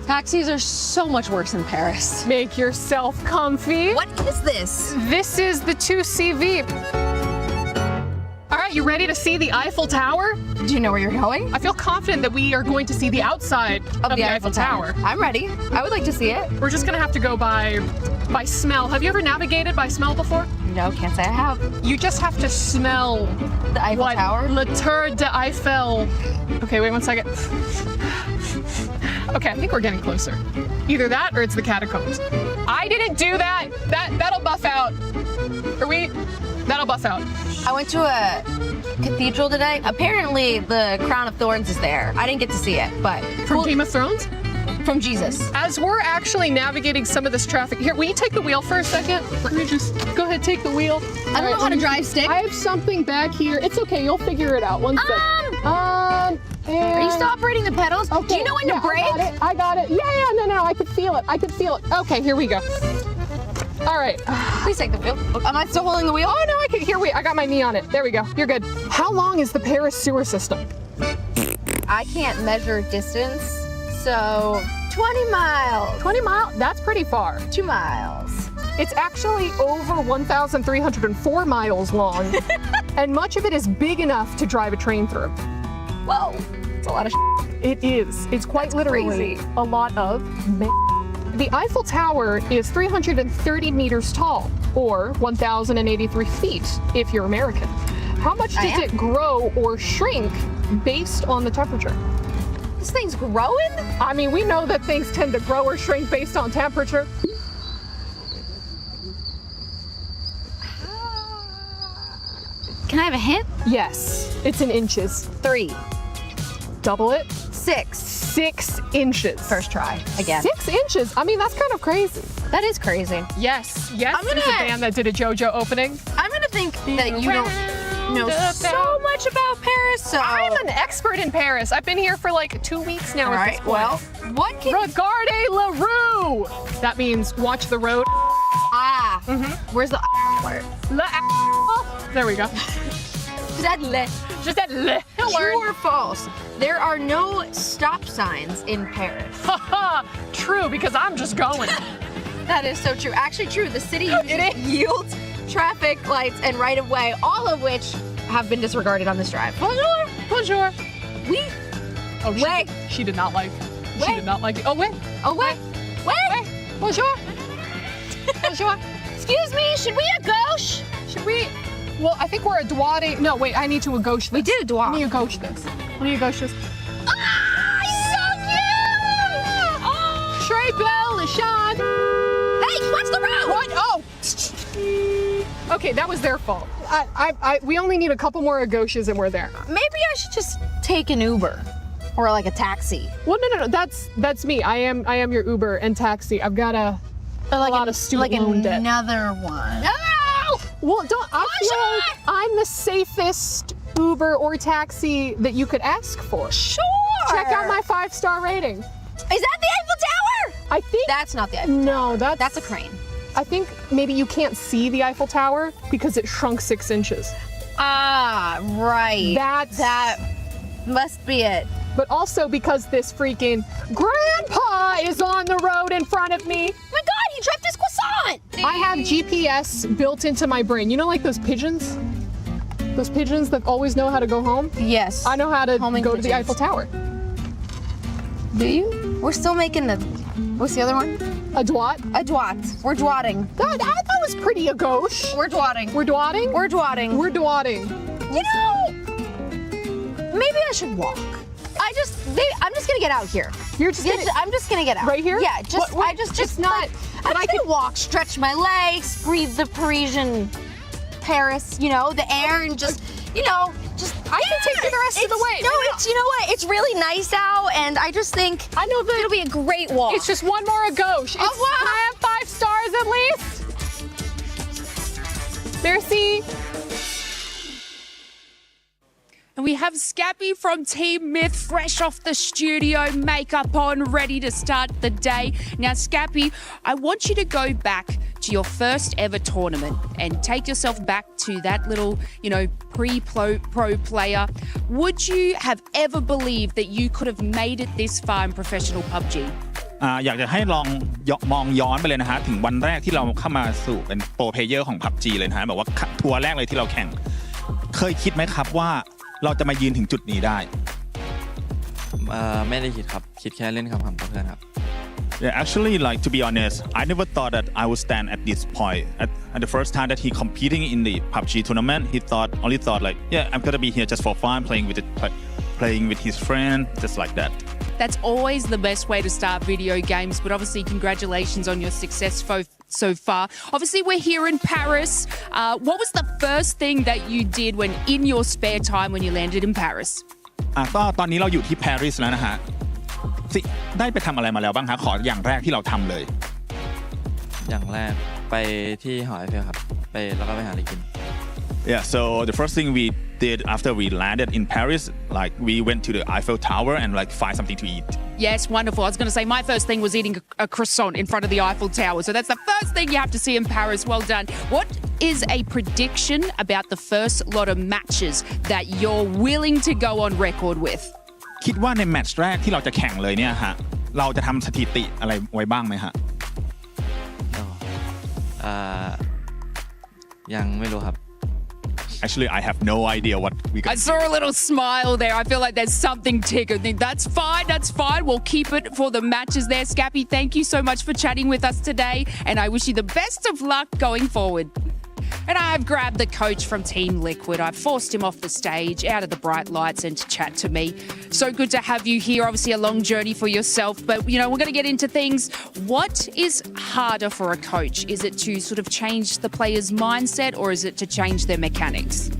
Taxis are so much worse in Paris. Make yourself comfy. What is this? This is the 2CV. All right, you ready to see the Eiffel Tower? Do you know where you're going? I feel confident that we are going to see the outside of the Eiffel Tower. I'm ready. I would like to see it. We're just gonna have to go by smell. Have you ever navigated by smell before? No, can't say I have. You just have to smell the Eiffel Tower? Le Tour de Eiffel. Okay, wait 1 second. Okay, I think we're getting closer. Either that or it's the catacombs. I didn't do that. That'll buff out. That'll buff out. I went to a cathedral today. Apparently the Crown of Thorns is there. I didn't get to see it, but. From Game of Thrones? From Jesus. As we're actually navigating some of this traffic, here, will you take the wheel for a second? Let me just, go ahead, take the wheel. I don't know how to drive stick. I have something back here. It's okay, you'll figure it out. 1 second. Are you still operating the pedals? Okay, do you know when to brake? I got it. Yeah, no, I could feel it. Okay, here we go. All right. Please take the wheel. Am I still holding the wheel? Oh, no, I got my knee on it. There we go. You're good. How long is the Paris sewer system? I can't measure distance, so 20 miles. 20 miles? That's pretty far. 2 miles. It's actually over 1,304 miles long, and much of it is big enough to drive a train through. Whoa, it's a lot of It is. It's quite literally crazy. A lot of The Eiffel Tower is 330 meters tall, or 1,083 feet if you're American. How much does it grow or shrink based on the temperature? This thing's growing? I mean, we know that things tend to grow or shrink based on temperature. Can I have a hint? Yes, it's in inches. 3. Double it. 6. 6 inches. First try, again. 6 inches? I mean, that's kind of crazy. That is crazy. Yes, there's a band that did a JoJo opening. I'm gonna think that you don't. know so much about Paris. So I'm an expert in Paris. I've been here for like 2 weeks now. All at right. this point. Well, what can Regarde la rue. That means watch the road. Where's the part? There we go. Is that le? Just that le. True or false? There are no stop signs in Paris. True, because I'm just going. That is so true. Actually true. The city uses yields, traffic lights, and right-of-way, all of which have been disregarded on this drive. Bonjour. Bonjour. Oui. Oh, she did not like. She did not like it. Oh, wait. Oh, wait. Wait. Bonjour. Bonjour. Excuse me, should we a gauche? Should we? Well, I think we're a droite. No, wait, I need to a gauche this. We did a droite. I need to gauche this. I need to gauche this. Ah, so cute! Oh. Très belle, Sean. Hey, watch the road! What? Oh. Okay, that was their fault. We only need a couple more gauches and we're there. Maybe I should just take an Uber or like a taxi. Well, no. That's me. I am your Uber and taxi. I've got a lot of student loan debt. Another one. No! Well, I feel like I'm the safest Uber or taxi that you could ask for. Sure. Check out my 5-star rating. Is that the Eiffel Tower? I think That's not the Eiffel Tower. No, That's a crane. I think maybe you can't see the Eiffel Tower because it shrunk 6 inches. Ah, right. That must be it. But also because this freaking grandpa is on the road in front of me. Oh my God, he dropped his croissant. I have GPS built into my brain. You know, like those pigeons? Those pigeons that always know how to go home? Yes. I know how to Homing go to the pigeons. Eiffel Tower. Do you? We're still making the. What's the other one? A droite? A droite. We're droiting. That was pretty a gauche. We're droiting. We're droiting? We're droiting. We're droiting. You know, maybe I should walk. I'm just gonna get out here. You're just gonna, I'm just gonna get out. right here? Yeah, just What- I just it's not. I'm just gonna walk, stretch my legs, breathe the Parisian Paris, you know, the air, and just I can take you the rest of the way. No, you know what? It's really nice out, and I just think I know that it'll be a great walk. it's just one more a gauche. Au revoir. I have 5 stars at least. Merci. And we have Scappy from Team Myth fresh off the studio, makeup on, ready to start the day. Now, Scappy, I want you to go back to your first ever tournament and take yourself back to that little, pre-pro player. Would you have ever believed that you could have made it this far in professional PUBG? อยากจะให้ลองมองย้อนไปเลยนะฮะถึงวันแรกที่เราเข้ามาสู่เป็นโปรเพลเยอร์ของ PUBG เลยนะฮะแบบว่าทัวร์แรกเลยที่เราแข่งเคยคิดไหมครับว่าเราจะมายืนถึงจุดนี้ได้ ไม่ได้คิดครับคิดแค่เล่นคำกับเพื่อนครับ Yeah, actually, like to be honest, I never thought that I would stand at this point. At the first time that he competing in the PUBG tournament, he only thought like, yeah, I'm gonna be here just for fun, playing with his friend, just like that. That's always the best way to start video games, but obviously congratulations on your success so far. Obviously, we're here in Paris. What was the first thing that you did when in your spare time when you landed in Paris? ก็ตอนนี้เราอยู่ที่ปารีสแล้วนะฮะได้ไปทำอะไรมาแล้วบ้างคะขออย่างแรกที่เราทำเลย อย่างแรกไปที่หอไอเฟลครับแล้วก็ไปหาอะไรกิน Yeah, so the first thing we did after we landed in Paris, like we went to the Eiffel Tower and like find something to eat. Yes, wonderful. I was going to say my first thing was eating a croissant in front of the Eiffel Tower. So that's the first thing you have to see in Paris. Well done. What is a prediction about the first lot of matches that you're willing to go on record with? คิดว่าในแมตช์แรกที่เราจะแข่งเลยเนี่ยฮะเราจะทำสถิติอะไรไว้บ้างไหมฮะ ยังไม่รู้ครับ Actually, I have no idea what we got. I saw a little smile there. I feel like there's something ticking. That's fine. We'll keep it for the matches there. Scappy, thank you so much for chatting with us today, and I wish you the best of luck going forward. And I've grabbed the coach from Team Liquid. I've forced him off the stage, out of the bright lights, and to chat to me. So good to have you here. Obviously, a long journey for yourself, but we're going to get into things. What is harder for a coach? Is it to sort of change the player's mindset, or is it to change their mechanics?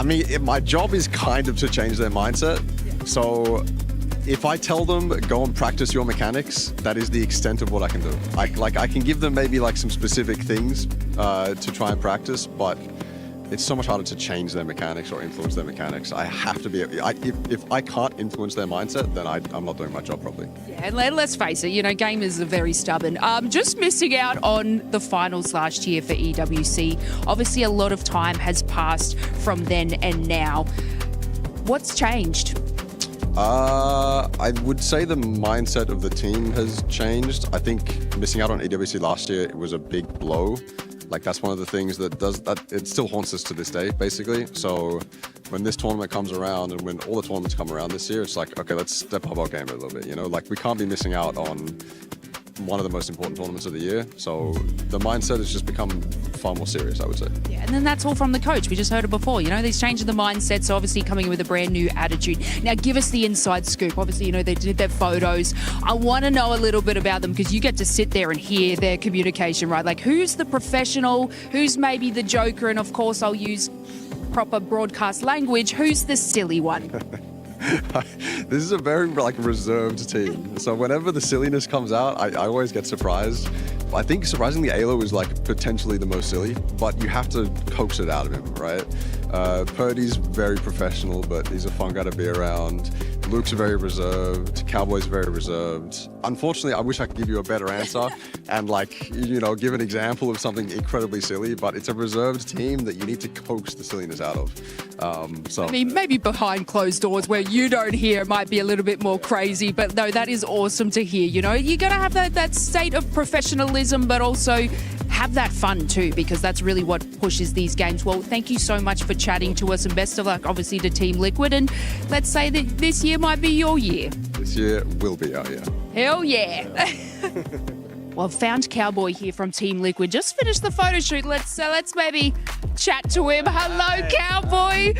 I mean, my job is kind of to change their mindset. So if I tell them, go and practice your mechanics, that is the extent of what I can do. I can give them maybe like some specific things to try and practice, but it's so much harder to change their mechanics or influence their mechanics. I have to be, if I can't influence their mindset, then I'm not doing my job properly. Yeah, and let's face it, gamers are very stubborn. Just missing out on the finals last year for EWC. Obviously, a lot of time has passed from then and now. What's changed? I would say the mindset of the team has changed. I think missing out on EWC last year, it was a big blow. Like, that's one of the things that it still haunts us to this day, basically. So when this tournament comes around and when all the tournaments come around this year, it's like, okay, let's step up our game a little bit, Like, we can't be missing out on one of the most important tournaments of the year. So the mindset has just become far more serious, I would say. Yeah, and then that's all from the coach. We just heard it before. These changes in the mindsets, obviously coming in with a brand new attitude. Now, give us the inside scoop. Obviously, they did their photos. I want to know a little bit about them because you get to sit there and hear their communication, right? Like, who's the professional? Who's maybe the joker? And of course, I'll use proper broadcast language. Who's the silly one? This is a very reserved team. So whenever the silliness comes out, I always get surprised. I think surprisingly, Alo is potentially the most silly, but you have to coax it out of him, right? Purdy's very professional, but he's a fun guy to be around. Luke's very reserved. Cowboy's very reserved. Unfortunately, I wish I could give you a better answer and give an example of something incredibly silly, but it's a reserved team that you need to coax the silliness out of. I mean, maybe behind closed doors where you don't hear it might be a little bit more crazy, but no, that is awesome to hear. You're going to have that state of professionalism, but also have that fun too, because that's really what pushes these games. Well, thank you so much for chatting to us and best of luck, obviously, to Team Liquid. And let's say that this year might be your year. This year will be our year. Hell yeah. Well, I've found Cowboy here from Team Liquid. Just finished the photo shoot. Let's maybe chat to him. Hello, Cowboy.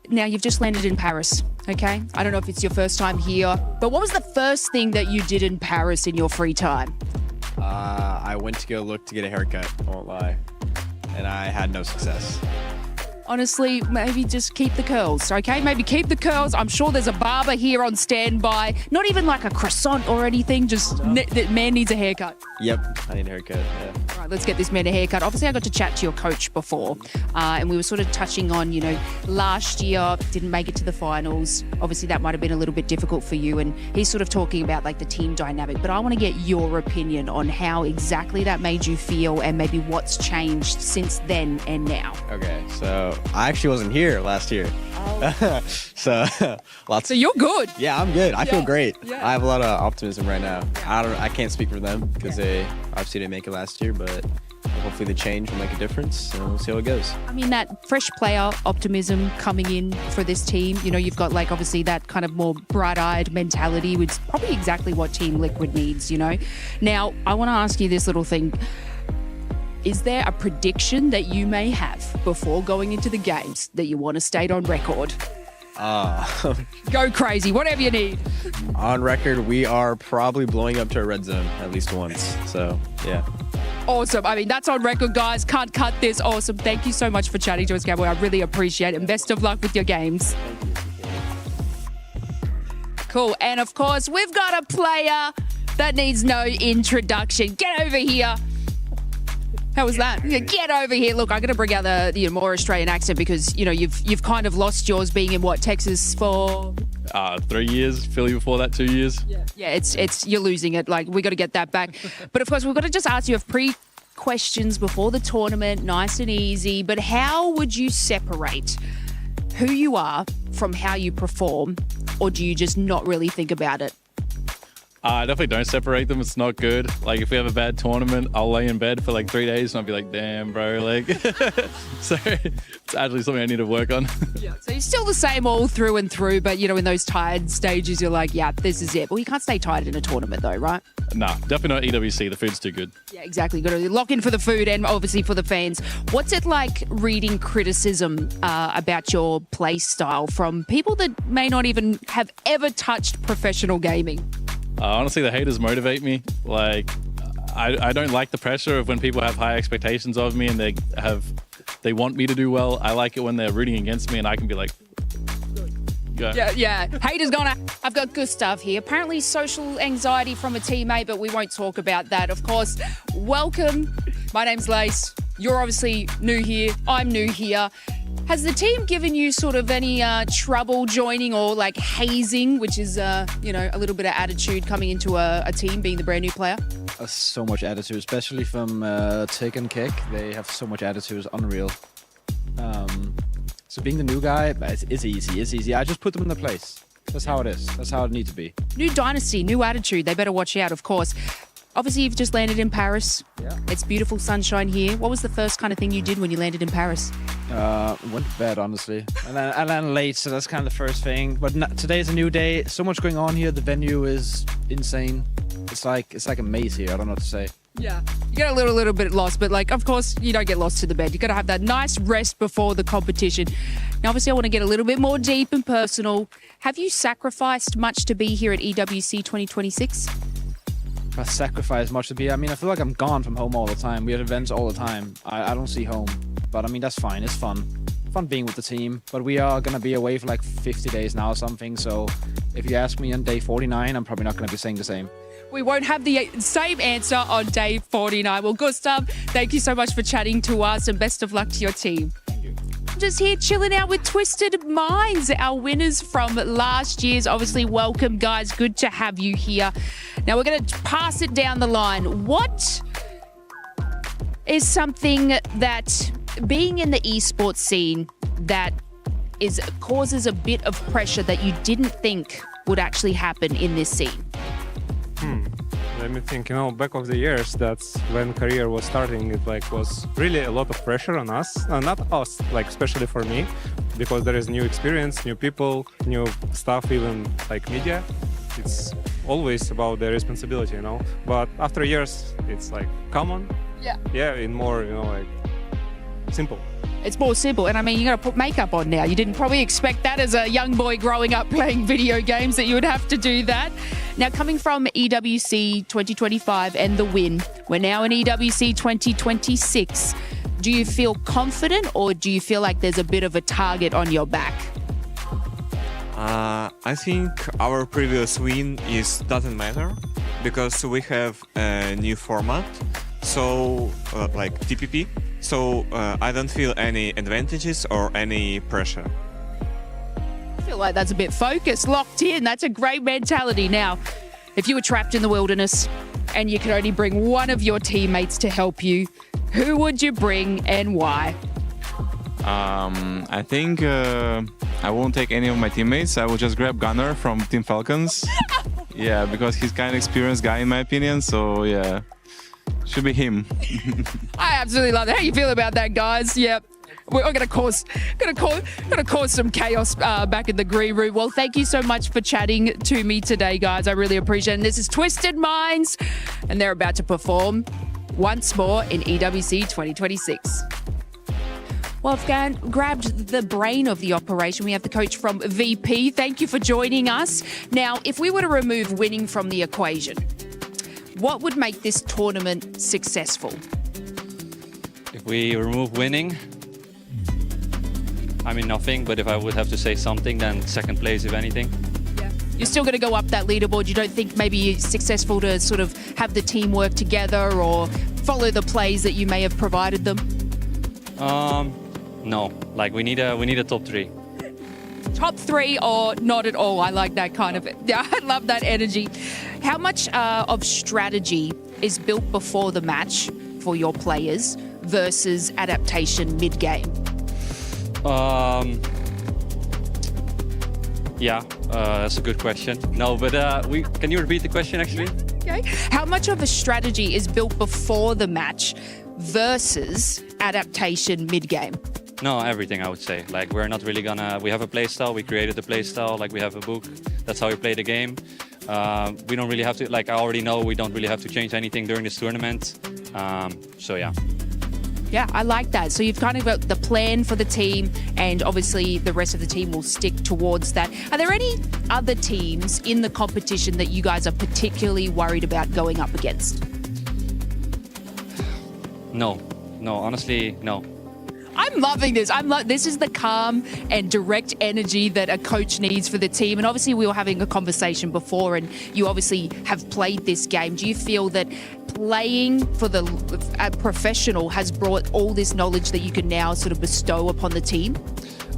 Now, you've just landed in Paris, okay? I don't know if it's your first time here, but what was the first thing that you did in Paris in your free time? I went to go look to get a haircut, I won't lie, and I had no success. Honestly, maybe just keep the curls, okay? Maybe keep the curls. I'm sure there's a barber here on standby. Not even like a croissant or anything, just the man needs a haircut. Yep, I need a haircut, yeah. All right, let's get this man a haircut. Obviously, I got to chat to your coach before, and we were sort of touching on, last year didn't make it to the finals. Obviously, that might have been a little bit difficult for you, and he's sort of talking about the team dynamic. But I want to get your opinion on how exactly that made you feel and maybe what's changed since then and now. Okay, so I actually wasn't here last year. Oh. So you're good. Yeah, I'm good. I feel great. Yeah. I have a lot of optimism right now. I can't speak for them because they obviously didn't make it last year, but hopefully the change will make a difference, and we'll see how it goes. I mean, that fresh player optimism coming in for this team, you've got obviously that kind of more bright-eyed mentality, which is probably exactly what Team Liquid needs, Now, I want to ask you this little thing. Is there a prediction that you may have before going into the games that you want to state on record? Go crazy, whatever you need. On record, we are probably blowing up to a red zone at least once. So, yeah. Awesome. I mean, that's on record, guys. Can't cut this. Awesome. Thank you so much for chatting to us, Cowboy. I really appreciate it. And best of luck with your games. Cool. And of course, we've got a player that needs no introduction. Get over here. How was that? Get over here. Look, I'm going to bring out the more Australian accent because, you've kind of lost yours being in Texas for 3 years, Philly before that 2 years. Yeah, it's you're losing it. We got to get that back. But of course, we've got to just ask you a questions before the tournament, nice and easy. But how would you separate who you are from how you perform, or do you just not really think about it? I definitely don't separate them. It's not good. If we have a bad tournament, I'll lay in bed for 3 days and I'll be like, damn, bro. So it's actually something I need to work on. Yeah. So you're still the same all through and through, but, in those tired stages, you're like, yeah, this is it. Well, you can't stay tired in a tournament though, right? Nah, definitely not EWC. The food's too good. Yeah, exactly. Got to lock in for the food and obviously for the fans. What's it like reading criticism about your play style from people that may not even have ever touched professional gaming? Honestly, the haters motivate me. I don't like the pressure of when people have high expectations of me and they want me to do well. I like it when they're rooting against me and I can be like, yeah. Haters I've got good stuff here. Apparently social anxiety from a teammate, but we won't talk about that. Of course, welcome. My name's Lace. You're obviously new here. I'm new here. Has the team given you sort of any trouble joining or like hazing, which is, you know, a little bit of attitude coming into a team, being the brand new player? So much attitude, especially from Tick and Kick. They have so much attitude, it's unreal. So being the new guy, it's easy. It's easy. I just put them in their place. That's how it is. That's how it needs to be. New dynasty, new attitude. They better watch out, of course. Obviously, you've just landed in Paris. Yeah. It's beautiful sunshine here. What was the first kind of thing you did when you landed in Paris? Went to bed, honestly. And then I landed late, so that's kind of the first thing. But today's a new day. So much going on here. The venue is insane. It's like a maze here. I don't know what to say. Yeah. You get a little bit lost, but like, of course, you don't get lost to the bed. You got to have that nice rest before the competition. Now, obviously, I want to get a little bit more deep and personal. Have you sacrificed much to be here at EWC 2026? I sacrifice much to be. I mean, I feel like I'm gone from home all the time. We have events all the time. I don't see home. But I mean, that's fine. It's fun. Fun being with the team. But we are going to be away for like 50 days now or something. So if you ask me on day 49, I'm probably not going to be saying the same. We won't have the same answer on day 49. Well, Gustav, thank you so much for chatting to us and best of luck to your team. Just here chilling out with Twisted Minds, our winners from last year's. Obviously, welcome, guys. Good to have you here. Now, we're going to pass it down the line. What is something that being in the esports scene that causes a bit of pressure that you didn't think would actually happen in this scene? Let me think. You know, back of the years, that's when career was starting. It like was really a lot of pressure on us, not us, like especially for me, because there is new experience, new people, new stuff, even like media. It's always about the responsibility, you know. But after years, it's like common. Yeah, in more, you know, like simple. It's more simple. And I mean, you got to put makeup on now. You didn't probably expect that as a young boy growing up playing video games that you would have to do that. Now, coming from EWC 2025 and the win, we're now in EWC 2026. Do you feel confident or do you feel like there's a bit of a target on your back? I think our previous win doesn't matter because we have a new format. So, like TPP. So I don't feel any advantages or any pressure. I feel like that's a bit focused, locked in. That's a great mentality. Now, if you were trapped in the wilderness and you could only bring one of your teammates to help you, who would you bring and why? I think I won't take any of my teammates. I will just grab Gunner from Team Falcons. Yeah, because he's kind of experienced guy in my opinion. So yeah. Should be him. I absolutely love that. How you feel about that, guys? Yep. We're gonna cause some chaos back in the green room. Well, thank you so much for chatting to me today, guys. I really appreciate it. And this is Twisted Minds, and they're about to perform once more in EWC 2026. Well, I've grabbed the brain of the operation. We have the coach from VP. Thank you for joining us. Now, if we were to remove winning from the equation, what would make this tournament successful? If we remove winning, I mean nothing, but if I would have to say something, then second place, if anything. Yeah. You're still going to go up that leaderboard. You don't think maybe it's successful to sort of have the team work together or follow the plays that you may have provided them? No, like we need a top 3. Top 3 or not at all. I like that kind of, yeah, I love that energy. How much of strategy is built before the match for your players versus adaptation mid-game? Yeah, that's a good question. No, but can you repeat the question actually? Okay. How much of a strategy is built before the match versus adaptation mid-game? No, everything I would say. Like we're not really we have a play style, we created the play style, like we have a book, that's how we play the game. We don't really have to, like I already know we don't really have to change anything during this tournament. So yeah. Yeah, I like that. So you've kind of got the plan for the team and obviously the rest of the team will stick towards that. Are there any other teams in the competition that you guys are particularly worried about going up against? No, honestly, no. I'm loving this. This is the calm and direct energy that a coach needs for the team. And obviously, we were having a conversation before, and you obviously have played this game. Do you feel that playing for the professional has brought all this knowledge that you can now sort of bestow upon the team?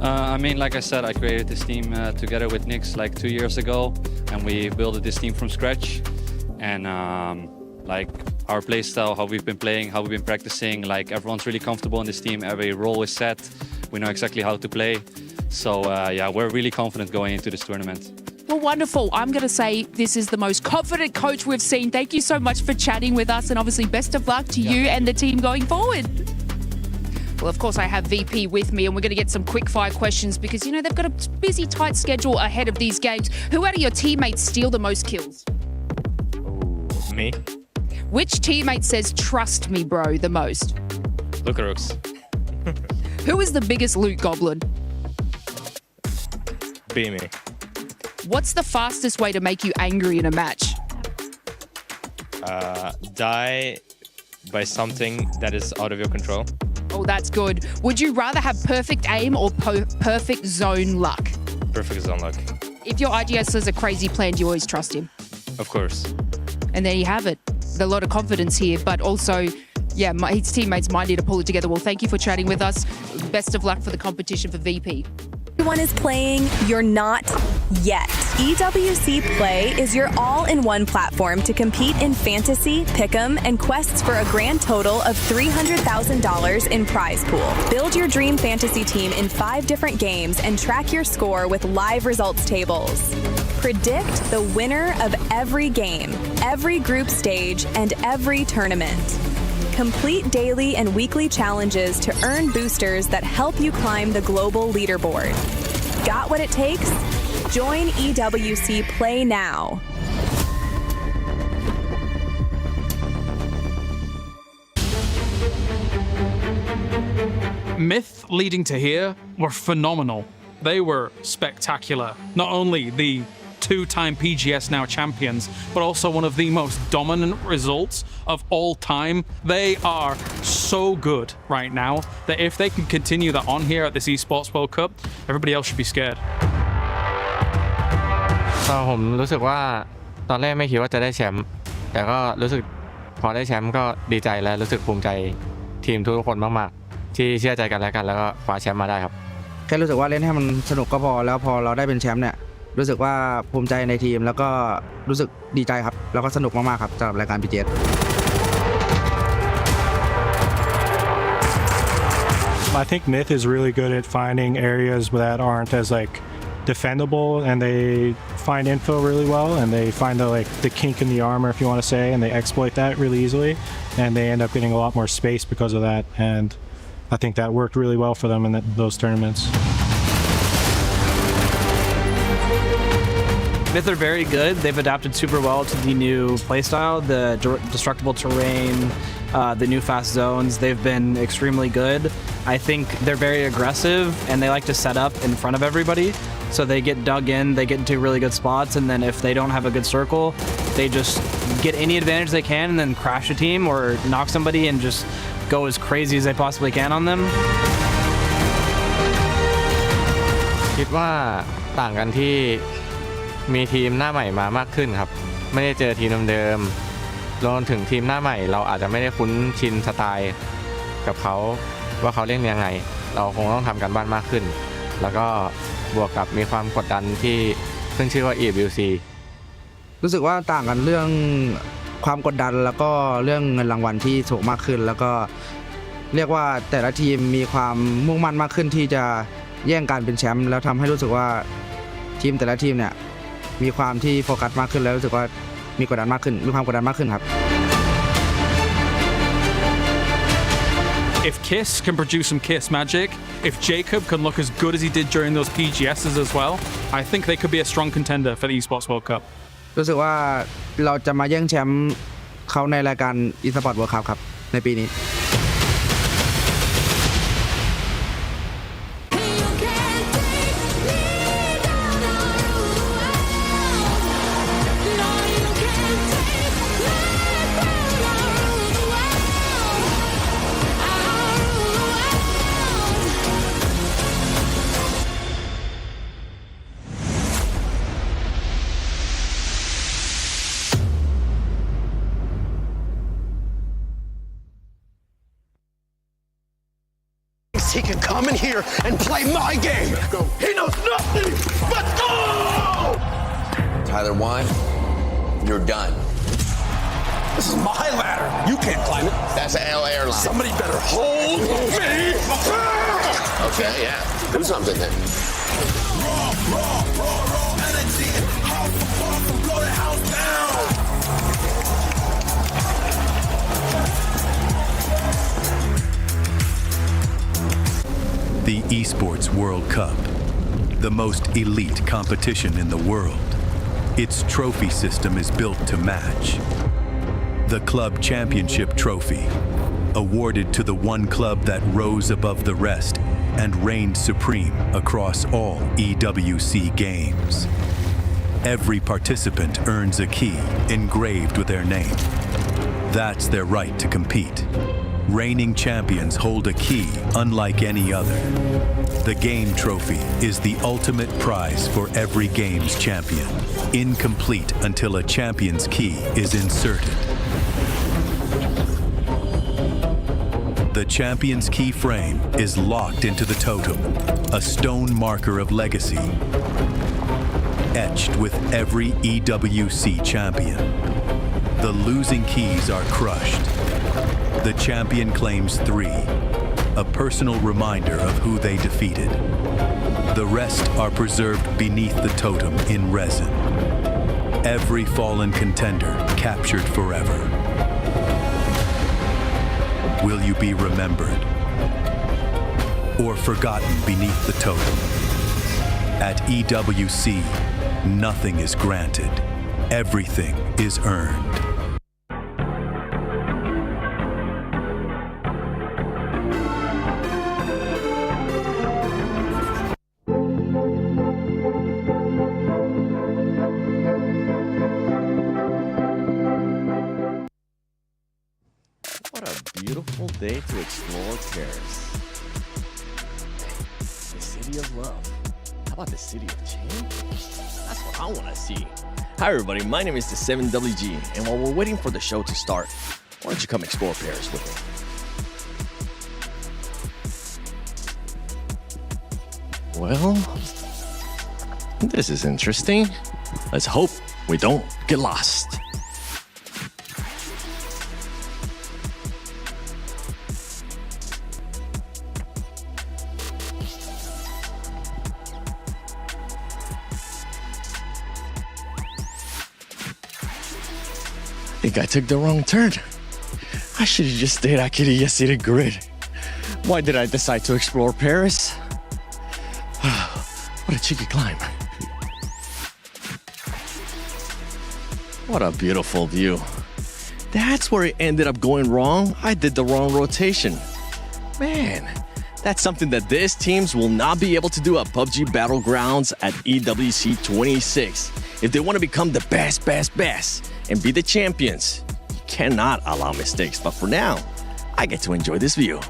I mean, like I said, I created this team together with Nix like 2 years ago, and we built this team from scratch. And like our play style, how we've been playing, how we've been practicing, like everyone's really comfortable in this team. Every role is set. We know exactly how to play. So yeah, we're really confident going into this tournament. Well, wonderful. I'm going to say this is the most confident coach we've seen. Thank you so much for chatting with us, and obviously best of luck to you and the team going forward. Well, of course, I have VP with me, and we're going to get some quick fire questions because, you know, they've got a busy, tight schedule ahead of these games. Who out of your teammates steal the most kills? Me. Which teammate says, "Trust me, bro," the most? Lucarooks. Who is the biggest loot goblin? Be me. What's the fastest way to make you angry in a match? Die by something that is out of your control. Oh, that's good. Would you rather have perfect aim or perfect zone luck? Perfect zone luck. If your IGS has a crazy plan, do you always trust him? Of course. And there you have it. A lot of confidence here, but also, yeah, his teammates might need to pull it together. Well, thank you for chatting with us. Best of luck for the competition for VP. Everyone is playing, you're not yet. EWC Play is your all-in-one platform to compete in fantasy, pick'em, and quests for a grand total of $300,000 in prize pool. Build your dream fantasy team in 5 different games and track your score with live results tables. Predict the winner of every game, every group stage, and every tournament. Complete daily and weekly challenges to earn boosters that help you climb the global leaderboard. Got what it takes? Join EWC Play now. Myth leading to here were phenomenal. They were spectacular. Not only the 2-time PGS now champions, but also one of the most dominant results of all time. They are so good right now that if they can continue that on here at this Esports World Cup, everybody else should be scared. ผมรู้สึกว่าตอนแรกไม่คิดว่าจะได้แชมป์แต่ก็รู้สึกพอได้แชมป์ก็ดีใจและรู้สึกภูมิใจทีมทุกคนมากๆที่เชื่อใจกันและกันแล้วก็คว้าแชมป์มาได้ครับแค่รู้สึกว่าเล่นให้มันสนุกก็พอแล้วพอเราได้เป็นแชมป์เนี่ยรู้สึกว่าภูมิใจในทีมแล้วก็รู้สึกดีใจครับแล้วก็สนุกมากๆครับสำหรับรายการ PGS I think Myth is really good at finding areas that aren't as like defendable, and they find info really well, and they find the kink in the armor, if you want to say, and they exploit that really easily, and they end up getting a lot more space because of that. And I think that worked really well for them in those tournaments. Myth are very good. They've adapted super well to the new playstyle, the destructible terrain, the new fast zones. They've been extremely good. I think they're very aggressive, and they like to set up in front of everybody. So they get dug in, they get into really good spots, and then if they don't have a good circle, they just get any advantage they can and then crash a team or knock somebody and just go as crazy as they possibly can on them. คิดว่าต่างกันที่มีทีมหน้าใหม่มามากขึ้นครับไม่ได้เจอทีมเดิมๆรวมถึงทีมหน้าใหม่เราอาจจะไม่ได้คุ้นชินสไตล์กับเขาว่าเขาเล่นยังไงเราคงต้องทำกันบ้านมากขึ้นแล้วก็บวกกับมีความกดดันที่ขึ้นชื่อว่า EWC รู้สึกว่าต่างกันเรื่องความกดดันแล้วก็เรื่องเงินรางวัลที่สูงมากขึ้นแล้วก็เรียกว่าแต่ละทีมมีความมุ่งมั่นมากขึ้นที่จะแย่งการเป็นแชมป์แล้วทำให้รู้สึกว่าทีมแต่ละทีมเนี่ยมีความที่โฟกัสมากขึ้นแล้วรู้สึกว่ามีกดดันมากขึ้นมีความกดดันมากขึ้นครับ If Kiss can produce some Kiss magic, if Jacob can look as good as he did during those PGSs as well, I think they could be a strong contender for the Esports World Cup. รู้สึกว่าเราจะมาแย่งแชมป์เขาในรายการ Esports World Cup ครับในปีนี้ เ thinks he can come in here and play my game. He knows nothing but go! Tyler Wine, you're done. This is my ladder. You can't climb it. That's an L airline. Somebody better hold me back. Okay, yeah. Do something then. Raw energy. House for far, blow the house down. The Esports World Cup, the most elite competition in the world. Its trophy system is built to match. The Club Championship trophy, awarded to the one club that rose above the rest and reigned supreme across all EWC games. Every participant earns a key engraved with their name. That's their right to compete. Reigning champions hold a key unlike any other. The game trophy is the ultimate prize for every game's champion, incomplete until a champion's key is inserted. The champion's key frame is locked into the totem, a stone marker of legacy, etched with every EWC champion. The losing keys are crushed. The champion claims 3, a personal reminder of who they defeated. The rest are preserved beneath the totem in resin. Every fallen contender captured forever. Will you be remembered or forgotten beneath the totem? At EWC, nothing is granted. Everything is earned. Beautiful day to explore Paris. The city of love. How about the city of champions? That's what I want to see. Hi everybody, my name is the 7WG, and while we're waiting for the show to start, why don't you come explore Paris with me? Well, this is interesting. Let's hope we don't get lost. I think I took the wrong turn. I should have just stayed at the grid. Why did I decide to explore Paris? What a cheeky climb. What a beautiful view. That's where it ended up going wrong. I did the wrong rotation. Man, that's something that these teams will not be able to do at PUBG Battlegrounds at EWC 26. If they want to become the best, and be the champions, you cannot allow mistakes. But for now, I get to enjoy this view.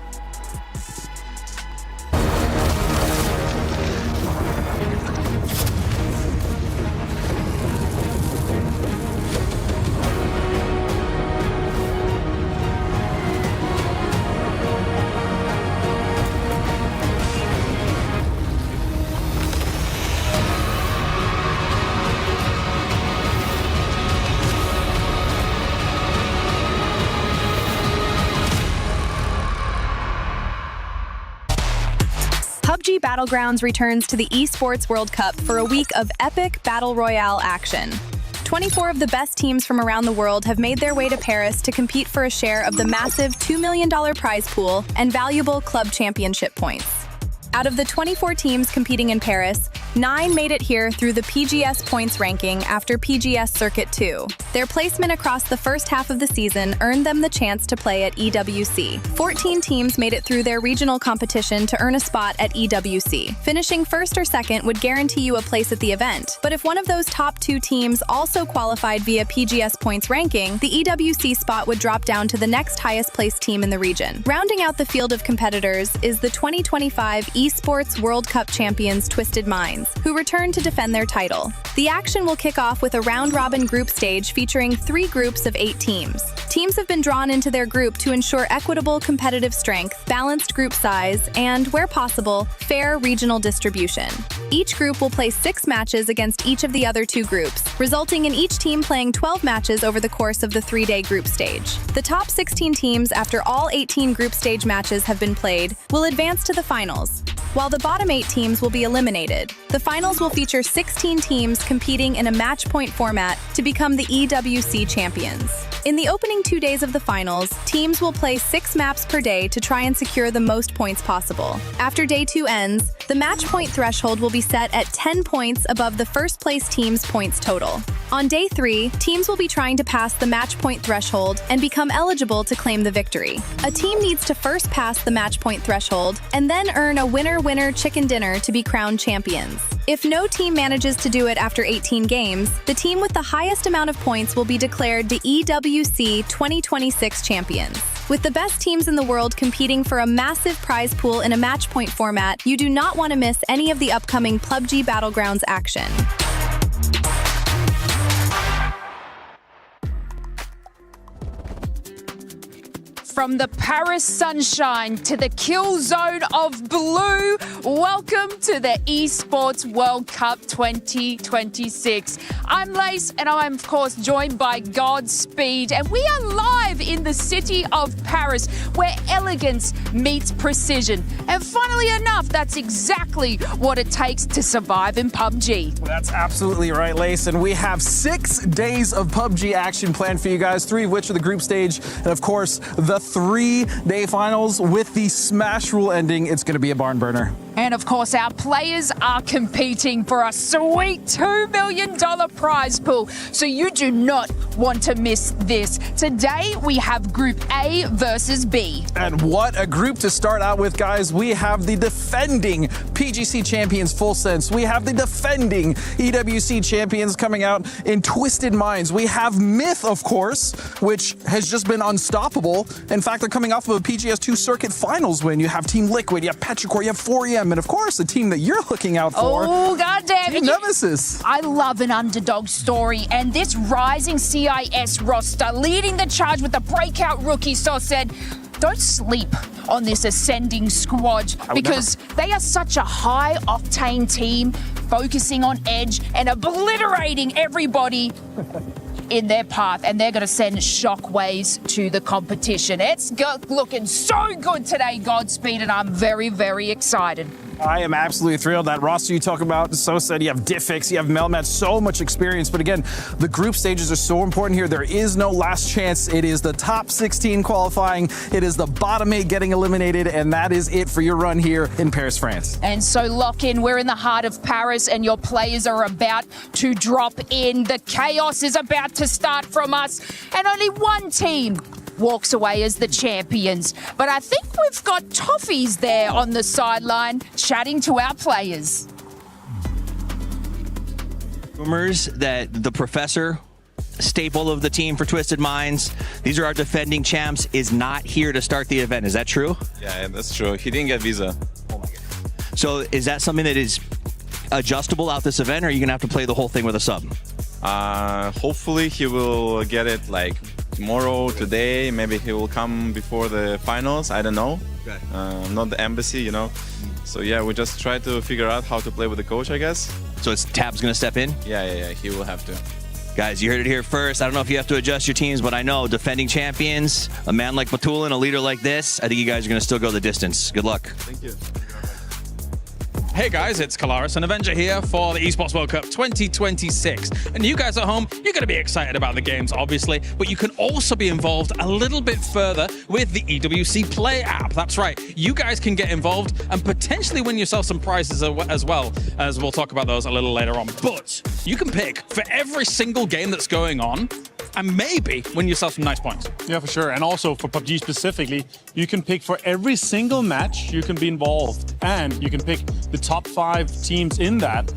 PUBG Battlegrounds returns to the Esports World Cup for a week of epic Battle Royale action. 24 of the best teams from around the world have made their way to Paris to compete for a share of the massive $2 million prize pool and valuable club championship points. Out of the 24 teams competing in Paris, 9 made it here through the PGS points ranking after PGS Circuit 2. Their placement across the first half of the season earned them the chance to play at EWC. 14 teams made it through their regional competition to earn a spot at EWC. Finishing first or second would guarantee you a place at the event, but if one of those top 2 teams also qualified via PGS points ranking, the EWC spot would drop down to the next highest placed team in the region. Rounding out the field of competitors is the 2025 Esports World Cup champions Twisted Minds. champions, who return to defend their title. The action will kick off with a round-robin group stage featuring 3 groups of 8 teams. Teams have been drawn into their group to ensure equitable competitive strength, balanced group size, and, where possible, fair regional distribution. Each group will play 6 matches against each of the other 2 groups, resulting in each team playing 12 matches over the course of the 3-day group stage. The top 16 teams, after all 18 group stage matches have been played, will advance to the finals, while the bottom 8 teams will be eliminated. The finals will feature 16 teams competing in a match point format to become the EWC champions. In the opening 2 days of the finals, teams will play 6 maps per day to try and secure the most points possible. After day 2 ends, the match point threshold will be set at 10 points above the first place team's points total. On day 3, teams will be trying to pass the match point threshold and become eligible to claim the victory. A team needs to first pass the match point threshold and then earn a winner-winner chicken dinner to be crowned champions. If no team manages to do it after 18 games, the team with the highest amount of points will be declared the EWC 2026 champions. With the best teams in the world competing for a massive prize pool in a match point format, you do not want to miss any of the upcoming PUBG Battlegrounds action. From the Paris sunshine to the kill zone of blue, welcome to the Esports World Cup 2026. I'm Lace, and I'm of course joined by Godspeed, and we are live in the city of Paris, where elegance meets precision. And funnily enough, that's exactly what it takes to survive in PUBG. Well, that's absolutely right, Lace, and we have 6 days of PUBG action planned for you guys, 3 of which are the group stage, and of course, the 3-day finals with the smash rule ending. It's going to be a barn burner. And of course, our players are competing for a sweet $2 million prize pool. So you do not want to miss this. Today, we have Group A versus B. And what a group to start out with, guys. We have the defending PGC champions, Full Sense. We have the defending EWC champions coming out in Twisted Minds. We have Myth, of course, which has just been unstoppable. In fact, they're coming off of a PGS2 Circuit Finals win. You have Team Liquid, you have Petrichor, you have 4EM, and of course, the team that you're looking out for. Oh, goddamn. Team Nemesis. I love an underdog story, and this rising CIS roster leading the charge with the breakout rookie said, don't sleep on this ascending squad, because they are such a high-octane team, focusing on edge and obliterating everybody in their path, and they're going to send shockwaves to the competition. It's looking so good today, Godspeed, and I'm very, very excited. I am absolutely thrilled. That roster you talk about, so said, you have Diffix, you have Melmat, so much experience. But again, the group stages are so important here. There is no last chance. It is the top 16 qualifying. It is the bottom 8 getting eliminated, and that is it for your run here in Paris, France. And so lock in. We're in the heart of Paris, and your players are about to drop in. The chaos is about to start from us, and only one team walks away as the champions. But I think we've got Toffees there on the sideline chatting to our players. Rumors that the professor, staple of the team for Twisted Minds, these are our defending champs, is not here to start the event. Is that true? Yeah, that's true. He didn't get visa. So is that something that is adjustable out this event, or are you going to have to play the whole thing with a sub? Hopefully he will get it like tomorrow, today. Maybe he will come before the finals. I don't know. Okay. Not the embassy, you know. So yeah, we just try to figure out how to play with the coach, I guess. So it's Tab's going to step in? Yeah. He will have to. Guys, you heard it here first. I don't know if you have to adjust your teams, but I know defending champions, a man like Matulin, a leader like this, I think you guys are going to still go the distance. Good luck. Thank you. Hey guys, it's Kalaris and Avenger here for the Esports World Cup 2026. And you guys at home, you're going to be excited about the games, obviously, but you can also be involved a little bit further with the EWC Play app. That's right, you guys can get involved and potentially win yourself some prizes as well, as we'll talk about those a little later on. But you can pick for every single game that's going on and maybe win yourself some nice points. Yeah, for sure. And also for PUBG specifically, you can pick for every single match you can be involved. And you can pick the top 5 teams in that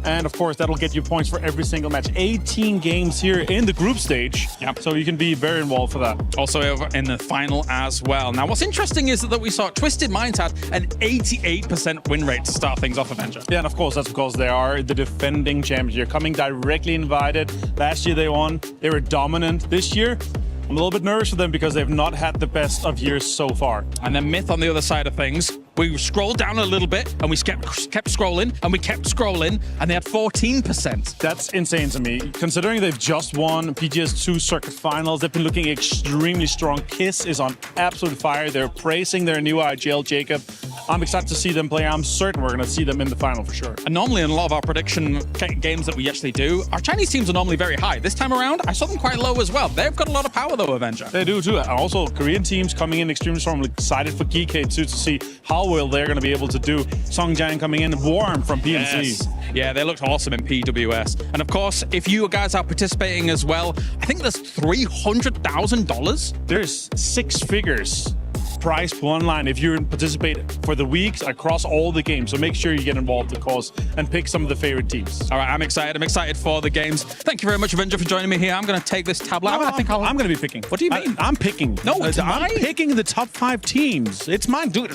And of course, that'll get you points for every single match. 18 games here in the group stage. Yep. So you can be very involved for that. Also over in the final as well. Now, what's interesting is that we saw Twisted Minds had an 88% win rate to start things off, Avenger. Yeah, and of course, that's because they are the defending champions. You're coming directly invited. Last year they won. They were dominant. This year, I'm a little bit nervous for them because they've not had the best of years so far. And then Myth on the other side of things. We scrolled down a little bit and we kept scrolling and we kept scrolling and they had 14%. That's insane to me. Considering they've just won PGS2 circuit finals, they've been looking extremely strong. Kiss is on absolute fire. They're praising their new IGL, Jacob. I'm excited to see them play. I'm certain we're going to see them in the final for sure. And normally in a lot of our prediction games that we actually do, our Chinese teams are normally very high. This time around, I saw them quite low as well. They've got a lot of power though, Avenger. They do too. And also, Korean teams coming in extremely strong. I'm excited for Geekade too to see how well they're going to be able to do. Songjiang coming in warm from PNC. Yes. Yeah, they looked awesome in PWS. And of course, if you guys are participating as well, I think there's $300,000. There's 6 figures prize per online if you participate for the weeks across all the games. So make sure you get involved, of course, and pick some of the favorite teams. All right, I'm excited. I'm excited for the games. Thank you very much, Avenger, for joining me here. I'm going to take this tablet. I'm going to be picking. What do you mean? I'm picking. No, it's I'm mine. picking the top 5 teams. It's mine. Do it.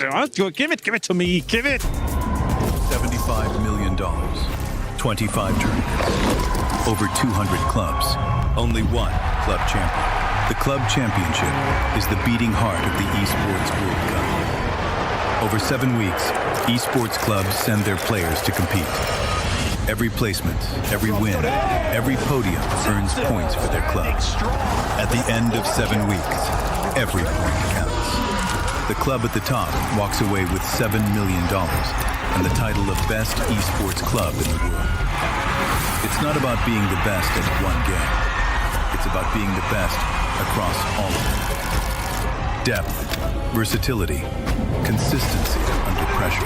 Give it to me. Give it. $75 million, 25 tournaments, over 200 clubs, only one club champion. The Club Championship is the beating heart of the Esports World Cup. Over 7 weeks, esports clubs send their players to compete. Every placement, every win, every podium earns points for their club. At the end of 7 weeks, every point counts. The club at the top walks away with $7 million and the title of Best Esports Club in the world. It's not about being the best at one game. It's about being the best across all of them. Depth, versatility, consistency under pressure.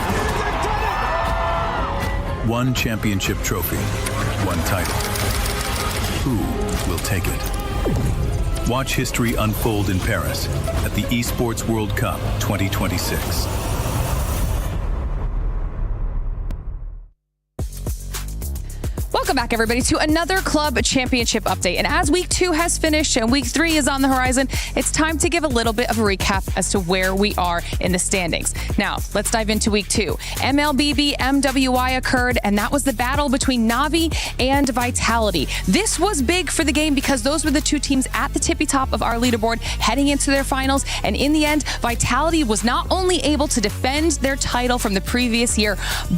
One championship trophy, one title. Who will take it? Watch history unfold in Paris at the Esports World Cup 2026. Welcome back, everybody, to another Club Championship update. And as Week 2 has finished and Week 3 is on the horizon, it's time to give a little bit of a recap as to where we are in the standings. Now, let's dive into Week 2. MLBB MWI occurred, and that was the battle between Na'Vi and Vitality. This was big for the game because those were the two teams at the tippy top of our leaderboard heading into their finals. And in the end, Vitality was not only able to defend their title from the previous year,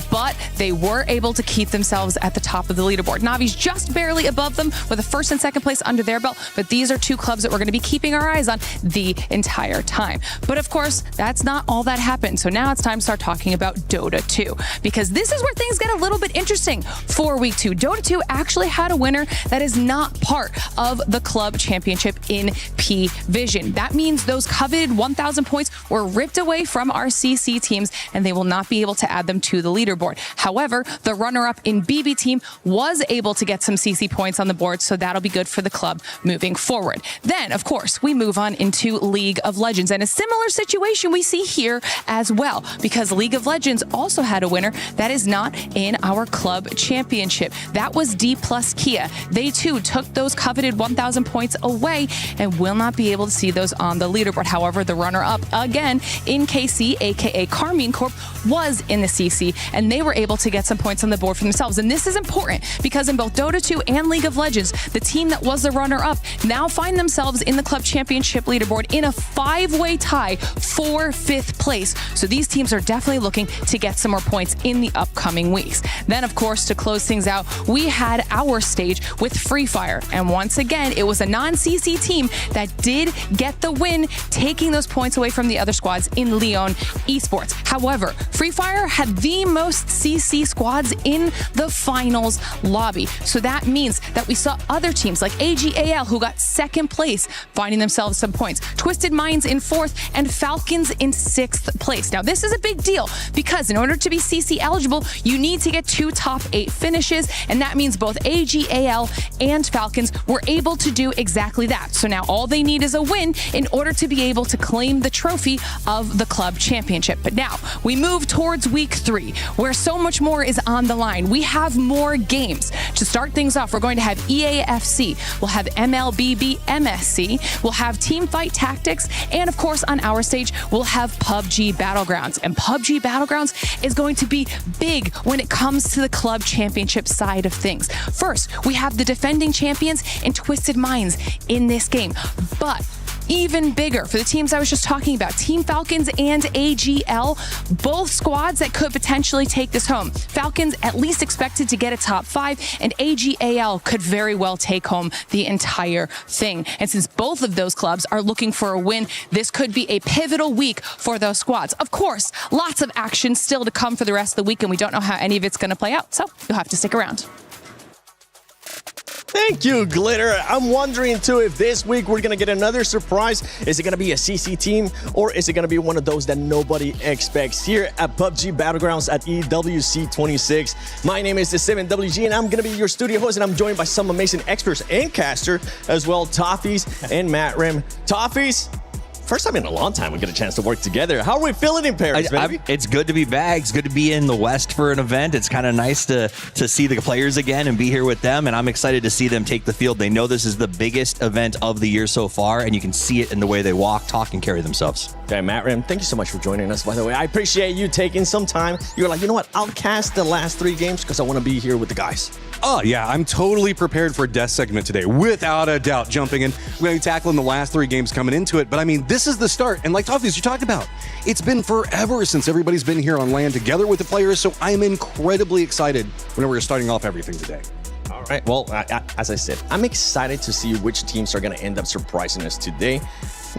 but they were able to keep themselves at the top of the leaderboard. Navi's just barely above them with a first and second place under their belt, but these are two clubs that we're going to be keeping our eyes on the entire time. But of course, that's not all that happened. So now it's time to start talking about Dota 2, because this is where things get a little bit interesting for Week 2. Dota 2 actually had a winner that is not part of the Club Championship in P-Vision. That means those coveted 1,000 points were ripped away from our CC teams, and they will not be able to add them to the leaderboard. However, the runner-up in BB team was able to get some CC points on the board, so that'll be good for the club moving forward. Then, of course, we move on into League of Legends, and a similar situation we see here as well, because League of Legends also had a winner that is not in our Club Championship. That was D+ Kia. They too took those coveted 1,000 points away and will not be able to see those on the leaderboard. However, the runner-up again in KC, aka Carmine Corp, was in the CC, and they were able to get some points on the board for themselves. And this is important because in both Dota 2 and League of Legends, the team that was the runner-up now find themselves in the Club Championship leaderboard in a 5-way tie for 5th place. So these teams are definitely looking to get some more points in the upcoming weeks. Then, of course, to close things out, we had our stage with Free Fire. And once again, it was a non-CC team that did get the win, taking those points away from the other squads in Leon Esports. However, Free Fire had the most CC squads in the finals lobby. So that means that we saw other teams like AGAL, who got second place, finding themselves some points. Twisted Minds in 4th and Falcons in 6th place. Now, this is a big deal because in order to be CC eligible, you need to get 2 top 8 finishes, and that means both AGAL and Falcons were able to do exactly that. So now all they need is a win in order to be able to claim the trophy of the club championship. But now we move towards week 3, where so much more is on the line. We have more games. To start things off, we're going to have EAFC, we'll have MLBB MSC, we'll have Teamfight Tactics, and of course on our stage, we'll have PUBG Battlegrounds. And PUBG Battlegrounds is going to be big when it comes to the club championship side of things. First, we have the defending champions in Twisted Minds in this game. But even bigger for the teams I was just talking about, Team Falcons and AGL, both squads that could potentially take this home. Falcons at least expected to get a top 5, and AGAL could very well take home the entire thing. And since both of those clubs are looking for a win, this could be a pivotal week for those squads. Of course, lots of action still to come for the rest of the week, and we don't know how any of it's going to play out, so you'll have to stick around. Thank you, Glitter. I'm wondering, too, if this week we're going to get another surprise. Is it going to be a CC team, or is it going to be one of those that nobody expects here at PUBG Battlegrounds at EWC 26? My name is the 7WG, and I'm going to be your studio host, and I'm joined by some amazing experts and caster as well, Toffees and Matt Rim. Toffees, first time in a long time we get a chance to work together. How are we feeling in Paris, baby? It's good to be back. It's good to be in the West for an event. It's kind of nice to see the players again and be here with them, and I'm excited to see them take the field. They know this is the biggest event of the year so far, and you can see it in the way they walk, talk, and carry themselves. Okay, Matt Rim, thank you so much for joining us, by the way. I appreciate you taking some time. You were like, you know what, I'll cast the last 3 games because I want to be here with the guys. Oh, yeah, I'm totally prepared for a death segment today, without a doubt. Jumping in, we're going to be tackling the last 3 games coming into it, but I mean, this is the start, and like Toffees, you talked about, it's been forever since everybody's been here on land together with the players, so I'm incredibly excited whenever we're starting off everything today. All right, well, as I said, I'm excited to see which teams are going to end up surprising us today.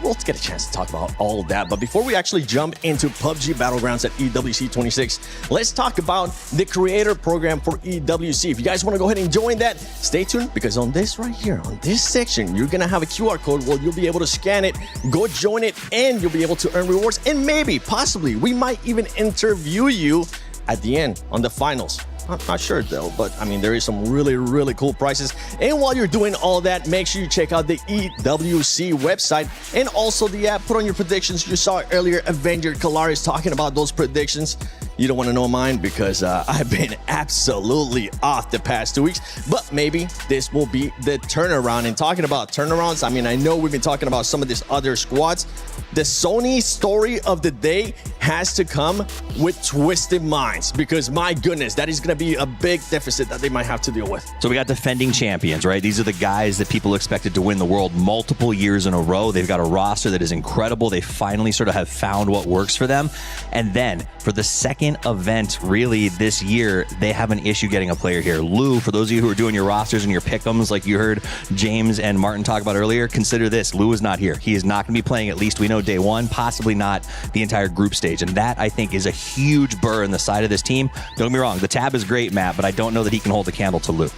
We'll get a chance to talk about all of that. But before we actually jump into PUBG Battlegrounds at EWC 26, let's talk about the creator program for EWC. If you guys want to go ahead and join that, stay tuned, because on this right here, on this section, you're going to have a QR code. Well, you'll be able to scan it, go join it, and you'll be able to earn rewards. And maybe, possibly, we might even interview you at the end on the finals. I'm not sure though, but I mean, there is some really, really cool prizes. And while you're doing all that, make sure you check out the EWC website and also the app. Put on your predictions. You saw earlier Avenger Kalaris talking about those predictions. You don't want to know mine because I've been absolutely off the past 2 weeks, but maybe this will be the turnaround. And talking about turnarounds, I mean, I know we've been talking about some of these other squads. The Sony story of the day has to come with Twisted Minds, because my goodness, that is going to be a big deficit that they might have to deal with. So we got defending champions, right? These are the guys that people expected to win the world multiple years in a row. They've got a roster that is incredible. They finally sort of have found what works for them. And then for the second event really this year, they have an issue getting a player here. Lou, for those of you who are doing your rosters and your pick'ems like you heard James and Martin talk about earlier, consider this. Lou is not here. He is not going to be playing, at least we know, day 1, possibly not the entire group stage. And that, I think, is a huge burr in the side of this team. Don't get me wrong, the tab is great, Matt, but I don't know that he can hold the candle to Lou.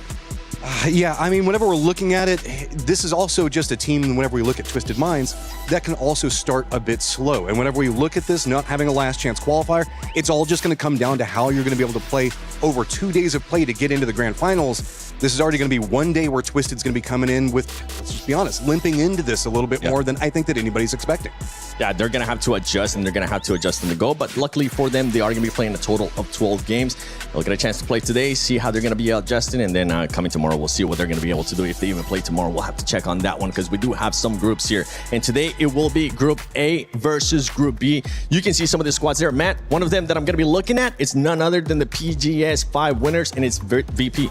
Yeah, I mean, whenever we're looking at it, this is also just a team, whenever we look at Twisted Minds, that can also start a bit slow. And whenever we look at this, not having a last chance qualifier, it's all just going to come down to how you're going to be able to play over 2 days of play to get into the grand finals. This is already going to be 1 day where Twisted's going to be coming in with, let's just be honest, limping into this a little bit more than I think that anybody's expecting. Yeah, they're going to have to adjust, and they're going to have to adjust in the go. But luckily for them, they are going to be playing a total of 12 games. They'll get a chance to play today, see how they're going to be adjusting, and then coming tomorrow, we'll see what they're going to be able to do. If they even play tomorrow, we'll have to check on that one, because we do have some groups here. And today, it will be Group A versus Group B. You can see some of the squads there. Matt, one of them that I'm going to be looking at, it's none other than the PGS 5 winners, and it's VP.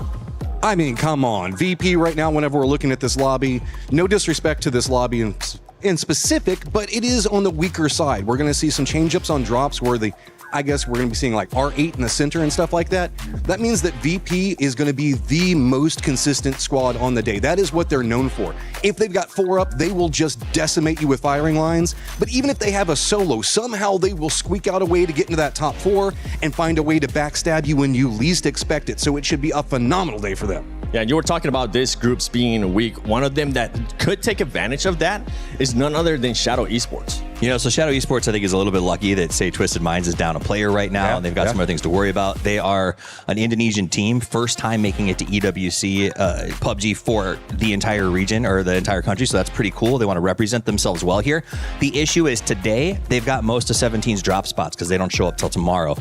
I mean, come on. VP right now, whenever we're looking at this lobby, no disrespect to this lobby in specific, but it is on the weaker side. We're going to see some change-ups on drops where the I guess we're going to be seeing like R8 in the center and stuff like that. That means that VP is going to be the most consistent squad on the day. That is what they're known for. If they've got 4 up, they will just decimate you with firing lines. But even if they have a solo, somehow they will squeak out a way to get into that top 4 and find a way to backstab you when you least expect it. So it should be a phenomenal day for them. Yeah, you were talking about these groups being weak. One of them that could take advantage of that is none other than Shadow Esports. You know, so Shadow Esports, I think, is a little bit lucky that, say, Twisted Minds is down a player right now, and they've got some other things to worry about. They are an Indonesian team, first time making it to EWC PUBG for the entire region or the entire country, so that's pretty cool. They want to represent themselves well here. The issue is today, they've got most of 17's drop spots because they don't show up till tomorrow.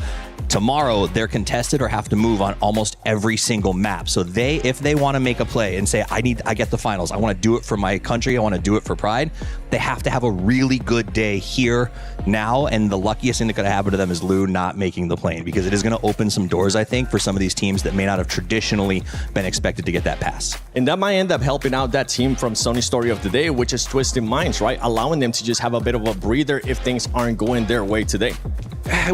Tomorrow, they're contested or have to move on almost every single map. So if they want to make a play and say, I get the finals, I want to do it for my country, I want to do it for pride, they have to have a really good day here now. And the luckiest thing that could happen to them is Lou not making the plane, because it is going to open some doors, I think, for some of these teams that may not have traditionally been expected to get that pass. And that might end up helping out that team from Sony's story of the day, which is Twisted Minds, right? Allowing them to just have a bit of a breather if things aren't going their way today.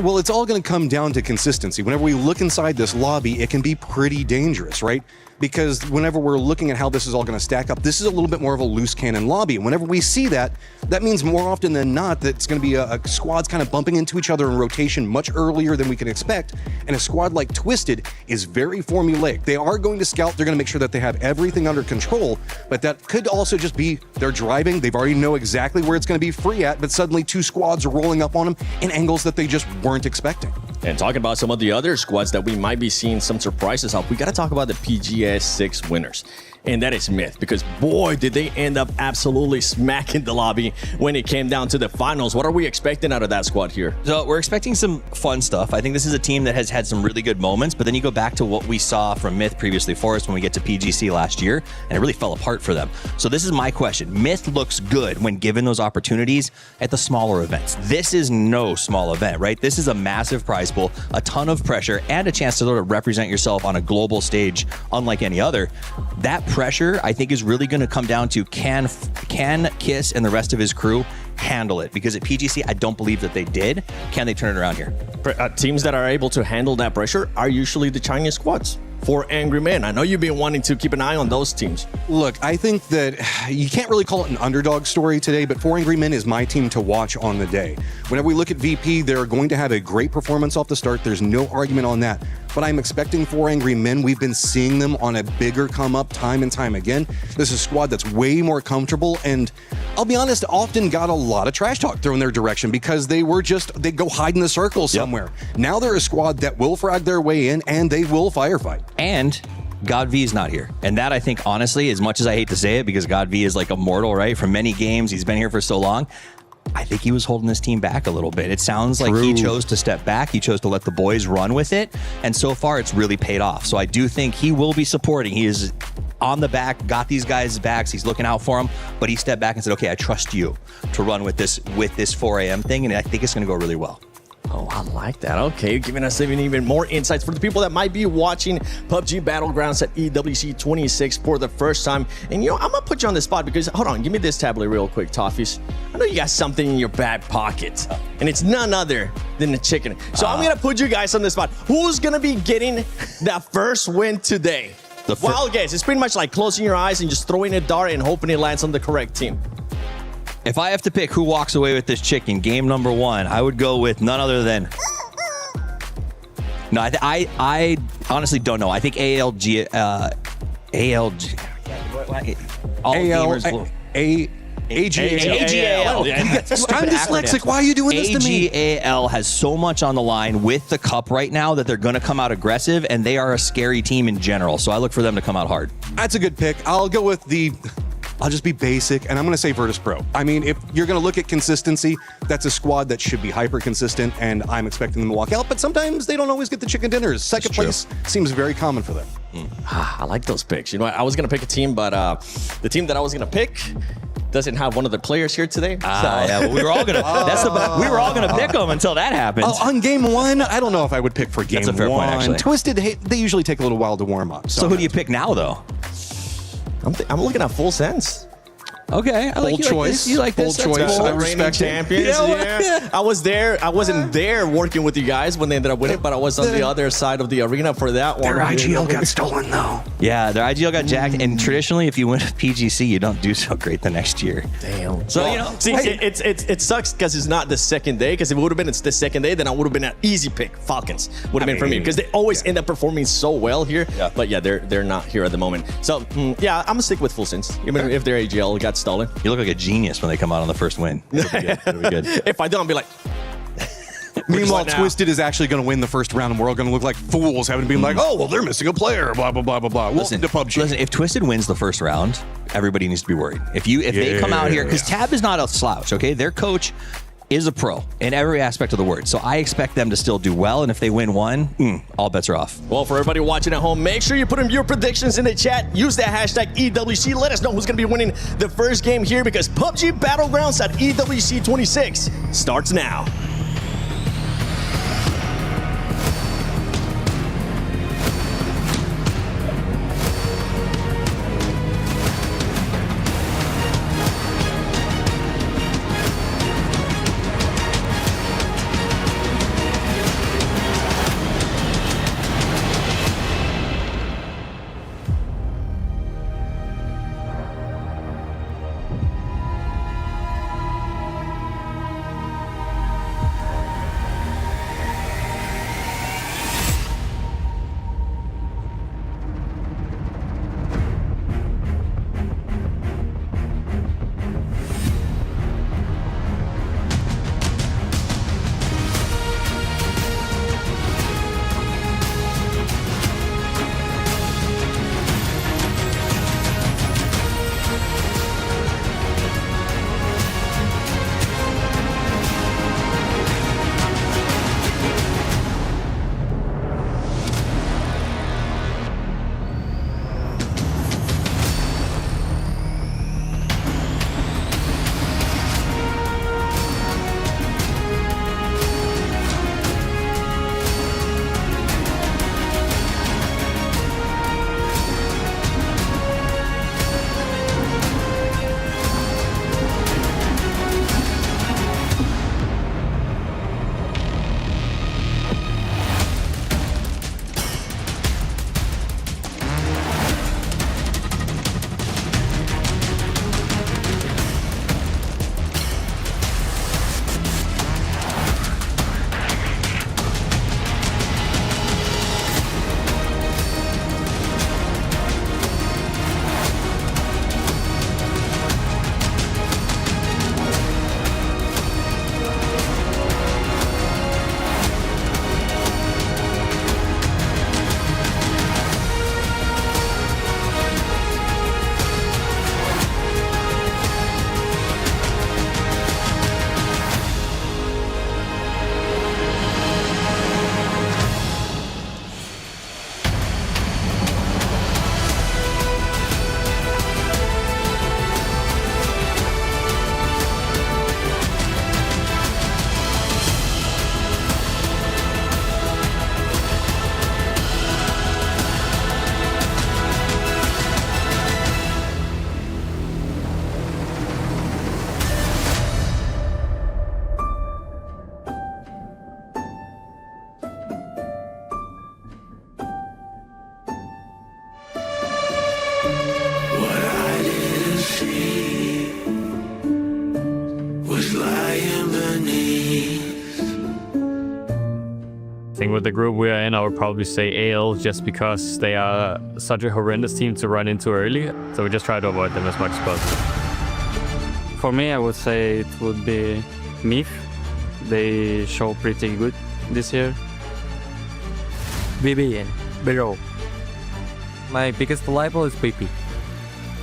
Well, it's all going to come down to consistency. Whenever we look inside this lobby, it can be pretty dangerous, right? Because whenever we're looking at how this is all going to stack up, this is a little bit more of a loose cannon lobby. And whenever we see that, that means more often than not that it's going to be a squads kind of bumping into each other in rotation much earlier than we can expect. And a squad like Twisted is very formulaic. They are going to scout. They're going to make sure that they have everything under control. But that could also just be they're driving. They've already know exactly where it's going to be free at. But suddenly 2 squads are rolling up on them in angles that they just weren't expecting. And talking about some of the other squads that we might be seeing some surprises of, we got to talk about the PGS 6 winners. And that is Myth, because boy, did they end up absolutely smacking the lobby when it came down to the finals. What are we expecting out of that squad here? So we're expecting some fun stuff. I think this is a team that has had some really good moments, but then you go back to what we saw from Myth previously for us when we get to PGC last year, and it really fell apart for them. So this is my question. Myth looks good when given those opportunities at the smaller events. This is no small event, right? This is a massive prize pool, a ton of pressure, and a chance to sort of represent yourself on a global stage unlike any other. That pressure, I think, is really going to come down to can Kiss and the rest of his crew handle it? Because at PGC, I don't believe that they did. Can they turn it around here? Teams that are able to handle that pressure are usually the Chinese squads. For Angry Men, I know you've been wanting to keep an eye on those teams. Look, I think that you can't really call it an underdog story today, but 4 Angry Men is my team to watch on the day. Whenever we look at VP, they're going to have a great performance off the start. There's no argument on that. But I'm expecting 4 Angry Men. We've been seeing them on a bigger come up time and time again. This is a squad that's way more comfortable, and I'll be honest, often got a lot of trash talk thrown their direction because they go hide in the circle somewhere. Yep. Now they're a squad that will frag their way in, and they will firefight. And God V is not here. And that, I think, honestly, as much as I hate to say it, because God V is like immortal, right? From many games, he's been here for so long. I think he was holding this team back a little bit. It sounds like he chose to step back. He chose to let the boys run with it. And so far, it's really paid off. So I do think he will be supporting. He is on the back, got these guys' backs. He's looking out for them. But he stepped back and said, okay, I trust you to run with this 4 a.m. thing. And I think it's going to go really well. Oh, I like that. Okay, giving us even more insights for the people that might be watching PUBG Battlegrounds at EWC 26 for the first time. And, you know, I'm going to put you on the spot because, hold on, give me this tablet real quick, Toffees. I know you got something in your back pocket, and it's none other than the chicken. So I'm going to put you guys on the spot. Who's going to be getting that first win today? Wild guess. It's pretty much like closing your eyes and just throwing a dart and hoping it lands on the correct team. If I have to pick who walks away with this chicken, game number 1, I would go with none other than... No, I honestly don't know. I think ALG... AGAL. I'm dyslexic. Why are you doing this to me? AGAL has so much on the line with the cup right now that they're going to come out aggressive, and they are a scary team in general. So I look for them to come out hard. That's a good pick. I'll go with I'll just be basic, and I'm going to say Virtus Pro. I mean, if you're going to look at consistency, that's a squad that should be hyper-consistent, and I'm expecting them to walk out, but sometimes they don't always get the chicken dinners. Second place seems very common for them. I like those picks. You know, I was going to pick a team, but the team that I was going to pick doesn't have one of the players here today. Yeah, well, we were all going to we were all going to pick them until that happened. On game 1, I don't know if I would pick for game 1. That's a fair point, actually. Twisted, they usually take a little while to warm up. So who do you pick now, though? I'm looking at Full Sense. Okay, I like Bold choice. You like Bold this? choice. That's bold. I respect it. Champions. Yeah. I was there. I wasn't there working with you guys when they ended up winning, but I was on the other side of the arena for that one. Their IGL got stolen though. Yeah, their IGL got jacked, and traditionally, if you win with PGC, you don't do so great the next year. Damn. So Well, see, it sucks because it's not the second day. Because if it would have been the second day, then I would have been an easy pick. Falcons would have been for me because they always end up performing so well here. Yeah. But yeah, they're not here at the moment. So yeah, I'm gonna stick with Full Sends, even if their AGL got stolen. You look like a genius when they come out on the first win. It'll be good. It'll be good. If I don't, I'll be like. Meanwhile, now? Twisted is actually going to win the first round, and we're all going to look like fools, having been like, "Oh, well, they're missing a player." Blah blah blah blah blah. Welcome to PUBG. Listen, if Twisted wins the first round, everybody needs to be worried. If they come out here, because Tab is not a slouch, okay? Their coach is a pro in every aspect of the word. So I expect them to still do well, and if they win one, all bets are off. Well, for everybody watching at home, make sure you put in your predictions in the chat. Use that hashtag EWC. Let us know who's going to be winning the first game here because PUBG Battlegrounds at EWC 26 starts now. I think with the group we are in, I would probably say AL just because they are such a horrendous team to run into early. So we just try to avoid them as much as possible. For me, I would say it would be MIF. They show pretty good this year. BB and Beryl. My biggest rival is BP.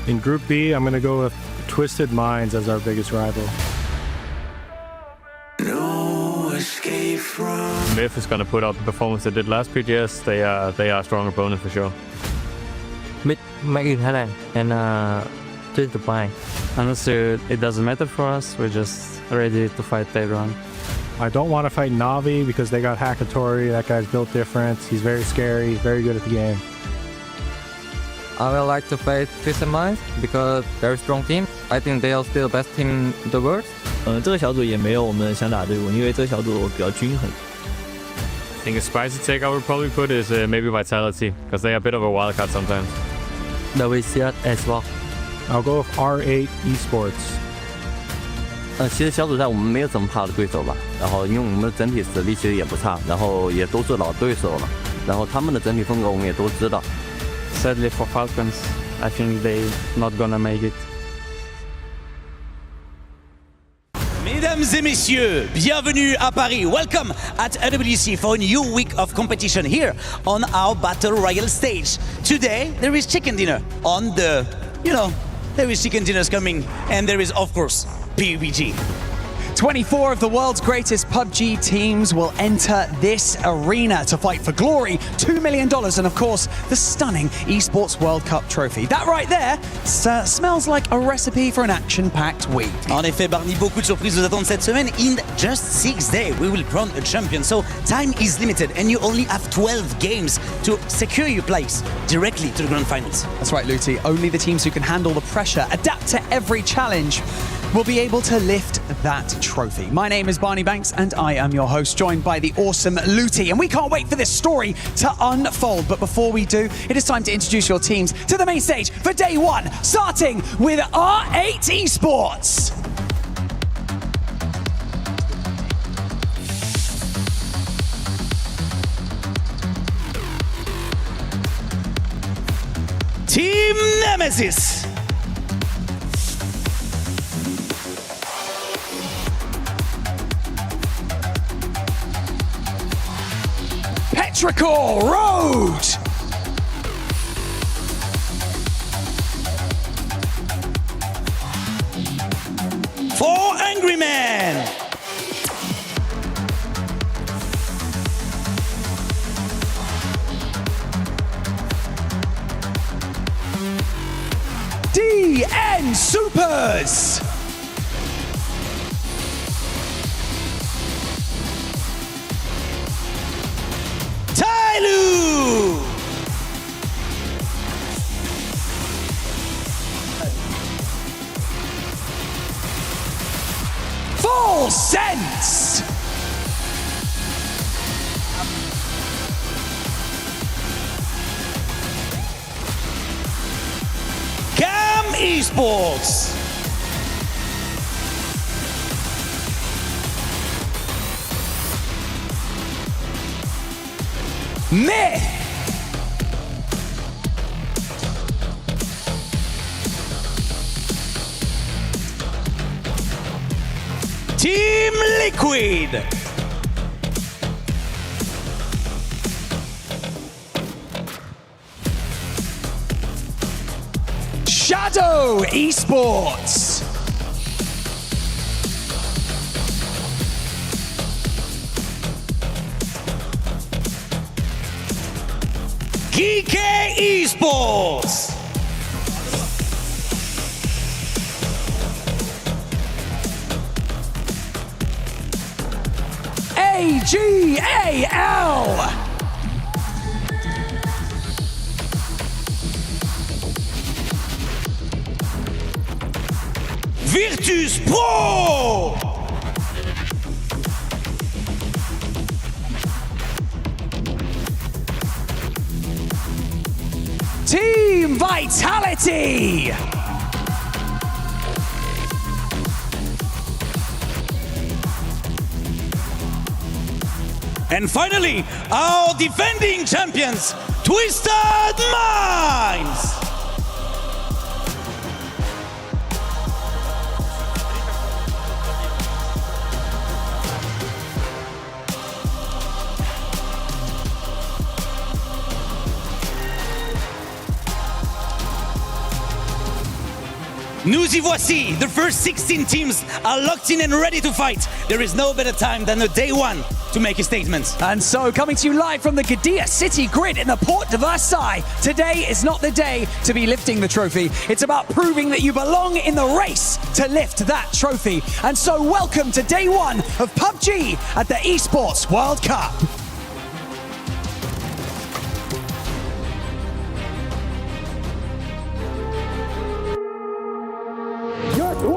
In Group B, I'm going to go with Twisted Minds as our biggest rival. MIF is going to put out the performance they did last PGS. They are a strong opponent for sure. Mid, Made in Thailand, and Twisted Minds. Honestly, it doesn't matter for us. We're just ready to fight everyone. I don't want to fight Navi because they got Hakatori. That guy's built different. He's very scary, very good at the game. I would like to face Twisted Minds because they're a strong team. I think they are still the best team in the world. 这个小组也没有我们想打队伍，因为这个小组比较均衡。I think a spicy take I would probably put is maybe Vitality, because they're a bit of a wild card sometimes. WCS as well. I'll go with R8 Esports. 其实小组赛我们没有怎么怕的对手吧，然后因为我们的整体实力其实也不差，然后也都是老对手了，然后他们的整体风格我们也都知道。Sadly for Falcons, I think they not gonna make it. Mesdames et messieurs, bienvenue à Paris. Welcome at EWC for a new week of competition here on our Battle Royale stage. Today, there is chicken dinner on the, there is chicken dinners coming, and there is, of course, PUBG. 24 of the world's greatest PUBG teams will enter this arena to fight for glory, $2 million, and of course, the stunning Esports World Cup trophy. That right there smells like a recipe for an action-packed week. En effet, Barney, beaucoup de surprises vous attendent cette semaine. In just 6 days, we will crown a champion. So time is limited, and you only have 12 games to secure your place directly to the grand finals. That's right, Luti. Only the teams who can handle the pressure, adapt to every challenge, will be able to lift that trophy. My name is Barney Banks, and I am your host, joined by the awesome Luti. And we can't wait for this story to unfold. But before we do, it is time to introduce your teams to the main stage for day one, starting with R8 Esports. Team Nemesis. Petrichor Road. For Angry Man. DN Supers. Tyloo. Full Sense. Cam Esports. Myth. Team Liquid. Shadow Esports. Geeky Esports. AGAL. Virtus Pro. Team Vitality. And finally, our defending champions, Twisted Minds. Nous y voici. The first 16 teams are locked in and ready to fight. There is no better time than the day one to make a statement. And so, coming to you live from the Gdynia City Grid in the Porte de Versailles, today is not the day to be lifting the trophy. It's about proving that you belong in the race to lift that trophy. And so, welcome to day one of PUBG at the Esports World Cup.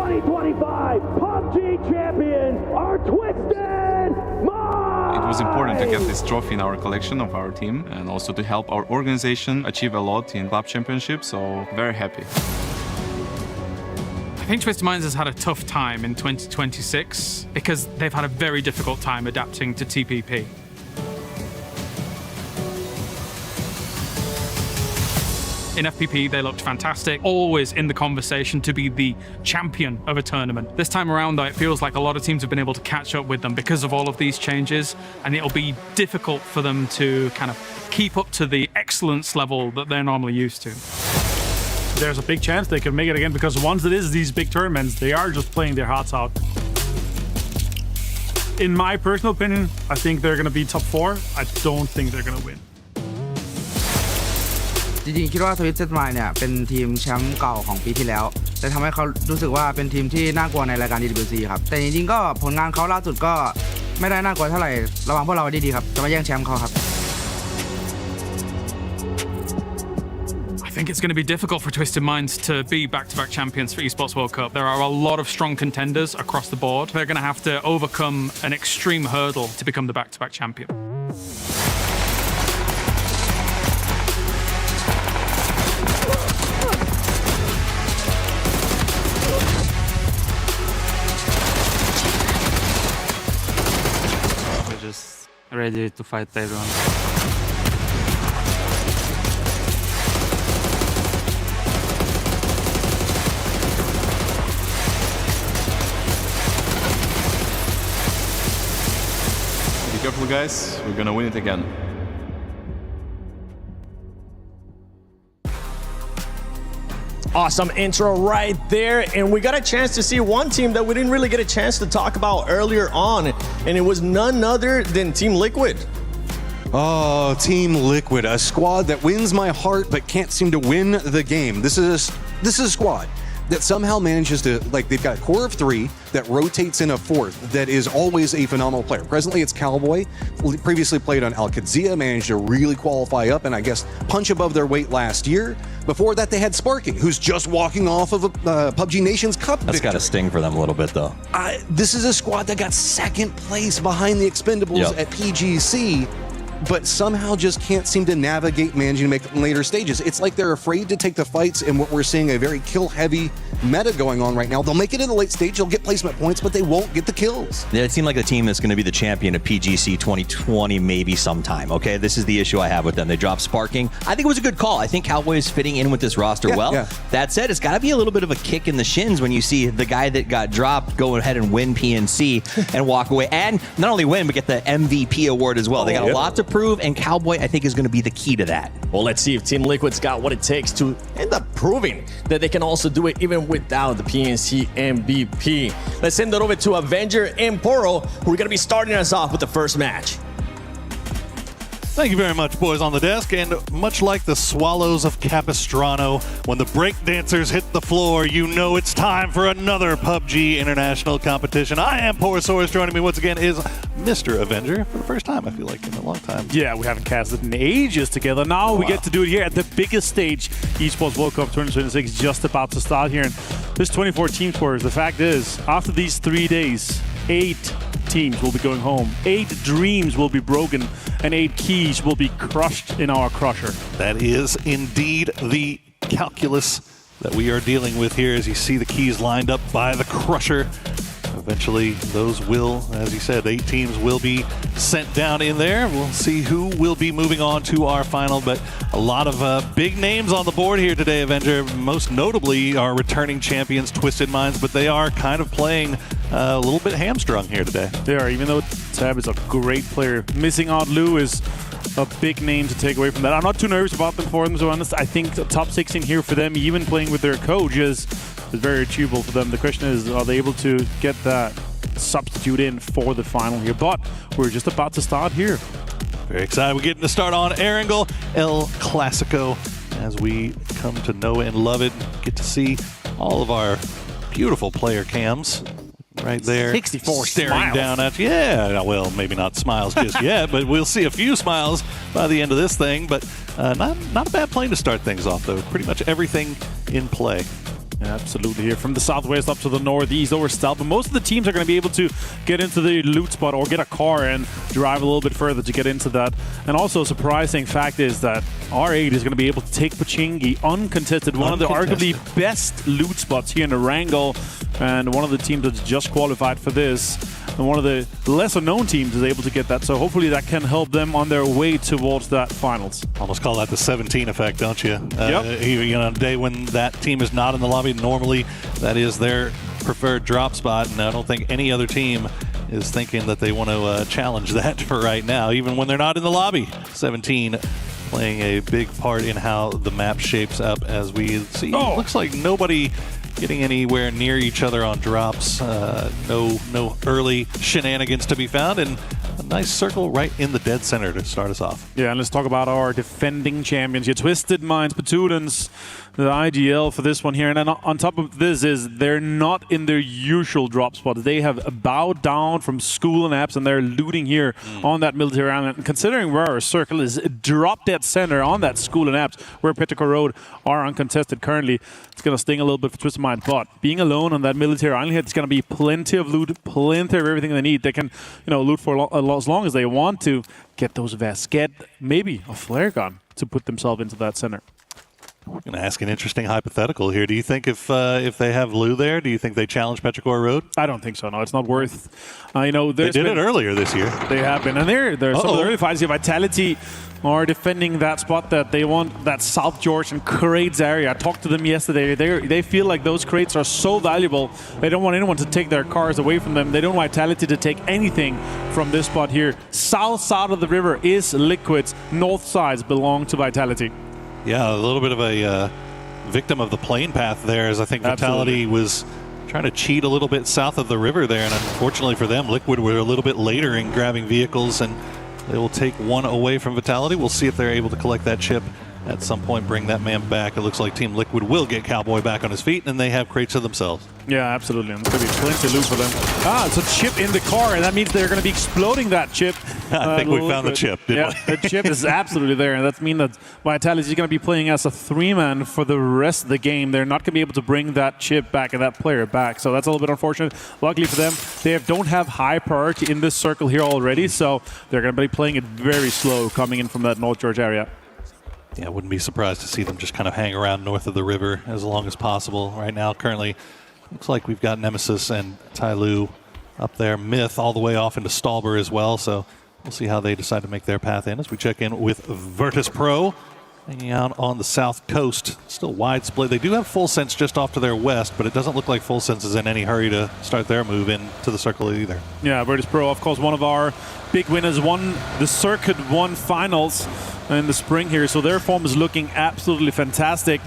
2025 PUBG champions are Twisted Minds! It was important to get this trophy in our collection of our team and also to help our organization achieve a lot in Club Championship, so very happy. I think Twisted Minds has had a tough time in 2026 because they've had a very difficult time adapting to TPP. In FPP, they looked fantastic, always in the conversation to be the champion of a tournament. This time around, though, it feels like a lot of teams have been able to catch up with them because of all of these changes, and it'll be difficult for them to kind of keep up to the excellence level that they're normally used to. There's a big chance they can make it again because once it is these big tournaments, they are just playing their hearts out. In my personal opinion, I think they're going to be top 4. I don't think they're going to win. จริงๆคิดว่า Twisted Minds เนี่ยเป็นทีมแชมป์เก่าของปีที่แล้วแต่ทำให้เขารู้สึกว่าเป็นทีมที่น่ากลัวในรายการ EWC ครับแต่จริงๆก็ผลงานเขาล่าสุดก็ไม่ได้น่ากลัวเท่าไหร่ระวังพวกเราดีๆครับจะมาแย่งแชมป์เขาครับ I think it's going to be difficult for Twisted Minds to be back-to-back champions for Esports World Cup. There are a lot of strong contenders across the board. They're going to have to overcome an extreme hurdle to become the back-to-back champion. Ready to fight everyone. Be careful, guys. We're gonna win it again. Awesome intro right there, and we got a chance to see one team that we didn't really get a chance to talk about earlier on, and it was none other than Team Liquid. Oh, Team Liquid, a squad that wins my heart but can't seem to win the game. This is a squad that somehow manages to, like, they've got a core of 3 that rotates in a 4th that is always a phenomenal player. Presently, it's Cowboy, previously played on Al-Qadsia, managed to really qualify up and I guess punch above their weight last year. Before that, they had Sparking, who's just walking off of a PUBG Nations Cup That's got to sting for them a little bit, though. This is a squad that got 2nd place behind the Expendables at PGC, but somehow just can't seem to navigate managing to make it in later stages. It's like they're afraid to take the fights in what we're seeing a very kill-heavy meta going on right now. They'll make it in the late stage, they'll get placement points, but they won't get the kills. Yeah, it seemed like the team that's going to be the champion of PGC 2020 maybe sometime, okay? This is the issue I have with them. They dropped Sparking. I think it was a good call. I think Cowboy is fitting in with this roster well. Yeah. That said, it's got to be a little bit of a kick in the shins when you see the guy that got dropped go ahead and win PNC and walk away. And not only win, but get the MVP award as well. They got a lot to prove, and Cowboy, I think, is going to be the key to that. Well, let's see if Team Liquid's got what it takes to end up proving that they can also do it even without the PNC MVP. Let's send it over to Avenger and Porte, who are going to be starting us off with the first match. Thank you very much, boys on the desk. And much like the Swallows of Capistrano, when the breakdancers hit the floor, you know it's time for another PUBG international competition. I am Porosaurus. Joining me once again is Mr. Avenger for the first time, I feel like, in a long time. Yeah, we haven't casted in ages together. Now we get to do it here at the biggest stage. Esports World Cup 2026 just about to start here. And there's 24 team scorers. The fact is, after these 3 days, 8 teams will be going home. 8 dreams will be broken, and 8 keys will be crushed in our crusher. That is indeed the calculus that we are dealing with here as you see the keys lined up by the crusher. Eventually, those will, as you said, 8 teams will be sent down in there. We'll see who will be moving on to our final, but a lot of big names on the board here today, Avenger. Most notably our returning champions, Twisted Minds, but they are kind of playing a little bit hamstrung here today. They are, even though Tab is a great player. Missing out Lou is a big name to take away from that. I'm not too nervous about them, for them, to be honest. I think the top 16 here for them, even playing with their coach, is very achievable for them. The question is, are they able to get that substitute in for the final here? But we're just about to start here. Very excited. We're getting to start on Erangel El Clasico as we come to know and love it. Get to see all of our beautiful player cams right there. 64 staring smiles. down at you. Yeah, well, maybe not smiles just yet, but we'll see a few smiles by the end of this thing. But not a bad plane to start things off, though. Pretty much everything in play. Absolutely, here from the southwest up to the northeast over south. But most of the teams are going to be able to get into the loot spot or get a car and drive a little bit further to get into that. And also a surprising fact is that R8 is going to be able to take Pochinki uncontested, one of the arguably best loot spots here in Erangel, and one of the teams that's just qualified for this. And one of the lesser known teams is able to get that, so hopefully that can help them on their way towards that finals. Almost call that the 17 effect, don't you? You know, on a day when that team is not in the lobby, normally that is their preferred drop spot, and I don't think any other team is thinking that they want to challenge that for right now, even when they're not in the lobby. 17 playing a big part in how the map shapes up as we see. Looks like nobody getting anywhere near each other on drops. No early shenanigans to be found, and a nice circle right in the dead center to start us off. Yeah, and let's talk about our defending champions here. Twisted Minds, Patudans, the IGL for this one here. And then on top of this is they're not in their usual drop spot. They have bowed down from school and apps, and they're looting here on that military island. And considering where our circle is, drop dead center on that school and apps, where Petrichor Road are uncontested currently, it's going to sting a little bit for Twisted Mind. But being alone on that military island here, it's going to be plenty of loot, plenty of everything they need. They can, you know, loot for as long as they want to, get those vests, get maybe a flare gun to put themselves into that center. We're going to ask an interesting hypothetical here. Do you think if they have Lou there, do you think they challenge Petrichor Road? I don't think so. No, it's not worth. You know, they did it earlier this year. They have been, and there's some of the early fights here. Vitality are defending that spot that they want, that South George and crates area. I talked to them yesterday. They feel like those crates are so valuable. They don't want anyone to take their cars away from them. They don't want Vitality to take anything from this spot here. South side of the river is Liquid's. North sides belong to Vitality. Yeah, a little bit of a victim of the plane path there, as I think Vitality was trying to cheat a little bit south of the river there, and unfortunately for them, Liquid were a little bit later in grabbing vehicles, and they will take one away from Vitality. We'll see if they're able to collect that chip at some point, bring that man back. It looks like Team Liquid will get Cowboy back on his feet, and they have crates to themselves. Yeah, absolutely. And there's going to be plenty of loot for them. It's a chip in the car, and that means they're going to be exploding that chip. I think we found the chip, didn't we? The chip is absolutely there, and that means that Vitality is going to be playing as a 3-man for the rest of the game. They're not going to be able to bring that chip back and that player back, so that's a little bit unfortunate. Luckily for them, they don't have high priority in this circle here already, so they're going to be playing it very slow coming in from that North George area. Yeah, I wouldn't be surprised to see them just kind of hang around north of the river as long as possible. Right now, currently, looks like we've got Nemesis and Tyloo up there. Myth all the way off into Stalber as well, so we'll see how they decide to make their path in as we check in with Virtus Pro, hanging out on the south coast. Still wide split. They do have Full Sense just off to their west, but it doesn't look like Full Sense is in any hurry to start their move into the circle either. Yeah, Virtus Pro, of course, one of our big winners, won the Circuit 1 finals in the spring here, so their form is looking absolutely fantastic.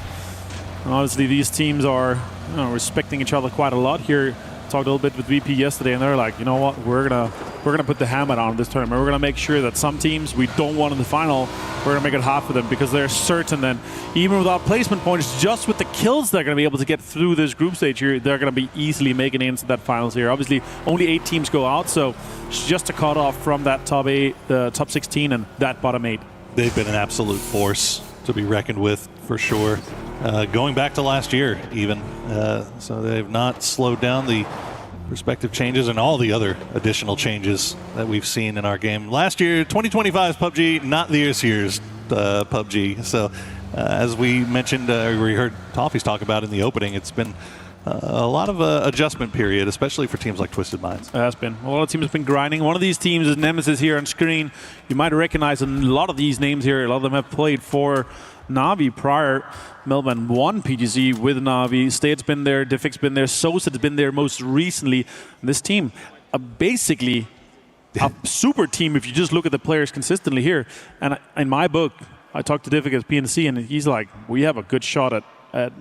And obviously, these teams are respecting each other quite a lot here. Talked a little bit with VP yesterday, and they're like, you know what, we're gonna put the hammer on this tournament. We're gonna make sure that some teams we don't want in the final, we're gonna make it hard for them, because they're certain that even without placement points, just with the kills they're gonna be able to get through this group stage here, they're gonna be easily making it into that finals here. Obviously, only 8 teams go out, so it's just a cutoff from that top 16 and that bottom 8. They've been an absolute force to be reckoned with for sure. Going back to last year even. So they've not slowed down the respective changes and all the other additional changes that we've seen in our game. Last year, 2025's PUBG, not this year's PUBG. So as we mentioned, we heard Toffees talk about in the opening, it's been a lot of adjustment period, especially for teams like Twisted Minds. It has been. A lot of teams have been grinding. One of these teams is Nemesis here on screen. You might recognize a lot of these names here. A lot of them have played for Na'Vi prior. Melbourne won PGC with Na'Vi. State's been there. Diffic's been there. Sosa's been there most recently. This team, basically a super team if you just look at the players consistently here. And in my book, I talked to Diffic as PNC, and he's like, we have a good shot at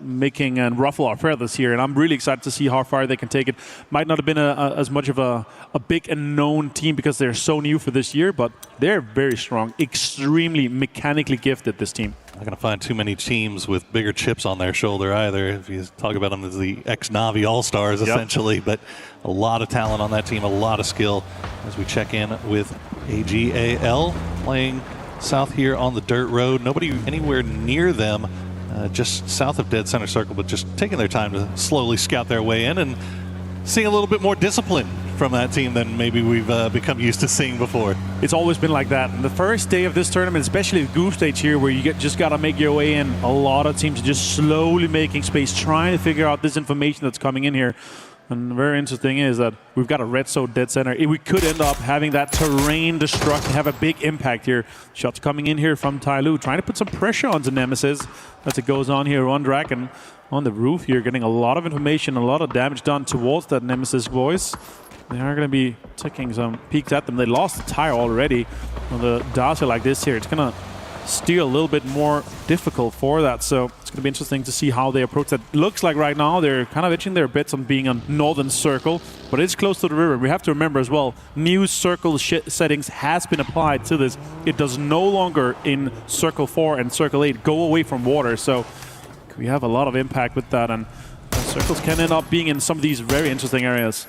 making and ruffle our feathers here, and I'm really excited to see how far they can take it. Might not have been as much of a big and known team because they're so new for this year, but they're very strong, extremely mechanically gifted, this team. Not going to find too many teams with bigger chips on their shoulder either, if you talk about them as the ex-Na'Vi All-Stars, essentially, but a lot of talent on that team, a lot of skill as we check in with AGAL playing south here on the dirt road. Nobody anywhere near them just south of dead center circle, but just taking their time to slowly scout their way in and seeing a little bit more discipline from that team than maybe we've become used to seeing before. It's always been like that. And the first day of this tournament, especially the group stage here, where you just got to make your way in, a lot of teams are just slowly making space, trying to figure out this information that's coming in here. And very interesting is that we've got a red so dead center. We could end up having that terrain destruction have a big impact here. Shots coming in here from Tyloo, trying to put some pressure onto Nemesis as it goes on here. One Dragon on the roof here, getting a lot of information, a lot of damage done towards that Nemesis voice. They are going to be taking some peeks at them. They lost the tire already on the Darcy like this here. It's going to steer a little bit more difficult for that. So it's going to be interesting to see how they approach that. Looks like right now they're kind of itching their bits on being on northern circle, but it's close to the river. We have to remember as well, new circle settings has been applied to this. It does no longer in circle 4 and circle 8 go away from water. So we have a lot of impact with that, and circles can end up being in some of these very interesting areas.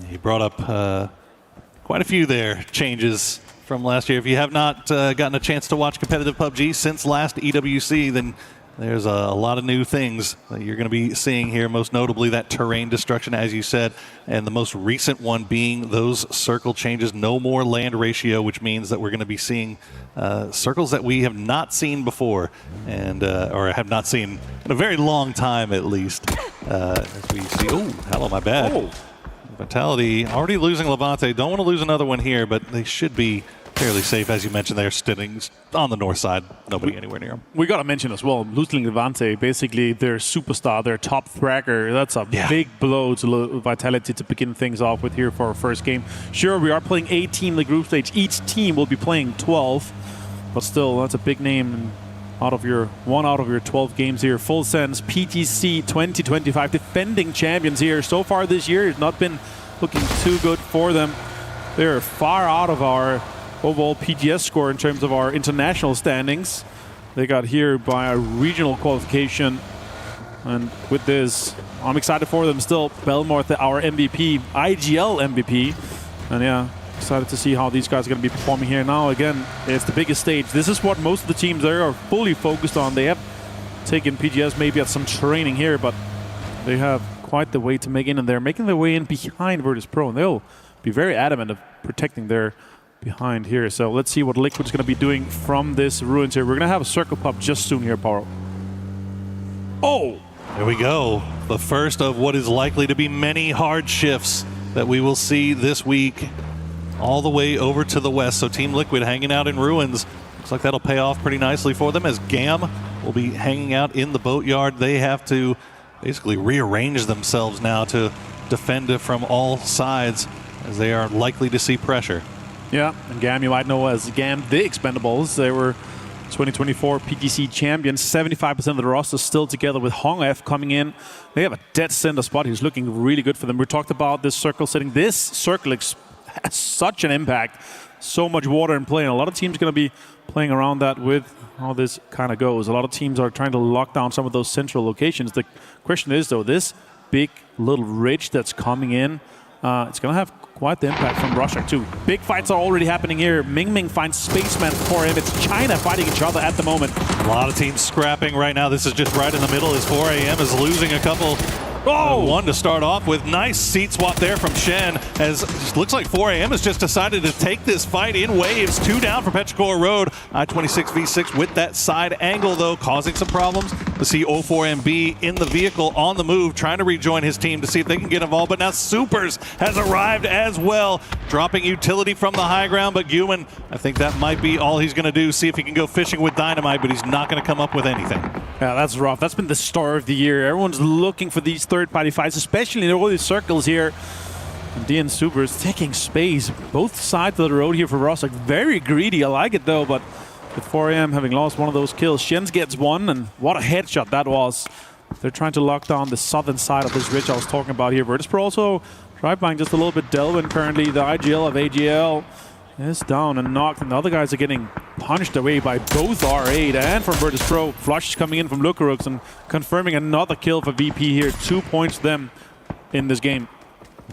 He brought up quite a few there changes from last year. If you have not gotten a chance to watch competitive PUBG since last EWC, then there's a lot of new things that you're going to be seeing here, most notably that terrain destruction, as you said, and the most recent one being those circle changes. No more land ratio, which means that we're going to be seeing circles that we have not seen before, and or have not seen in a very long time at least. As we see, oh, hello, my bad. Oh. Vitality already losing Levante. Don't want to lose another one here, but they should be fairly safe. As you mentioned, they're sitting on the north side. Nobody anywhere near them. We got to mention as well, losing Levante, basically their superstar, their top fragger. That's a big blow to Vitality to begin things off with here for our first game. Sure, we are playing 18 in the group stage. Each team will be playing 12, but still, that's a big name. Out of your 12 games here. Full Sense, PTC 2025, defending champions here. So far this year, it's not been looking too good for them. They're far out of our overall PGS score in terms of our international standings. They got here by a regional qualification. And with this, I'm excited for them still. Belmore, our MVP, IGL MVP. And yeah, excited to see how these guys are going to be performing here. Now again, it's the biggest stage. This is what most of the teams there are fully focused on. They have taken PGS maybe at some training here, but they have quite the way to make in, and they're making their way in behind Virtus Pro, and they'll be very adamant of protecting their behind here. So let's see what Liquid's going to be doing from this ruins here. We're going to have a circle pop just soon here, Paro. Oh, there we go. The first of what is likely to be many hard shifts that we will see this week, all the way over to the west. So Team Liquid hanging out in ruins. Looks like that'll pay off pretty nicely for them, as GAM will be hanging out in the boatyard. They have to basically rearrange themselves now to defend it from all sides, as they are likely to see pressure. Yeah, and GAM you might know as GAM the Expendables. They were 2024 PTC champions. 75% of the roster still together with Hong F coming in. They have a dead center spot who's looking really good for them. We talked about this circle setting. This circle has such an impact. So much water in play, and a lot of teams are going to be playing around that with how this kind of goes. A lot of teams are trying to lock down some of those central locations. The question is, though, this big little ridge that's coming in, it's going to have quite the impact from Russia, too. Big fights are already happening here. Ming Ming finds Spaceman for him. It's China fighting each other at the moment. A lot of teams scrapping right now. This is just right in the middle as 4 AM is losing a couple. One to start off with. Nice seat swap there from Shen, as it looks like 4 AM has just decided to take this fight in waves. 2 down for Petrichor Road. I-26 V6 with that side angle, though, causing some problems. To see 04MB in the vehicle on the move, trying to rejoin his team to see if they can get involved. But now Supers has arrived as well, dropping utility from the high ground. But Guman, I think that might be all he's going to do. See if he can go fishing with Dynamite, but he's not going to come up with anything. Yeah, that's rough. That's been the star of the year. Everyone's looking for these third-party fights, especially in all these circles here. And DN Supers taking space. Both sides of the road here for Rostock. Very greedy. I like it, though, but with 4 AM having lost one of those kills, Shens gets one, and what a headshot that was. They're trying to lock down the southern side of this ridge I was talking about here. Virtus Pro also drive-bying just a little bit. Delvin currently, the IGL of AGL, is down and knocked, and the other guys are getting punched away by both R8 and from Virtus Pro. Flush coming in from Lucarux and confirming another kill for VP here. 2 points to them in this game.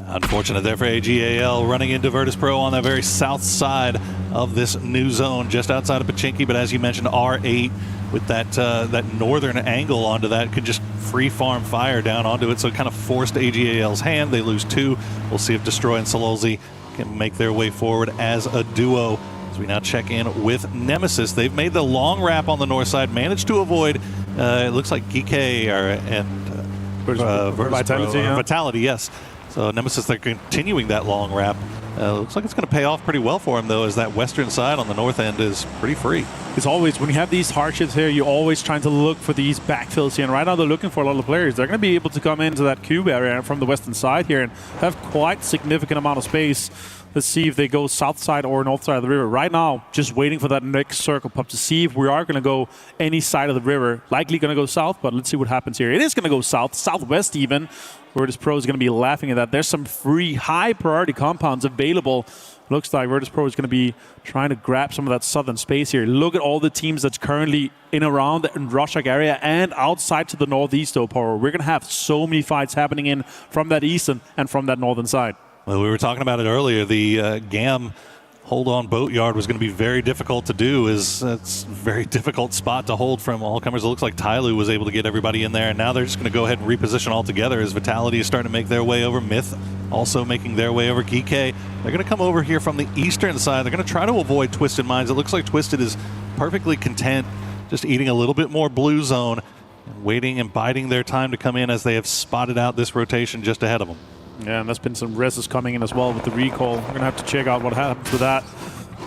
Unfortunate there for AGAL, running into Virtus Pro on the very south side of this new zone, just outside of Pachinki. But as you mentioned, R8 with that northern angle onto that could just free farm fire down onto it. So it kind of forced AGAL's hand. They lose 2. We'll see if Destroy and Sololzi can make their way forward as a duo. As we now check in with Nemesis. They've made the long wrap on the north side, managed to avoid, it looks like Geeke Vitality, yes. So Nemesis, they're continuing that long wrap. Looks like it's going to pay off pretty well for him, though, as that western side on the north end is pretty free. It's always, when you have these hardships here, you're always trying to look for these backfills here. And right now they're looking for a lot of players. They're going to be able to come into that cube area from the western side here and have quite significant amount of space. Let's see if they go south side or north side of the river. Right now, just waiting for that next circle pop to see if we are going to go any side of the river. Likely going to go south, but let's see what happens here. It is going to go south, southwest even. Virtus Pro is going to be laughing at that. There's some free high priority compounds available. Looks like Virtus Pro is going to be trying to grab some of that southern space here. Look at all the teams that's currently in around the Rorschach area and outside to the northeast, though, Power. We're going to have so many fights happening in from that eastern and from that northern side. Well, we were talking about it earlier. The GAM hold-on boatyard was going to be very difficult to do. It's a very difficult spot to hold from all comers. It looks like Tyloo was able to get everybody in there, and now they're just going to go ahead and reposition all together as Vitality is starting to make their way over. Myth also making their way over. Geeke, they're going to come over here from the eastern side. They're going to try to avoid Twisted Minds. It looks like Twisted is perfectly content just eating a little bit more blue zone and waiting and biding their time to come in as they have spotted out this rotation just ahead of them. Yeah, and there's been some reses coming in as well with the recall. We're going to have to check out what happens with that.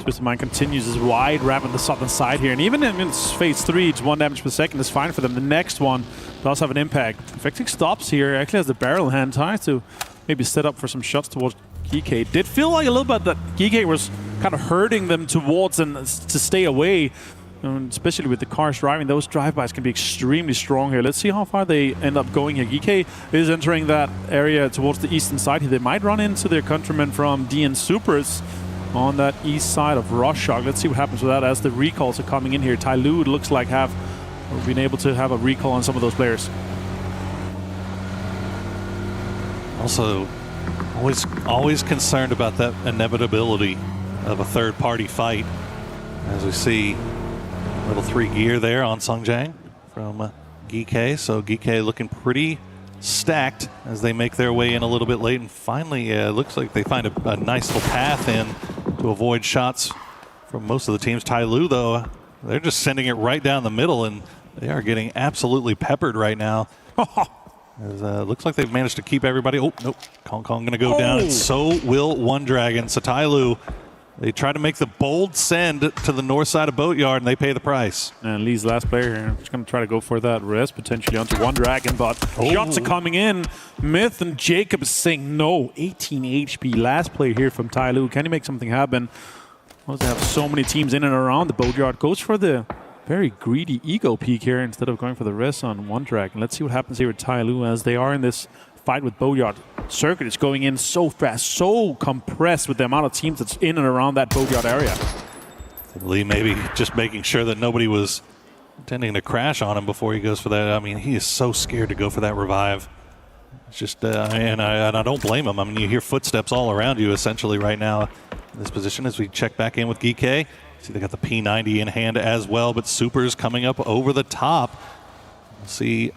Twisted Mind continues his wide wrap on the southern side here. And even in phase 3, it's 1 damage per second is fine for them. The next one does have an impact. Infecting stops here. Actually has the barrel in hand. Tries to maybe set up for some shots towards Geeke. Did feel like a little bit that Geeke was kind of hurting them towards and to stay away. Especially with the cars driving, those drive-bys can be extremely strong here. Let's see how far they end up going here. Geeke is entering that area towards the eastern side here. They might run into their countrymen from DN Supers on that east side of Rorschach. Let's see what happens with that as the recalls are coming in here. Tyloo looks like have been able to have a recall on some of those players. Also, always concerned about that inevitability of a third-party fight, as we see level 3 gear there on Sungjae from Geeke. So Geeke looking pretty stacked as they make their way in a little bit late. And finally, it looks like they find a nice little path in to avoid shots from most of the teams. Tyloo, though, they're just sending it right down the middle, and they are getting absolutely peppered right now. Looks like they've managed to keep everybody. Oh, nope. Kong going to go down, and so will One Dragon. So Tyloo, they try to make the bold send to the north side of Boatyard, and they pay the price. And Lee's last player here. Just going to try to go for that res potentially onto One Dragon, but shots are coming in. Myth and Jacob is saying no. 18 HP. Last player here from Tyloo. Can he make something happen? Well, they have so many teams in and around the Boatyard. Goes for the very greedy ego peak here instead of going for the res on One Dragon. Let's see what happens here with Tyloo as they are in this fight with Boatyard. Circuit is going in so fast, so compressed with the amount of teams that's in and around that Boatyard area. Lee maybe just making sure that nobody was intending to crash on him before he goes for that. I mean, he is so scared to go for that revive. It's just, and I don't blame him. I mean, you hear footsteps all around you essentially right now in this position as we check back in with Geeke. See, they got the P90 in hand as well, but Super's coming up over the top. We'll see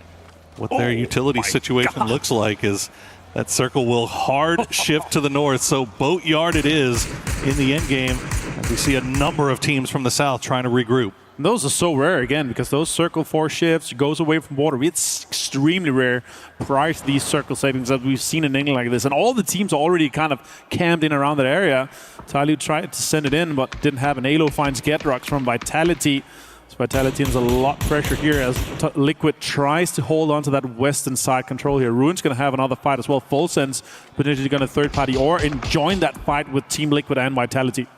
what their utility situation looks like as that circle will hard shift to the north. So Boatyard it is in the end game. And we see a number of teams from the south trying to regroup. And those are so rare, again, because those circle 4 shifts goes away from water. It's extremely rare prior to these circle settings that we've seen in England like this. And all the teams are already kind of camped in around that area. Tyloo tried to send it in, but didn't have an Halo. Finds Getrox from Vitality. So Vitality has a lot of pressure here as Liquid tries to hold on to that western side control here. Ruin's going to have another fight as well. Full Sense potentially going to third party or join that fight with Team Liquid and Vitality.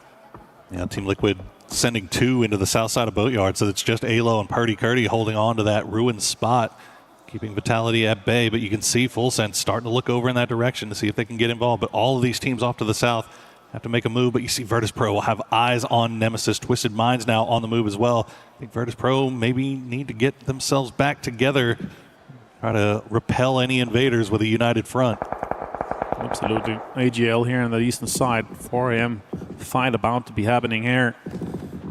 Yeah, Team Liquid sending 2 into the south side of Boatyard, so it's just Alo and Purdy Curdy holding on to that ruined spot, keeping Vitality at bay. But you can see Full Sense starting to look over in that direction to see if they can get involved. But all of these teams off to the south have to make a move. But you see Virtus Pro will have eyes on Nemesis. Twisted Minds now on the move as well. I think Virtus Pro maybe need to get themselves back together, try to repel any invaders with a united front. Absolutely. AGL here on the eastern side. 4 a.m. fight about to be happening here.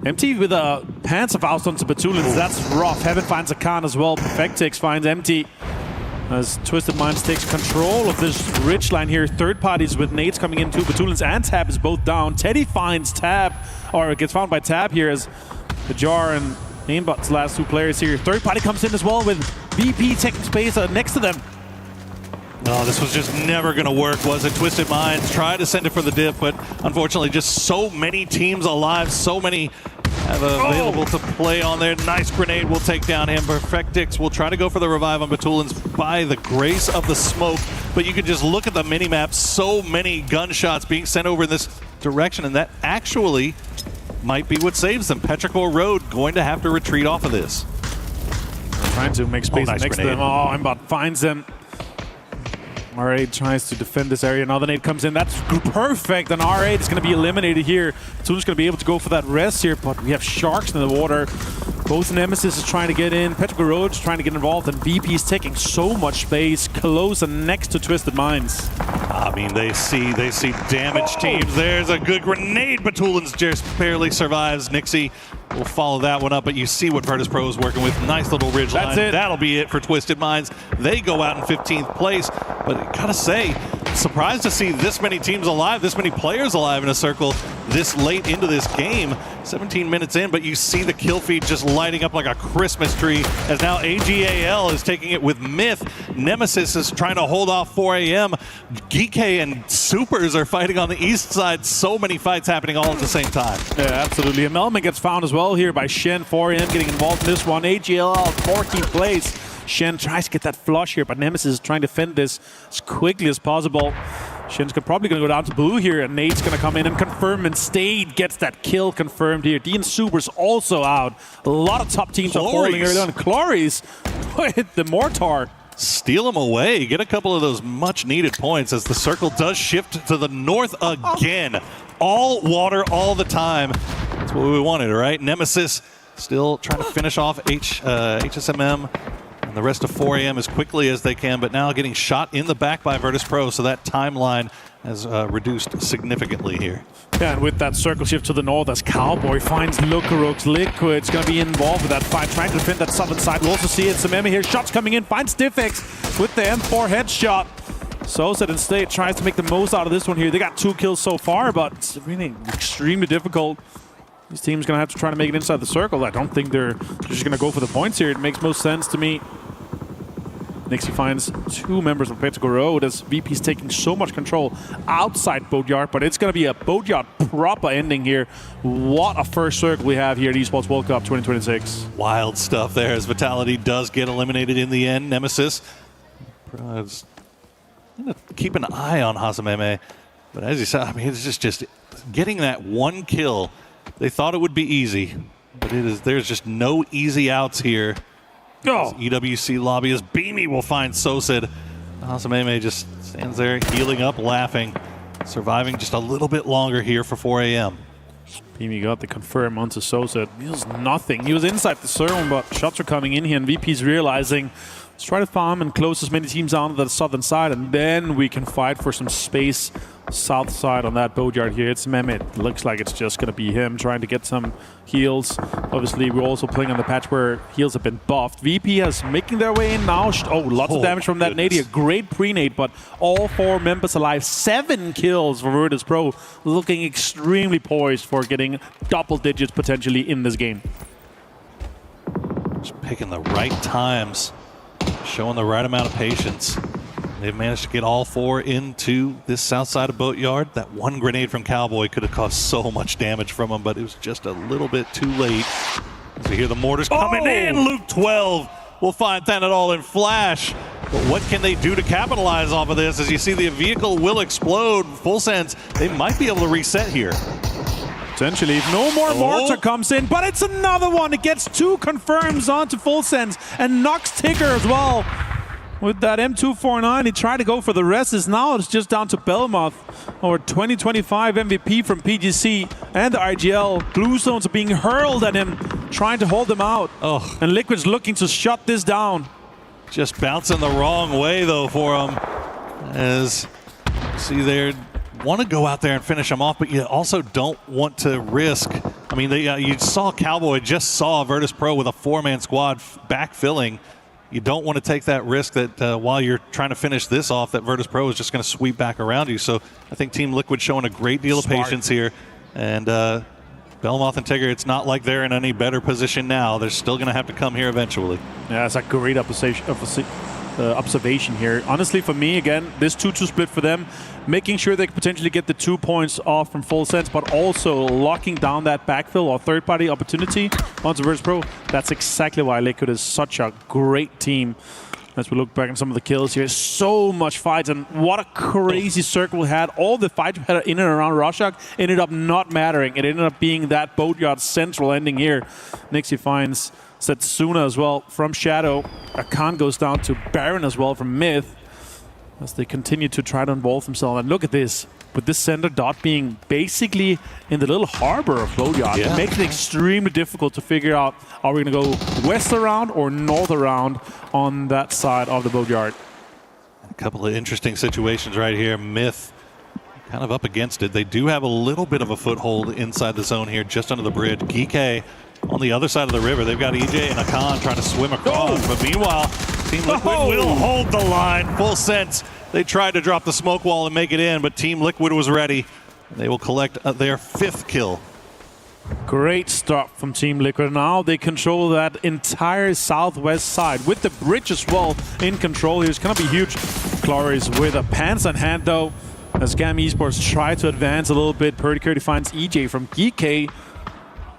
MT with a Panzerfaust onto Batulins. That's rough. Heaven finds a Khan as well. Perfectix finds MT. As Twisted Minds takes control of this ridge line here. Third parties with nades coming in too. Batulins and Tab is both down. Teddy finds Tab, or gets found by Tab here as the Jar and Aimbot's last 2 players here. Third party comes in as well with VP taking space next to them. Oh, this was just never going to work, was it? Twisted Minds tried to send it for the dip, but unfortunately just so many teams alive, so many have available to play on there. Nice grenade will take down him. Perfectix will try to go for the revive on Batulins by the grace of the smoke, but you can just look at the minimap, so many gunshots being sent over in this direction, and that actually might be what saves them. Petrichor Road going to have to retreat off of this. Trying to make space nice next grenade. to them. Oh, Aimbot finds them. R8 tries to defend this area. Another nade comes in. That's perfect. And R8 is going to be eliminated here. Soon's going to be able to go for that rest here, but we have sharks in the water. Both Nemesis is trying to get in. Petrichor Road is trying to get involved, and VP is taking so much space close and next to Twisted Minds. I mean, they see damaged teams. There's a good grenade. Batulins just barely survives. Nixie will follow that one up, but you see what Virtus Pro is working with. Nice little ridge line. That's it. That'll be it for Twisted Minds. They go out in 15th place, but I gotta say, surprised to see this many teams alive, this many players alive in a circle this late into this game. 17 minutes in, but you see the kill feed just lighting up like a Christmas tree as now AGAL is taking it with Myth. Nemesis is trying to hold off 4 a.m. Geek and Supers are fighting on the east side. So many fights happening all at the same time. Yeah, absolutely. A Melman gets found as well here by Shen. 4 a.m. getting involved in this one. AGL 14th place. Shen tries to get that flush here, but Nemesis is trying to defend this as quickly as possible. Shen's probably going to go down to blue here, and Nate's going to come in and confirm, and Stade gets that kill confirmed here. Dean Super's also out. A lot of top teams are falling early on. Cloris hit the mortar. Steal them away. Get a couple of those much-needed points as the circle does shift to the north again. All water all the time. That's what we wanted, right? Nemesis still trying to finish off HSMM and the rest of 4 a.m. as quickly as they can, but now getting shot in the back by Virtus Pro, so that timeline has reduced significantly here. Yeah, and with that circle shift to the north as Cowboy finds Lukarok's Liquid's going to be involved with that fight, trying to defend that southern side. We'll also see it. Samemi here, shots coming in, finds Diffix with the M4 headshot. Soset and State tries to make the most out of this one here. They got 2 kills so far, but it's really extremely difficult. This team's going to have to try to make it inside the circle. I don't think they're just going to go for the points here. It makes most sense to me. Nixie finds 2 members of Petrichor Road as VP's taking so much control outside Boatyard, but it's going to be a Boatyard proper ending here. What a first circle we have here at Esports World Cup 2026. Wild stuff there as Vitality does get eliminated in the end. Nemesis is going to keep an eye on Hasameme, but as you said, I mean, it's just getting that 1 kill. They thought it would be easy, but there's just no easy outs here. EWC lobby as Beamy will find Sosid. Hasameme just stands there healing up, laughing, surviving just a little bit longer here for 4 a.m. Beamy got the confirm onto Sosid. He was nothing. He was inside the zone, but shots are coming in here, and VP's realizing, let's try to farm and close as many teams down to the southern side, and then we can fight for some space south side on that Boatyard here. It's Mehmet. Looks like it's just going to be him trying to get some heals. Obviously, we're also playing on the patch where heals have been buffed. VP is making their way in now. Lots of damage from that nade here. Great pre-nade, but all 4 members alive. 7 kills for Virtus Pro. Looking extremely poised for getting double digits potentially in this game. Just picking the right times, showing the right amount of patience. They've managed to get all 4 into this south side of Boatyard. That 1 grenade from Cowboy could have caused so much damage from him, but it was just a little bit too late. As we hear the mortars coming in, Luke 12 will find Thanadol in flash. But what can they do to capitalize off of this? As you see, the vehicle will explode. Full Sense, they might be able to reset here. Potentially, if no more mortar comes in, but it's another one. It gets 2 confirms onto Full Sense and knocks Tigger as well. With that M249, he tried to go for the rest. Now it's just down to Belmoth, our 2025 MVP from PGC and the IGL. Glue stones are being hurled at him, trying to hold him out. And Liquid's looking to shut this down. Just bouncing the wrong way, though, for him. As See, they want to go out there and finish them off, but you also don't want to risk. I mean, you saw Cowboy just saw Virtus Pro with a 4-man squad backfilling. You don't want to take that risk that while you're trying to finish this off, that Virtus Pro is just going to sweep back around you. So I think Team Liquid showing a great deal of patience here. And Belmoth and Tigger, it's not like they're in any better position now. They're still going to have to come here eventually. Yeah, that's a great observation here. Honestly, for me, again, this 2-2 split for them, making sure they could potentially get the 2 points off from full sense, but also locking down that backfill or third-party opportunity onto Virtus Pro. That's exactly why Liquid is such a great team. As we look back on some of the kills here, so much fights, and what a crazy circle we had. All the fights we had in and around Rorschach ended up not mattering. It ended up being that Boatyard central ending here. Nixie finds Setsuna as well from Shadow. Akan goes down to Baron as well from Myth as they continue to try to involve themselves. And look at this, with this center dot being basically in the little harbor of Boatyard. It makes it extremely difficult to figure out, are we going to go west around or north around on that side of the Boatyard. A couple of interesting situations right here. Myth kind of up against it. They do have a little bit of a foothold inside the zone here, just under the bridge. Geek on the other side of the river. They've got EJ and Akan trying to swim across. But meanwhile, Team Liquid will hold the line. Full sense. They tried to drop the smoke wall and make it in, but Team Liquid was ready. They will collect their 5th kill. Great start from Team Liquid. Now they control that entire southwest side with the bridge as well in control. Here's going to be huge. Cloris with a pants on hand though, as Gam Esports try to advance a little bit. Purdy finds EJ from GK.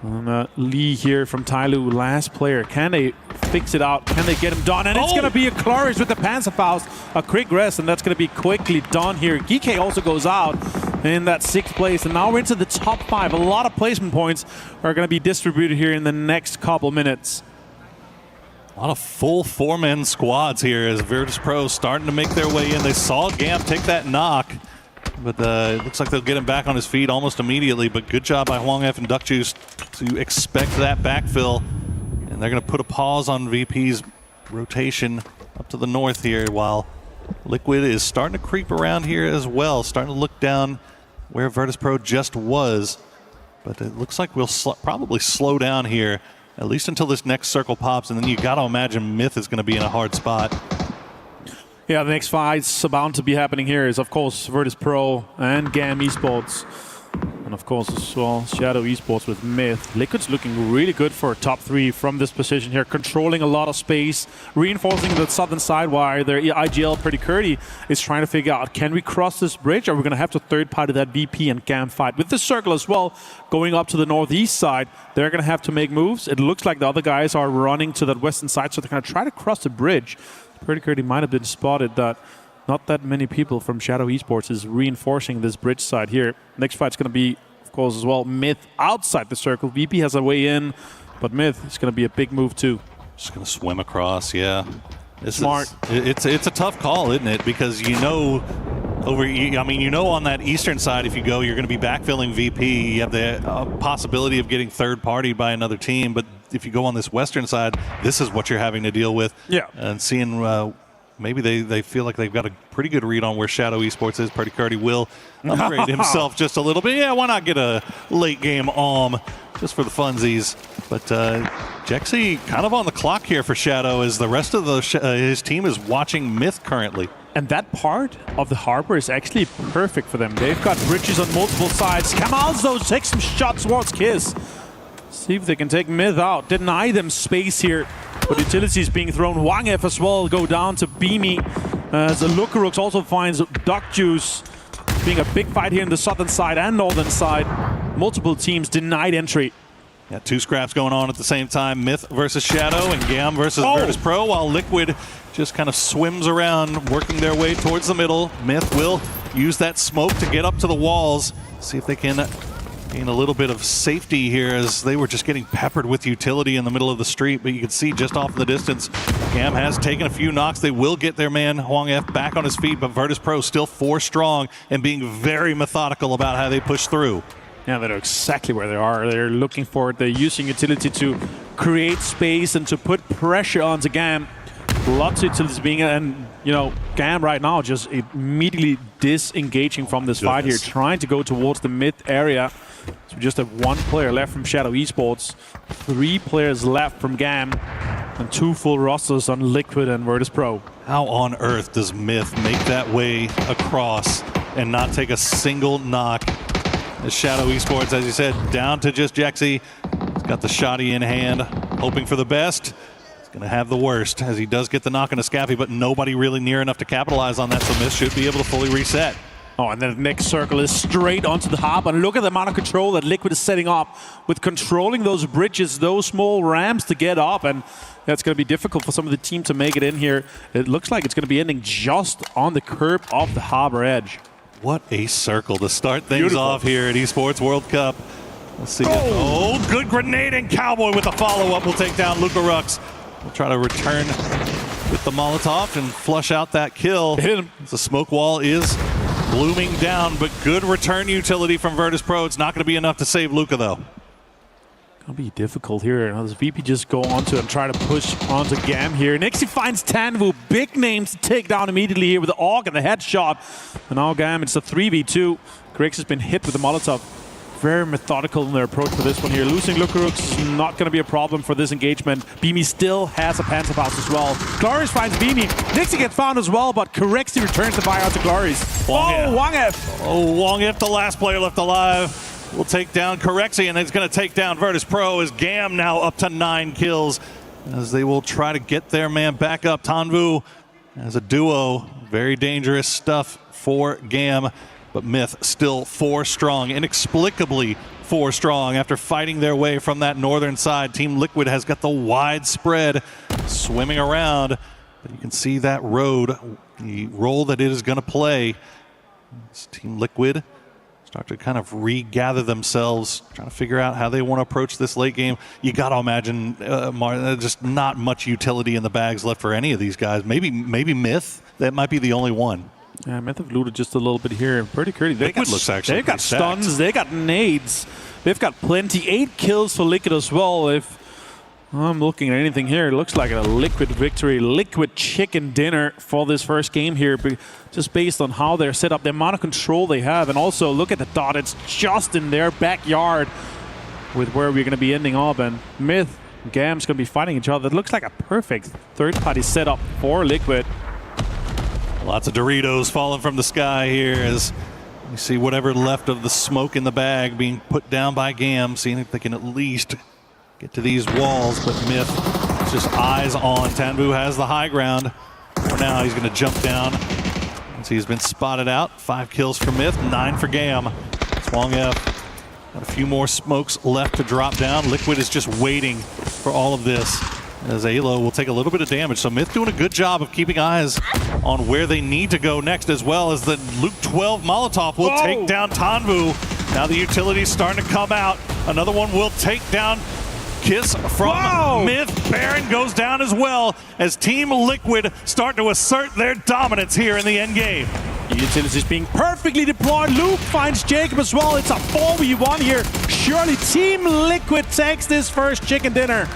And Lee here from Tyloo, last player. Can they fix it out? Can they get him done? And it's going to be a Cloris with the Panzerfaust, a quick rest, and that's going to be quickly done here. GK also goes out in that 6th place, and now we're into the top 5. A lot of placement points are going to be distributed here in the next couple minutes. A lot of full 4-man squads here as Virtus Pro starting to make their way in. They saw Gamp take that knock, but it looks like they'll get him back on his feet almost immediately. But good job by Hwang F and Duck Juice to expect that backfill. And they're going to put a pause on VP's rotation up to the north here, while Liquid is starting to creep around here as well, starting to look down where Virtus Pro just was. But it looks like we'll probably slow down here, at least until this next circle pops. And then you got to imagine Myth is going to be in a hard spot. Yeah, the next fight's about to be happening here is, of course, Virtus Pro and GAM Esports. And, of course, as well, Shadow Esports with Myth. Liquid's looking really good for a top 3 from this position here, controlling a lot of space, reinforcing the southern side while their IGL Pretty Curdy is trying to figure out, can we cross this bridge? Or are we going to have to third-party that VP and GAM fight? With the circle as well, going up to the northeast side, they're going to have to make moves. It looks like the other guys are running to that western side, so they're going to try to cross the bridge. Pretty Curdy might have been spotted that not that many people from Shadow Esports is reinforcing this bridge side here. Next fight's going to be, of course, as well, Myth outside the circle. VP has a way in, but Myth is going to be a big move too. Just going to swim across, yeah. Smart. It's a tough call, isn't it? Because you know, on that eastern side, if you go, you're going to be backfilling VP. You have the possibility of getting third-partied by another team, but if you go on this western side, this is what you're having to deal with. Yeah. And seeing maybe they feel like they've got a pretty good read on where Shadow Esports is. Pretty Curdy will upgrade himself just a little bit. Yeah, why not get a late game just for the funsies? But Jexy kind of on the clock here for Shadow, as the rest of his team is watching Myth currently. And that part of the harbor is actually perfect for them. They've got bridges on multiple sides. Kamalzo takes some shots towards Kiss. See if they can take Myth out. Deny them space here. But utilities being thrown. Hwang F as well go down to Beamy. As Lukarux also finds Duck Juice. Being a big fight here in the southern side and northern side. Multiple teams denied entry. Yeah, 2 scraps going on at the same time. Myth versus Shadow and Gam versus Virtus Pro, while Liquid just kind of swims around, working their way towards the middle. Myth will use that smoke to get up to the walls. See if they can gain a little bit of safety here, as they were just getting peppered with utility in the middle of the street. But you can see just off in the distance, Gam has taken a few knocks. They will get their man Hwang F back on his feet, but Virtus Pro still 4 strong and being very methodical about how they push through. Yeah, they know exactly where they are. They're looking for it. They're using utility to create space and to put pressure onto GAM. Lots of utilities being, and you know, GAM right now just immediately disengaging from this fight here, trying to go towards the mid area. So we just have 1 player left from Shadow Esports, 3 players left from GAM, and 2 full rosters on Liquid and Virtus Pro. How on earth does Myth make that way across and not take a single knock? As Shadow Esports, as you said, down to just Jexy. He's got the shotty in hand, hoping for the best. He's going to have the worst, as he does get the knock on a Scappy, but nobody really near enough to capitalize on that, so Myth should be able to fully reset. Oh, and then the next circle is straight onto the hub. And look at the amount of control that Liquid is setting up with controlling those bridges, those small ramps to get up. And that's going to be difficult for some of the team to make it in here. It looks like it's going to be ending just on the curb of the harbor edge. What a circle to start things off here at Esports World Cup. Let's see. Oh, good grenade, and Cowboy with the follow-up will take down Luca Rux. We'll try to return with the Molotov and flush out that kill. The smoke wall is blooming down, but good return utility from Virtus Pro. It's not going to be enough to save Luca, though. Gonna be difficult here. Now does VP just go onto and try to push onto GAM here? Next he finds Tanvu, big names to take down immediately here with the AUG and the headshot. And now GAM, it's a 3v2. Grex has been hit with the Molotov. Very methodical in their approach for this one here. Losing Lucarux is not going to be a problem for this engagement. Beamy still has a Panzerfaust as well. Glorious finds Beamy. Nixie gets found as well, but Correxy returns the fire out to Glorious. Wongef. Oh, Wongef, the last player left alive, will take down Corexy, and it's going to take down Virtus Pro as GAM now up to 9 kills as they will try to get their man back up. Tanvu as a duo, very dangerous stuff for GAM. But Myth still 4 strong, inexplicably 4 strong after fighting their way from that northern side. Team Liquid has got the wide spread swimming around, but you can see that road, the role that it is going to play. As Team Liquid start to kind of regather themselves, trying to figure out how they want to approach this late game. You got to imagine, just not much utility in the bags left for any of these guys. Maybe Myth, that might be the only one. Yeah, Myth have looted just a little bit here. Pretty curly. Liquid looks actually They've got stacked. stuns, they got nades. They've got plenty. 8 kills for Liquid as well. If I'm looking at anything here, it looks like a Liquid victory. Liquid chicken dinner for this first game here, just based on how they're set up, the amount of control they have. And also, look at the dot. It's just in their backyard with where we're going to be ending up. And Myth, GAM's going to be fighting each other. It looks like a perfect third-party setup for Liquid. Lots of Doritos falling from the sky here as you see whatever left of the smoke in the bag being put down by GAM, seeing if they can at least get to these walls. But Myth is just eyes on. Tanvu has the high ground. For now, he's going to jump down. Once he's been spotted out, 5 kills for Myth, 9 for GAM. Swongef got a few more smokes left to drop down. Liquid is just waiting for all of this, as Alo will take a little bit of damage. So Myth doing a good job of keeping eyes on where they need to go next, as well as the Luke 12 Molotov will take down Tanvu. Now the utility's starting to come out. Another one will take down Kiss from Myth. Baron goes down as well as Team Liquid start to assert their dominance here in the end game. Utilities being perfectly deployed. Luke finds Jacob as well. It's a 4v1 here. Surely Team Liquid takes this first chicken dinner.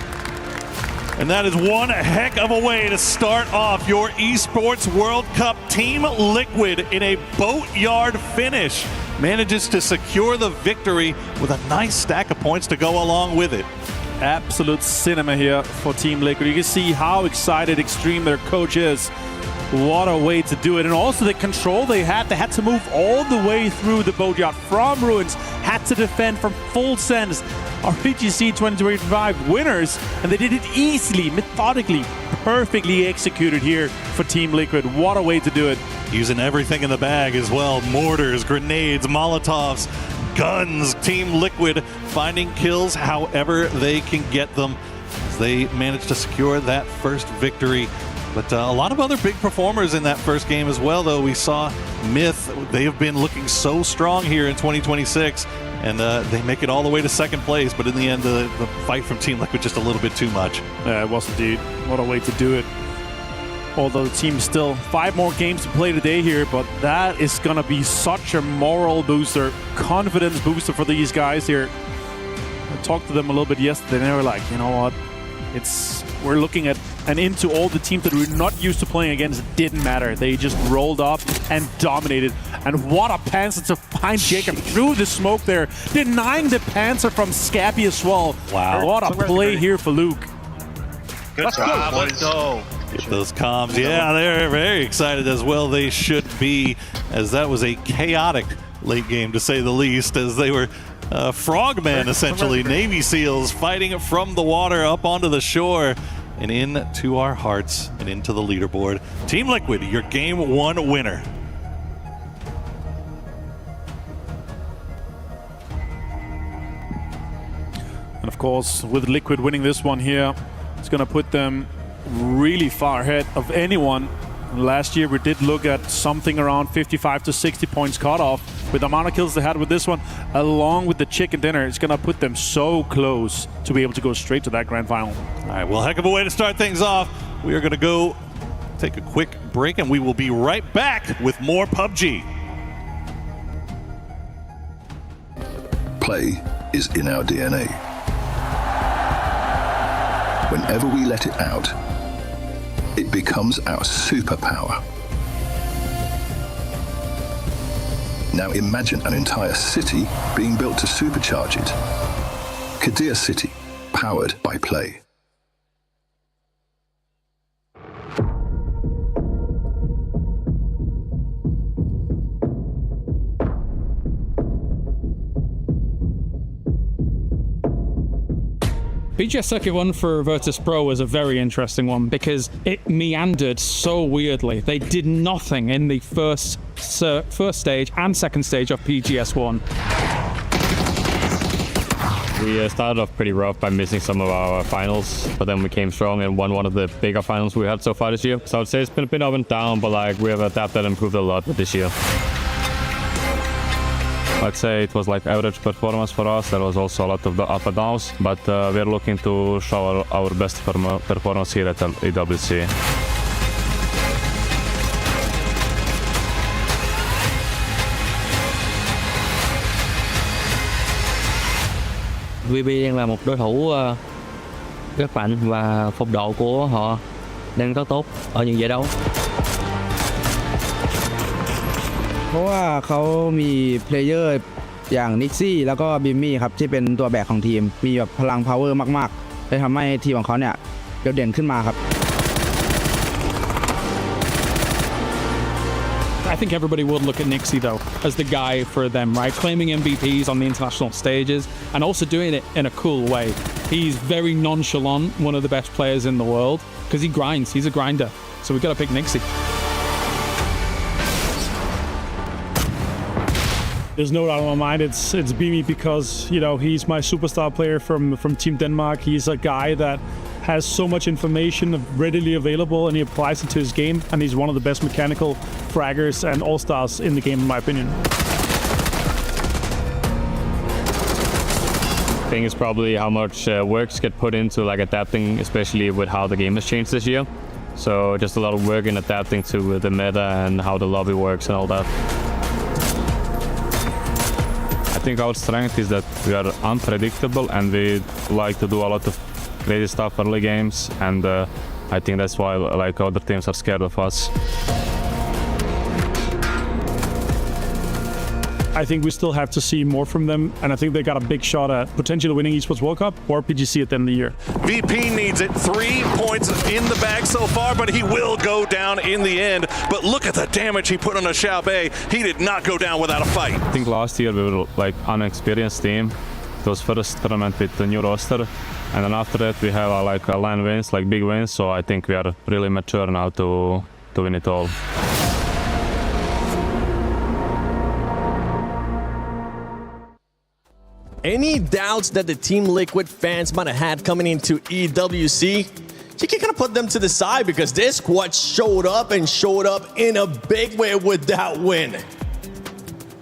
And that is one heck of a way to start off your Esports World Cup. Team Liquid in a boatyard finish manages to secure the victory with a nice stack of points to go along with it. Absolute cinema here for Team Liquid. You can see how excited Extreme, their coach, is. What a way to do it. And also the control they had to move all the way through the boatyard from ruins, had to defend from full sends. Our PGC 2025 winners, and they did it easily, methodically, perfectly executed here for Team Liquid. What a way to do it. Using everything in the bag as well. Mortars, grenades, Molotovs, guns. Team Liquid finding kills however they can get them as they manage to secure that first victory. But a lot of other big performers in that first game as well, though. We saw Myth. They have been looking so strong here in 2026, and they make it all the way to second place. But in the end, the fight from Team Liquid just a little bit too much. Yeah, it was indeed. What a way to do it. Although the team still 5 more games to play today here, but that is going to be such a moral booster, confidence booster for these guys here. I talked to them a little bit yesterday, and they were like, you know what? we're looking at and into all the teams that we're not used to playing against. It didn't matter. They just rolled up and dominated. And what a Panzer to find Jacob through the smoke there, denying the Panzer from Scappy as well. Wow. What a play here for Luke. Good job, let's go. Get those comms. Yeah, they're very excited as well. They should be, as that was a chaotic late game to say the least, as they were frogmen essentially, Navy SEALs fighting from the water up onto the shore and into our hearts and into the leaderboard. Team Liquid, your game 1 winner. And of course, with Liquid winning this one here, it's going to put them really far ahead of anyone. Last year we did look at something around 55 to 60 points cutoff. With the amount of kills they had with this one, along with the chicken dinner, it's going to put them so close to be able to go straight to that grand final. All right, well, heck of a way to start things off. We are going to go take a quick break, and we will be right back with more PUBG. Play is in our DNA. Whenever we let it out, it becomes our superpower. Now imagine an entire city being built to supercharge it. Kadir City, powered by Play. BGS Circuit 1 for Virtus Pro was a very interesting one because it meandered so weirdly. They did nothing in the first stage and second stage of PGS 1. We started off pretty rough by missing some of our finals, but then we came strong and won one of the bigger finals we had so far this year. So I would say it's been a bit up and down, but like we have adapted and improved a lot with this year. I'd say it was like average performance for us. There was also a lot of the up and downs, but we're looking to show our best performance here at the EWC. VB đang là một đối thủ rất mạnh và phong độ của họ đang rất tốt ở những giải đấu. เพราะว่าเขามีเพลเยอร์อย่างนิกซี่แล้วก็บิมมี่ครับที่เป็นตัวแบกของทีมมีแบบพลังพาวเวอร์มากๆเลยทำให้ทีมของเขาเนี่ยโดดเด่นขึ้นมาครับ I think everybody would look at Nixie though as the guy for them, right? Claiming MVPs on the international stages and also doing it in a cool way. He's very nonchalant, one of the best players in the world because he grinds. He's a grinder, so we've got to pick Nixie. There's no doubt in my mind it's Beamy because, you know, he's my superstar player from Team Denmark. He's a guy that has so much information readily available and he applies it to his game, and he's one of the best mechanical fraggers and all-stars in the game in my opinion. I think it's probably how much works get put into like adapting, especially with how the game has changed this year. So just a lot of work in adapting to the meta and how the lobby works and all that. I think our strength is that we are unpredictable and we like to do a lot of crazy stuff early games, and I think that's why like other teams are scared of us. I think we still have to see more from them, and I think they got a big shot at potentially winning Esports World Cup or PGC at the end of the year. VP needs it. 3 points in the bag so far, but he will go down in the end. But look at the damage he put on a Xiao Bei. He did not go down without a fight. I think last year we were like unexperienced team. It was first tournament with the new roster, and then after that we have like LAN wins, like big wins. So I think we are really mature now to win it all. Any doubts that the Team Liquid fans might have had coming into EWC? You can kind of put them to the side because this squad showed up in a big way with that win.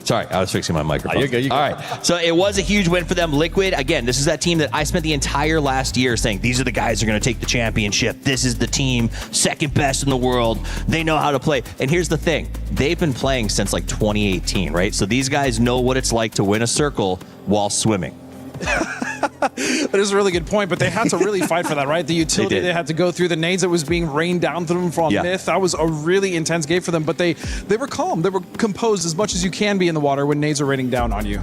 Sorry, I was fixing my microphone. You're good. All right. So it was a huge win for them. Liquid, again, this is that team that I spent the entire last year saying, these are the guys who are going to take the championship. This is the team, second best in the world. They know how to play. And here's the thing. They've been playing since like 2018, right? So these guys know what it's like to win a circle while swimming. That is a really good point, but they had to really fight for that, right? The utility they had to go through, the nades that was being rained down to them from Myth. That was a really intense game for them, but they were calm. They were composed as much as you can be in the water when nades are raining down on you.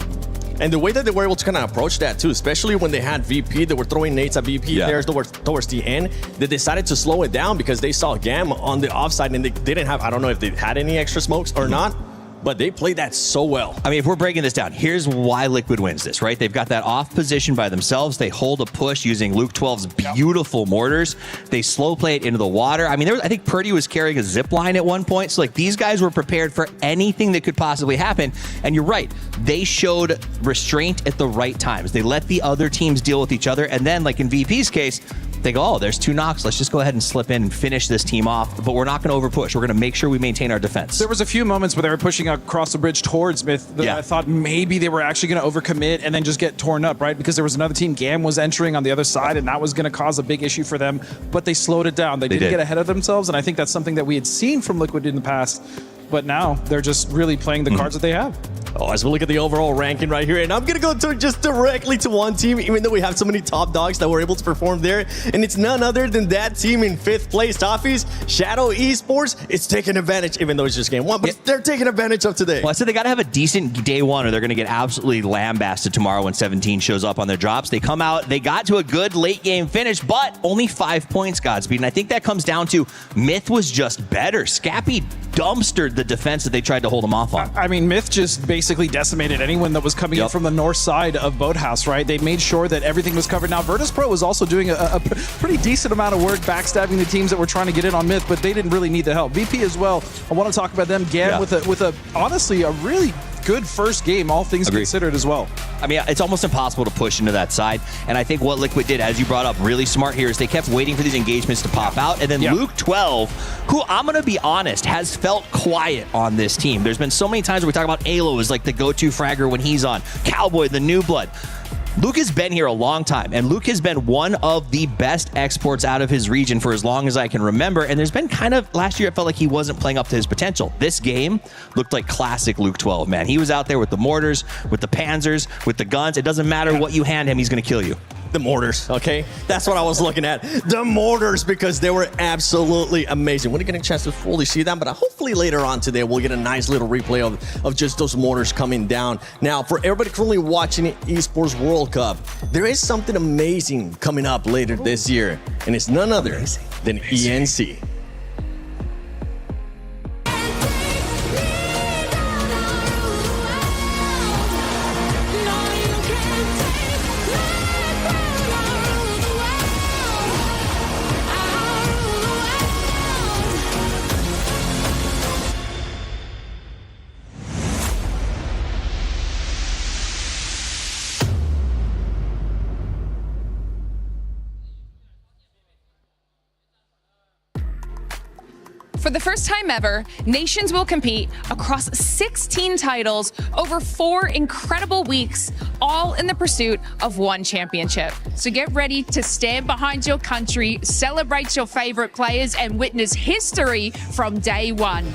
And the way that they were able to kind of approach that too, especially when they had VP, they were throwing nades at VP there towards the end. They decided to slow it down because they saw Gam on the offside and they didn't have, I don't know if they had any extra smokes or not, but they played that so well. I mean, if we're breaking this down, here's why Liquid wins this, right? They've got that off position by themselves. They hold a push using Luke 12's beautiful mortars. They slow play it into the water. I mean, I think Porte was carrying a zip line at one point. So, like, these guys were prepared for anything that could possibly happen. And you're right. They showed restraint at the right times. They let the other teams deal with each other. And then, like in VP's case, they go, oh, there's 2 knocks. Let's just go ahead and slip in and finish this team off. But we're not going to overpush. We're going to make sure we maintain our defense. There was a few moments where they were pushing across the bridge towards Myth that I thought maybe they were actually going to overcommit and then just get torn up, right? Because there was another team, Gam was entering on the other side, and that was going to cause a big issue for them. But they slowed it down. They didn't get ahead of themselves, and I think that's something that we had seen from Liquid in the past. But now they're just really playing the cards that they have. Oh, as we look at the overall ranking right here, and I'm going to go just directly to one team, even though we have so many top dogs that were able to perform there, and it's none other than that team in 5th place, Toffees. Shadow Esports is taking advantage, even though it's just game 1, but they're taking advantage of today. Well, I said they got to have a decent day 1 or they're going to get absolutely lambasted tomorrow when 17 shows up on their drops. They come out, they got to a good late game finish, but only 5 points, Godspeed. And I think that comes down to Myth was just better. Scappy dumpstered the defense that they tried to hold him off on. I mean, Myth just basically decimated anyone that was coming in from the north side of Boathouse, right? They made sure that everything was covered. Now, Virtus Pro was also doing a pretty decent amount of work backstabbing the teams that were trying to get in on Myth, but they didn't really need the help. VP as well, I want to talk about them. Gam with a honestly, a really good first game, all things considered as well. I mean, it's almost impossible to push into that side. And I think what Liquid did, as you brought up, really smart here, is they kept waiting for these engagements to pop out. And then Luke 12, who I'm going to be honest, has felt quiet on this team. There's been so many times where we talk about Alo as like the go-to fragger when he's on. Cowboy, the new blood. Luke has been here a long time, and Luke has been one of the best exports out of his region for as long as I can remember, and there's been kind of, last year it felt like he wasn't playing up to his potential. This game looked like classic Luke 12, man. He was out there with the mortars, with the panzers, with the guns. It doesn't matter what you hand him, he's going to kill you. The mortars, okay? That's what I was looking at. The mortars, because they were absolutely amazing. We didn't get a chance to fully see them, but hopefully later on today, we'll get a nice little replay of just those mortars coming down. Now, for everybody currently watching Esports World Cup, there is something amazing coming up later this year, and it's none other than ENC. For the first time ever, nations will compete across 16 titles over 4 incredible weeks, all in the pursuit of one championship. So get ready to stand behind your country, celebrate your favorite players, and witness history from day 1.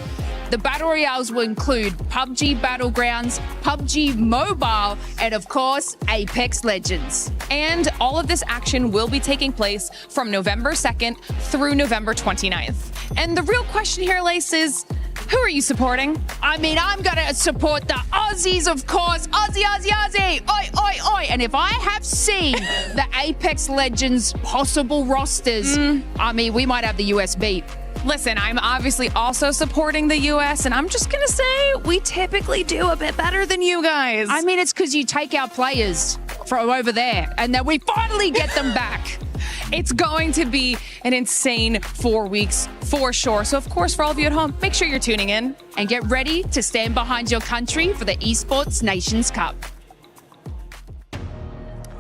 The Battle Royales will include PUBG Battlegrounds, PUBG Mobile, and of course, Apex Legends. And all of this action will be taking place from November 2nd through November 29th. And the real question here, Lace, is who are you supporting? I mean, I'm gonna support the Aussies, of course. Aussie, Aussie, Aussie! Oi, oi, oi! And if I have seen the Apex Legends possible rosters, I mean, we might have the US beat. Listen, I'm obviously also supporting the US, and I'm just gonna say we typically do a bit better than you guys. I mean, it's because you take our players from over there, and then we finally get them back. It's going to be an insane 4 weeks for sure. So, of course, for all of you at home, make sure you're tuning in and get ready to stand behind your country for the Esports Nations Cup.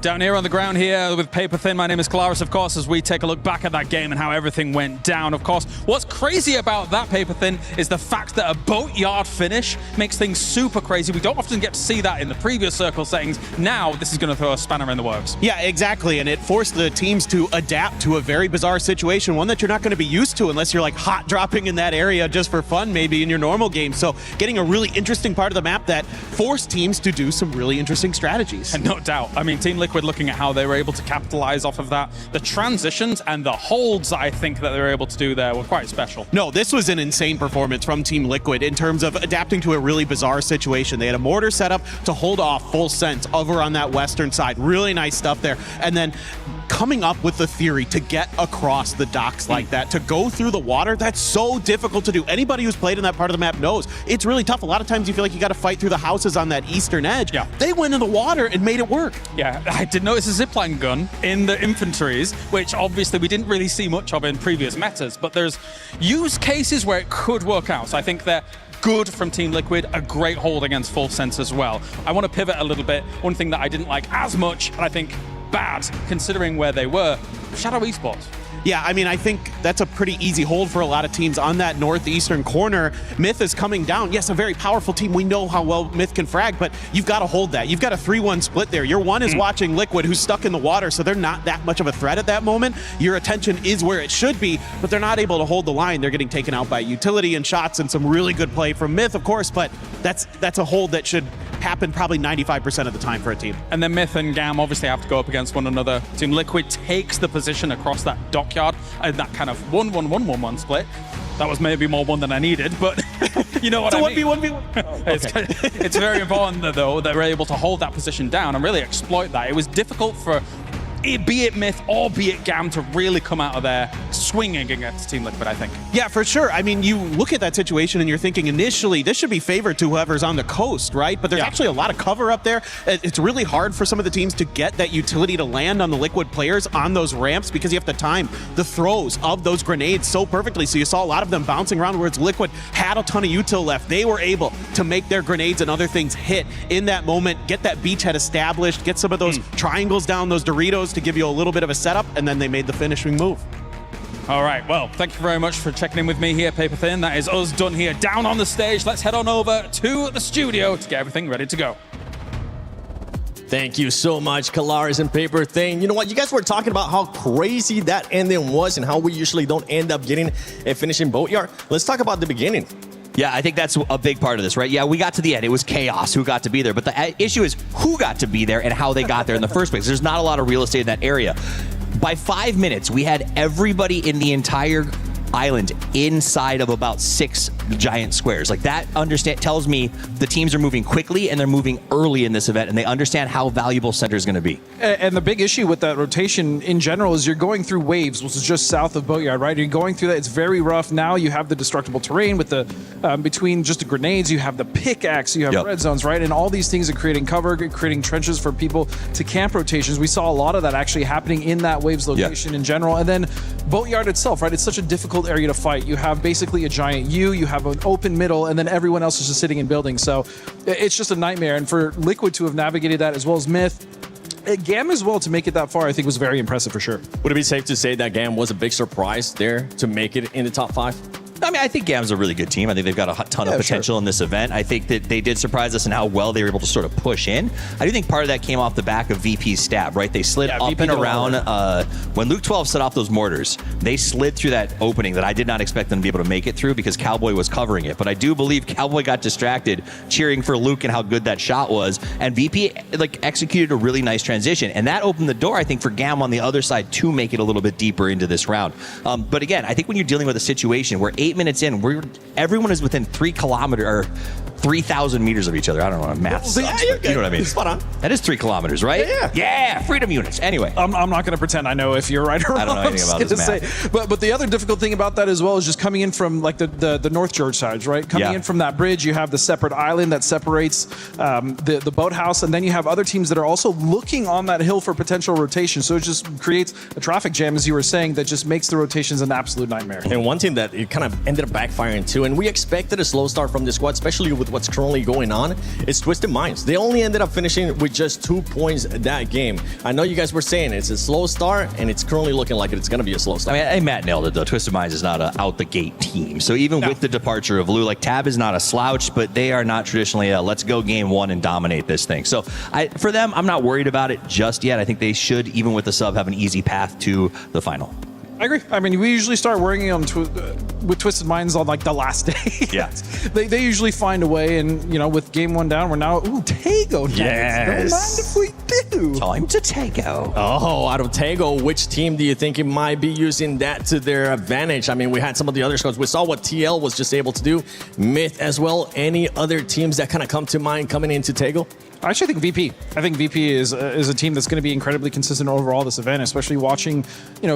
Down here on the ground here with Paper Thin, my name is Claris, of course, as we take a look back at that game and how everything went down, of course. What's crazy about that, Paper Thin, is the fact that a boatyard finish makes things super crazy. We don't often get to see that in the previous circle settings. Now, this is going to throw a spanner in the works. Yeah, exactly, and it forced the teams to adapt to a very bizarre situation, one that you're not going to be used to unless you're like hot dropping in that area just for fun, maybe in your normal game. So getting a really interesting part of the map that forced teams to do some really interesting strategies. And no doubt. I mean, Team Liquid Liquid looking at how they were able to capitalize off of that. The transitions and the holds I think that they were able to do there were quite special. No, this was an insane performance from Team Liquid in terms of adapting to a really bizarre situation. They had a mortar set up to hold off full sense over on that western side. Really nice stuff there. And then coming up with the theory to get across the docks like that, to go through the water, that's so difficult to do. Anybody who's played in that part of the map knows it's really tough. A lot of times you feel like you got to fight through the houses on that eastern edge. Yeah. They went in the water and made it work. Yeah, I did notice a zipline gun in the infantries, which obviously we didn't really see much of in previous metas, but there's use cases where it could work out. So I think they're good from Team Liquid, a great hold against full sense as well. I want to pivot a little bit. One thing that I didn't like as much, and I think bad considering where they were, Shadow Esports. Yeah, I mean, I think that's a pretty easy hold for a lot of teams on that northeastern corner. Myth is coming down. Yes, a very powerful team. We know how well Myth can frag, but you've got to hold that. You've got a 3-1 split there. Your one is watching Liquid, who's stuck in the water, so they're not that much of a threat at that moment. Your attention is where it should be, but they're not able to hold the line. They're getting taken out by utility and shots and some really good play from Myth, of course, but that's a hold that should happen probably 95% of the time for a team. And then Myth and GAM obviously have to go up against one another. Team Liquid takes the position across that dockyard and that kind of 1-1-1-1-1 split. That was maybe more one than I needed, but you know what I mean. 1v1v1. It's very important though that we're able to hold that position down and really exploit that. It was difficult for be it Myth or be it GAM to really come out of there swinging against Team Liquid, I think. Yeah, for sure. I mean, you look at that situation and you're thinking initially this should be favored to whoever's on the coast, right? But there's actually a lot of cover up there. It's really hard for some of the teams to get that utility to land on the Liquid players on those ramps because you have to time the throws of those grenades so perfectly. So you saw a lot of them bouncing around, whereas Liquid had a ton of util left. They were able to make their grenades and other things hit in that moment, get that beachhead established, get some of those triangles down, those Doritos to give you a little bit of a setup, and then they made the finishing move. All right, well, thank you very much for checking in with me here, Paper Thin. That is us done here down on the stage. Let's head on over to the studio to get everything ready to go. Thank you so much, Kalaris and Paper Thin. You know what? You guys were talking about how crazy that ending was and how we usually don't end up getting a finishing Boatyard. Let's talk about the beginning. Yeah, I think that's a big part of this, right? Yeah, we got to the end. It was chaos who got to be there. But the issue is who got to be there and how they got there in the first place. There's not a lot of real estate in that area. By 5 minutes, we had everybody in the entire island inside of about 6 giant squares. Like that tells me the teams are moving quickly and they're moving early in this event and they understand how valuable center is going to be. And the big issue with that rotation in general is you're going through waves, which is just south of Boatyard, right? You're going through that. It's very rough. Now you have the destructible terrain with the between just the grenades, you have the pickaxe, you have red zones, right? And all these things are creating cover, creating trenches for people to camp rotations. We saw a lot of that actually happening in that waves location in general. And then Boatyard itself, right? It's such a difficult area to fight. You have basically a giant U, you have an open middle, and then everyone else is just sitting in buildings. So it's just a nightmare. And for Liquid to have navigated that as well as Myth, GAM as well to make it that far, I think was very impressive for sure. Would it be safe to say that GAM was a big surprise there to make it in the top 5? I mean, I think GAM's a really good team. I think they've got a ton of potential in this event. I think that they did surprise us in how well they were able to sort of push in. I do think part of that came off the back of VP's stab, right? They slid up and around. When Luke 12 set off those mortars, they slid through that opening that I did not expect them to be able to make it through because Cowboy was covering it. But I do believe Cowboy got distracted cheering for Luke and how good that shot was. And VP executed a really nice transition. And that opened the door, I think, for GAM on the other side to make it a little bit deeper into this round. But again, I think when you're dealing with a situation where 8 minutes in, everyone is within 3 kilometers or 3,000 meters of each other. I don't know, math sucks, but you know what I mean. Spot on. That is 3 kilometers, right? Yeah, freedom units. Anyway. I'm not going to pretend I know if you're right or wrong. I don't know anything about this math. But the other difficult thing about that as well is just coming in from like the North George sides, right? Coming in from that bridge, you have the separate island that separates the boathouse, and then you have other teams that are also looking on that hill for potential rotation. So it just creates a traffic jam, as you were saying, that just makes the rotations an absolute nightmare. And one team that it kind of ended up backfiring too, and we expected a slow start from this squad, especially with what's currently going on, is Twisted Minds. They only ended up finishing with just 2 points that game. I know you guys were saying it's a slow start, and it's currently looking like it's going to be a slow start. I mean, Matt nailed it though. Twisted Minds is not an out-the-gate team. So even with the departure of Lou, like Tab is not a slouch, but they are not traditionally a let's go game one and dominate this thing. So for them, I'm not worried about it just yet. I think they should, even with the sub, have an easy path to the final. I agree. I mean, we usually start worrying on with Twisted Minds on like the last day. Yeah. They usually find a way, and you know, with game 1 down, we're now Tago. Yes. Don't mind if we 2. Time to Tego. Oh, out of Tego, which team do you think it might be using that to their advantage? I mean, we had some of the other scores. We saw what TL was just able to do. Myth as well. Any other teams that kind of come to mind coming into Tego? I actually think VP. I think VP is a team that's going to be incredibly consistent overall this event, especially watching,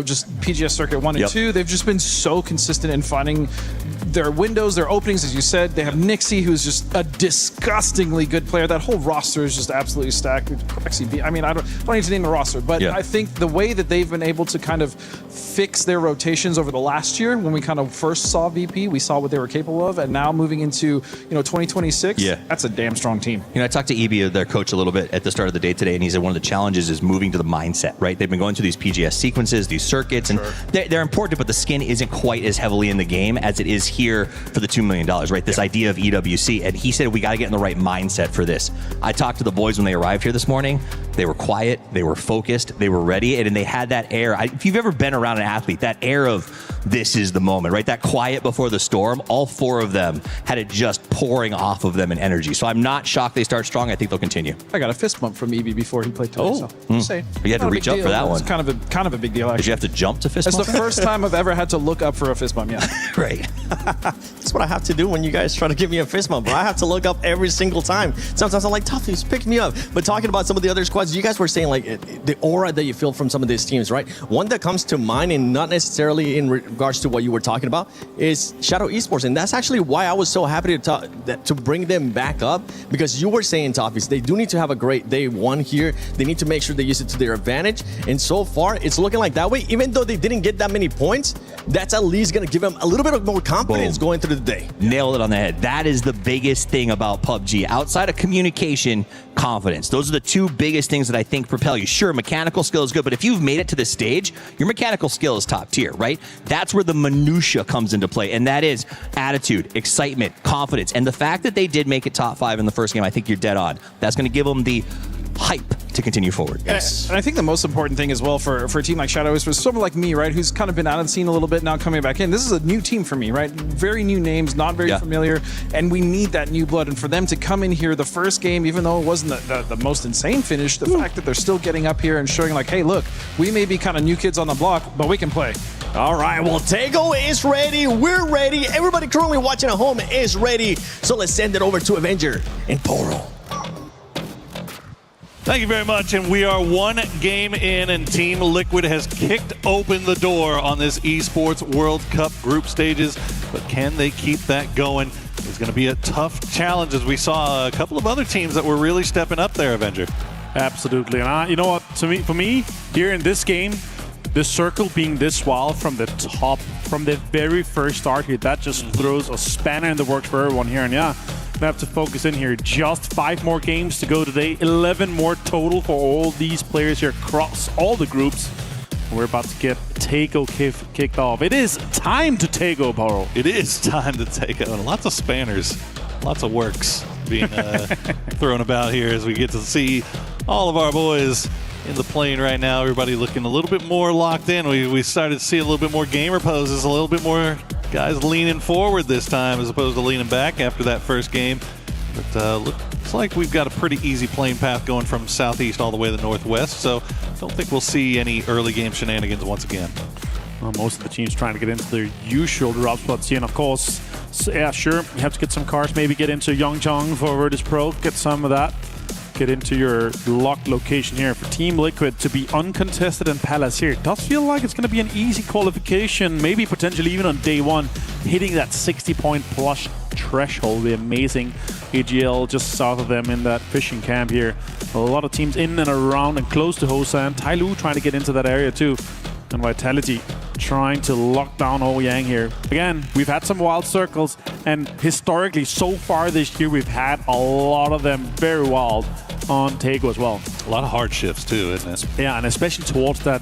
just PGS Circuit 1 and 2. They've just been so consistent in finding their windows, their openings, as you said. They have Nixie, who's just a disgustingly good player. That whole roster is just absolutely stacked. I mean, I don't need to name the roster, but I think the way that they've been able to kind of fix their rotations over the last year, when we kind of first saw VP, we saw what they were capable of, and now moving into 2026, that's a damn strong team. I talked to EB, their coach, a little bit at the start of the day today, and he said one of the challenges is moving to the mindset, right? They've been going through these PGS sequences, these circuits, and they're important, but the skin isn't quite as heavily in the game as it is here for the $2 million, right? This idea of EWC, and he said we got to get in the right mindset for this. I talked to the boys when they arrived here this morning. They were quiet, they were focused, they were ready, and they had that air. If you've ever been around an athlete, that air of this is the moment, right? That quiet before the storm, all 4 of them had it just pouring off of them in energy. So I'm not shocked they start strong. I think they'll continue. I got a fist bump from EB before he played today. You had to reach up for that one. It's kind of a big deal, actually. Did you have to jump to fist bump? It's the first time I've ever had to look up for a fist bump, Right. That's what I have to do when you guys try to give me a fist bump. I have to look up every single time. Sometimes I'm like, Toughies, pick me up. But talking about some of the other squads, you guys were saying like the aura that you feel from some of these teams, right? One that comes to mind, and not necessarily in regards to what you were talking about, is Shadow Esports. And that's actually why I was so happy to bring them back up, because you were saying, Toughies, they do need to have a great day one here. They need to make sure they use it to their advantage. And so far, it's looking like that way. Even though they didn't get that many points, that's at least going to give them a little bit of more confidence going through the day. Nailed it on the head. That is the biggest thing about PUBG. Outside of communication, confidence. Those are the 2 biggest things that I think propel you. Sure, mechanical skill is good, but if you've made it to this stage, your mechanical skill is top tier, right? That's where the minutia comes into play, and that is attitude, excitement, confidence. And the fact that they did make it top 5 in the first game, I think you're dead on. That's going to give them the hype to continue forward. Yes. And I think the most important thing as well for a team like Shadow is for someone like me, right, who's kind of been out of the scene a little bit, now coming back in. This is a new team for me, right? Very new names, not very familiar, and we need that new blood. And for them to come in here the first game, even though it wasn't the most insane finish, the fact that they're still getting up here and showing like, hey, look, we may be kind of new kids on the block, but we can play. All right, well, Tego is ready. We're ready. Everybody currently watching at home is ready. So let's send it over to Avenger and Porte. Thank you very much, and we are 1 game in, and Team Liquid has kicked open the door on this Esports World Cup group stages, but can they keep that going? It's going to be a tough challenge, as we saw a couple of other teams that were really stepping up there, Avenger. Absolutely, and you know what, for me, here in this game, the circle being this wild from the top, from the very first start here, that just throws a spanner in the works for everyone here, and we have to focus in here. Just 5 more games to go today. 11 more total for all these players here across all the groups. We're about to get Tego kicked off. It is time to Tego, Porte. It is time to Tego. And lots of spanners, lots of works being thrown about here as we get to see all of our boys in the plane right now. Everybody looking a little bit more locked in. We started to see a little bit more gamer poses, a little bit more guys leaning forward this time as opposed to leaning back after that first game. But looks like we've got a pretty easy plane path going from southeast all the way to the northwest, so don't think we'll see any early game shenanigans once again. Well, most of the teams trying to get into their usual drop spots here, and of course, yeah, sure, you have to get some cars, maybe get into Yongchong for Virtus Pro, get some of that. Get into your locked location here for Team Liquid to be uncontested in Palace here. It does feel like it's going to be an easy qualification, maybe potentially even on day 1. Hitting that 60-point plus threshold will be amazing. AGL just south of them in that fishing camp here. A lot of teams in and around and close to Hosan. Tyloo trying to get into that area too. And Vitality trying to lock down Ouyang here. Again, we've had some wild circles, and historically, so far this year, we've had a lot of them very wild on Tego as well. A lot of hard shifts too, isn't it? Yeah, and especially towards that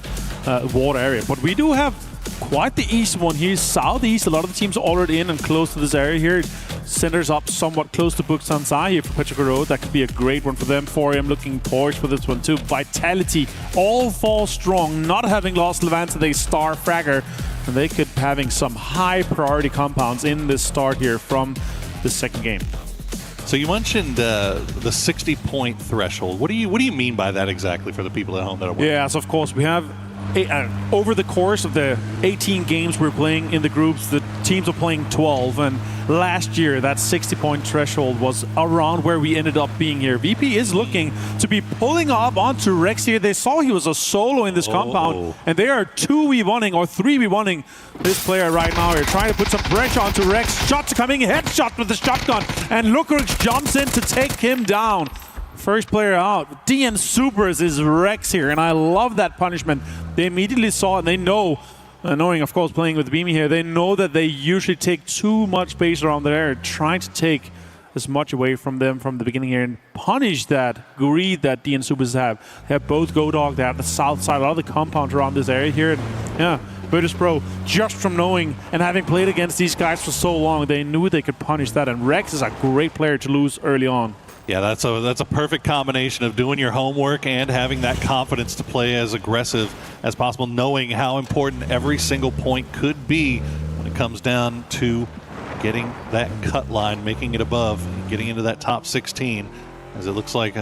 water area. But we do have quite the east one here. Southeast, a lot of the teams are already in and close to this area here. Centers up somewhat close to Buksansa here for Petroka Road. That could be a great one for them. 4AM looking poised for this one too. Vitality, all 4 strong, not having lost Levante, they star fragger. And they could having some high priority compounds in this start here from the second game. So you mentioned the 60-point threshold. What do you mean by that exactly for the people at home that are watching? Yes, of course. We have over the course of the 18 games we're playing in the groups, the teams are playing 12. And last year, that 60-point threshold was around where we ended up being here. VP is looking to be pulling up onto Rex here. They saw he was a solo in this compound, and they are 2v1ing or 3v1ing this player right now. They're trying to put some pressure onto Rex. Shots coming, headshot with the shotgun, and Lukrix jumps in to take him down. First player out. DN Supers is Rex here, and I love that punishment. They immediately saw it, and they know, knowing, of course, playing with Beamy here, they know that they usually take too much space around there, trying to take as much away from them from the beginning here and punish that greed that DN Supers have. They have both Go-Dog, they have the south side, a lot of the compound around this area here. And yeah, Virtus Pro, just from knowing and having played against these guys for so long, they knew they could punish that, and Rex is a great player to lose early on. Yeah, that's a perfect combination of doing your homework and having that confidence to play as aggressive as possible, knowing how important every single point could be when it comes down to getting that cut line, making it above, and getting into that top 16. As it looks like,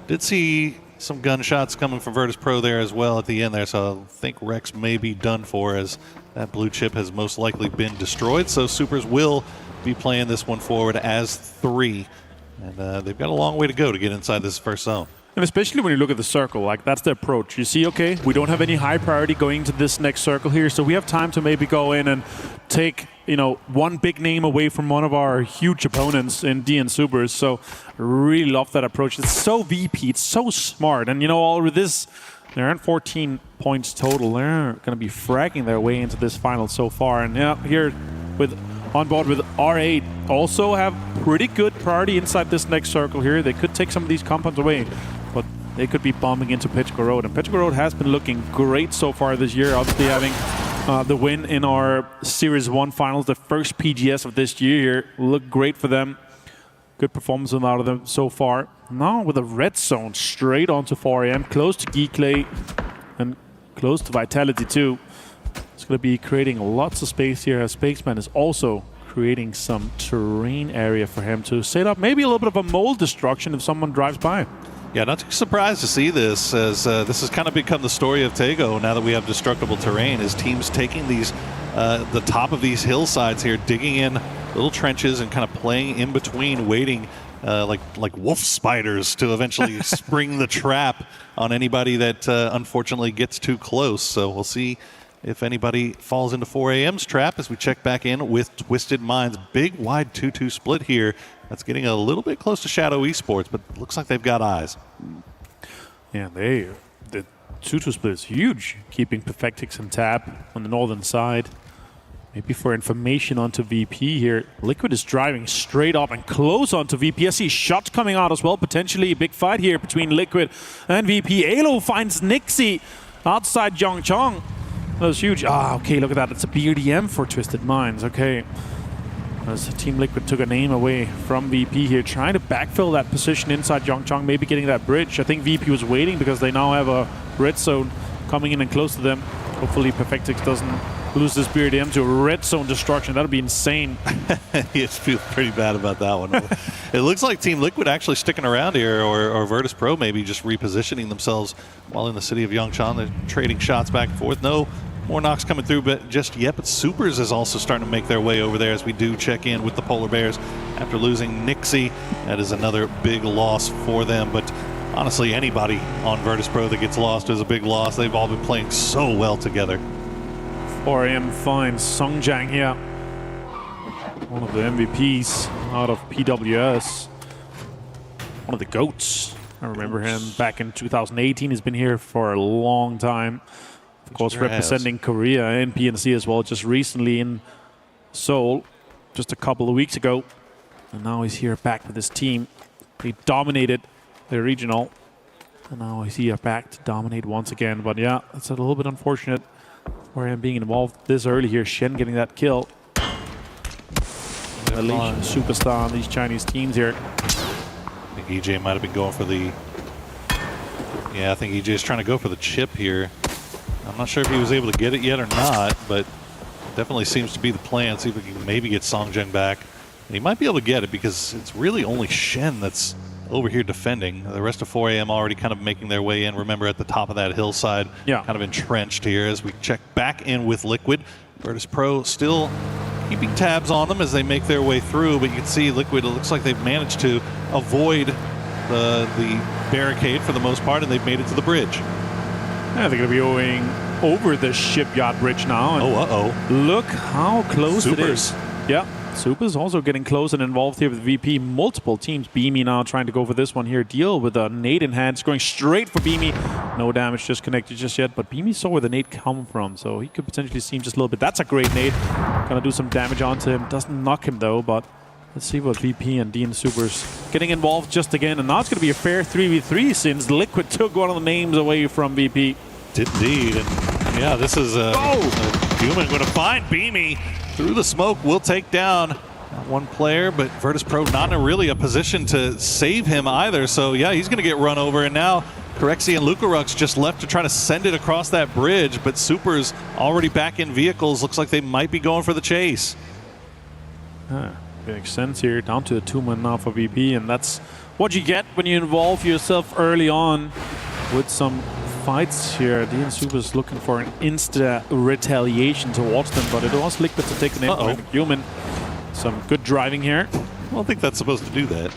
did see some gunshots coming from Virtus Pro there as well at the end there, so I think Rex may be done for, as that blue chip has most likely been destroyed. So Supers will be playing this one forward as 3. And they've got a long way to go to get inside this first zone. And especially when you look at the circle, like that's the approach. You see, okay, we don't have any high priority going to this next circle here, so we have time to maybe go in and take, one big name away from one of our huge opponents in DN Supers. So I really love that approach. It's so VP, it's so smart. And all with this, they're at 14 points total. They're going to be fragging their way into this final so far. And yeah, here on board with R8 also have pretty good priority inside this next circle here. They could take some of these compounds away, but they could be bombing into Petrico Road. And Petrico Road has been looking great so far this year, obviously having the win in our Series 1 finals, the first PGS of this year here. Looked great for them. Good performance out of them so far. Now with a red zone straight onto 4AM, close to Geeklay and close to Vitality too. It's going to be creating lots of space here, as Spaceman is also creating some terrain area for him to set up. Maybe a little bit of a mold destruction if someone drives by. Yeah, not too surprised to see this, as this has kind of become the story of Tego now that we have destructible terrain, is teams taking these, the top of these hillsides here, digging in little trenches and kind of playing in between, waiting like wolf spiders to eventually spring the trap on anybody that unfortunately gets too close. So we'll see if anybody falls into 4AM's trap as we check back in with Twisted Minds. Big wide 2-2 split here. That's getting a little bit close to Shadow Esports, but looks like they've got eyes. Yeah, the 2-2 split is huge, keeping Perfectix and Tab on the northern side. Maybe for information onto VP here, Liquid is driving straight up and close onto VP. I see shots coming out as well, potentially a big fight here between Liquid and VP. Alo finds Nixie outside Yongchong. That was huge. Okay, look at that. It's a BDM for Twisted Minds. Okay. As Team Liquid took a name away from VP here, trying to backfill that position inside Yongchong, maybe getting that bridge. I think VP was waiting because they now have a red zone coming in and close to them. Hopefully Perfectix doesn't lose this BDM to a red zone destruction. That'd be insane. You feel pretty bad about that one. It looks like Team Liquid actually sticking around here, or Virtus Pro maybe just repositioning themselves while in the city of Yongchong. They're trading shots back and forth. No more knocks coming through just yet, but Supers is also starting to make their way over there as we do check in with the Polar Bears after losing Nixie. That is another big loss for them, but honestly, anybody on Virtus Pro that gets lost is a big loss. They've all been playing so well together. 4AM finds Songjang here. One of the MVPs out of PWS. One of the GOATs. I remember him back in 2018. He's been here for a long time. Of course, representing Korea and PNC as well, just recently in Seoul, just a couple of weeks ago. And now he's here back with his team. He dominated the regional. And now he's here back to dominate once again. But yeah, it's a little bit unfortunate for him being involved this early here. Shen getting that kill. Malaysian superstar on these Chinese teams here. I think EJ might have been going for the... Yeah, I think EJ is trying to go for the chip here. I'm not sure if he was able to get it yet or not, but definitely seems to be the plan. See if we can maybe get Songjang back. And he might be able to get it because it's really only Shen that's over here defending. The rest of 4AM already kind of making their way in. Remember, at the top of that hillside, kind of entrenched here as we check back in with Liquid. Virtus Pro still keeping tabs on them as they make their way through, but you can see Liquid, it looks like they've managed to avoid the barricade for the most part, and they've made it to the bridge. Yeah, they're going to be going over the shipyard bridge now. And look how close it is. Yeah. Super's also getting close and involved here with VP. Multiple teams. Beamy now trying to go for this one here. Deal with a nade in hand. It's going straight for Beamy. No damage just connected just yet, but Beamy saw where the nade come from, so he could potentially see him just a little bit. That's a great nade. Gonna do some damage onto him. Doesn't knock him though, but let's see what VP and Dean Supers getting involved just again. And now it's gonna be a fair 3v3 since Liquid took one of the names away from VP. Indeed. And yeah, this is Human going to find Beamy through the smoke. Will take down one player, but Virtus Pro not in really a position to save him either. So yeah, he's going to get run over. And now Corexi and Lucarux just left to try to send it across that bridge, but Super's already back in vehicles. Looks like they might be going for the chase. Makes sense here. Down to a 2-man now for VP, and that's what you get when you involve yourself early on with some fights here. Dean Super's looking for an insta retaliation towards them, but it was Liquid to take the name from Human. Some good driving here. I don't think that's supposed to do that.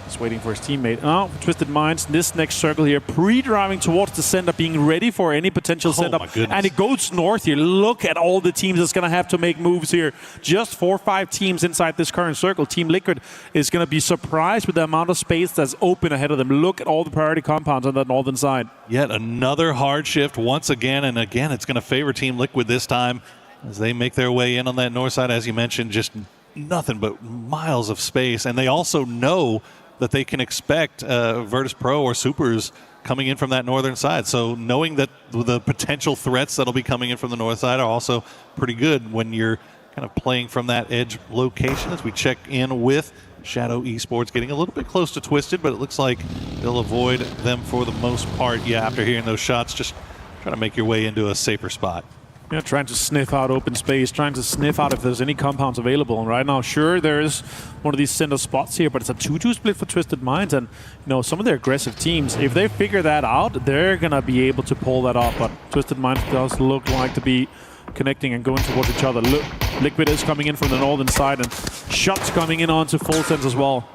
He's waiting for his teammate. Oh, Twisted Minds, this next circle here, pre-driving towards the center, being ready for any potential setup. And it goes north here. Look at all the teams that's going to have to make moves here. Just 4 or 5 teams inside this current circle. Team Liquid is going to be surprised with the amount of space that's open ahead of them. Look at all the priority compounds on that northern side. Yet another hard shift once again, and again, it's going to favor Team Liquid this time as they make their way in on that north side. As you mentioned, just nothing but miles of space. And they also know that they can expect Virtus Pro or Supers coming in from that northern side. So knowing that the potential threats that'll be coming in from the north side are also pretty good when you're kind of playing from that edge location. As we check in with Shadow Esports, getting a little bit close to Twisted, but it looks like they'll avoid them for the most part. Yeah, after hearing those shots, just trying to make your way into a safer spot. Yeah, trying to sniff out open space, trying to sniff out if there's any compounds available. And right now, sure, there's one of these center spots here, but it's a 2-2 split for Twisted Minds. And, you know, some of their aggressive teams, if they figure that out, they're going to be able to pull that off. But Twisted Minds does look like to be connecting and going towards each other. Look, Liquid is coming in from the northern side, and shots coming in onto full sense as well.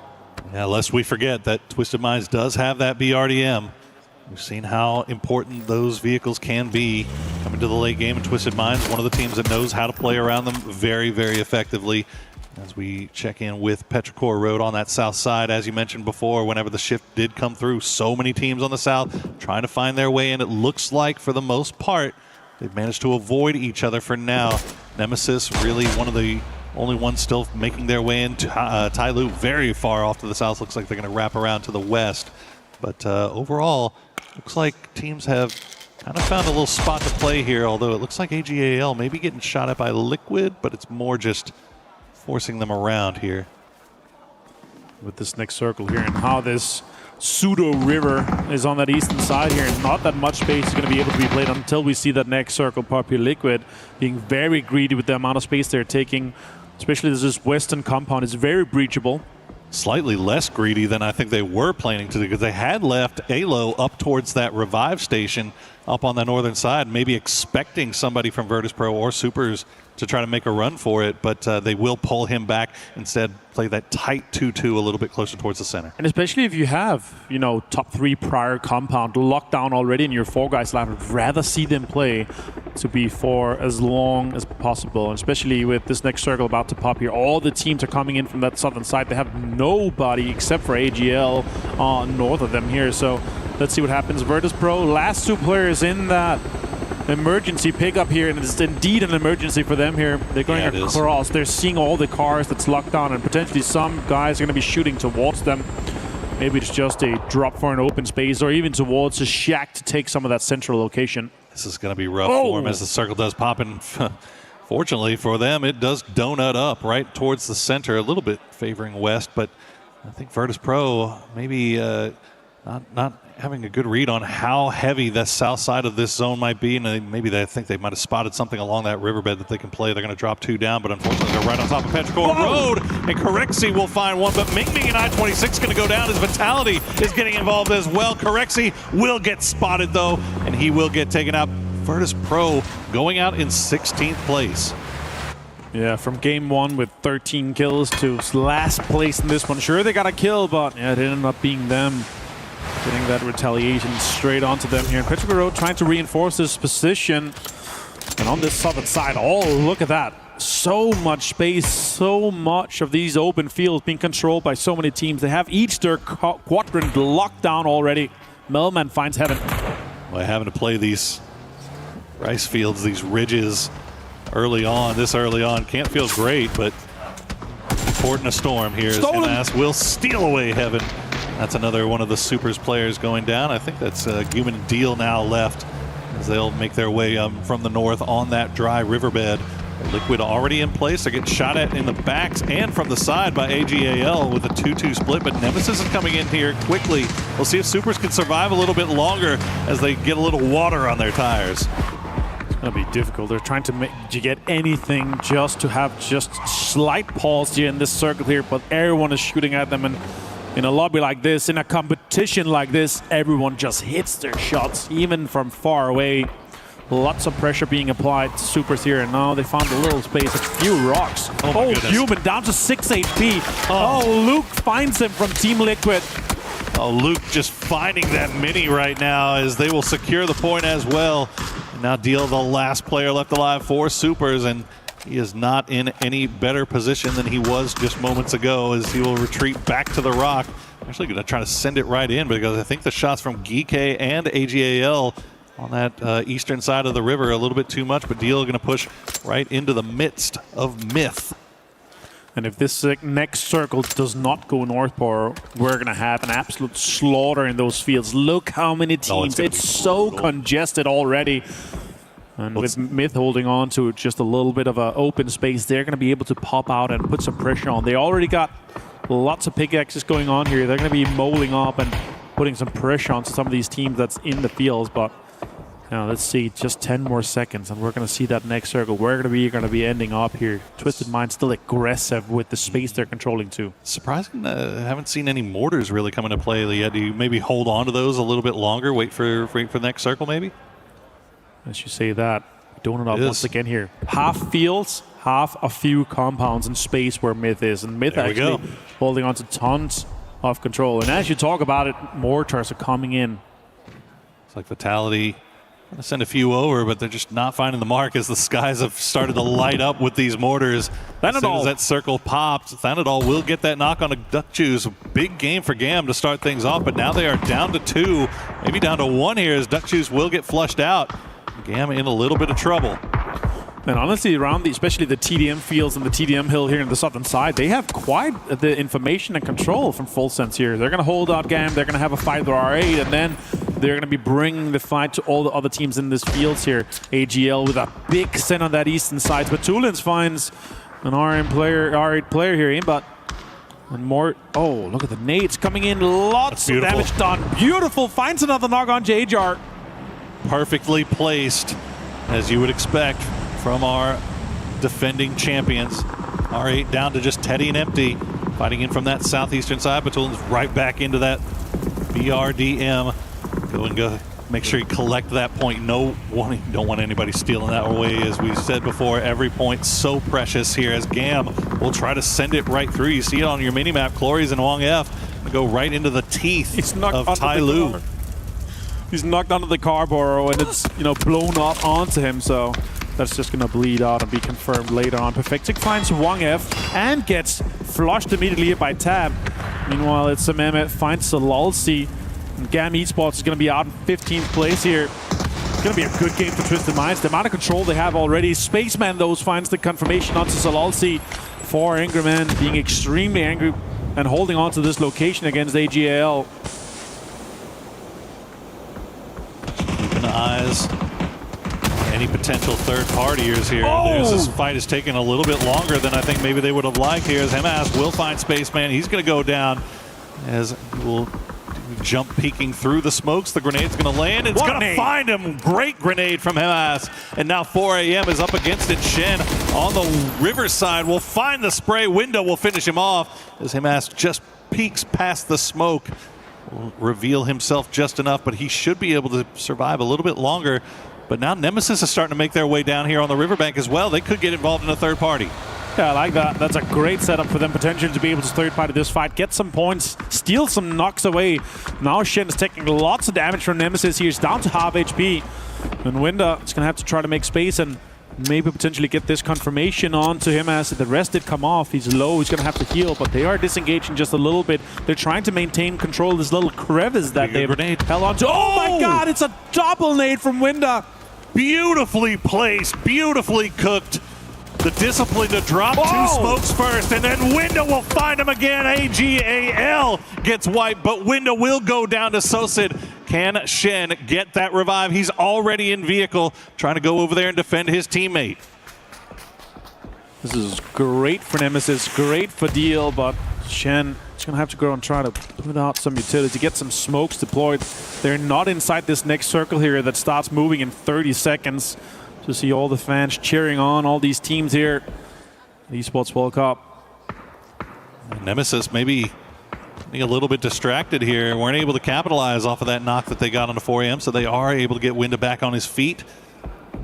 Yeah, lest we forget that Twisted Minds does have that BRDM. We've seen how important those vehicles can be coming to the late game, and Twisted Minds, one of the teams that knows how to play around them very, very effectively. As we check in with Petrichor Road on that south side, as you mentioned before, whenever the shift did come through, so many teams on the south trying to find their way in. It looks like, for the most part, they've managed to avoid each other for now. Nemesis, really one of the only ones still making their way into Tyloo, very far off to the south. Looks like they're going to wrap around to the west. But overall, looks like teams have kind of found a little spot to play here, although it looks like AGAL may be getting shot at by Liquid, but it's more just forcing them around here. With this next circle here and how this pseudo river is on that eastern side here, and not that much space is going to be able to be played until we see that next circle pop here. Liquid being very greedy with the amount of space they're taking, especially this western compound is very breachable. Slightly less greedy than I think they were planning to do, because they had left Alo up towards that revive station up on the northern side, maybe expecting somebody from Virtus Pro or Supers to try to make a run for it, but they will pull him back, instead play that tight 2-2 a little bit closer towards the center. And especially if you have, you know, top 3 prior compound locked down already in your 4 guys left, I'd rather see them play to be for as long as possible. And especially with this next circle about to pop here, all the teams are coming in from that southern side. They have nobody except for AGL north of them here. So let's see what happens. Virtus Pro, last 2 players in that emergency pickup here, and it's indeed an emergency for them here. They're going across. They're seeing all the cars that's locked down, and potentially some guys are going to be shooting towards them. Maybe it's just a drop for an open space, or even towards a shack to take some of that central location. This is going to be rough for them as the circle does pop in. Fortunately for them, it does donut up right towards the center, a little bit favoring west, but I think Virtus Pro maybe not having a good read on how heavy the south side of this zone might be, and maybe they think they might have spotted something along that riverbed that they can play. They're going to drop 2 down, but unfortunately they're right on top of Petrichor Road, and Correxy will find one, but Ming Ming and I-26 going to go down. His Vitality is getting involved as well. Corexy will get spotted though, and he will get taken out. Virtus Pro going out in 16th place. Yeah, from game 1 with 13 kills to last place in this one. Sure, they got a kill, but yeah, it ended up being them getting that retaliation straight onto them here. And Petrichor Road trying to reinforce this position. And on this southern side, oh, look at that. So much space, so much of these open fields being controlled by so many teams. They have each their quadrant locked down already. Melman finds heaven. Well, having to play these rice fields, these ridges early on, this early on, can't feel great, but Porte in a storm here as MS will steal away heaven. That's another one of the Supers players going down. I think that's Guman and Deal now left as they'll make their way from the north on that dry riverbed. Liquid already in place. They're getting shot at in the backs and from the side by AGAL with a 2-2 split, but Nemesis is coming in here quickly. We'll see if Supers can survive a little bit longer as they get a little water on their tires. It's going to be difficult. They're trying to get anything just to have just slight pause here in this circle here, but everyone is shooting at them, and in a lobby like this, in a competition like this, everyone just hits their shots, even from far away. Lots of pressure being applied to Supers here, and now they found a little space, a few rocks. Oh, Human down to 6 HP. Oh, Luke finds him from Team Liquid. Oh, Luke just finding that mini right now as they will secure the point as well. And now Deal, the last player left alive for Supers, and he is not in any better position than he was just moments ago as he will retreat back to the rock. Actually going to try to send it right in because I think the shots from Geeke and AGAL on that eastern side of the river are a little bit too much, but Deal going to push right into the midst of Myth. And if this next circle does not go north, we're going to have an absolute slaughter in those fields. Look how many teams. It's so congested already. And with Myth holding on to just a little bit of an open space, they're going to be able to pop out and put some pressure on. They already got lots of pickaxes going on here. They're going to be molding up and putting some pressure onto some of these teams that's in the fields. But now let's see, just 10 more seconds, and we're going to see that next circle. We're going to be ending up here. Twisted Mind still aggressive with the space they're controlling too. Surprising, haven't seen any mortars really come into play yet. Do you maybe hold on to those a little bit longer? Wait for the next circle, maybe. As you say that, doing it up once again here. Half fields, half a few compounds in space where Myth is, and Myth actually holding on to tons of control. And as you talk about it, mortars are coming in. It's like Vitality. I'm going to send a few over, but they're just not finding the mark as the skies have started to light up with these mortars. As soon as that circle pops, Thanadol will get that knock on a Duck Juice. Big game for GAM to start things off, but now they are down to 2, maybe down to 1 here as Duck Juice will get flushed out. GAM in a little bit of trouble. And honestly, around especially the TDM fields and the TDM hill here in the southern side, they have quite the information and control from Full Sense here. They're going to hold out GAM, they're going to have a fight with R8, and then they're going to be bringing the fight to all the other teams in this fields here. AGL with a big send on that eastern side, but Tulins finds an R8 player here, but and more. Oh, look at the nades coming in, lots of damage done. Beautiful, finds another knock on JJR. Perfectly placed, as you would expect from our defending champions. R8 down to just Teddy and Empty, fighting in from that southeastern side. Batulins right back into that BRDM. Go. Make sure you collect that point. Don't want anybody stealing that away. As we said before, every point so precious here as GAM will try to send it right through. You see it on your mini-map. Clories and Wong F go right into the teeth of Tai Lu. He's knocked onto the carburetor and it's blown up onto him, so that's just gonna bleed out and be confirmed later on. Perfectic finds Wong F and gets flushed immediately by Tab. Meanwhile, it's Mehmet finds Salalsi. And GAM Esports is gonna be out in 15th place here. It's gonna be a good game for Twisted Minds. The amount of control they have already. Spaceman though finds the confirmation onto Salalsi. For Angry Man being extremely angry and holding on to this location against AGAL. Eyes any potential third partiers here. This fight is taking a little bit longer than I think maybe they would have liked here as Hemas will find Spaceman. He's going to go down as he will do Jump peeking through the smokes. The grenade's going to land. It's going to find him. Great grenade from Hemas. And now 4AM is up against it. Shen on the riverside will find the spray window. Will finish him off as Hemas just peeks past the smoke. Will reveal himself just enough, but he should be able to survive a little bit longer. But now Nemesis is starting to make their way down here on the riverbank as well. They could get involved in a third party. Yeah, I like that. That's a great setup for them potentially to be able to third party this fight, get some points, steal some knocks away. Now Shen is taking lots of damage from Nemesis. He's down to half HP. And Winda is going to have to try to make space and maybe potentially get this confirmation onto him as the rest did come off. He's low, he's going to have to heal, but they are disengaging just a little bit. They're trying to maintain control of this little crevice that they've held on to. Oh my god, it's a double nade from Winda. Beautifully placed, beautifully cooked. The discipline to drop two smokes first, and then Winda will find him again. AGAL gets wiped, but Winda will go down to Sosid. Can Shen get that revive? He's already in vehicle, trying to go over there and defend his teammate. This is great for Nemesis, great for Deal, but Shen is going to have to go and try to put out some utility, get some smokes deployed. They're not inside this next circle here that starts moving in 30 seconds. To see all the fans cheering on all these teams here. The Esports World Cup. Nemesis maybe getting a little bit distracted here. Weren't able to capitalize off of that knock that they got on the 4AM, so they are able to get Winda back on his feet.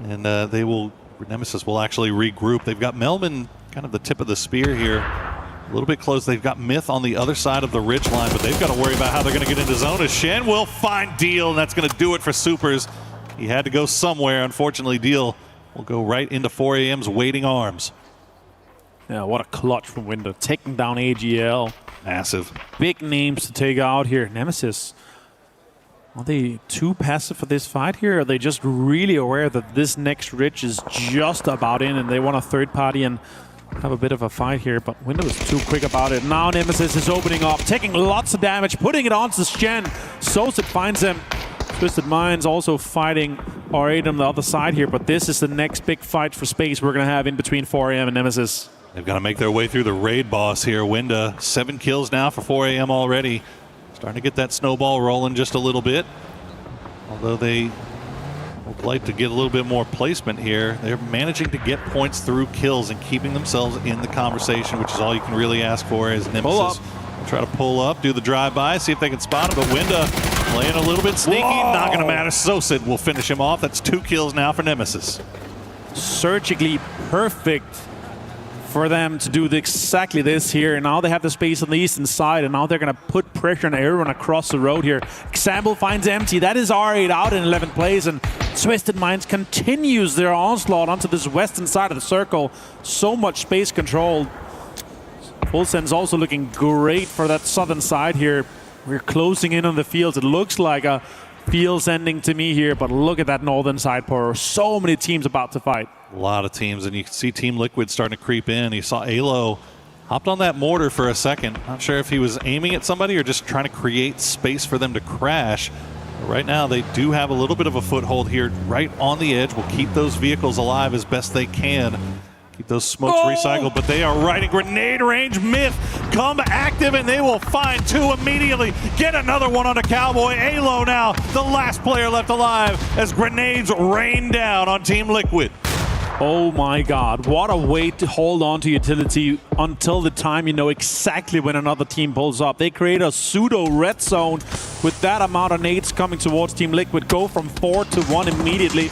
And Nemesis will actually regroup. They've got Melman kind of the tip of the spear here. A little bit close. They've got Myth on the other side of the ridge line, but they've got to worry about how they're going to get into zone as Shen will find Deal, and that's going to do it for Supers. He had to go somewhere. Unfortunately, Deal will go right into 4AM's waiting arms. Yeah, what a clutch from Winda. Taking down AGL. Massive. Big names to take out here. Nemesis. Are they too passive for this fight here? Are they just really aware that this next ridge is just about in and they want a third party and have a bit of a fight here? But Winda was too quick about it. Now Nemesis is opening up, taking lots of damage, putting it onto Shen. Sosid finds him. Twisted Minds also fighting R8 on the other side here, but this is the next big fight for space we're going to have in between 4AM and Nemesis. They've got to make their way through the raid boss here. Winda, 7 kills now for 4AM already. Starting to get that snowball rolling just a little bit. Although they would like to get a little bit more placement here. They're managing to get points through kills and keeping themselves in the conversation, which is all you can really ask for as Nemesis try to pull up, do the drive-by, see if they can spot him, but Winda playing a little bit sneaky, not going to matter. Sosid will finish him off. That's 2 kills now for Nemesis. Surgically perfect for them to do exactly this here. Now they have the space on the eastern side, and now they're going to put pressure on everyone across the road here. Example finds empty. That is R8 out in 11th place, and Twisted Minds continues their onslaught onto this western side of the circle. So much space controlled. Fulsen's also looking great for that southern side here. We're closing in on the fields. It looks like a fields ending to me here, but look at that northern side, Porte. So many teams about to fight. A lot of teams, and you can see Team Liquid starting to creep in. You saw Alo hopped on that mortar for a second. Not sure if he was aiming at somebody or just trying to create space for them to crash. But right now, they do have a little bit of a foothold here right on the edge. Will keep those vehicles alive as best they can. Keep those smokes recycled, but they are right in grenade range. Myth come active, and they will find 2 immediately. Get another one on a Cowboy. Alo now, the last player left alive as grenades rain down on Team Liquid. Oh my god, what a way to hold on to utility until the time you know exactly when another team pulls up. They create a pseudo red zone with that amount of nades coming towards Team Liquid. Go from 4 to 1 immediately.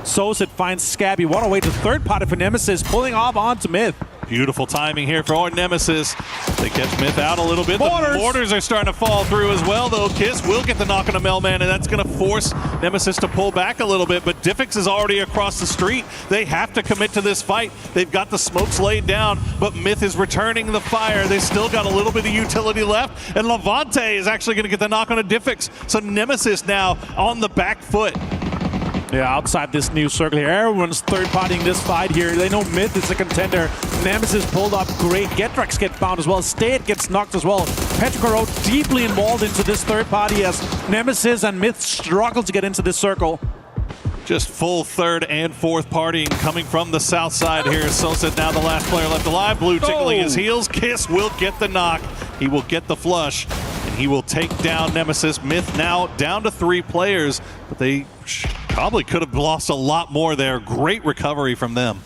Sosid finds Scabby. What a way to third party for Nemesis, pulling off onto Myth. Beautiful timing here for Nemesis. They catch Myth out a little bit. The mortars are starting to fall through as well, though. Kiss will get the knock on a Melman, and that's going to force Nemesis to pull back a little bit. But Diffix is already across the street. They have to commit to this fight. They've got the smokes laid down, but Myth is returning the fire. They still got a little bit of utility left, and Levante is actually going to get the knock on a Diffix. So Nemesis now on the back foot. Yeah, outside this new circle here. Everyone's third-partying this fight here. They know Myth is a contender. Nemesis pulled up great. Getrax gets found as well. State gets knocked as well. Petrocaro deeply involved into this third party as Nemesis and Myth struggle to get into this circle. Just full third and fourth partying coming from the south side here. Sosid now the last player left alive. Blue tickling his heels. Kiss will get the knock. He will get the flush. And he will take down Nemesis. Myth now down to 3 players, but they probably could have lost a lot more there. Great recovery from them.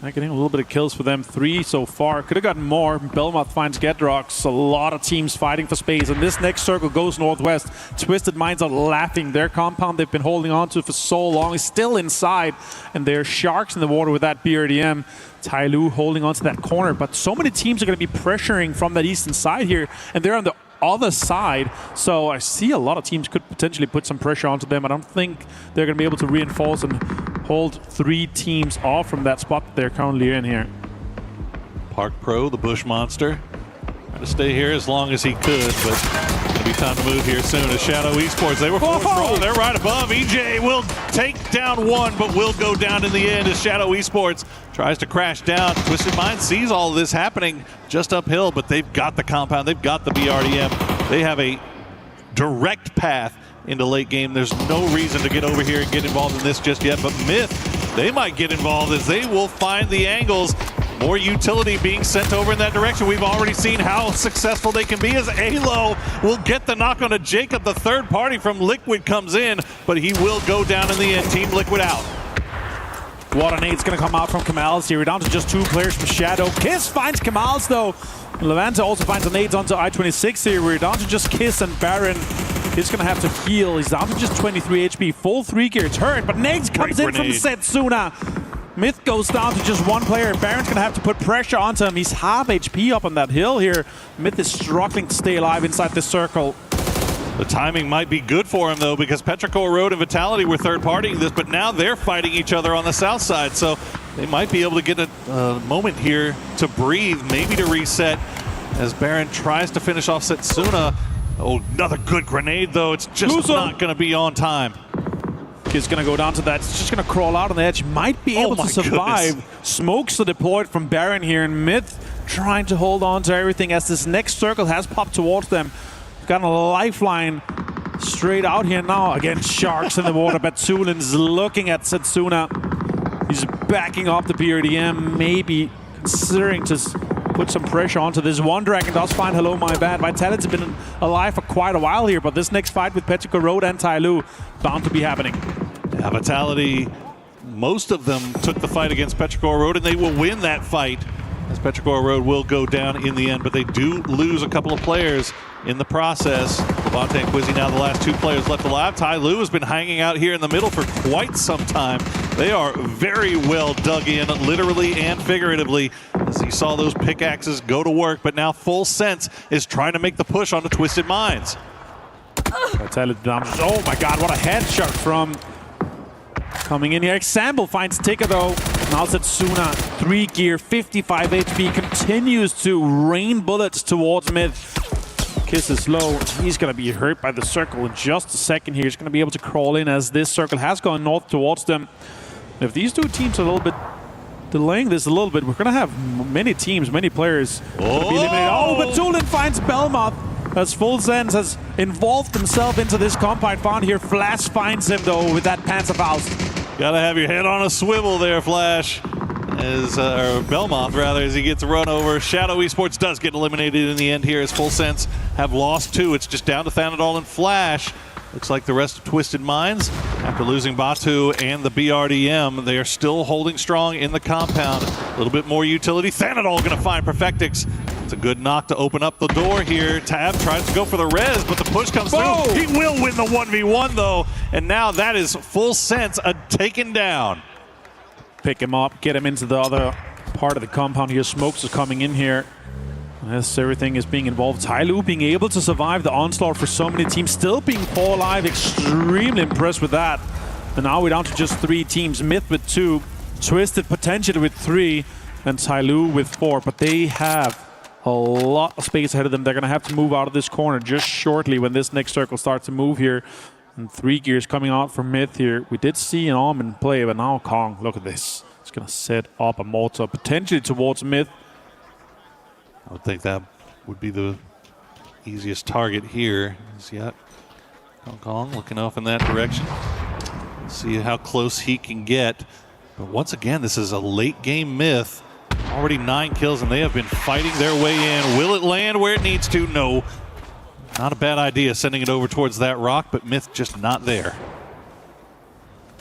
Getting a little bit of kills for them. 3 so far. Could have gotten more. Belmont finds Gedrox. A lot of teams fighting for space. And this next circle goes northwest. Twisted Minds are laughing. Their compound they've been holding on to for so long is still inside. And there's sharks in the water with that BRDM. Tyloo holding on to that corner. But so many teams are going to be pressuring from that eastern side here. And they're on the other side. So I see a lot of teams could potentially put some pressure onto them. I don't think they're going to be able to reinforce and hold 3 teams off from that spot that they're currently in here. Park Pro, the Bush Monster, trying to stay here as long as he could, but it'll be time to move here soon. As Shadow Esports, they were 4 strong. They're right above. EJ will take down 1, but will go down in the end as Shadow Esports tries to crash down. Twisted Mind sees all of this happening just uphill, but they've got the compound. They've got the BRDM. They have a direct path into late game. There's no reason to get over here and get involved in this just yet, but Myth, they might get involved as they will find the angles. More utility being sent over in that direction. We've already seen how successful they can be as Alo will get the knock on to Jacob. The third party from Liquid comes in, but he will go down in the end. Team Liquid out. What a nade's going to come out from Kamals here. We're down to just 2 players from Shadow. Kiss finds Kamals though. Levante also finds the nades onto I-26 here. We're down to just Kiss and Baron. He's going to have to heal. He's down to just 23 HP. Full 3 gear. It's hurt, but Nades comes in from Setsuna. Myth goes down to just 1 player. Baron's going to have to put pressure onto him. He's half HP up on that hill here. Myth is struggling to stay alive inside this circle. The timing might be good for him, though, because Petrichor Road and Vitality were third-partying this, but now they're fighting each other on the south side, so they might be able to get a moment here to breathe, maybe to reset, as Baron tries to finish off Setsuna. Oh, another good grenade, though. It's just not going to be on time. He's going to go down to that. It's just going to crawl out on the edge. Might be able to survive. Goodness. Smokes are deployed from Baron here, and Myth trying to hold on to everything as this next circle has popped towards them. Got a lifeline straight out here now. Again, sharks in the water. Batsulin's looking at Setsuna. He's backing up the BRDM, maybe considering to put some pressure onto this. One Dragon does find Hello My Bad. Vitality's been alive for quite a while here, but this next fight with Petrichor Road and Tyloo bound to be happening. Yeah, Vitality, most of them took the fight against Petrichor Road, and they will win that fight, as Petrichor Road will go down in the end, but they do lose a couple of players in the process. Levante and Quizzy now the last 2 players left alive. Tyloo has been hanging out here in the middle for quite some time. They are very well dug in, literally and figuratively, as you saw those pickaxes go to work, but now Full Sense is trying to make the push onto Twisted Minds. Oh my god, what a headshot from coming in here. Example finds Tika though. Now Setsuna, 3 gear, 55 HP, continues to rain bullets towards mid. Kiss is low. He's going to be hurt by the circle in just a second here. He's going to be able to crawl in as this circle has gone north towards them. If these 2 teams are a little bit delaying this a little bit, we're going to have many teams, many players be eliminated. Oh, but Tulin finds Belmoth as Full Sense has involved himself into this compound found here. Flash finds him though with that Panzerfaust. Gotta have your head on a swivel there, Flash. Or Belmoth rather, as he gets run over. Shadow Esports does get eliminated in the end here as Full Sense have lost 2. It's just down to Thanadol and Flash. Looks like the rest of Twisted Minds, after losing Batu and the BRDM, they are still holding strong in the compound. A little bit more utility. Thanadol going to find Perfectix. It's a good knock to open up the door here. Tab tries to go for the res, but the push comes through. He will win the 1v1 though, and now that is Full Sense taken down. Pick him up, get him into the other part of the compound here. Smokes is coming in here. As everything is being involved. Tyloo being able to survive the onslaught for so many teams, still being 4 alive. Extremely impressed with that. And now we're down to just 3 teams. Myth with 2, Twisted potentially with 3, and Tyloo with 4. But they have a lot of space ahead of them. They're going to have to move out of this corner just shortly when this next circle starts to move here. And 3 gears coming out from Myth here. We did see an Almond play, but now Kong, look at this. It's going to set up a mortar potentially towards Myth. I would think that would be the easiest target here. Yeah, Kong looking off in that direction. See how close he can get. But once again, this is a late game Myth. Already 9 kills, and they have been fighting their way in. Will it land where it needs to? No. Not a bad idea sending it over towards that rock, but Myth just not there.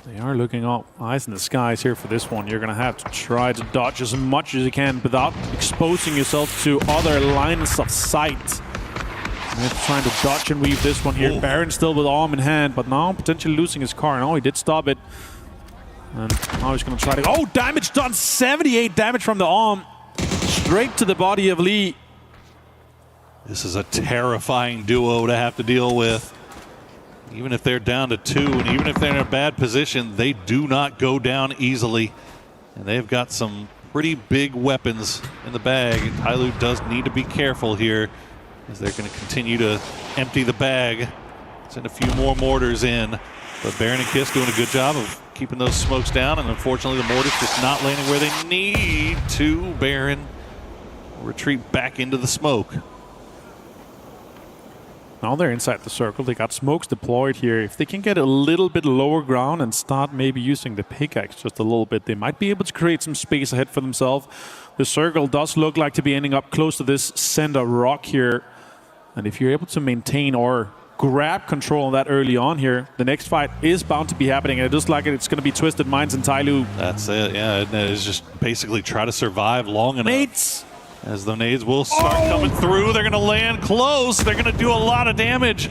They are looking up, eyes in the skies here for this one. You're going to have to try to dodge as much as you can without exposing yourself to other lines of sight. Myth trying to dodge and weave this one here. Baron still with arm in hand, but now potentially losing his car. No, he did stop it. And now he's going to try to... Oh, damage done! 78 damage from the arm. Straight to the body of Lee. This is a terrifying duo to have to deal with. Even if they're down to 2, and even if they're in a bad position, they do not go down easily. And they've got some pretty big weapons in the bag. Tyloo does need to be careful here, as they're going to continue to empty the bag. Send a few more mortars in. But Baron and Kiss doing a good job of keeping those smokes down, and unfortunately the mortars just not landing where they need to. Baron retreat back into the smoke. Now they're inside the circle. They got smokes deployed here. If they can get a little bit lower ground and start maybe using the pickaxe just a little bit, they might be able to create some space ahead for themselves. The circle does look like to be ending up close to this center rock here. And if you're able to maintain or grab control of that early on here, the next fight is bound to be happening. And it looks like it's going to be Twisted Minds and Tyloo. That's it, yeah. It's just basically try to survive long enough. Mates! As the nades will start coming through, they're going to land close. They're going to do a lot of damage,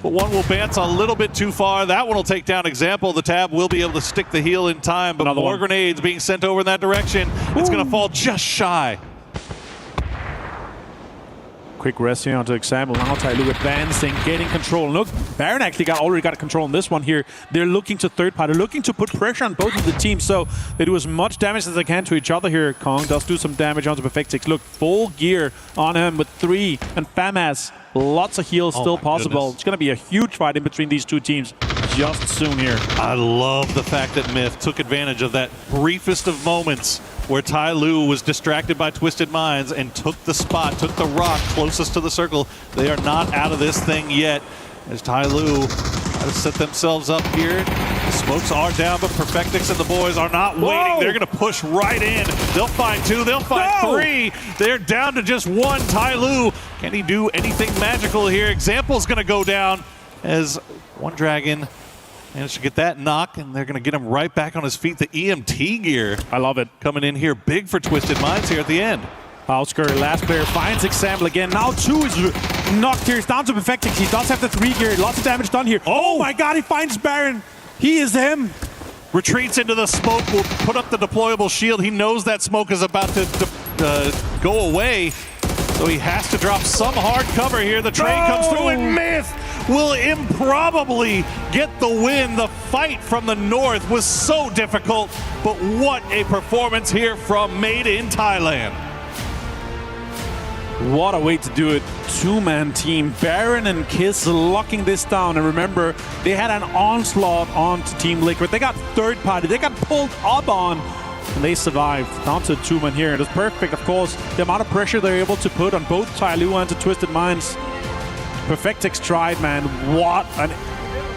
but one will bounce a little bit too far. That one will take down Example. The tab will be able to stick the heel in time, but more grenades being sent over in that direction. It's going to fall just shy. Quick rest here onto Example. Now Tyloo advancing, getting control. Look, Baron actually already got control on this one here. They're looking to third party, looking to put pressure on both of the teams, so they do as much damage as they can to each other here. Kong does do some damage onto Perfectix. Look, full gear on him with 3, and Famas. Lots of heals still possible. Goodness. It's going to be a huge fight in between these two teams just soon here. I love the fact that Myth took advantage of that briefest of moments where Tyloo was distracted by Twisted Minds and took the spot, took the rock closest to the circle. They are not out of this thing yet, as Tyloo try to set themselves up here. The smokes are down, but Perfectix and the boys are not waiting. They're going to push right in. They'll find 2, they'll find 3. They're down to just 1. Tyloo, can he do anything magical here? Example's going to go down as one dragon managed to get that knock, and they're going to get him right back on his feet. The EMT gear. I love it. Coming in here big for Twisted Minds here at the end. Outskirt, last player finds Example again. Now 2 is knocked here. It's down to Perfectix. He does have the 3 gear. Lots of damage done here. Oh my god, he finds Baron. He is him. Retreats into the smoke, will put up the deployable shield. He knows that smoke is about to go away, so he has to drop some hard cover here. The train comes through, and Myth will improbably get the win. The fight from the north was so difficult, but what a performance here from Made in Thailand. What a way to do it. 2-man team. Baron and Kiss locking this down. And remember, they had an onslaught onto Team Liquid. They got third party. They got pulled up on. And they survived. Down to 2-man here. It was perfect, of course. The amount of pressure they're able to put on both Tyloo and to Twisted Minds. Perfectix tried, man. What an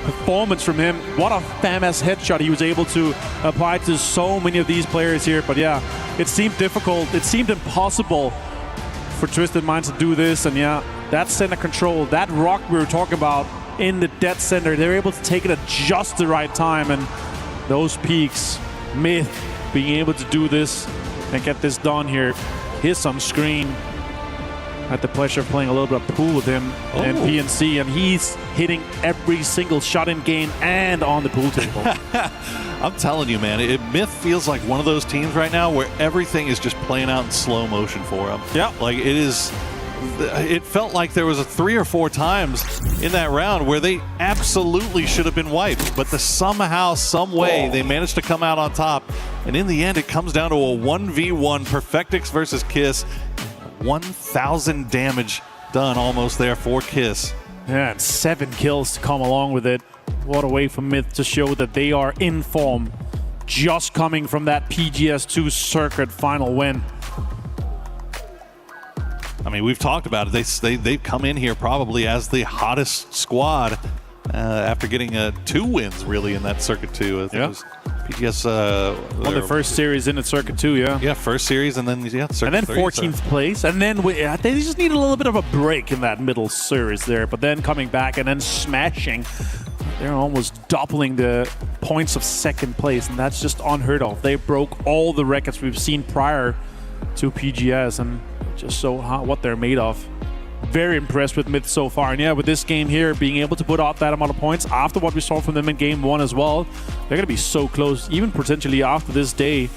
performance from him. What a famous headshot he was able to apply to so many of these players here. But yeah, it seemed difficult. It seemed impossible for Twisted Minds to do this, and yeah, that center control, that rock we were talking about in the dead center, they were able to take it at just the right time, and those peaks, Myth being able to do this and get this done here. Here's some screen. Had the pleasure of playing a little bit of pool with him in PNC, and he's hitting every single shot in game and on the pool table. I'm telling you, man, Myth feels like one of those teams right now where everything is just playing out in slow motion for them. Yeah. Like it felt like there was 3 or 4 times in that round where they absolutely should have been wiped, but somehow, some way, they managed to come out on top. And in the end, it comes down to a 1v1, Perfectix versus Kiss. 1,000 damage done almost there for Kiss. Yeah, and 7 kills to come along with it. What a way for Myth to show that they are in form, just coming from that PGS2 circuit final win. I mean, we've talked about it. They've come in here probably as the hottest squad after getting 2 wins really in that circuit 2. I think it was PGS won the first series in at Circuit 2, yeah. Yeah, first series, and then Circuit and then 3, 14th place, and then they just need a little bit of a break in that middle series there, but then coming back and then smashing. They're almost doubling the points of second place, and that's just unheard of. They broke all the records we've seen prior to PGS, and just so what they're made of. Very impressed with Myth so far, and yeah, with this game here, being able to put out that amount of points after what we saw from them in game 1 as well, they're going to be so close, even potentially after this day,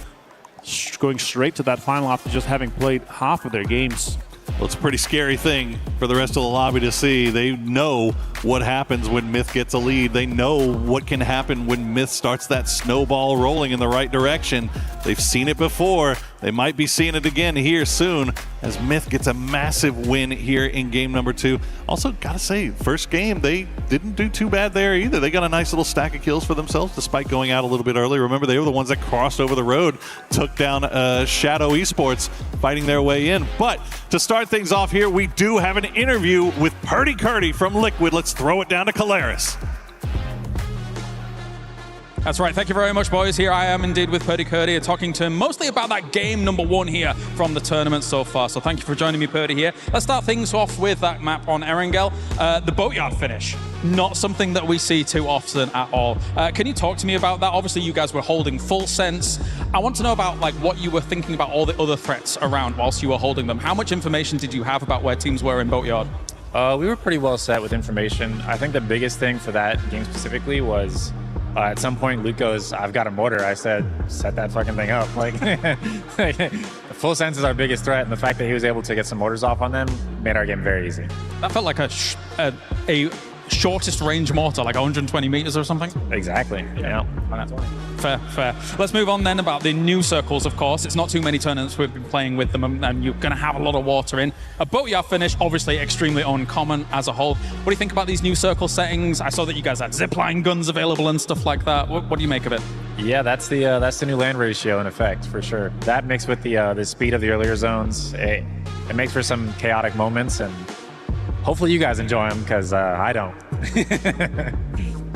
going straight to that final after just having played half of their games. Well, it's a pretty scary thing for the rest of the lobby to see. They know what happens when Myth gets a lead. They know what can happen when Myth starts that snowball rolling in the right direction. They've seen it before. They might be seeing it again here soon as Myth gets a massive win here in game number 2. Also, gotta say, first game, they didn't do too bad there either. They got a nice little stack of kills for themselves despite going out a little bit early. Remember, they were the ones that crossed over the road, took down Shadow Esports, fighting their way in. But to start things off here, we do have an interview with Purdy from Liquid. Let's throw it down to Caleres. That's right. Thank you very much, boys. Here I am indeed with Purdy and talking to him mostly about that game number 1 here from the tournament so far. So thank you for joining me, Purdy, here. Let's start things off with that map on Erangel. The boatyard finish. Not something that we see too often at all. Can you talk to me about that? Obviously, you guys were holding full sense. I want to know about what you were thinking about all the other threats around whilst you were holding them. How much information did you have about where teams were in boatyard? We were pretty well set with information. I think the biggest thing for that game specifically was at some point Luke goes, "I've got a mortar." I said, "Set that fucking thing up." Full sense is our biggest threat, and the fact that he was able to get some mortars off on them made our game very easy. That felt like a shortest range mortar, like 120 meters or something. Exactly. Yeah. Fair. Let's move on then about the new circles, of course. It's not too many tournaments we've been playing with them, and you're going to have a lot of water in. A boatyard finish, obviously extremely uncommon as a whole. What do you think about these new circle settings? I saw that you guys had zipline guns available and stuff like that. What do you make of it? Yeah, that's the new land ratio in effect, for sure. That mixed with the speed of the earlier zones, it makes for some chaotic moments, and hopefully you guys enjoy them, because I don't.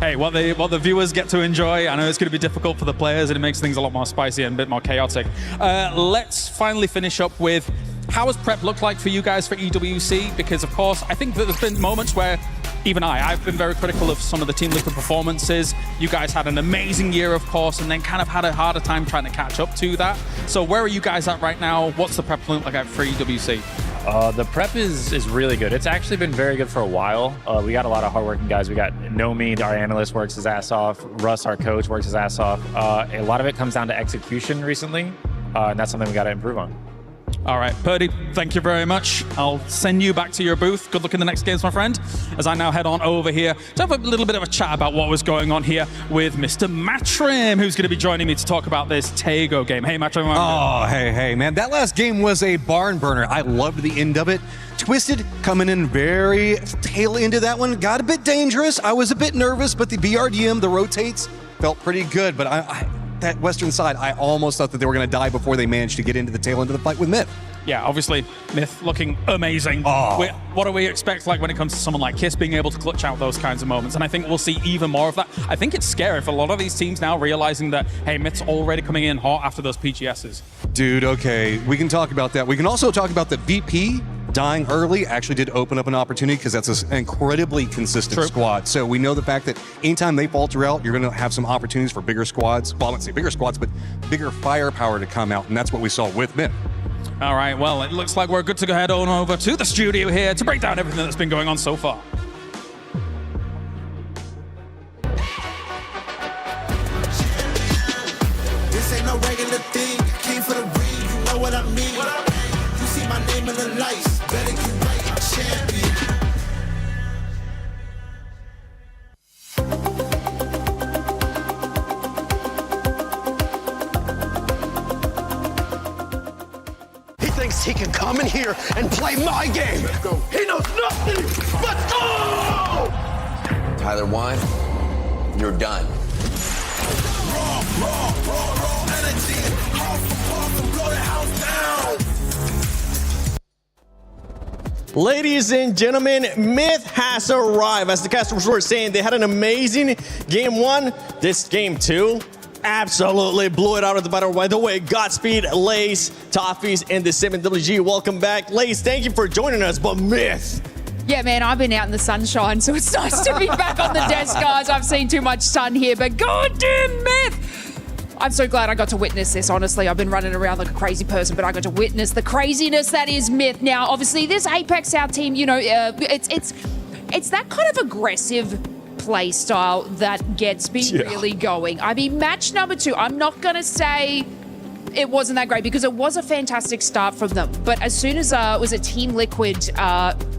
Hey, what the viewers get to enjoy, I know it's going to be difficult for the players, and it makes things a lot more spicy and a bit more chaotic. Let's finally finish up with, how has prep looked like for you guys for EWC? Because, of course, I think that there's been moments where even I've been very critical of some of the Team Liquid performances. You guys had an amazing year, of course, and then kind of had a harder time trying to catch up to that. So where are you guys at right now? What's the prep look like for EWC? The prep is really good. It's actually been very good for a while. We got a lot of hardworking guys. We got Nomi, our analyst, works his ass off. Russ, our coach, works his ass off. A lot of it comes down to execution recently, and that's something we got to improve on. All right, Purdy, thank you very much. I'll send you back to your booth. Good luck in the next games, my friend, as I now head on over here to have a little bit of a chat about what was going on here with Mr. Matrim, who's going to be joining me to talk about this Tego game. Hey, Matrim. Oh, hey, man. That last game was a barn burner. I loved the end of it. Twisted coming in very tail into that one. Got a bit dangerous. I was a bit nervous, but the BRDM, the rotates, felt pretty good. But that Western side, I almost thought that they were going to die before they managed to get into the tail end of the fight with Myth. Yeah, obviously, Myth looking amazing. What do we expect when it comes to someone like Kiss being able to clutch out those kinds of moments? And I think we'll see even more of that. I think it's scary for a lot of these teams now realizing that, hey, Myth's already coming in hot after those PGSs. Dude, okay, we can talk about that. We can also talk about the VP dying early actually did open up an opportunity because that's an incredibly consistent squad. So we know the fact that anytime they falter out, you're going to have some opportunities for bigger squads. Well, I wouldn't say bigger squads, but bigger firepower to come out. And that's what we saw with Myth. All right, well, it looks like we're good to go head on over to the studio here to break down everything that's been going on so far. This ain't no regular thing. Came for the ring, you know what I mean. You see my name in the lights, better get right, champion. He can come in here and play my game. He knows nothing. Let's go! Tyler won. You're done. Raw energy. Blow the house down. Ladies and gentlemen, Myth has arrived. As the casters were saying, they had an amazing game 1. This game 2, Absolutely blew it out of the battle. By the way, Godspeed, Lace, Toffees, and the 7WG. Welcome back. Lace, thank you for joining us, but Myth. Yeah, man, I've been out in the sunshine, so it's nice to be back on the desk, guys. I've seen too much sun here, but goddamn Myth! I'm so glad I got to witness this, honestly. I've been running around like a crazy person, but I got to witness the craziness that is Myth. Now, obviously, this Apex South team, you know, it's that kind of aggressive play style that gets me really going. I mean, match number 2, I'm not going to say it wasn't that great because it was a fantastic start from them. But as soon as it was a Team Liquid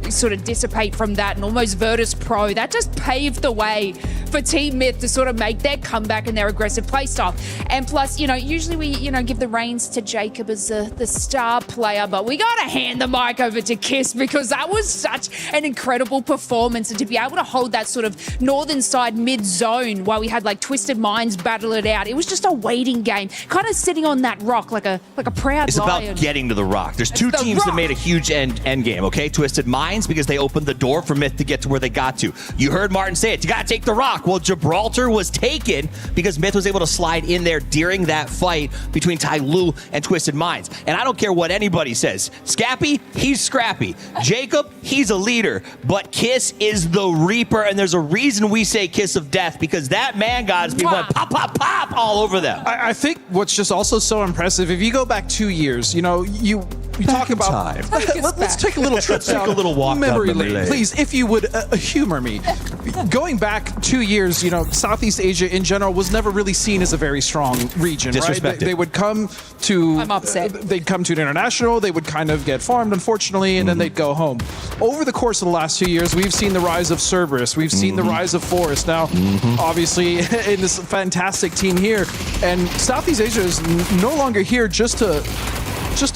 sort of dissipate from that and almost Virtus Pro, that just paved the way for Team Myth to sort of make their comeback and their aggressive playstyle. And plus, you know, usually we, you know, give the reins to Jacob as the star player, but we got to hand the mic over to Kiss because that was such an incredible performance. And to be able to hold that sort of northern side mid-zone while we had like Twisted Minds battle it out, it was just a waiting game, kind of sitting on that rock like a proud It's lion. about getting to the rock. There's two teams that made a huge end game, okay? Twisted Minds, because they opened the door for Myth to get to where they got to. You heard Martin say it. You got to take the rock. Well, Gibraltar was taken because Myth was able to slide in there during that fight between Tai Lu and Twisted Minds. And I don't care what anybody says. Scappy, he's scrappy. Jacob, he's a leader. But Kiss is the Reaper, and there's a reason we say Kiss of Death, because that man, guys, people went pop, pop, pop all over them. I think what's just also so impressive, if you go back 2 years, you know, you talk about time. Let's take a little trip down a little walk memory down memory lane, please, if you would humor me. Going back 2 years, you know, Southeast Asia in general was never really seen as a very strong region, right? They would come to, I'm upset. They'd come to an international, they would kind of get farmed, unfortunately, and then they'd go home. Over the course of the last 2 years, we've seen the rise of Cerberus, we've seen the rise of Forest. Now, obviously, in this fantastic team here, and Southeast Asia is no longer here just to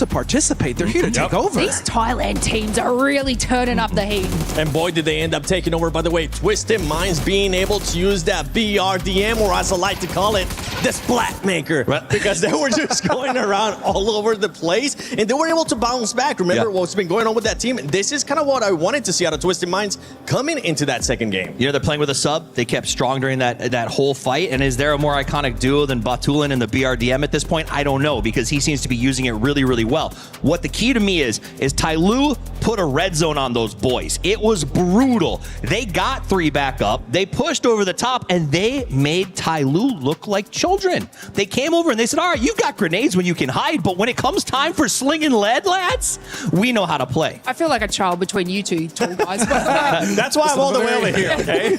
participate. They're here to take over. These Thailand teams are really turning up the heat. And boy, did they end up taking over. By the way, Twisted Minds being able to use that BRDM, or as I like to call it, the Splat Maker. Because they were just going around all over the place, and they were able to bounce back. Remember what's been going on with that team? This is kind of what I wanted to see out of Twisted Minds coming into that second game. You know, they're playing with a sub. They kept strong during that whole fight. And is there a more iconic duo than Batulin and the BRDM at this point? I don't know, because he seems to be using it really well. What the key to me is Tai Lu put a red zone on those boys. It was brutal. They got 3 back up. They pushed over the top, and they made Tai Lu look like children. They came over and they said, all right, you've got grenades when you can hide, but when it comes time for slinging lead, lads, we know how to play. I feel like a child between you two tall guys. That's why I'm all the way over here, okay?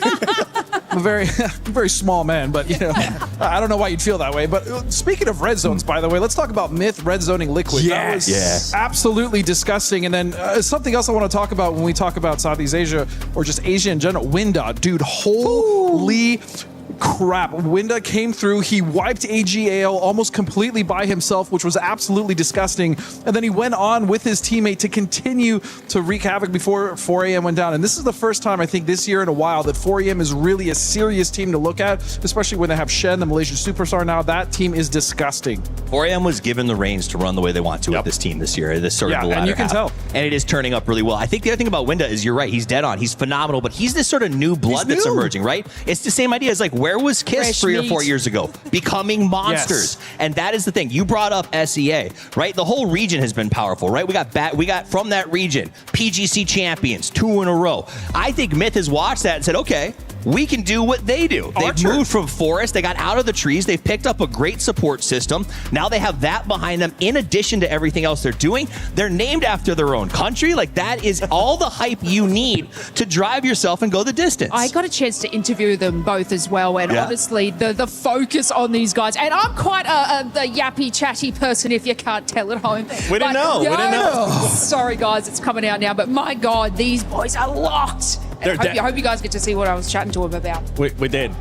I'm a very small man, but you know, I don't know why you'd feel that way. But speaking of red zones, by the way, let's talk about Myth red zoning Liquid. That was absolutely disgusting. And then something else I want to talk about when we talk about Southeast Asia or just Asia in general, Winda, dude, holy crap. Winda came through. He wiped AGAL almost completely by himself, which was absolutely disgusting. And then he went on with his teammate to continue to wreak havoc before 4AM went down. And this is the first time, I think, this year in a while that 4AM is really a serious team to look at, especially when they have Shen, the Malaysian superstar now. That team is disgusting. 4AM was given the reins to run the way they want to with this team this year. This sort of the latter and you can half. tell. And it is turning up really well. I think the other thing about Winda is you're right. He's dead on. He's phenomenal, but he's this sort of new blood that's emerging, right? It's the same idea as like, where was Kiss Fresh 3 or meat. 4 years ago? Becoming monsters. And that is the thing. You brought up SEA, right? The whole region has been powerful, right? We got from that region, PGC champions, 2 in a row. I think Myth has watched that and said, okay, we can do what they do. They've moved from forest. They got out of the trees. They've picked up a great support system. Now they have that behind them in addition to everything else they're doing. They're named after their own country. Like, that is all the hype you need to drive yourself and go the distance. I got a chance to interview them both as well, and honestly, the focus on these guys, and I'm quite a yappy, chatty person if you can't tell at home. We didn't know. We didn't know. Sorry, guys, it's coming out now, but my God, these boys are locked. And I hope you guys get to see what I was chatting to him about. We did.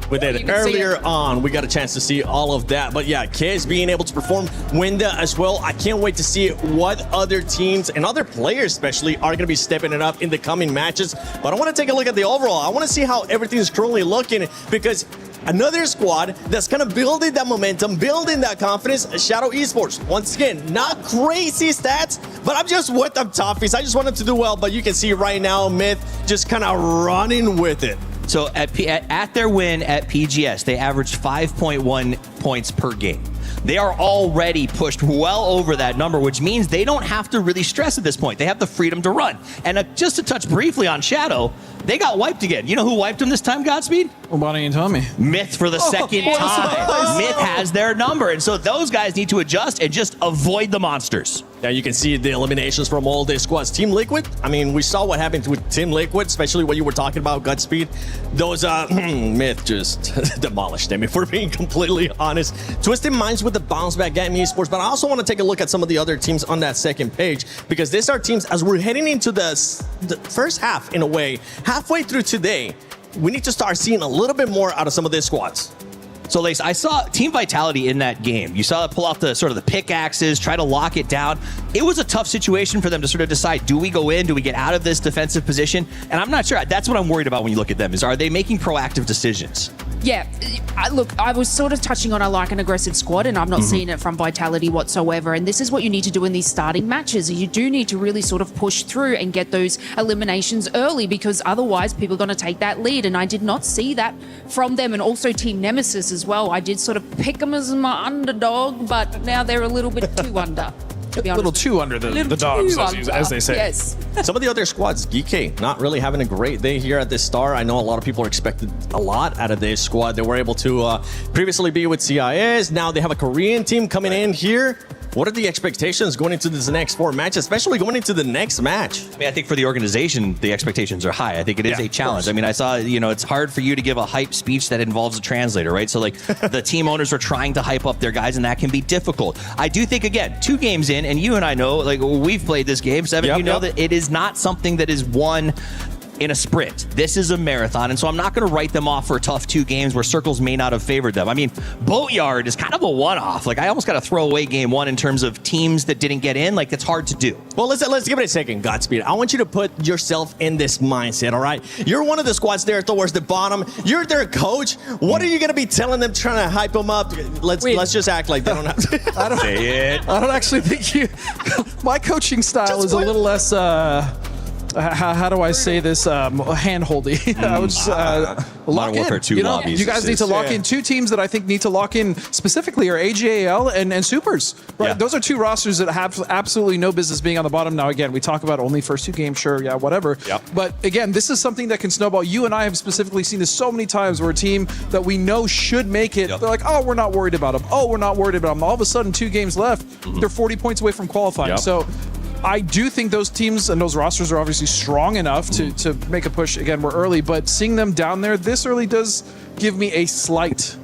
Earlier on, we got a chance to see all of that. But yeah, Kiss being able to perform, Winda as well. I can't wait to see what other teams and other players especially are going to be stepping it up in the coming matches. But I want to take a look at the overall. I want to see how everything is currently looking, because another squad that's kind of building that momentum, building that confidence, Shadow Esports. Once again, not crazy stats, but I'm just with them Toffees. I just want them to do well, but you can see right now, Myth just kind of running with it. So at their win at PGS, they averaged 5.1 points per game. They are already pushed well over that number, which means they don't have to really stress at this point. They have the freedom to run. And just to touch briefly on Shadow, they got wiped again. You know who wiped them this time, Godspeed? Bonnie and Tommy. Myth for the second time. Myth has their number. And so those guys need to adjust and just avoid the monsters. Now you can see the eliminations from all the squads. Team Liquid, I mean, we saw what happened with Team Liquid, especially what you were talking about, Godspeed. Those Myth just demolished them, if we're being completely honest. Twisted Minds with the bounce back at Esports, but I also want to take a look at some of the other teams on that second page, because these are teams, as we're heading into the first half, in a way, halfway through today, we need to start seeing a little bit more out of some of these squads. So, Lace, I saw Team Vitality in that game. You saw it pull off the sort of the pickaxes, try to lock it down. It was a tough situation for them to sort of decide, do we go in? Do we get out of this defensive position? And I'm not sure. That's what I'm worried about when you look at them, is are they making proactive decisions? Yeah, look, I was sort of touching on I like an aggressive squad, and I've not seen it from Vitality whatsoever. And this is what you need to do in these starting matches. You do need to really sort of push through and get those eliminations early, because otherwise people are going to take that lead. And I did not see that from them. And also Team Nemesis as well. I did sort of pick them as my underdog, but now they're a little bit too under. A little too under the dogs, as they say. Yes. Some of the other squads, GK, not really having a great day here at this Star. I know a lot of people are expected a lot out of this squad. They were able to previously be with CIS. Now they have a Korean team coming in here. What are the expectations going into this next 4 matches, especially going into the next match? I mean, I think for the organization, the expectations are high. I think it is a challenge. I mean, I saw, it's hard for you to give a hype speech that involves a translator, right? So, like, the team owners are trying to hype up their guys, and that can be difficult. I do think, again, 2 games in, and you and I know, like, we've played this game, Seven, you know that it is not something that is won in a sprint. This is a marathon, and so I'm not going to write them off for a tough 2 games where circles may not have favored them. I mean, Boatyard is kind of a one-off. Like, I almost got to throw away game 1 in terms of teams that didn't get in. Like, it's hard to do. Well, let's give it a second, Godspeed. I want you to put yourself in this mindset, all right? You're one of the squads there towards the bottom. You're their coach. What are you going to be telling them, trying to hype them up? Let's just act like they don't have to. I don't say it. I don't actually think you. My coaching style is a little less. How do I say this? Hand-holdy. I would just lock in. Warfare 2 lobbies. You guys need to lock in 2 teams that I think need to lock in specifically are AJAL and Supers. Right? Yeah. Those are 2 rosters that have absolutely no business being on the bottom. Now, again, we talk about only first 2 games, sure, yeah, whatever. Yep. But again, this is something that can snowball. You and I have specifically seen this so many times where a team that we know should make it, they're like, oh, we're not worried about them. Oh, we're not worried about them. All of a sudden, 2 games left, they're 40 points away from qualifying. Yep. So I do think those teams and those rosters are obviously strong enough to make a push. Again, we're early, but seeing them down there this early does give me a slight.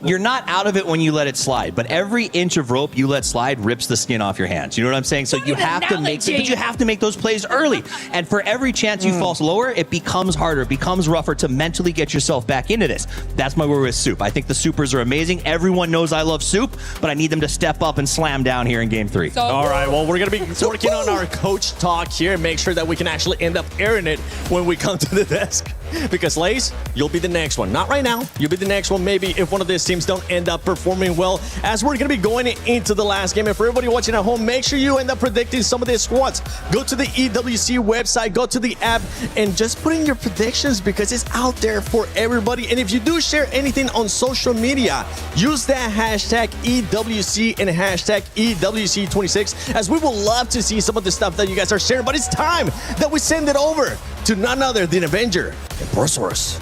You're not out of it when you let it slide, but every inch of rope you let slide rips the skin off your hands. You know what I'm saying? So you have to make those plays early. And for every chance you fall lower, it becomes harder, it becomes rougher to mentally get yourself back into this. That's my worry with Soup. I think the Supers are amazing. Everyone knows I love Soup, but I need them to step up and slam down here in game 3. All right, well, we're going to be working on our coach talk here and make sure that we can actually end up airing it when we come to the desk. Because, Lace, you'll be the next one. Not right now. You'll be the next one maybe if one of these teams don't end up performing well, as we're going to be going into the last game. And for everybody watching at home, make sure you end up predicting some of these squads. Go to the EWC website, go to the app, and just put in your predictions because it's out there for everybody. And if you do share anything on social media, use that hashtag EWC and hashtag EWC26, as we will love to see some of the stuff that you guys are sharing. But it's time that we send it over to none other than Avenger and Borosaurus.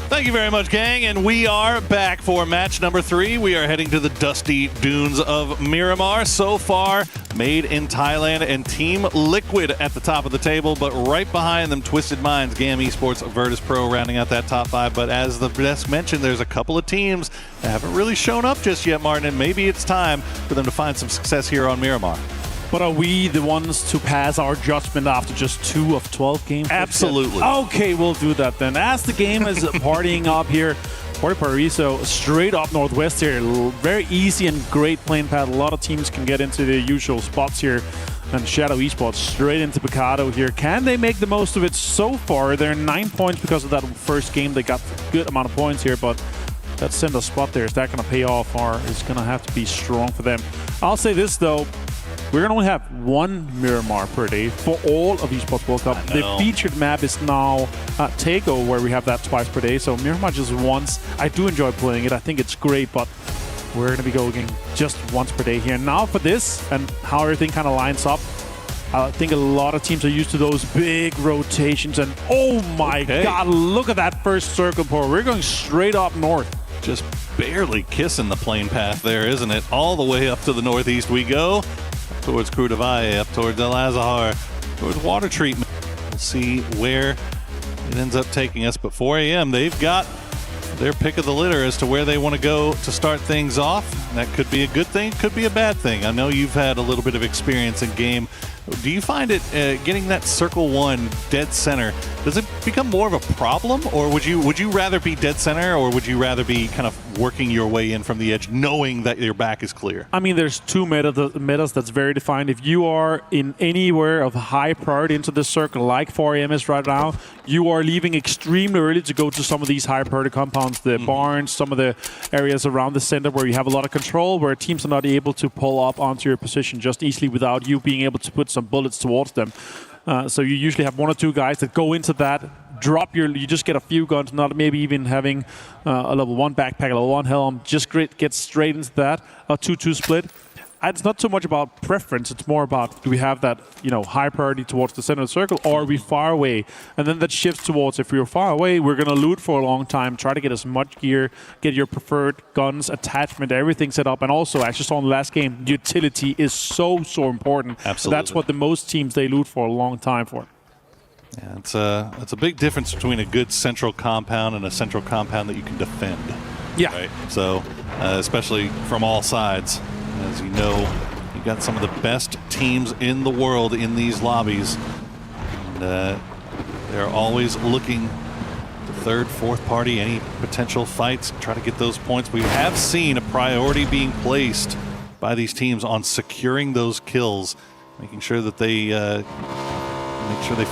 Thank you very much, gang, and we are back for match number 3. We are heading to the dusty dunes of Miramar. So far, made in Thailand, and Team Liquid at the top of the table, but right behind them, Twisted Minds, GAM Esports, Virtus Pro rounding out that top 5. But as the desk mentioned, there's a couple of teams that haven't really shown up just yet, Martin, and maybe it's time for them to find some success here on Miramar. But are we the ones to pass our judgment after just 2 of 12 games? Absolutely. Okay, we'll do that then. As the game is partying up here, Porte Paraiso straight up northwest here. Very easy and great playing path. A lot of teams can get into their usual spots here. And Shadow Esports straight into Picado here. Can they make the most of it so far? They're 9 points because of that first game. They got a good amount of points here, but that center spot there, is that going to pay off, or is going to have to be strong for them? I'll say this, though. we're gonna only have one Miramar per day for all of Esports World Cup. The featured map is now Takeover, where we have that twice per day. So Miramar just once. I do enjoy playing it. I think it's great, but we're gonna be going just once per day here. Now for this and how everything kind of lines up, I think a lot of teams are used to those big rotations, and oh my god, look at that first circle, Porte. We're going straight up north. Just barely kissing the plane path there, isn't it? All the way up to the northeast we go, up towards Creux de Valle, up towards El Azahar, towards water treatment. We'll see where it ends up taking us, but 4 a.m. they've got their pick of the litter as to where they want to go to start things off. That could be a good thing, could be a bad thing. I know you've had a little bit of experience in game. Do you find it getting that circle one dead center, does it become more of a problem, or would you rather be dead center, or would you rather be kind of working your way in from the edge knowing that your back is clear? I mean, there's two metas that's very defined. If you are in anywhere of high priority into this circle, like 4 a.m. is right now, you are leaving extremely early to go to some of these high priority compounds, the barns, some of the areas around the center where you have a lot of control, where teams are not able to pull up onto your position just easily without you being able to put some bullets towards them. So you usually have one or two guys that go into that, drop you just get a few guns, not maybe even having a level 1 backpack, a level 1 helm, just get straight into that, a 2-2 split. It's not so much about preference, it's more about, do we have that high priority towards the center of the circle, or are we far away? And then that shifts towards, if we're far away, we're going to loot for a long time, try to get as much gear, get your preferred guns, attachment, everything set up. And also, as you saw in the last game, utility is so important. Absolutely. That's what the most teams, they loot for a long time for. Yeah, it's a big difference between a good central compound and a central compound that you can defend. Yeah. Right? So, especially from all sides. As you know, you got some of the best teams in the world in these lobbies. And they're always looking to third, fourth party, any potential fights, try to get those points. We have seen a priority being placed by these teams on securing those kills, making sure that they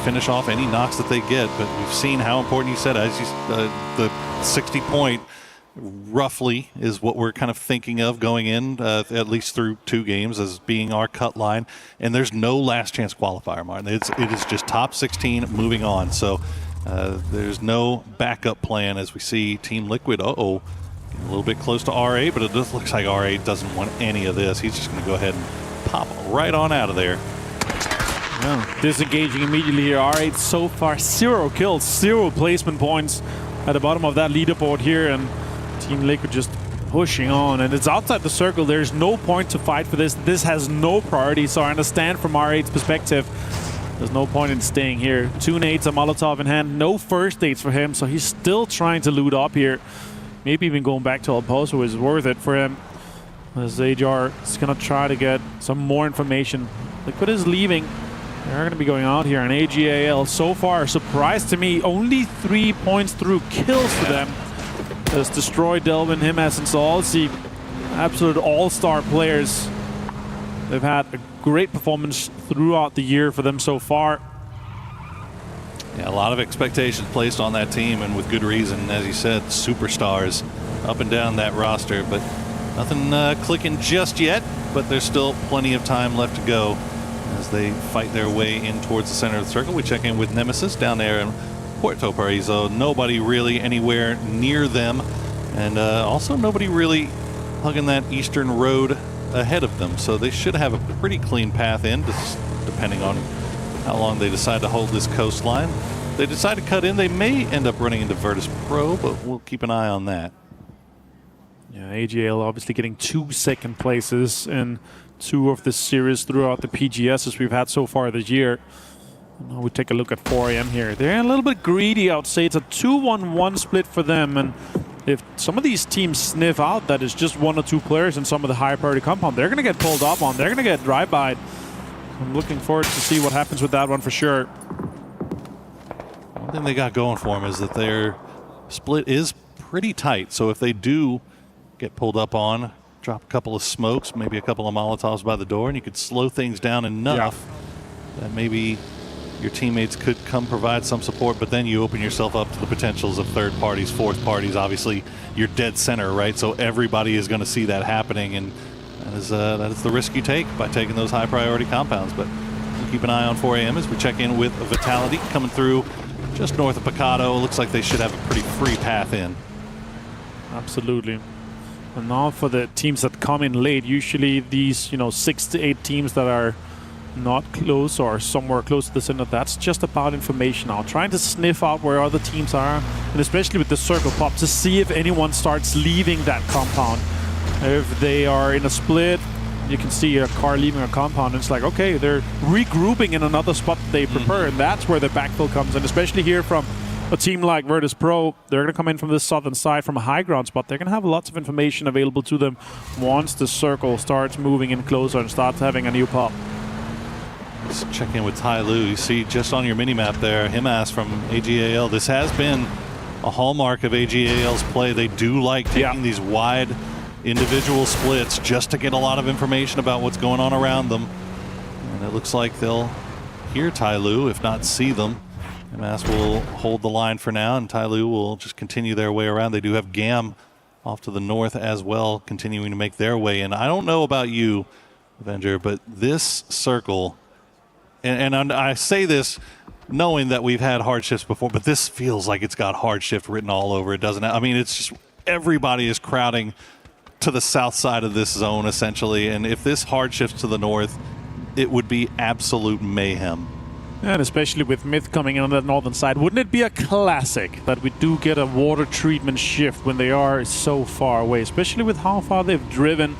finish off any knocks that they get. But we've seen how important, you said, as the 60 point roughly is what we're kind of thinking of going in, at least through 2 games, as being our cut line. And there's no last chance qualifier, Martin. It is just top 16 moving on. So there's no backup plan as we see Team Liquid, getting a little bit close to RA, but it just looks like RA doesn't want any of this. He's just going to go ahead and pop right on out of there. Yeah, disengaging immediately here. R8 so far 0 kills, 0 placement points at the bottom of that leaderboard here, and Team Liquid just pushing on, and it's outside the circle. There's no point to fight for this. This has no priority, so I understand from R8's perspective, there's no point in staying here. 2 nades, a Molotov in hand, no first aids for him, so he's still trying to loot up here. Maybe even going back to El Pozo is worth it for him, as AJR is going to try to get some more information. Liquid is leaving. They're going to be going out here, and AGAL so far, surprise to me, only 3 points through kills for them. Has destroyed Delvin, him as Installs, the absolute all-star players. They've had a great performance throughout the year for them so far. Yeah, a lot of expectations placed on that team, and with good reason. As you said, superstars up and down that roster, but nothing clicking just yet, but there's still plenty of time left to go as they fight their way in towards the center of the circle. We check in with Nemesis down there in Porte Paraiso. Nobody really anywhere near them, and also nobody really hugging that eastern road ahead of them, so they should have a pretty clean path in, just depending on how long they decide to hold this coastline. If they decide to cut in, they may end up running into Virtus Pro, but we'll keep an eye on that. Yeah, AGL obviously getting 2 second places in 2 of the series throughout the PGSs we've had so far this year. Now we take a look at 4 a.m. here. They're a little bit greedy, I would say. It's a 2-1-1 split for them, and if some of these teams sniff out that it's just 1 or 2 players in some of the high priority compound, they're going to get pulled up on. They're going to get drive-by'd. I'm looking forward to see what happens with that one for sure. One thing they got going for them is that their split is pretty tight, so if they do get pulled up on, drop a couple of smokes, maybe a couple of Molotovs by the door, and you could slow things down enough that maybe your teammates could come provide some support, but then you open yourself up to the potentials of third parties, fourth parties. Obviously, you're dead center, right? So everybody is going to see that happening, and that is the risk you take by taking those high priority compounds. But we'll keep an eye on 4 a.m. as we check in with Vitality coming through just north of Picado. Looks like they should have a pretty free path in. Absolutely. And now for the teams that come in late, usually these 6 to 8 teams that are not close or somewhere close to the center, that's just about information now. Trying to sniff out where other teams are, and especially with the circle pop, to see if anyone starts leaving that compound. If they are in a split, you can see a car leaving a compound, and it's like, okay, they're regrouping in another spot that they prefer, and that's where the backfill comes in, especially here from a team like Virtus Pro. They're going to come in from the southern side from a high ground spot. They're going to have lots of information available to them once the circle starts moving in closer and starts having a new pop. Let's check in with Ty Lu. You see just on your mini-map there, Himas from AGAL. This has been a hallmark of AGAL's play. They do like taking these wide individual splits just to get a lot of information about what's going on around them. And it looks like they'll hear Ty Lu, if not see them. Himas will hold the line for now, and Ty Lu will just continue their way around. They do have GAM off to the north as well, continuing to make their way in. I don't know about you, Avenger, but this circle, and I say this knowing that we've had hard shifts before, but this feels like it's got hard shift written all over it, doesn't it? I mean, it's just everybody is crowding to the south side of this zone, essentially, and if this hard shifts to the north, it would be absolute mayhem. And especially with Myth coming in on that northern side, wouldn't it be a classic that we do get a water treatment shift when they are so far away, especially with how far they've driven?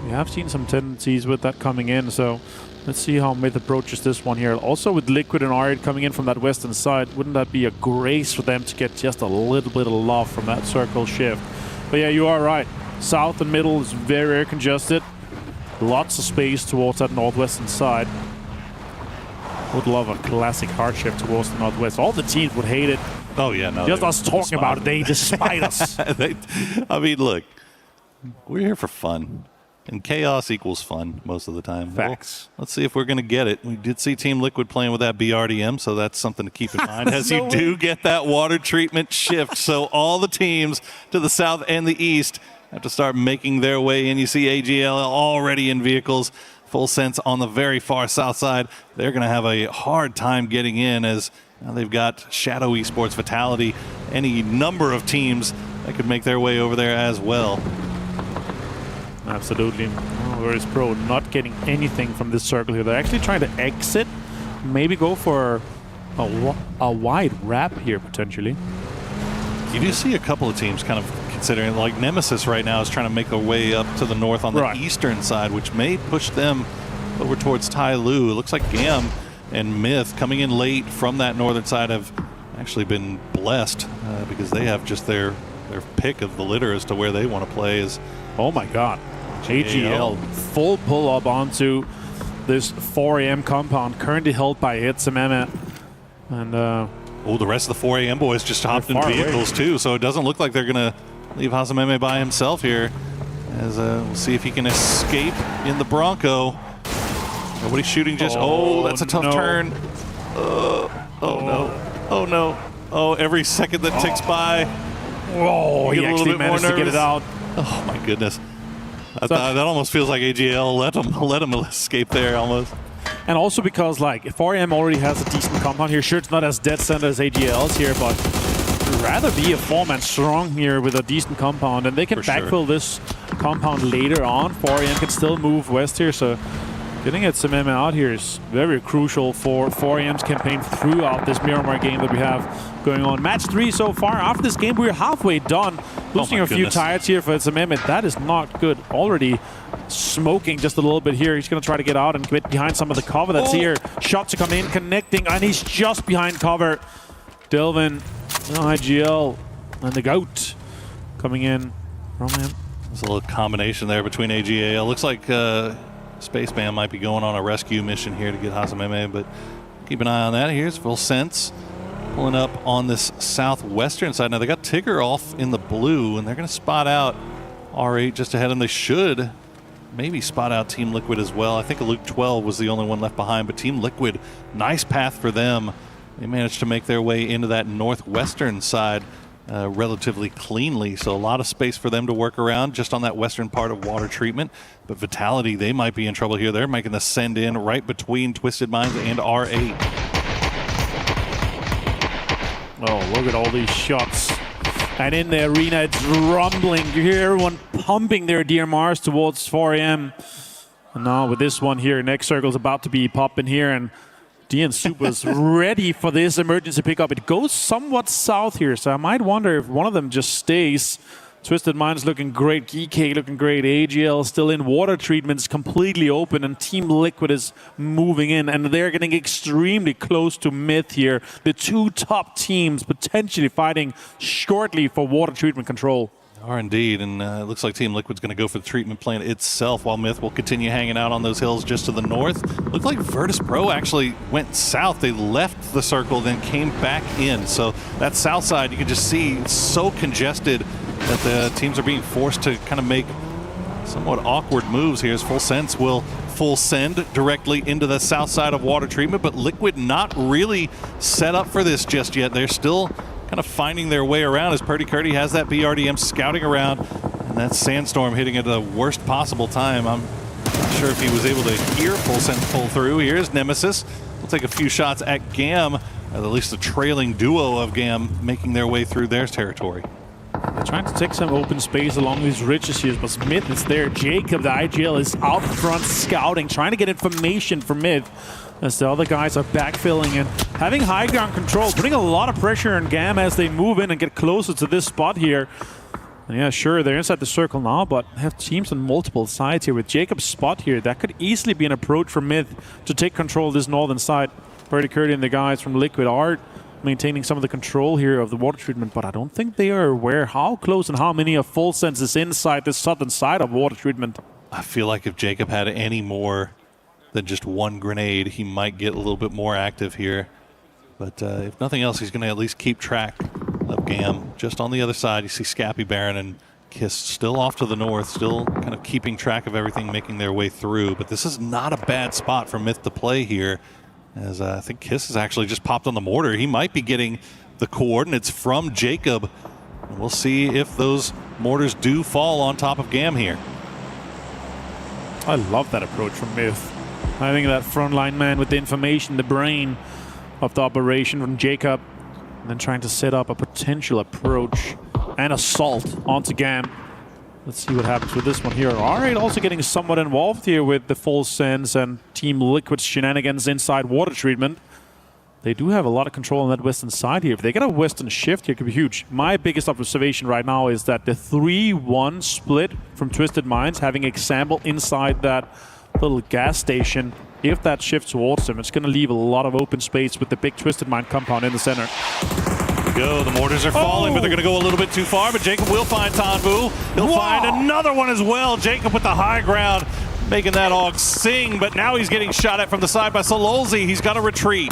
We have seen some tendencies with that coming in, so let's see how Myth approaches this one here. Also with Liquid and Arid coming in from that western side, wouldn't that be a grace for them to get just a little bit of love from that circle shift? But yeah, you are right. South and middle is very, very congested. Lots of space towards that northwestern side. Would love a classic hard shift towards the northwest. All the teams would hate it. Oh yeah, no. Just us talking about it, they despise us. I mean, look, we're here for fun, and chaos equals fun most of the time. Facts. Well, let's see if we're going to get it. We did see Team Liquid playing with that BRDM, so that's something to keep in mind as you do get that water treatment shift. So all the teams to the south and the east have to start making their way in. You see AGL already in vehicles. Full Sense on the very far south side. They're going to have a hard time getting in, as they've got Shadow Esports, Vitality, any number of teams that could make their way over there as well. Absolutely. Whereas Pro not getting anything from this circle here. They're actually trying to exit, maybe go for a wide wrap here potentially. You do see a couple of teams kind of considering, like Nemesis right now is trying to make their way up to the north on the eastern side, which may push them over towards Tai Lu. It looks like GAM and Myth coming in late from that northern side have actually been blessed because they have just their pick of the litter as to where they want to play. Is oh my god, AGL full pull up onto this 4 a.m. compound currently held by Hitsameme. And the rest of the 4 a.m. boys just hopped in vehicles too, so it doesn't look like they're going to leave Hasameme by himself here. As we'll see if he can escape in the Bronco. Nobody's shooting just. Oh, that's a tough turn. Oh no. Every second that ticks by. Oh, he actually managed to get it out. Oh my goodness. That almost feels like AGL let him escape there almost. And also because, like, 4AM already has a decent compound here. Sure, it's not as dead center as AGL's here, but I'd rather be a 4-man strong here with a decent compound. And they can backfill this compound later on. 4AM can still move west here, so getting Hitsameme out here is very crucial for 4AM's campaign throughout this Miramar game that we have going on. Match 3 so far. After this game, we're halfway done. Losing a few tires here for Hitsameme. That is not good. Already smoking just a little bit here. He's going to try to get out and get behind some of the cover that's here. Shots to come in, connecting, and he's just behind cover. Delvin, IGL, and the GOAT coming in from him. There's a little combination there between AGAL. Looks like Spaceman might be going on a rescue mission here to get Hasameme, but keep an eye on that. Here's Full Sense pulling up on this southwestern side. Now they got Tigger off in the blue, and they're going to spot out R8 just ahead of them. They should maybe spot out Team Liquid as well. I think Luke 12 was the only one left behind, but Team Liquid, nice path for them. They managed to make their way into that northwestern side relatively cleanly, so a lot of space for them to work around just on that western part of water treatment. But Vitality, they might be in trouble here. They're making the send in right between Twisted Minds and R8. Oh, look at all these shots. And in the arena, it's rumbling. You hear everyone pumping their DMRs towards 4 a.m. And now with this one here, next circle's about to be popping here, and DN Super's ready for this emergency pickup. It goes somewhat south here, so I might wonder if one of them just stays. Twisted Minds looking great, GK looking great, AGL still in, water treatment's completely open, and Team Liquid is moving in, and they're getting extremely close to Myth here. The two top teams potentially fighting shortly for water treatment control. Are indeed, and it looks like Team Liquid's going to go for the treatment plant itself, while Myth will continue hanging out on those hills just to the north. Looked like Virtus Pro actually went south. They left the circle, then came back in. So that south side, you can just see it's so congested that the teams are being forced to kind of make somewhat awkward moves here, as Full Sense will full send directly into the south side of water treatment, but Liquid not really set up for this just yet. They're still kind of finding their way around as Purdy Curdy has that BRDM scouting around, and that sandstorm hitting at the worst possible time. I'm not sure if he was able to hear Full Sense pull through. Here's Nemesis. We'll take a few shots at GAM, at least the trailing duo of GAM making their way through their territory. They're trying to take some open space along these ridges here, but Myth is there. Jacob, the IGL, is out front scouting, trying to get information from Myth, as the other guys are backfilling and having high ground control, putting a lot of pressure on GAM as they move in and get closer to this spot here. And yeah, sure, they're inside the circle now, but have teams on multiple sides here. With Jacob's spot here, that could easily be an approach for Myth to take control of this northern side. Purdy Curdy and the guys from Liquid are maintaining some of the control here of the water treatment, but I don't think they are aware how close and how many of Full Sense is inside the southern side of water treatment. I feel like if Jacob had any more than just one grenade, he might get a little bit more active here. But if nothing else, he's going to at least keep track of GAM. Just on the other side, you see Scappy, Baron, and Kiss still off to the north, still kind of keeping track of everything, making their way through. But this is not a bad spot for Myth to play here, as I think Kiss has actually just popped on the mortar. He might be getting the coordinates from Jacob. And we'll see if those mortars do fall on top of GAM here. I love that approach from Myth. I think that frontline man with the information, the brain of the operation from Jacob, and then trying to set up a potential approach and assault onto GAM. Let's see what happens with this one here. R8 also getting somewhat involved here with the Full Sense and Team Liquid's shenanigans inside water treatment. They do have a lot of control on that western side here. If they get a western shift here, it could be huge. My biggest observation right now is that the 3-1 split from Twisted Minds, having example inside that little gas station, if that shifts towards them, it's going to leave a lot of open space with the big Twisted Mind compound in the center. Go. The mortars are falling, but they're going to go a little bit too far, but Jacob will find Tanvu. He'll find another one as well. Jacob with the high ground, making that AUG sing, but now he's getting shot at from the side by Sololzi. He's got to retreat.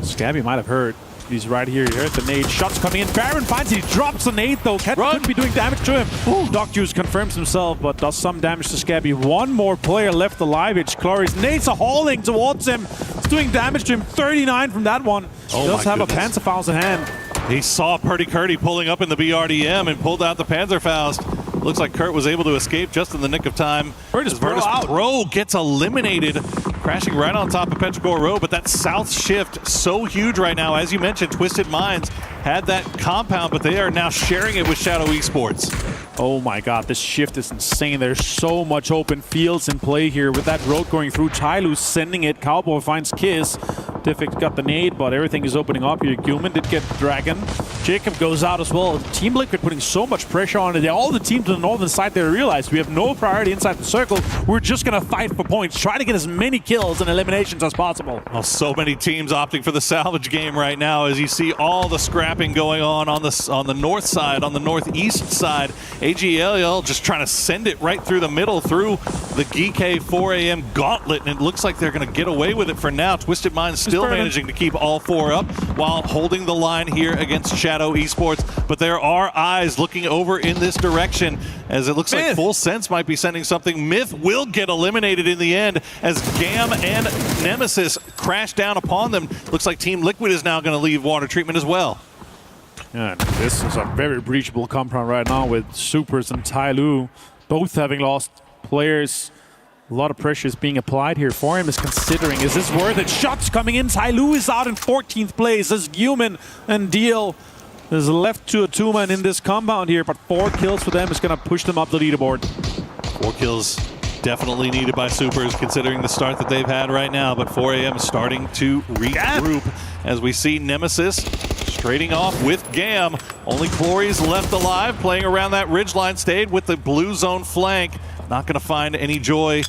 Scabby might have heard. He's right here. You heard the nade. Shots coming in. Baron finds it. He drops the nade, though. Could be doing damage to him. Doc Juice confirms himself, but does some damage to Scabby. One more player left alive. It's Cloris. Nades are hauling towards him. It's doing damage to him. 39 from that one. He does have a Panzerfaust in hand. He saw Purdy Curdy pulling up in the BRDM and pulled out the Panzerfaust. Looks like Kurt was able to escape just in the nick of time. Virtus Pro gets eliminated, crashing right on top of Petrogor Road, but that south shift so huge right now. As you mentioned, Twisted Minds had that compound, but they are now sharing it with Shadow Esports. Oh my god, this shift is insane. There's so much open fields in play here with that road going through. Tyloo sending it. Cowboy finds Kiss. Diffix got the nade, but everything is opening up here. Gilman did get Dragon. Jacob goes out as well. Team Liquid putting so much pressure on it. All the teams on the northern side, they realize we have no priority inside the circle. We're just going to fight for points, try to get as many kills and eliminations as possible. Well, so many teams opting for the salvage game right now, as you see all the scrapping going on the north side, on the northeast side. AGL just trying to send it right through the middle, through the GK 4 a.m. gauntlet, and it looks like they're going to get away with it for now. Twisted Minds still managing to keep all four up while holding the line here against Shadow Esports, but there are eyes looking over in this direction, as it looks like Full Sense might be sending something. Myth will get eliminated in the end as GAM and Nemesis crash down upon them. Looks like Team Liquid is now going to leave water treatment as well. And this is a very breachable compound right now with Supers and Tai Lu both having lost players. A lot of pressure is being applied here. 4AM is considering, is this worth it? Shots coming in. Tai Lu is out in 14th place as Human and Deal is left to a two-man in this compound here, but 4 kills for them is going to push them up the leaderboard. 4 kills definitely needed by Supers considering the start that they've had right now, but 4AM is starting to regroup as we see Nemesis trading off with Gam. Only Clory's left alive, playing around that ridgeline, stayed with the blue zone flank. Not going to find any joy,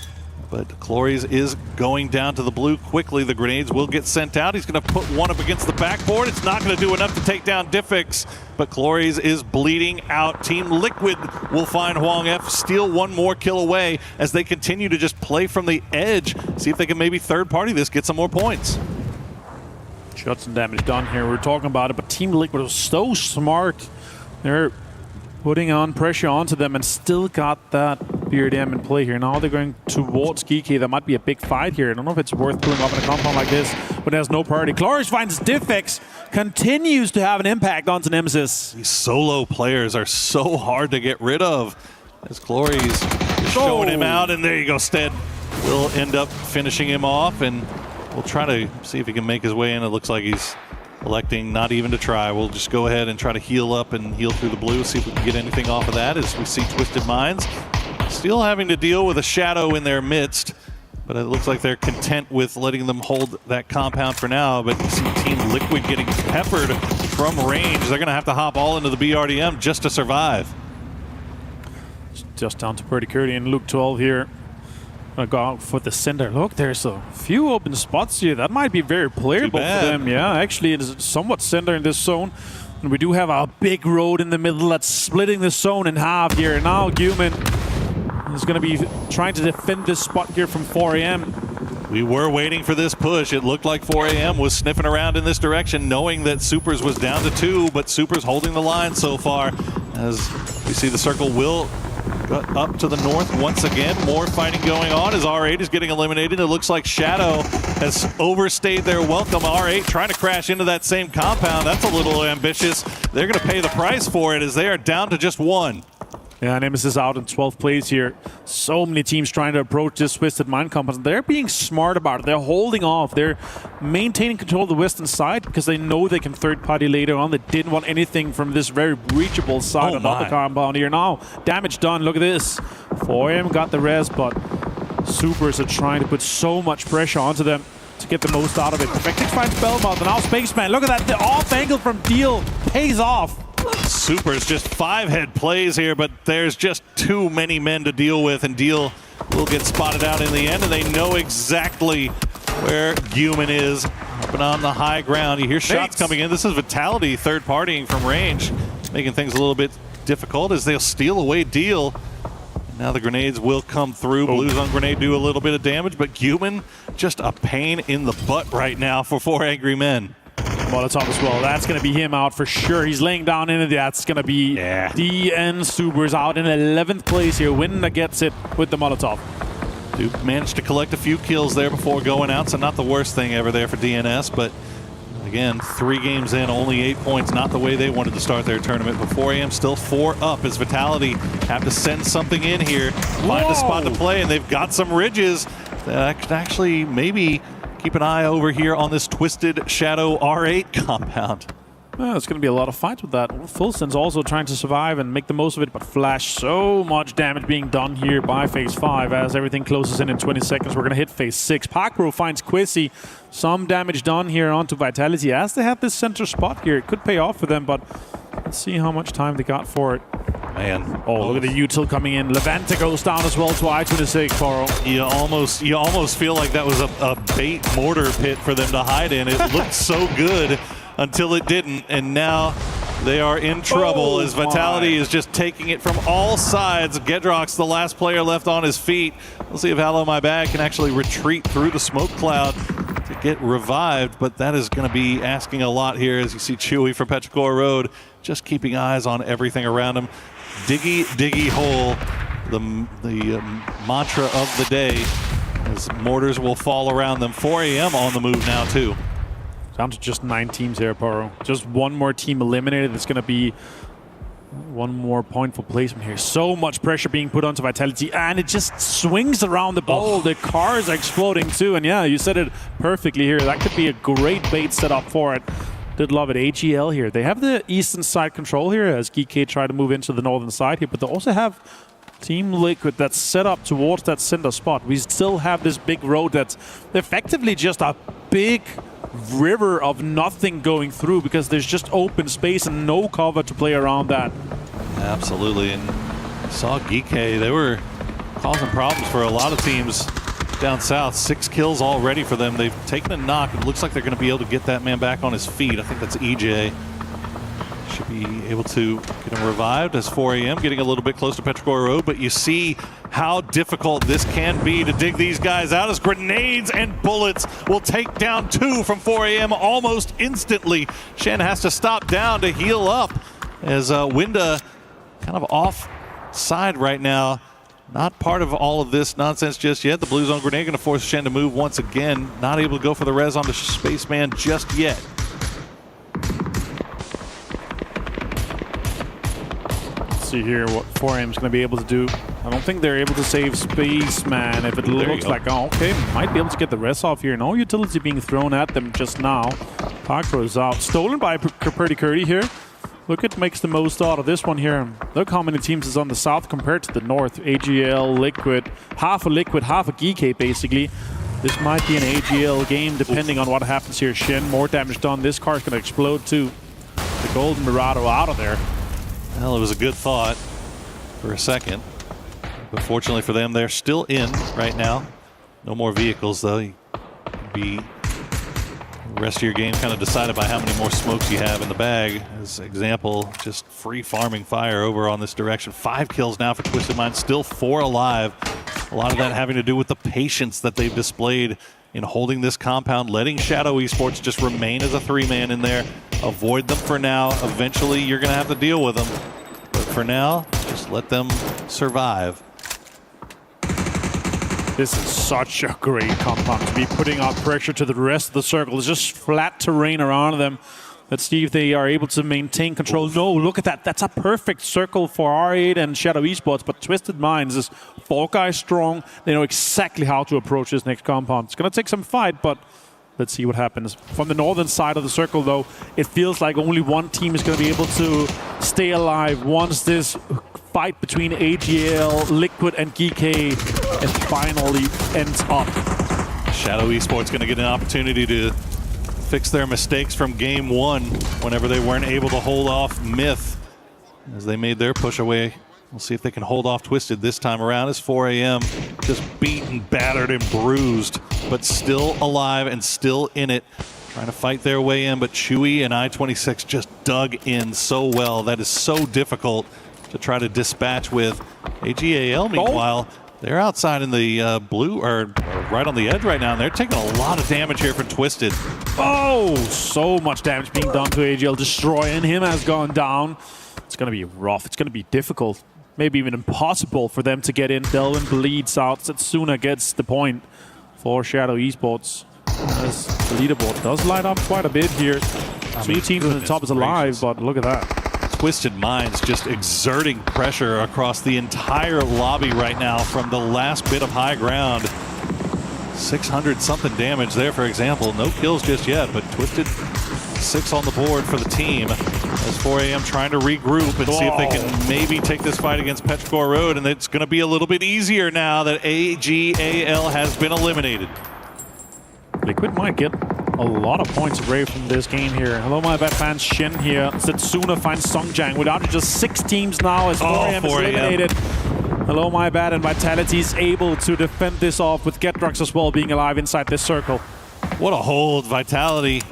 but Clory's is going down to the blue quickly. The grenades will get sent out. He's going to put one up against the backboard. It's not going to do enough to take down Diffix, but Clory's is bleeding out. Team Liquid will find Hwang F, steal one more kill away as they continue to just play from the edge. See if they can maybe third party this, get some more points. Shots and damage done here. We're talking about it, but Team Liquid was so smart. They're putting on pressure onto them and still got that BRDM in play here. Now they're going towards Geeky. There might be a big fight here. I don't know if it's worth pulling up in a compound like this, but there's no priority. Cloris finds Diffix, continues to have an impact onto Nemesis. These solo players are so hard to get rid of as Clory's showing him out, and there you go. Stead will end up finishing him off, and we'll try to see if he can make his way in. It looks like he's electing not even to try. We'll just go ahead and try to heal up and heal through the blue, see if we can get anything off of that as we see Twisted Minds still having to deal with a shadow in their midst, but it looks like they're content with letting them hold that compound for now. But you see Team Liquid getting peppered from range. They're going to have to hop all into the BRDM just to survive. Just down to Pretty Curdy and Luke 12 here. Gonna go out for the center. Look, there's a few open spots here. That might be very playable for them. Yeah, actually, it is somewhat center in this zone. And we do have a big road in the middle that's splitting the zone in half here. Now Human is going to be trying to defend this spot here from 4AM. We were waiting for this push. It looked like 4AM was sniffing around in this direction, knowing that Supers was down to 2, but Supers holding the line so far. As we see the circle will up to the north once again. More fighting going on as R8 is getting eliminated. It looks like Shadow has overstayed their welcome. R8 trying to crash into that same compound. That's a little ambitious. They're going to pay the price for it as they are down to just 1. Yeah, Nemesis out in 12th place here. So many teams trying to approach this Twisted Mind compound. They're being smart about it. They're holding off. They're maintaining control of the western side because they know they can third party later on. They didn't want anything from this very breachable side of the compound here. Now, damage done. Look at this. 4AM got the res, but Supers are trying to put so much pressure onto them to get the most out of it. Perfectix finds Belmont, and now Spaceman. Look at that. The off angle from Deal pays off. Supers just 5-head plays here, but there's just too many men to deal with, and Deal will get spotted out in the end, and they know exactly where Human is. But on the high ground, you hear shots coming in. This is Vitality third partying from range, making things a little bit difficult as they'll steal away Deal. Now the grenades will come through. Blues on grenade do a little bit of damage, but Human just a pain in the butt right now for 4 Angry Men. Molotov as well. That's going to be him out for sure. He's laying down into that's going to be DN Supers out in 11th place here. Winner gets it with the Molotov. Duke managed to collect a few kills there before going out, so not the worst thing ever there for DNS, but again, 3 games in, only 8 points, not the way they wanted to start their tournament. But 4AM still 4 up as Vitality have to send something in here, find a spot to play, and they've got some ridges that could actually maybe keep an eye over here on this Twisted Shadow R8 compound. Well, it's going to be a lot of fights with that. Fulston's also trying to survive and make the most of it, but Flash, so much damage being done here by Phase 5 as everything closes in 20 seconds. We're going to hit Phase 6. Parkbro finds Quizzy. Some damage done here onto Vitality as they have this center spot here. It could pay off for them, but let's see how much time they got for it. Man. Oh, look at the util coming in. Levante goes down as well to I-26, Faro. You almost feel like that was a bait mortar pit for them to hide in. It looked so good until it didn't, and now they are in trouble as Vitality is just taking it from all sides. Gedrock's the last player left on his feet. We'll see if Hello My Bag can actually retreat through the smoke cloud to get revived, but that is going to be asking a lot here as you see Chewy from Petrichor Road just keeping eyes on everything around him. Diggy, diggy hole, the mantra of the day, as mortars will fall around them. 4 AM on the move now too. Down to just 9 teams here, Poro. Just one more team eliminated. It's going to be one more point for placement here. So much pressure being put onto Vitality, and it just swings around the ball. The cars are exploding too, and yeah, you said it perfectly here. That could be a great bait set up for it. Did love it. AGL here. They have the eastern side control here as GK try to move into the northern side here, but they also have Team Liquid that's set up towards that center spot. We still have this big road that's effectively just a big river of nothing going through because there's just open space and no cover to play around that. Absolutely, and saw GK, they were causing problems for a lot of teams down south. 6 kills already for them. They've taken a knock. It looks like they're going to be able to get that man back on his feet. I think that's EJ. Should be able to get him revived as 4 a.m. getting a little bit close to Petrichor Road, but you see how difficult this can be to dig these guys out as grenades and bullets will take down 2 from 4 a.m. almost instantly. Shen has to stop down to heal up as Winda kind of off side right now. Not part of all of this nonsense just yet. The blue zone grenade going to force Shen to move once again. Not able to go for the res on the Spaceman just yet. See here what 4AM is going to be able to do. I don't think they're able to save Spaceman if it looks like, oh, okay, might be able to get the rest off here. No utility being thrown at them just now. Parkro is out. Stolen by Purdy Curdy here. Look, it makes the most out of this one here. Look how many teams is on the south compared to the north. AGL, Liquid, half a Liquid, half a GK basically. This might be an AGL game depending on what happens here. Shen, more damage done. This car is going to explode too. The Golden Mirado out of there. Well, it was a good thought for a second. But fortunately for them, they're still in right now. No more vehicles, though. You can be the rest of your game kind of decided by how many more smokes you have in the bag. As example, just free farming fire over on this direction. 5 kills now for Twisted Mind, still 4 alive. A lot of that having to do with the patience that they've displayed in holding this compound, letting Shadow Esports just remain as a 3-man in there. Avoid them for now. Eventually, you're going to have to deal with them. But for now, just let them survive. This is such a great compound to be putting out pressure to the rest of the circle. It's just flat terrain around them. Let's see if they are able to maintain control. No, look at that. That's a perfect circle for R8 and Shadow Esports, but Twisted Minds is 4 guys strong. They know exactly how to approach this next compound. It's going to take some fight, but let's see what happens. From the northern side of the circle, though, it feels like only one team is going to be able to stay alive once this fight between AGL, Liquid, and GK finally ends up. Shadow Esports going to get an opportunity to fix their mistakes from game 1 whenever they weren't able to hold off Myth as they made their push away. We'll see if they can hold off Twisted this time around as 4 a.m. just beaten, battered, and bruised, but still alive and still in it, trying to fight their way in. But Chewy and I-26 just dug in so well. That is so difficult to try to dispatch with. AGAL, meanwhile, they're outside in the blue, or right on the edge right now, and they're taking a lot of damage here from Twisted. Oh, so much damage being done to AGL. Destroying him has gone down. It's going to be rough. It's going to be difficult. Maybe even impossible for them to get in. Delvin bleeds out. Setsuna gets the point for Shadow Esports. As the leaderboard does light up quite a bit here. 3 teams in the top is alive, but look at that. Twisted Minds just exerting pressure across the entire lobby right now from the last bit of high ground. 600 something damage there, for example. No kills just yet, but Twisted 6 on the board for the team as 4 a.m. trying to regroup and see if they can maybe take this fight against Petrichor Road, and it's going to be a little bit easier now that AGAL has been eliminated. Liquid might get a lot of points away from this game here. Hello, my bad fans. Shin here. Setsuna finds Songjang. We're down to just 6 teams now as 4AM is eliminated. Hello, my bad, and Vitality is able to defend this off with Getrox as well being alive inside this circle. What a hold, Vitality.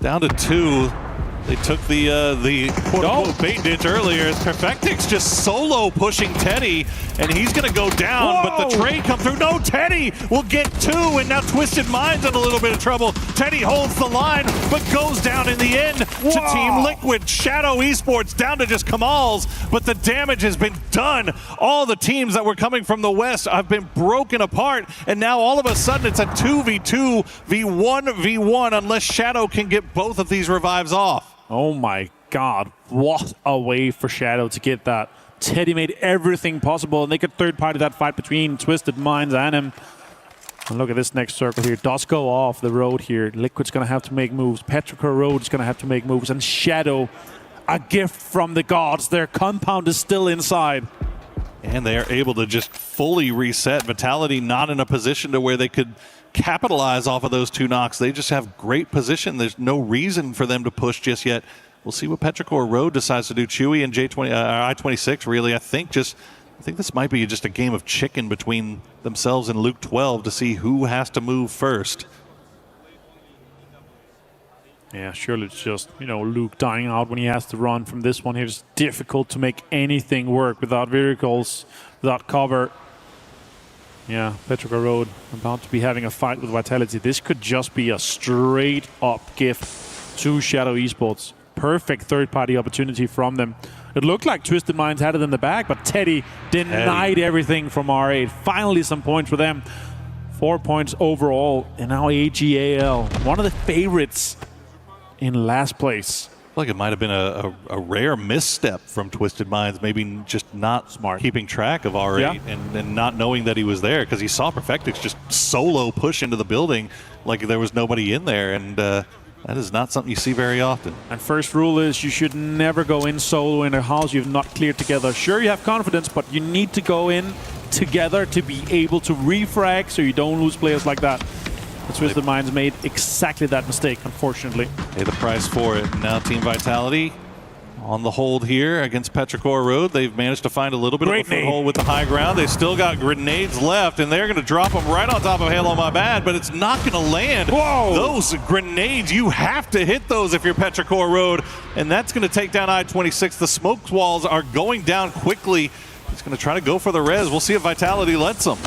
Down to 2. They took the quote-unquote bait ditch earlier as Perfectix just solo pushing Teddy, and he's going to go down, but the trade come through. No, Teddy will get 2, and now Twisted Mind's in a little bit of trouble. Teddy holds the line, but goes down in the end to Team Liquid. Shadow Esports down to just Kamal's, but the damage has been done. All the teams that were coming from the west have been broken apart, and now all of a sudden it's a 2v2, v1v1, unless Shadow can get both of these revives off. Oh my God, what a way for Shadow to get that. Teddy made everything possible, and they could third-party that fight between Twisted Minds and him. And look at this next circle here. Does go off the road here. Liquid's going to have to make moves. Petrichor Road is going to have to make moves. And Shadow, a gift from the gods. Their compound is still inside. And they are able to just fully reset. Vitality not in a position to where they could capitalize off of those 2 knocks. They just have great position. There's no reason for them to push just yet. We'll see what Petrichor Road decides to do. Chewy and I-26 really, I think this might be just a game of chicken between themselves and Luke 12 to see who has to move first. Yeah, surely it's just, Luke dying out when he has to run from this one here. It's difficult to make anything work without vehicles, without cover. Yeah, Petrichor Road about to be having a fight with Vitality. This could just be a straight-up gift to Shadow Esports. Perfect third-party opportunity from them. It looked like Twisted Minds had it in the bag, but Teddy denied everything from R8. Finally, some points for them. 4 points overall, and now AGAL, one of the favorites in last place. Like it might have been a rare misstep from Twisted Minds, maybe just not smart keeping track of R8 and not knowing that he was there, because he saw Perfectix just solo push into the building like there was nobody in there, and that is not something you see very often. And first rule is you should never go in solo in a house you've not cleared together. Sure, you have confidence, but you need to go in together to be able to refrag so you don't lose players like that. The Twisted Minds made exactly that mistake, unfortunately. Pay the price for it. Now Team Vitality on the hold here against Petrichor Road. They've managed to find a little bit of a foothold with the high ground. They still got grenades left, and they're going to drop them right on top of Halo My Bad, but it's not going to land. Whoa! Those grenades, you have to hit those if you're Petrichor Road, and that's going to take down I-26. The smoke walls are going down quickly. He's going to try to go for the res. We'll see if Vitality lets him.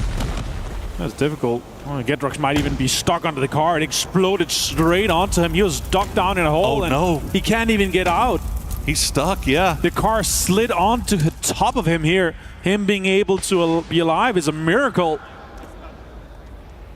That's difficult. Gedrox might even be stuck under the car. It exploded straight onto him. He was stuck down in a hole. Oh, no. He can't even get out. He's stuck, yeah. The car slid onto the top of him here. Him being able to be alive is a miracle.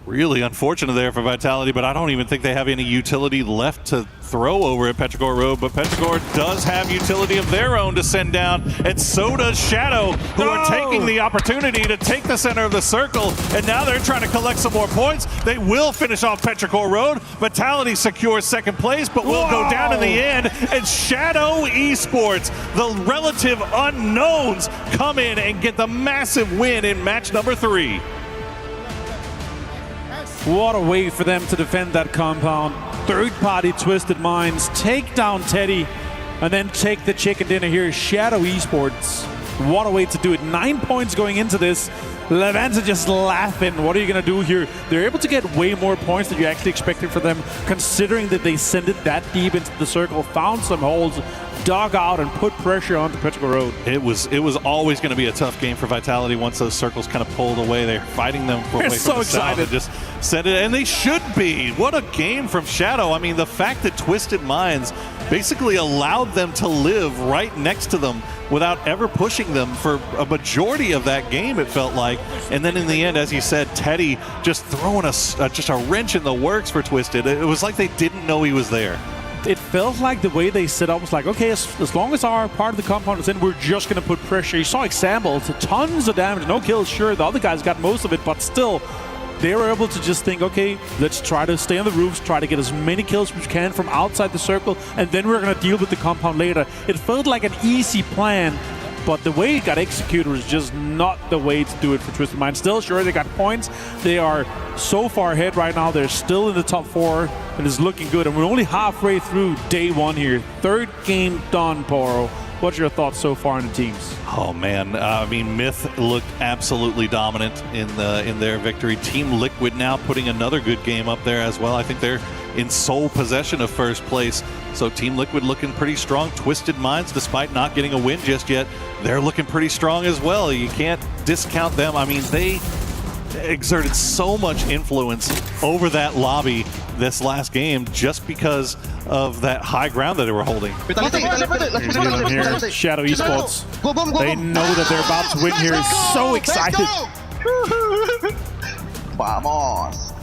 Really unfortunate there for Vitality, but I don't even think they have any utility left to throw over at Petrichor Road. But Petrichor does have utility of their own to send down, and so does Shadow, who are taking the opportunity to take the center of the circle, and now they're trying to collect some more points. They will finish off Petrichor Road. Vitality secures second place, but will go down in the end, and Shadow Esports, the relative unknowns, come in and get the massive win in match number 3. What a way for them to defend that compound. Third-party Twisted Minds take down Teddy and then take the chicken dinner here. Shadow Esports. What a way to do it. 9 points going into this. Levanza just laughing. What are you going to do here? They're able to get way more points than you actually expected for them, considering that they sent it that deep into the circle, found some holes, dug out, and put pressure onto Petrichor Road. It was always going to be a tough game for Vitality once those circles kind of pulled away. They're fighting them from away from the south and just sent it, and they should be. What a game from Shadow. I mean, the fact that Twisted Minds basically allowed them to live right next to them without ever pushing them for a majority of that game, it felt like. And then in the end, as you said, Teddy just throwing just a wrench in the works for Twisted. It was like they didn't know he was there. It felt like the way they set up was like, okay, as long as our part of the compound is in, we're just going to put pressure. You saw examples, tons of damage, no kills, sure, the other guys got most of it, but still, they were able to just think, okay, let's try to stay on the roofs, try to get as many kills as we can from outside the circle, and then we're going to deal with the compound later. It felt like an easy plan, but the way it got executed was just not the way to do it for Twisted Minds. Still, sure, they got points. They are so far ahead right now. They're still in the top 4, and it's looking good. And we're only halfway through day 1 here. 3rd game done, Poro. What's your thoughts so far on the teams? Oh man, I mean, Myth looked absolutely dominant in their victory. Team Liquid now putting another good game up there as well. I think they're in sole possession of first place. So Team Liquid looking pretty strong. Twisted Minds, despite not getting a win just yet, they're looking pretty strong as well. You can't discount them. I mean, they exerted so much influence over that lobby this last game just because of that high ground that they were holding. Shadow Esports. They know that they're about to win here. He's so excited. Vamos.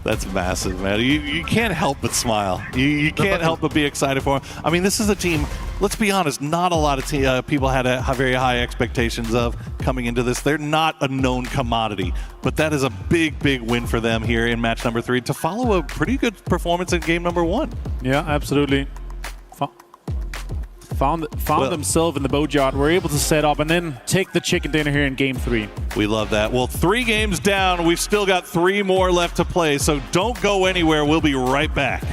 That's massive, man. You can't help but smile. You can't help but be excited for them. I mean, this is a team, let's be honest, not a lot of people had very high expectations of coming into this. They're not a known commodity, but that is a big, big win for them here in match number 3 to follow a pretty good performance in game number 1. Yeah, absolutely. Found themselves in the boatyard, were able to set up and then take the chicken dinner here in game 3. We love that. Well, 3 games down. We've still got 3 more left to play, so don't go anywhere. We'll be right back.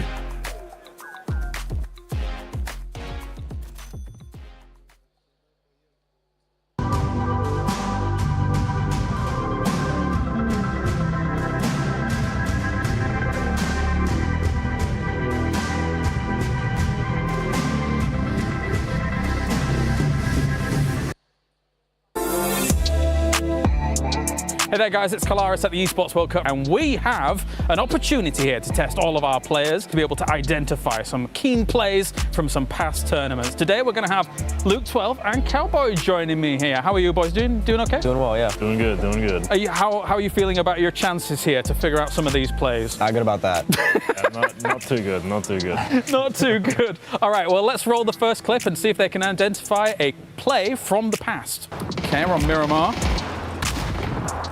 Hey there guys, it's Kalaris at the Esports World Cup, and we have an opportunity here to test all of our players to be able to identify some keen plays from some past tournaments. Today we're going to have Luke12 and Cowboy joining me here. How are you boys doing? Doing okay? Doing well, yeah. Doing good, doing good. How are you feeling about your chances here to figure out some of these plays? Not good about that. Yeah, not too good, not too good. Not too good. All right, well, let's roll the first clip and see if they can identify a play from the past. Okay, we're on Miramar.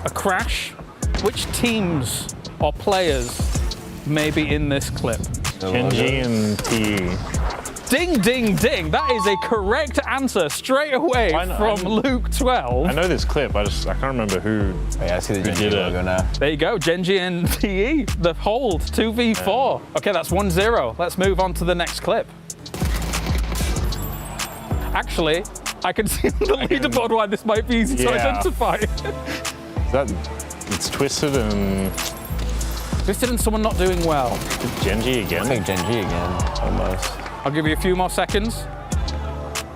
A crash. Which teams or players may be in this clip? Genji and TE. Ding, ding, ding. That is a correct answer straight away from Luke12. I know this clip, I can't remember who, I see the who Genji did it. logo now. There you go, Genji and TE, the hold, 2v4. Okay, that's 1-0. Let's move on to the next clip. Actually, I can see on the leaderboard why this might be easy to identify. It's Twisted and... Twisted and someone not doing well. Genji again? I think Genji again, almost. I'll give you a few more seconds.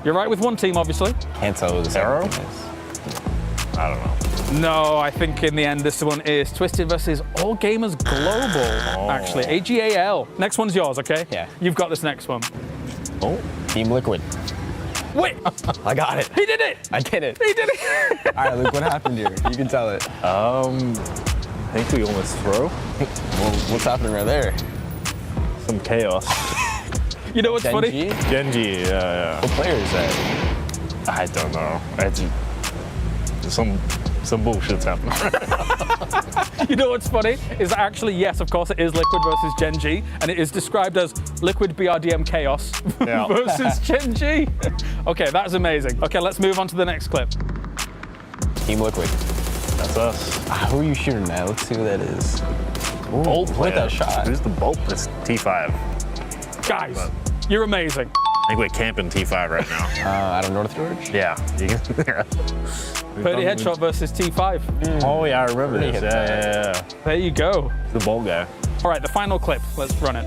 You're right with one team, obviously. Can't tell who the Arrow? second team is. I don't know. No, I think in the end this one is Twisted versus All Gamers Global, actually. AGAL. Next one's yours, okay? Yeah. You've got this next one. Oh, Team Liquid. Wait! I got it. He did it! I did it. He did it! All right, Luke, what happened here? You can tell it. I think we almost throw. Well, what's happening right there? Some chaos. You know what's Genji? funny? Genji, yeah. What player is that? I don't know. Some bullshit's happening. You know what's funny? Is that actually, yes, of course, it is Liquid versus Genji, and it is described as Liquid BRDM Chaos versus Genji. Okay, that's amazing. Okay, let's move on to the next clip. Team Liquid. That's us. Who are you shooting at? Let's see who that is. Ooh, Bolt look player. at that shot. Who's the Bolt? It's T5. Guys, you're amazing. I think we're camping T5 right now. Out of North George? Yeah. Purdy headshot versus T5. Oh yeah, I remember this. Yeah. There you go. The Bolt guy. All right, the final clip. Let's run it.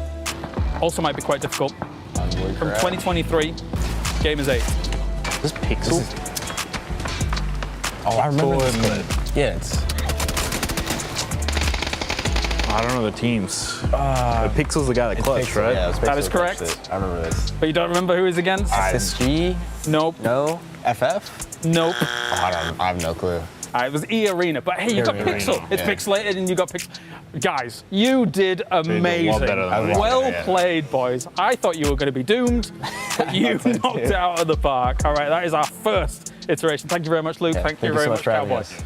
Also might be quite difficult. From 2023, game is 8. Is this Pixel? Oh, I remember this clip. Yeah, it's... I don't know the teams. Pixel's the guy that clutched, Pixel, right? Yeah, it was Pixel That is correct. I remember this. But you don't remember who he's against? SSG? Nope. No? FF? Nope. Oh, I have no clue. It was E-Arena, but hey, you got E-Arena, Pixel. It's yeah. pixelated and you got Pixel. Guys, you did amazing. lot better than me. Well Yeah. played, boys. I thought you were going to be doomed, but you knocked it out of the park. All right, that is our first iteration. Thank you very much, Luke. Yeah, thank you very so much, for having Cowboy. us.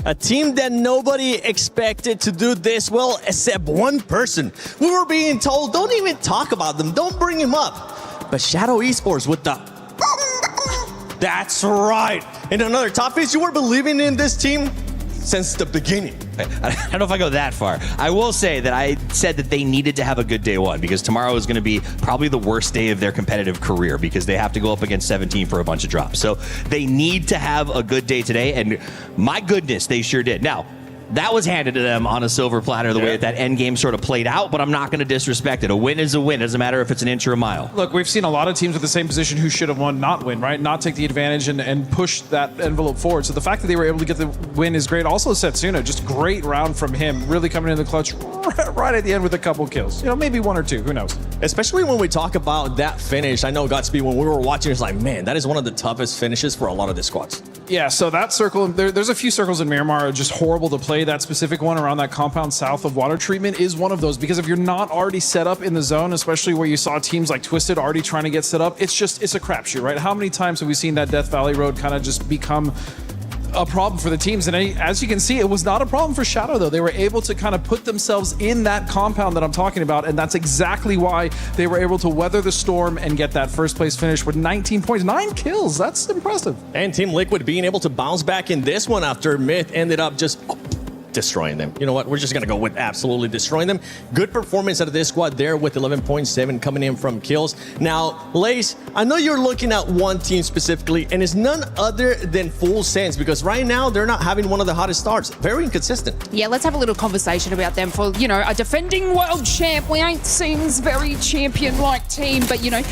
A team that nobody expected to do this well except one person. We were being told, don't even talk about them, don't bring him up. But Shadow Esports with the... That's right. In another top phase, you were believing in this team since the beginning. I don't know if I go that far. I will say that I said that they needed to have a good day one because tomorrow is going to be probably the worst day of their competitive career because they have to go up against 17 for a bunch of drops. So they need to have a good day today, and my goodness, they sure did. Now, that was handed to them on a silver platter the way that end game sort of played out, but I'm not going to disrespect it. A win is a win. It doesn't matter if it's an inch or a mile. Look, we've seen a lot of teams with the same position who should have won, not win, right? Not take the advantage and push that envelope forward. So the fact that they were able to get the win is great. Also, Setsuna, just great round from him, really coming in the clutch right at the end with a couple kills. You know, maybe one or two, who knows? Especially when we talk about that finish. I know Godspeed, when we were watching, it's like, man, that is one of the toughest finishes for a lot of the squads. Yeah, so that circle, there's a few circles in Miramar just horrible to play. That specific one around that compound south of water treatment is one of those, because if you're not already set up in the zone, especially where you saw teams like Twisted already trying to get set up, it's a crapshoot, right? How many times have we seen that Death Valley Road kind of just become a problem for the teams? And as you can see, it was not a problem for Shadow, though. They were able to kind of put themselves in that compound that I'm talking about, and that's exactly why they were able to weather the storm and get that first place finish with 19 points, 9 kills. That's impressive. And Team Liquid being able to bounce back in this one after Myth ended up just destroying them. You know what? We're just going to go with absolutely destroying them. Good performance out of this squad there with 11.7 coming in from kills. Now, Lace, I know you're looking at one team specifically, and it's none other than Full Sense, because right now they're not having one of the hottest starts. Very inconsistent. Yeah, let's have a little conversation about them. For, you know, a defending world champ, we ain't seen this very champion-like team, but, you know,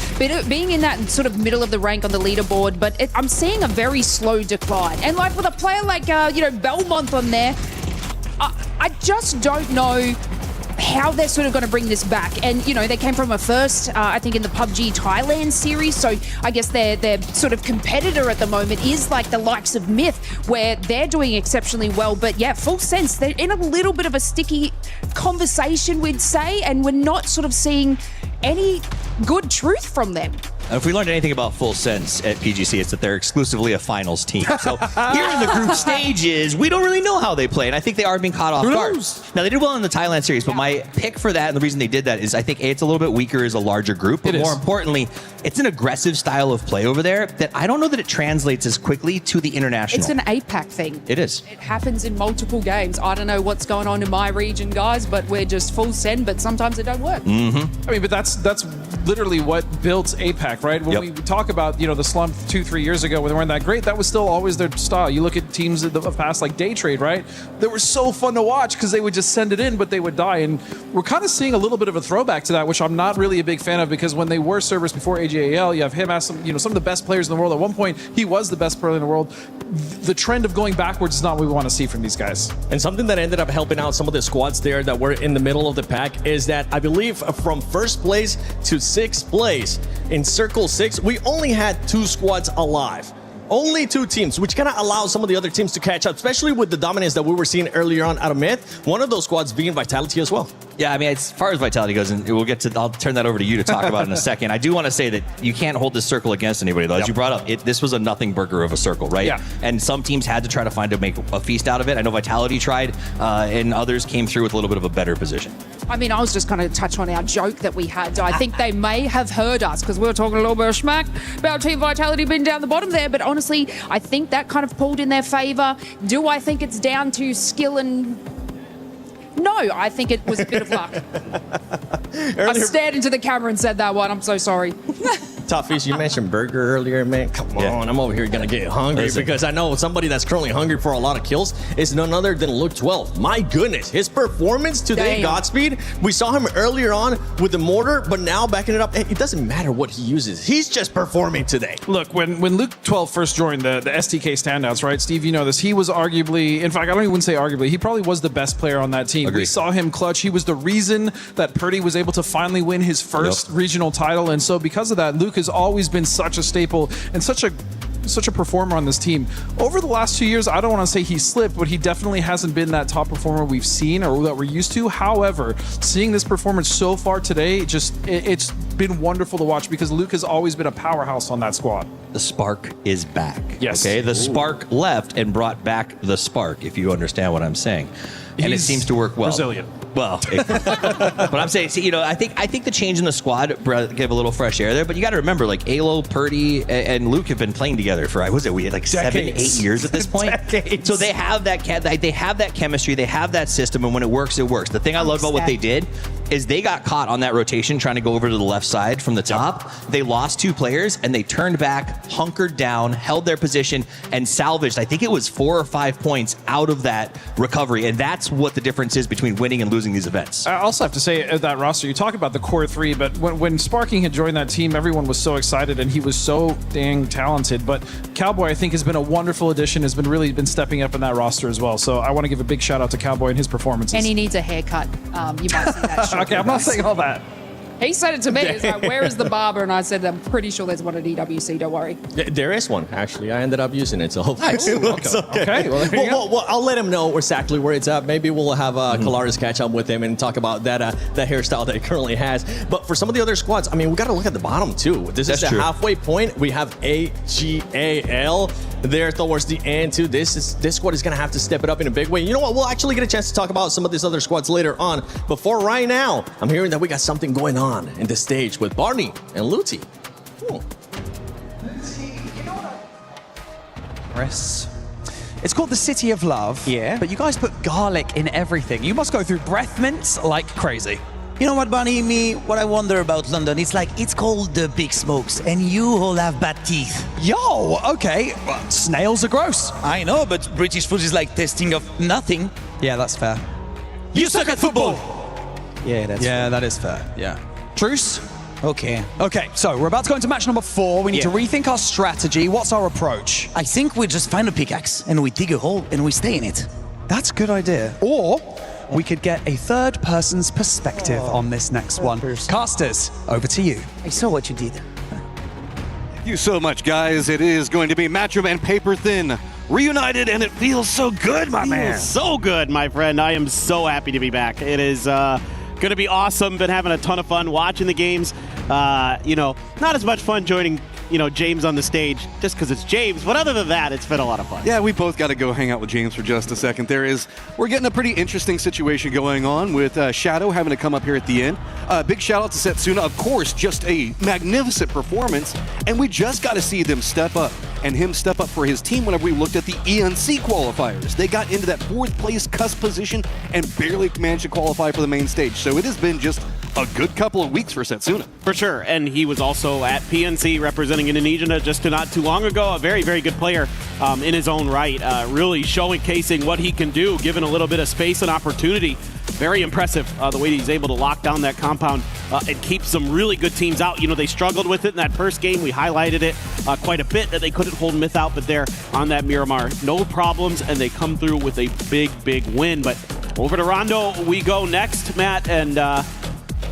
being in that sort of middle of the rank on the leaderboard, but I'm seeing a very slow decline. And like with a player like, you know, Belmont on there, I just don't know how they're sort of going to bring this back. And, you know, they came from a first, I think, in the PUBG Thailand series. So I guess their sort of competitor at the moment is like the likes of Myth, where they're doing exceptionally well. But yeah, Full Sense, they're in a little bit of a sticky conversation, we'd say, and we're not sort of seeing any good truth from them. If we learned anything about Full Sense at PGC, it's that they're exclusively a finals team. So here in the group stages, we don't really know how they play, and I think they are being caught off guard. Now, they did well in the Thailand series, but my pick for that, and the reason they did that, is I think it's a little bit weaker as a larger group, but more importantly, it's an aggressive style of play over there that I don't know that it translates as quickly to the international. It's an APAC thing. It is. It happens in multiple games. I don't know what's going on in my region, guys, but we're just full send, but sometimes it don't work. I mean, but that's literally what built APAC, right? When we talk about, you know, the slump 2-3 years ago when they weren't that great, that was still always their style. You look at teams of the past like Day Trade, right? They were so fun to watch because they would just send it in, but they would die. And we're kind of seeing a little bit of a throwback to that, which I'm not really a big fan of, because when they were servers before AJAL, you have him as some of the best players in the world. At one point, he was the best player in the world. The trend of going backwards is not what we want to see from these guys. And something that ended up helping out some of the squads there that were in the middle of the pack is that I believe from first place to sixth place in Circle 6, we only had 2 squads alive. Only 2 teams, which kind of allows some of the other teams to catch up, especially with the dominance that we were seeing earlier on out of Myth. One of those squads being Vitality as well. Yeah, I mean, as far as Vitality goes, and I'll turn that over to you to talk about in a second. I do want to say that you can't hold this circle against anybody, though. As you brought up, this was a nothing burger of a circle, right? Yeah. And some teams had to try to make a feast out of it. I know Vitality tried, and others came through with a little bit of a better position. I mean, I was just going to touch on our joke that we had. I think they may have heard us because we were talking a little bit of smack about Team Vitality being down the bottom there. But honestly, I think that kind of pulled in their favor. Do I think it's down to skill and... No, I think it was a bit of luck. I stared into the camera and said that one. I'm so sorry. Toughies, you mentioned burger earlier, man. Come on, I'm over here gonna get hungry because I know somebody that's currently hungry for a lot of kills is none other than Luke 12. My goodness, his performance today, Godspeed. We saw him earlier on with the mortar, but now backing it up, it doesn't matter what he uses. He's just performing today. Look, when Luke 12 first joined the STK standouts, right? Steve, you know this. He was arguably, in fact, I don't even say arguably, he probably was the best player on that team. Agreed. We saw him clutch. He was the reason that Purdy was able to finally win his first regional title. And so because of that, Luke has always been such a staple and such a performer on this team. Over the last 2 years, I don't want to say he slipped, but he definitely hasn't been that top performer we've seen or that we're used to. However, seeing this performance so far today, it's been wonderful to watch because Luke has always been a powerhouse on that squad. The spark is back. Yes. Okay, the spark left and brought back the spark, if you understand what I'm saying. And it seems to work well. Brazilian. Well, but I'm saying, see, I think the change in the squad gave a little fresh air there. But you got to remember, like Alo, Purdy, and Luke have been playing together for we had like Decades. 7-8 years at this point. Decades. So they have that chemistry, they have that system, and when it works, it works. The thing I love about what they did is they got caught on that rotation trying to go over to the left side from the top. They lost 2 players, and they turned back, hunkered down, held their position, and salvaged, I think it was 4 or 5 points out of that recovery. And that's what the difference is between winning and losing these events. I also have to say, that roster, you talk about the core 3, but when Sparking had joined that team, everyone was so excited, and he was so dang talented. But Cowboy, I think, has been a wonderful addition, has really been stepping up in that roster as well. So I want to give a big shout out to Cowboy and his performances. And he needs a haircut. You might see that. Okay, I'm not saying all that. He said it to me. He's like, where is the barber? And I said, I'm pretty sure there's one at EWC, don't worry. There is one, actually. I ended up using it, so hopefully Nice. it looks okay. Okay, well, there you go. Well, I'll let him know exactly where it's at. Maybe we'll have Kalaris catch up with him and talk about that hairstyle that he currently has. But for some of the other squads, we got to look at the bottom, too. This is the halfway point. We have AGAL there towards the end, too. This squad is going to have to step it up in a big way. You know what? We'll actually get a chance to talk about some of these other squads later on. But for right now, I'm hearing that we got something going on in the stage with Barney and Luti. Chris. It's called the City of Love. Yeah. But you guys put garlic in everything. You must go through breath mints like crazy. You know what, Bunny? What I wonder about London, it's called the Big Smokes, and you all have bad teeth. Yo, okay. Well, snails are gross. I know, but British food is like testing of nothing. Yeah, that's fair. You suck at football! Yeah, that is fair. Yeah. Truce? Okay, so we're about to go into match number 4. We need to rethink our strategy. What's our approach? I think we just find a pickaxe, and we dig a hole, and we stay in it. That's a good idea. Or we could get a third person's perspective on this next one. Casters, over to you. I saw what you did. Thank you so much, guys. It is going to be Matchroom and Paper Thin reunited, and it feels so good, my man. So good, my friend. I am so happy to be back. It is going to be awesome. Been having a ton of fun watching the games. Not as much fun joining, James on the stage just because it's James. But other than that, it's been a lot of fun. Yeah, we both got to go hang out with James for just a second. We're getting a pretty interesting situation going on with Shadow having to come up here at the end. Big shout out to Setsuna, of course, just a magnificent performance. And we just got to see them step up and him step up for his team whenever we looked at the ENC qualifiers. They got into that 4th place cusp position and barely managed to qualify for the main stage. So it has been just a good couple of weeks for Setsuna. For sure, and he was also at PNC representing Indonesia just not too long ago. A very, very good player in his own right, really showcasing what he can do, given a little bit of space and opportunity. Very impressive the way he's able to lock down that compound and keep some really good teams out. They struggled with it in that first game. We highlighted it quite a bit that they couldn't hold Myth out, but there on that Miramar, no problems, and they come through with a big, big win. But over to Rondo we go next, Matt, and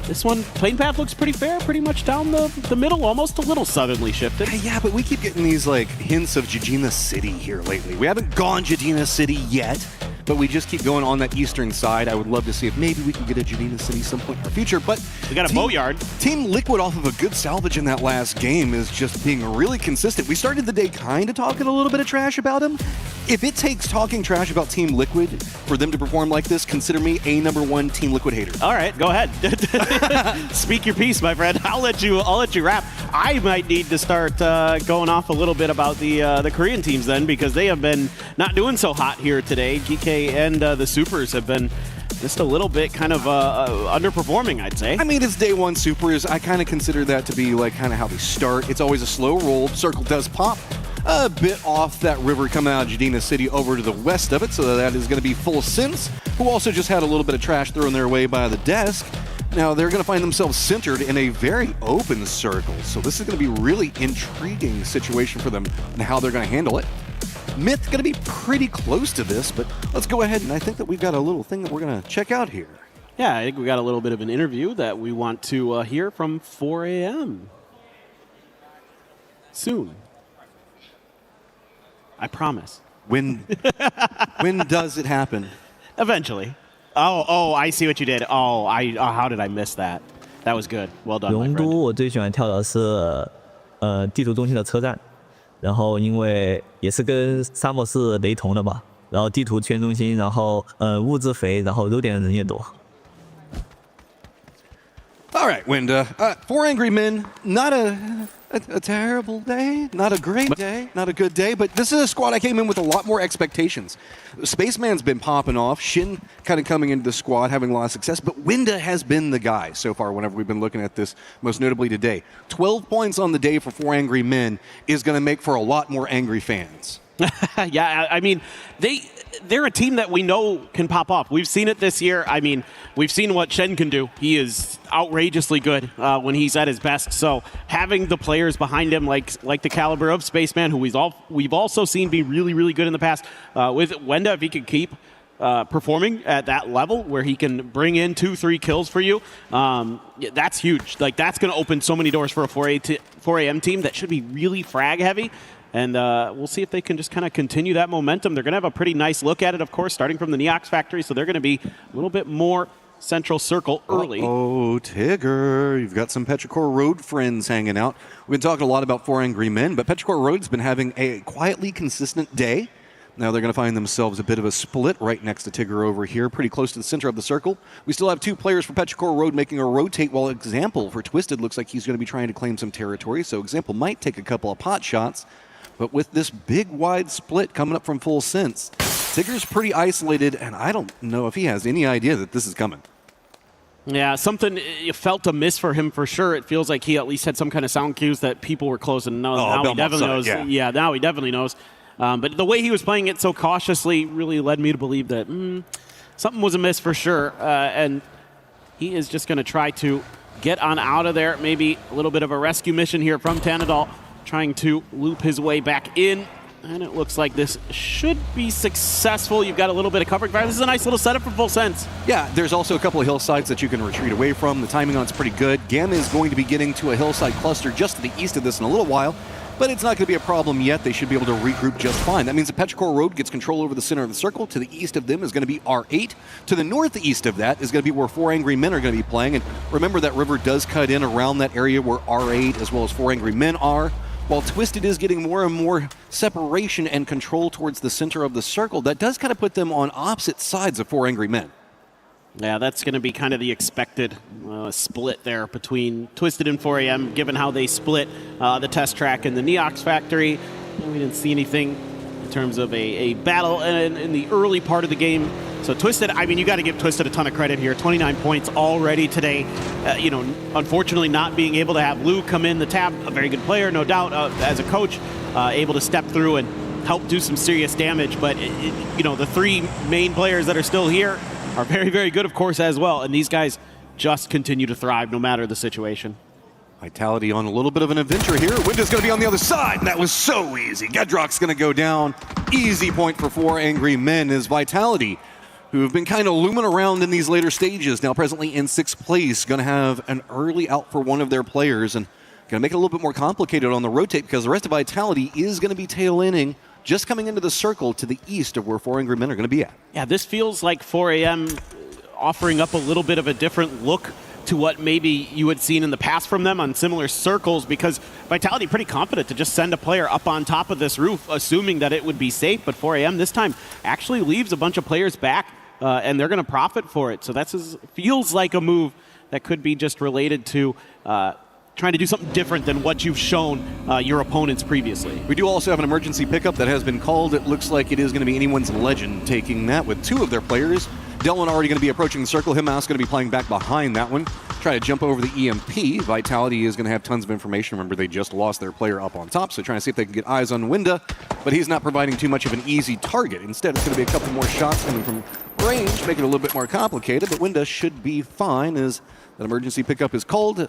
this one, playing path looks pretty fair, pretty much down the middle, almost a little southernly shifted. Yeah, but we keep getting these hints of Jijina City here lately. We haven't gone Jijina City yet, but we just keep going on that eastern side. I would love to see if maybe we can get a Jijina City some point in our future, but we got a boatyard. Team Liquid off of a good salvage in that last game is just being really consistent. We started the day kind of talking a little bit of trash about him. If it takes talking trash about Team Liquid for them to perform like this, consider me a #1 Team Liquid hater. All right, go ahead. Speak your piece, my friend. I'll let you wrap. I might need to start going off a little bit about the Korean teams then, because they have been not doing so hot here today. GK and the Supers have been just a little bit kind of underperforming, I'd say. I mean, it's day 1 Supers. I kind of consider that to be kind of how they start. It's always a slow roll. Circle does pop a bit off that river coming out of Jijina City over to the west of it, so that is going to be Full Sense, who also just had a little bit of trash thrown their way by the desk. Now they're going to find themselves centered in a very open circle, so this is going to be a really intriguing situation for them and how they're going to handle it. Myth going to be pretty close to this, but let's go ahead, and I think that we've got a little thing that we're going to check out here. Yeah, I think we got a little bit of an interview that we want to hear from 4 a.m. soon. I promise. When does it happen? Eventually. Oh, I see what you did. How did I miss that? That was good. Well done. 龙都我最喜欢跳的是地图中心的车站，然后因为也是跟沙漠是雷同的嘛，然后地图圈中心，然后物资肥，然后肉点的人也多。All right, Winda. 4 Angry Men, not a terrible day, not a great day, not a good day, but this is a squad I came in with a lot more expectations. Spaceman's been popping off, Shin kind of coming into the squad, having a lot of success, but Winda has been the guy so far whenever we've been looking at this, most notably today. 12 points on the day for 4 Angry Men is going to make for a lot more angry fans. Yeah, I mean, they're a team that we know can pop off. We've seen it this year. I mean, we've seen what Shen can do. He is outrageously good when he's at his best. So having the players behind him, like the caliber of Spaceman, who we've also seen be really, really good in the past, with Wenda, if he could keep performing at that level where he can bring in 2-3 kills for you, that's huge. Like, that's going to open so many doors for a 4 AM team that should be really frag heavy. And we'll see if they can just kind of continue that momentum. They're going to have a pretty nice look at it, of course, starting from the Neox factory. So they're going to be a little bit more central circle early. Oh, Tigger. You've got some Petrichor Road friends hanging out. We've been talking a lot about 4 Angry Men, but Petrichor Road's been having a quietly consistent day. Now they're going to find themselves a bit of a split right next to Tigger over here, pretty close to the center of the circle. We still have 2 players for Petrichor Road making a rotate, while Example for Twisted looks like he's going to be trying to claim some territory. So Example might take a couple of pot shots. But with this big, wide split coming up from Full Sense, Tigger's pretty isolated, and I don't know if he has any idea that this is coming. Yeah, something felt a miss for him for sure. It feels like he at least had some kind of sound cues that people were closing. Now he definitely knows. Yeah, now he definitely knows. But the way he was playing it so cautiously really led me to believe that something was amiss for sure. And he is just going to try to get on out of there. Maybe a little bit of a rescue mission here from Tanadol, trying to loop his way back in. And it looks like this should be successful. You've got a little bit of coverage fire. This is a nice little setup for Full Sense. Yeah, there's also a couple of hillsides that you can retreat away from. The timing on it's pretty good. Gamma is going to be getting to a hillside cluster just to the east of this in a little while, but it's not going to be a problem yet. They should be able to regroup just fine. That means the Petrichor Road gets control over the center of the circle. To the east of them is going to be R8. To the northeast of that is going to be where 4 Angry Men are going to be playing. And remember, that river does cut in around that area where R8 as well as 4 Angry Men are. While Twisted is getting more and more separation and control towards the center of the circle, that does kind of put them on opposite sides of 4 Angry Men. Yeah, that's going to be kind of the expected split there between Twisted and 4AM, given how they split the test track and the Neox factory. We didn't see anything in terms of a battle in the early part of the game. So Twisted, I mean, you got to give Twisted a ton of credit here. 29 points already today. Unfortunately not being able to have Lou come in the tab, a very good player, no doubt, as a coach, able to step through and help do some serious damage. But, the 3 main players that are still here are very, very good, of course, as well. And these guys just continue to thrive no matter the situation. Vitality on a little bit of an adventure here. Winda's going to be on the other side, and that was so easy. Gedrock's going to go down. Easy point for 4 Angry Men is Vitality, who have been kind of looming around in these later stages. Now presently in 6th place, going to have an early out for one of their players, and going to make it a little bit more complicated on the rotate because the rest of Vitality is going to be tail-inning, just coming into the circle to the east of where 4 Angry Men are going to be at. Yeah, this feels like 4AM offering up a little bit of a different look to what maybe you had seen in the past from them on similar circles, because Vitality pretty confident to just send a player up on top of this roof, assuming that it would be safe, but 4AM this time actually leaves a bunch of players back, and they're going to profit for it. So that feels like a move that could be just related to trying to do something different than what you've shown your opponents previously. We do also have an emergency pickup that has been called. It looks like it is going to be anyone's legend taking that with 2 of their players. Delwyn already going to be approaching the circle. Himmouse going to be playing back behind that one. Try to jump over the EMP. Vitality is going to have tons of information. Remember, they just lost their player up on top, so trying to see if they can get eyes on Winda, but he's not providing too much of an easy target. Instead, it's going to be a couple more shots coming from range, make it a little bit more complicated, but Winda should be fine as that emergency pickup is called.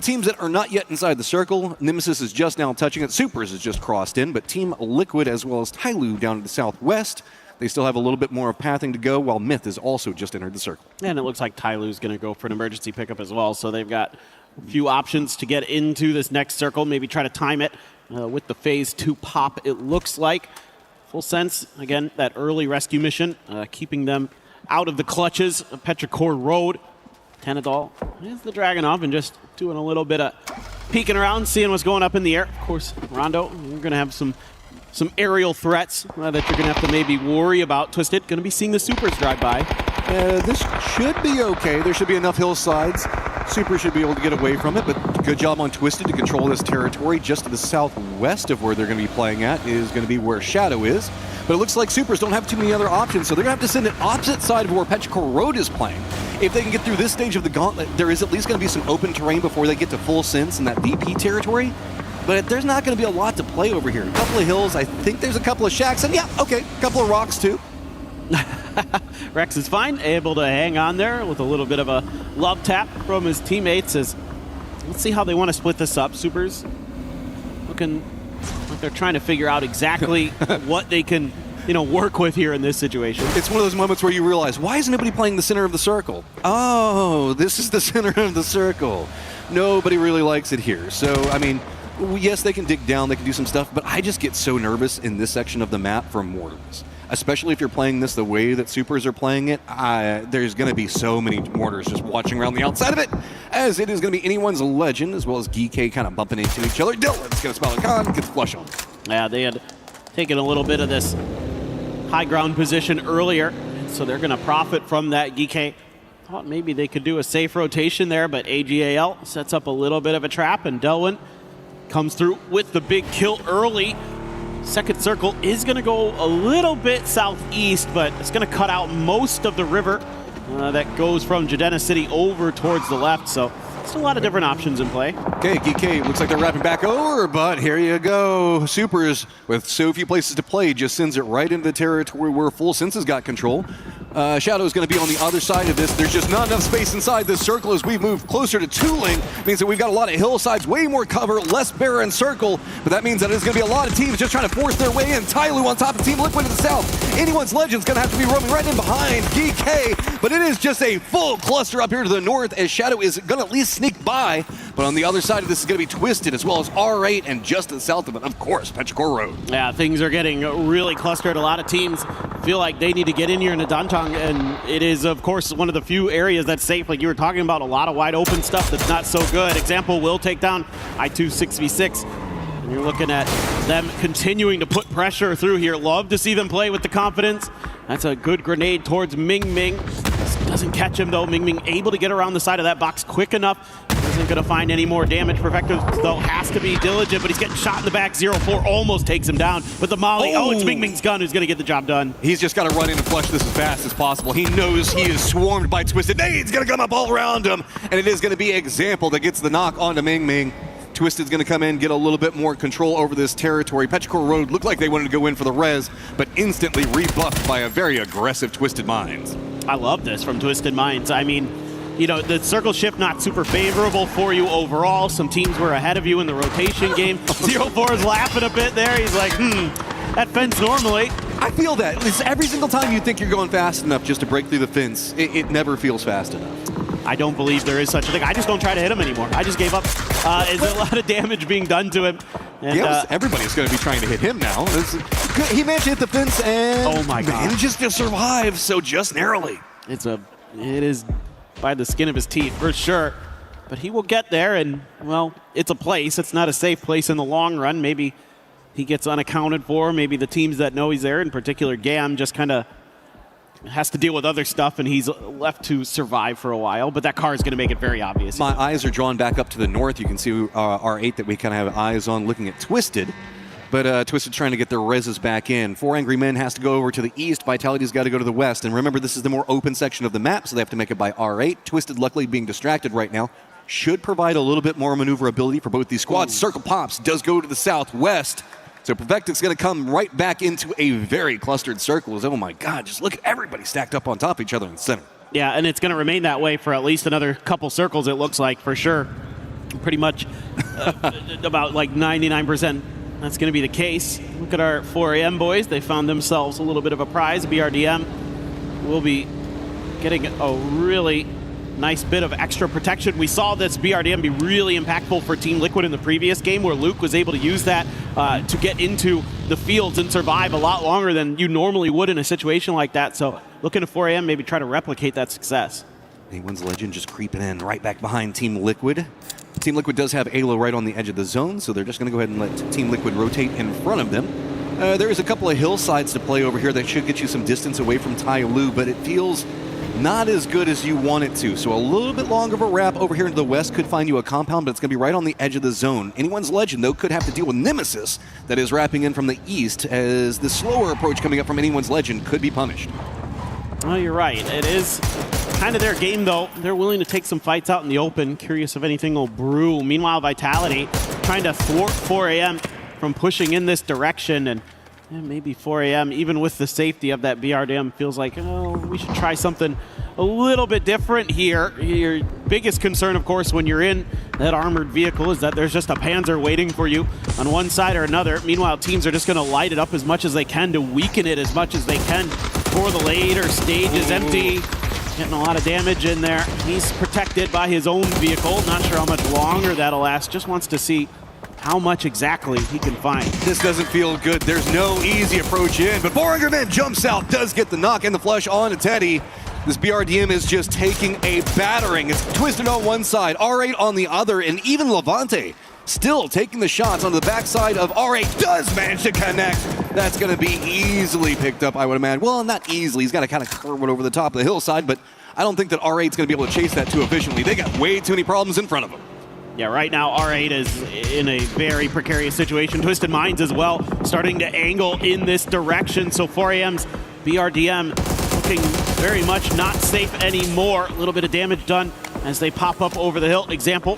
Teams that are not yet inside the circle, Nemesis is just now touching it. Supers is just crossed in, but Team Liquid as well as Tyloo down to the southwest, they still have a little bit more of pathing to go, while Myth has also just entered the circle. And it looks like Tyloo's going to go for an emergency pickup as well, so they've got a few options to get into this next circle, maybe try to time it with the phase 2 pop, it looks like. Full Sense, again, that early rescue mission, keeping them out of the clutches of Petrichor Road. Tenadol is the Dragunov and just doing a little bit of peeking around, seeing what's going up in the air. Of course, Rondo, you're going to have some aerial threats that you're going to have to maybe worry about. Twisted, going to be seeing the Supers drive by. This should be okay. There should be enough hillsides. Super should be able to get away from it, but good job on Twisted to control this territory. Just to the southwest of where they're going to be playing at is going to be where Shadow is. But it looks like Supers don't have too many other options, so they're going to have to send it opposite side of where Petrichor Road is playing. If they can get through this stage of the gauntlet, there is at least going to be some open terrain before they get to full sense in that VP territory. But there's not going to be a lot to play over here. A couple of hills, I think there's a couple of shacks, and yeah, okay, a couple of rocks too. Rex is fine, able to hang on there with a little bit of a love tap from his teammates. Let's see how they want to split this up. Supers looking like they're trying to figure out exactly what they can, work with here in this situation. It's one of those moments where you realize, why is nobody playing the center of the circle? Oh, this is the center of the circle. Nobody really likes it here. So, I mean, yes, they can dig down, they can do some stuff, but I just get so nervous in this section of the map for mortars. Especially if you're playing this the way that Supers are playing it, there's going to be so many mortars just watching around the outside of it, as it is going to be anyone's legend, as well as Geek kind of bumping into each other. Dylan's going to spell a con, gets flush on. Yeah, they had taken a little bit of this high ground position earlier, so they're going to profit from that. Geek thought maybe they could do a safe rotation there, but AGAL sets up a little bit of a trap, and Delwyn comes through with the big kill early. Second circle is going to go a little bit southeast, but it's going to cut out most of the river that goes from Jadena City over towards the left. So it's a lot of different options in play. Okay, Geek looks like they're wrapping back over, but here you go. Supers, with so few places to play, just sends it right into the territory where Full Senses got control. Shadow is going to be on the other side of this. There's just not enough space inside this circle as we move closer to Tooling. Means that we've got a lot of hillsides, way more cover, less barren circle, but that means that there's going to be a lot of teams just trying to force their way in. Tyloo on top of Team Liquid to the south. Anyone's Legend's going to have to be roaming right in behind Geek, but it is just a full cluster up here to the north as Shadow is going to at least sneak by, but on the other side of this is going to be Twisted as well as R8 and just to the south of it, of course, Petrichor Road. Yeah, things are getting really clustered. A lot of teams feel like they need to get in here into Dantong, and it is, of course, one of the few areas that's safe. Like you were talking about, a lot of wide open stuff that's not so good. Example will take down I2 6v6. And you're looking at them continuing to put pressure through here. Love to see them play with the confidence. That's a good grenade towards Ming Ming. Doesn't catch him though. Ming Ming able to get around the side of that box quick enough. Isn't going to find any more damage. Perfecto though has to be diligent, but he's getting shot in the back. 0-4 almost takes him down. But the molly, it's Ming Ming's gun who's going to get the job done. He's just got to run in and flush this as fast as possible. He knows he is swarmed by Twisted. Nade's going to come up all around him, and it is going to be Example that gets the knock onto Ming Ming. Twisted's going to come in, get a little bit more control over this territory. Petrichor Road looked like they wanted to go in for the res, but instantly rebuffed by a very aggressive Twisted Minds. I love this from Twisted Minds. I mean, the circle shift not super favorable for you overall. Some teams were ahead of you in the rotation game. 0-4 is laughing a bit there. He's like, that fence normally. I feel that. It's every single time you think you're going fast enough just to break through the fence, it never feels fast enough. I don't believe there is such a thing. I just don't try to hit him anymore. I just gave up. There's a lot of damage being done to him. And, everybody's going to be trying to hit him now. He managed to hit the fence and manages to survive, so just narrowly. It is by the skin of his teeth for sure. But he will get there, and, well, it's a place. It's not a safe place in the long run. Maybe he gets unaccounted for. Maybe the teams that know he's there, in particular GAM, just kind of has to deal with other stuff, and he's left to survive for a while. But that car is going to make it very obvious. My eyes are drawn back up to the north. You can see R8 that we kind of have eyes on looking at Twisted. But Twisted trying to get their reses back in. 4 Angry Men has to go over to the east. Vitality's got to go to the west. And remember, this is the more open section of the map, so they have to make it by R8. Twisted, luckily, being distracted right now, should provide a little bit more maneuverability for both these squads. Circle Pops does go to the southwest. So Perfectic's going to come right back into a very clustered circle. Oh my God, just look at everybody stacked up on top of each other in the center. Yeah, and it's going to remain that way for at least another couple circles, it looks like, for sure. Pretty much about like 99%. That's going to be the case. Look at our 4 AM boys. They found themselves a little bit of a prize. BRDM will be getting a really nice bit of extra protection. We saw this BRDM be really impactful for Team Liquid in the previous game, where Luke was able to use that to get into the fields and survive a lot longer than you normally would in a situation like that. So looking at 4 AM, maybe try to replicate that success. Anyone's Legend just creeping in right back behind Team Liquid. Team Liquid does have Alo right on the edge of the zone, so they're just going to go ahead and let Team Liquid rotate in front of them. There's a couple of hillsides to play over here that should get you some distance away from Tai Lu, but it feels not as good as you want it to. So a little bit longer of a wrap over here into the west could find you a compound, but it's going to be right on the edge of the zone. Anyone's Legend, though, could have to deal with Nemesis that is wrapping in from the east, as the slower approach coming up from Anyone's Legend could be punished. Oh, you're right. It is kind of their game, though. They're willing to take some fights out in the open. Curious if anything will brew. Meanwhile, Vitality trying to thwart 4AM from pushing in this direction, and maybe 4AM, even with the safety of that BRDM, feels like, oh, we should try something a little bit different here. Your biggest concern, of course, when you're in that armored vehicle is that there's just a Panzer waiting for you on one side or another. Meanwhile, teams are just going to light it up as much as they can to weaken it as much as they can for the later stages. Empty, getting a lot of damage in there. He's protected by his own vehicle. Not sure how much longer that'll last. Just wants to see how much exactly he can find. This doesn't feel good. There's no easy approach in, but Boringerman jumps out, does get the knock in the flesh on to Teddy. This BRDM is just taking a battering. It's Twisted on one side, R8 on the other, and even Levante still taking the shots on the backside of R8 does manage to connect. That's going to be easily picked up, I would imagine. Well, not easily. He's got to kind of curve it over the top of the hillside, but I don't think that R8's going to be able to chase that too efficiently. They got way too many problems in front of them. Yeah, right now R8 is in a very precarious situation. Twisted Minds as well, starting to angle in this direction. So 4AM's BRDM looking very much not safe anymore. A little bit of damage done as they pop up over the hill. Example,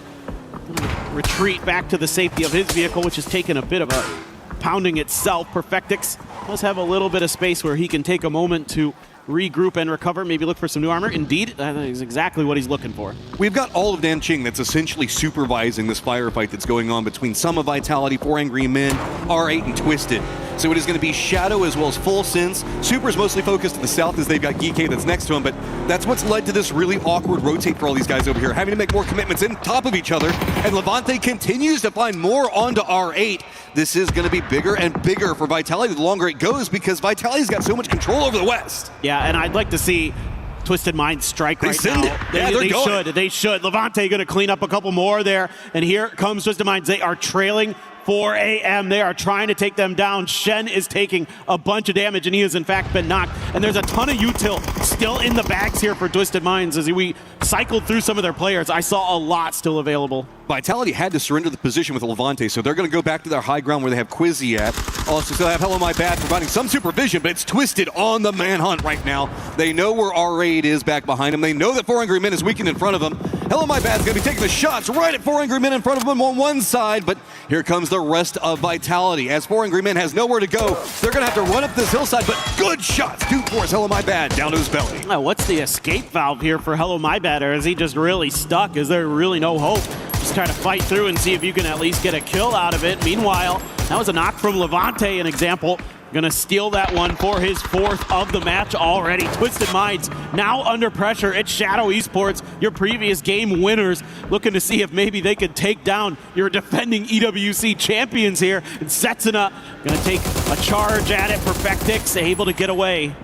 retreat back to the safety of his vehicle, which has taken a bit of a pounding itself. Perfectix does have a little bit of space where he can take a moment to regroup and recover, maybe look for some new armor. Indeed, that is exactly what he's looking for. We've got all of Nanqing that's essentially supervising this firefight that's going on between some of Vitality, 4 Angry Men, R8, and Twisted. So it is going to be Shadow as well as Full Sense. Super's mostly focused to the south as they've got Geekay that's next to him, but that's what's led to this really awkward rotate for all these guys over here, having to make more commitments in top of each other, and Levante continues to find more onto R8. This is going to be bigger and bigger for Vitality the longer it goes, because Vitality's got so much control over the west. Yeah, and I'd like to see Twisted Minds strike right now. They should. Levante going to clean up a couple more there, and here comes Twisted Minds. They are trailing 4AM. They are trying to take them down. Shen is taking a bunch of damage, and he has in fact been knocked. And there's a ton of util still in the bags here for Twisted Minds. As we cycled through some of their players, I saw a lot still available. Vitality had to surrender the position with Levante, so they're going to go back to their high ground where they have Quizzy at. Also, still have Hello My Bad providing some supervision, but it's Twisted on the manhunt right now. They know where R8 is back behind him. They know that 4 Angry Men is weakened in front of them. Hello My Bad's going to be taking the shots right at 4 Angry Men in front of him on one side, but here comes the rest of Vitality. As 4 Angry Men has nowhere to go, they're going to have to run up this hillside, but good shots do force Hello My Bad down to his belly. Now, what's the escape valve here for Hello My Bad, or is he just really stuck? Is there really no hope? Just try to fight through and see if you can at least get a kill out of it. Meanwhile, that was a knock from Levante, an example. Gonna steal that one for his 4th of the match already. Twisted Minds now under pressure. It's Shadow Esports, your previous game winners, looking to see if maybe they could take down your defending EWC champions here. And Setsuna gonna take a charge at it. Perfectix able to get away.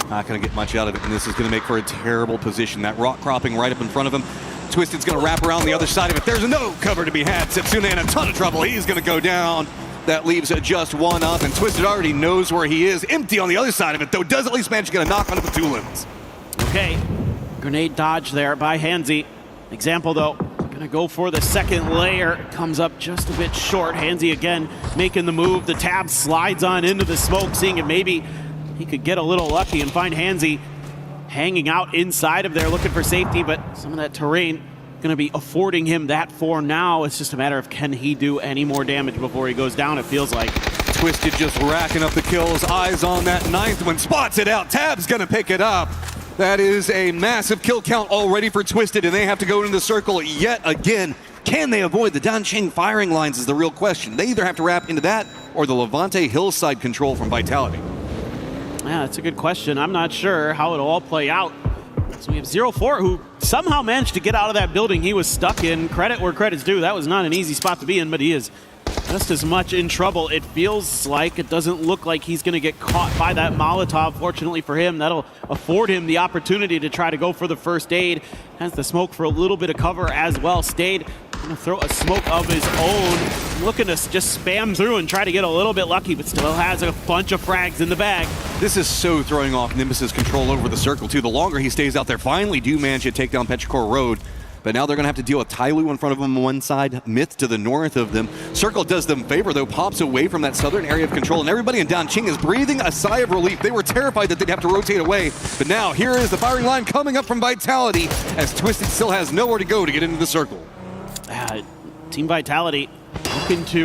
Not gonna get much out of it, and this is gonna make for a terrible position. That rock cropping right up in front of him. Twisted's gonna wrap around the other side of it. There's no cover to be had. Setsuna in a ton of trouble. He's gonna go down. That leaves just one up, and Twisted already knows where he is. Empty on the other side of it, though. Does at least manage to get a knock onto the Tulins. Okay, grenade dodge there by Hansi. Example, though, gonna go for the second layer. Comes up just a bit short. Hansi again making the move. The tab slides on into the smoke, seeing if maybe he could get a little lucky and find Hansi hanging out inside of there, looking for safety, but some of that terrain going to be affording him that for now. It's just a matter of can he do any more damage before he goes down, it feels like. Twisted just racking up the kills. Eyes on that 9th one. Spots it out. Tab's going to pick it up. That is a massive kill count already for Twisted, and they have to go into the circle yet again. Can they avoid the Nanqing firing lines is the real question. They either have to wrap into that or the Levante hillside control from Vitality. Yeah, that's a good question. I'm not sure how it'll all play out. So we have 0-4, who somehow managed to get out of that building he was stuck in. Credit where credit's due. That was not an easy spot to be in, but he is just as much in trouble. It feels like it doesn't look like he's going to get caught by that Molotov. Fortunately for him, that'll afford him the opportunity to try to go for the first aid. Has the smoke for a little bit of cover as well. Stayed going to throw a smoke of his own, looking to just spam through and try to get a little bit lucky, but still has a bunch of frags in the bag. This is so throwing off Nimbus's control over the circle too. The longer he stays out there, finally do manage to take down Petrichor Road. But now they're going to have to deal with Tyloo in front of them on one side, Myth to the north of them. Circle does them favor, though, pops away from that southern area of control, and everybody in Danqing is breathing a sigh of relief. They were terrified that they'd have to rotate away, but now here is the firing line coming up from Vitality, as Twisted still has nowhere to go to get into the circle. Team Vitality looking to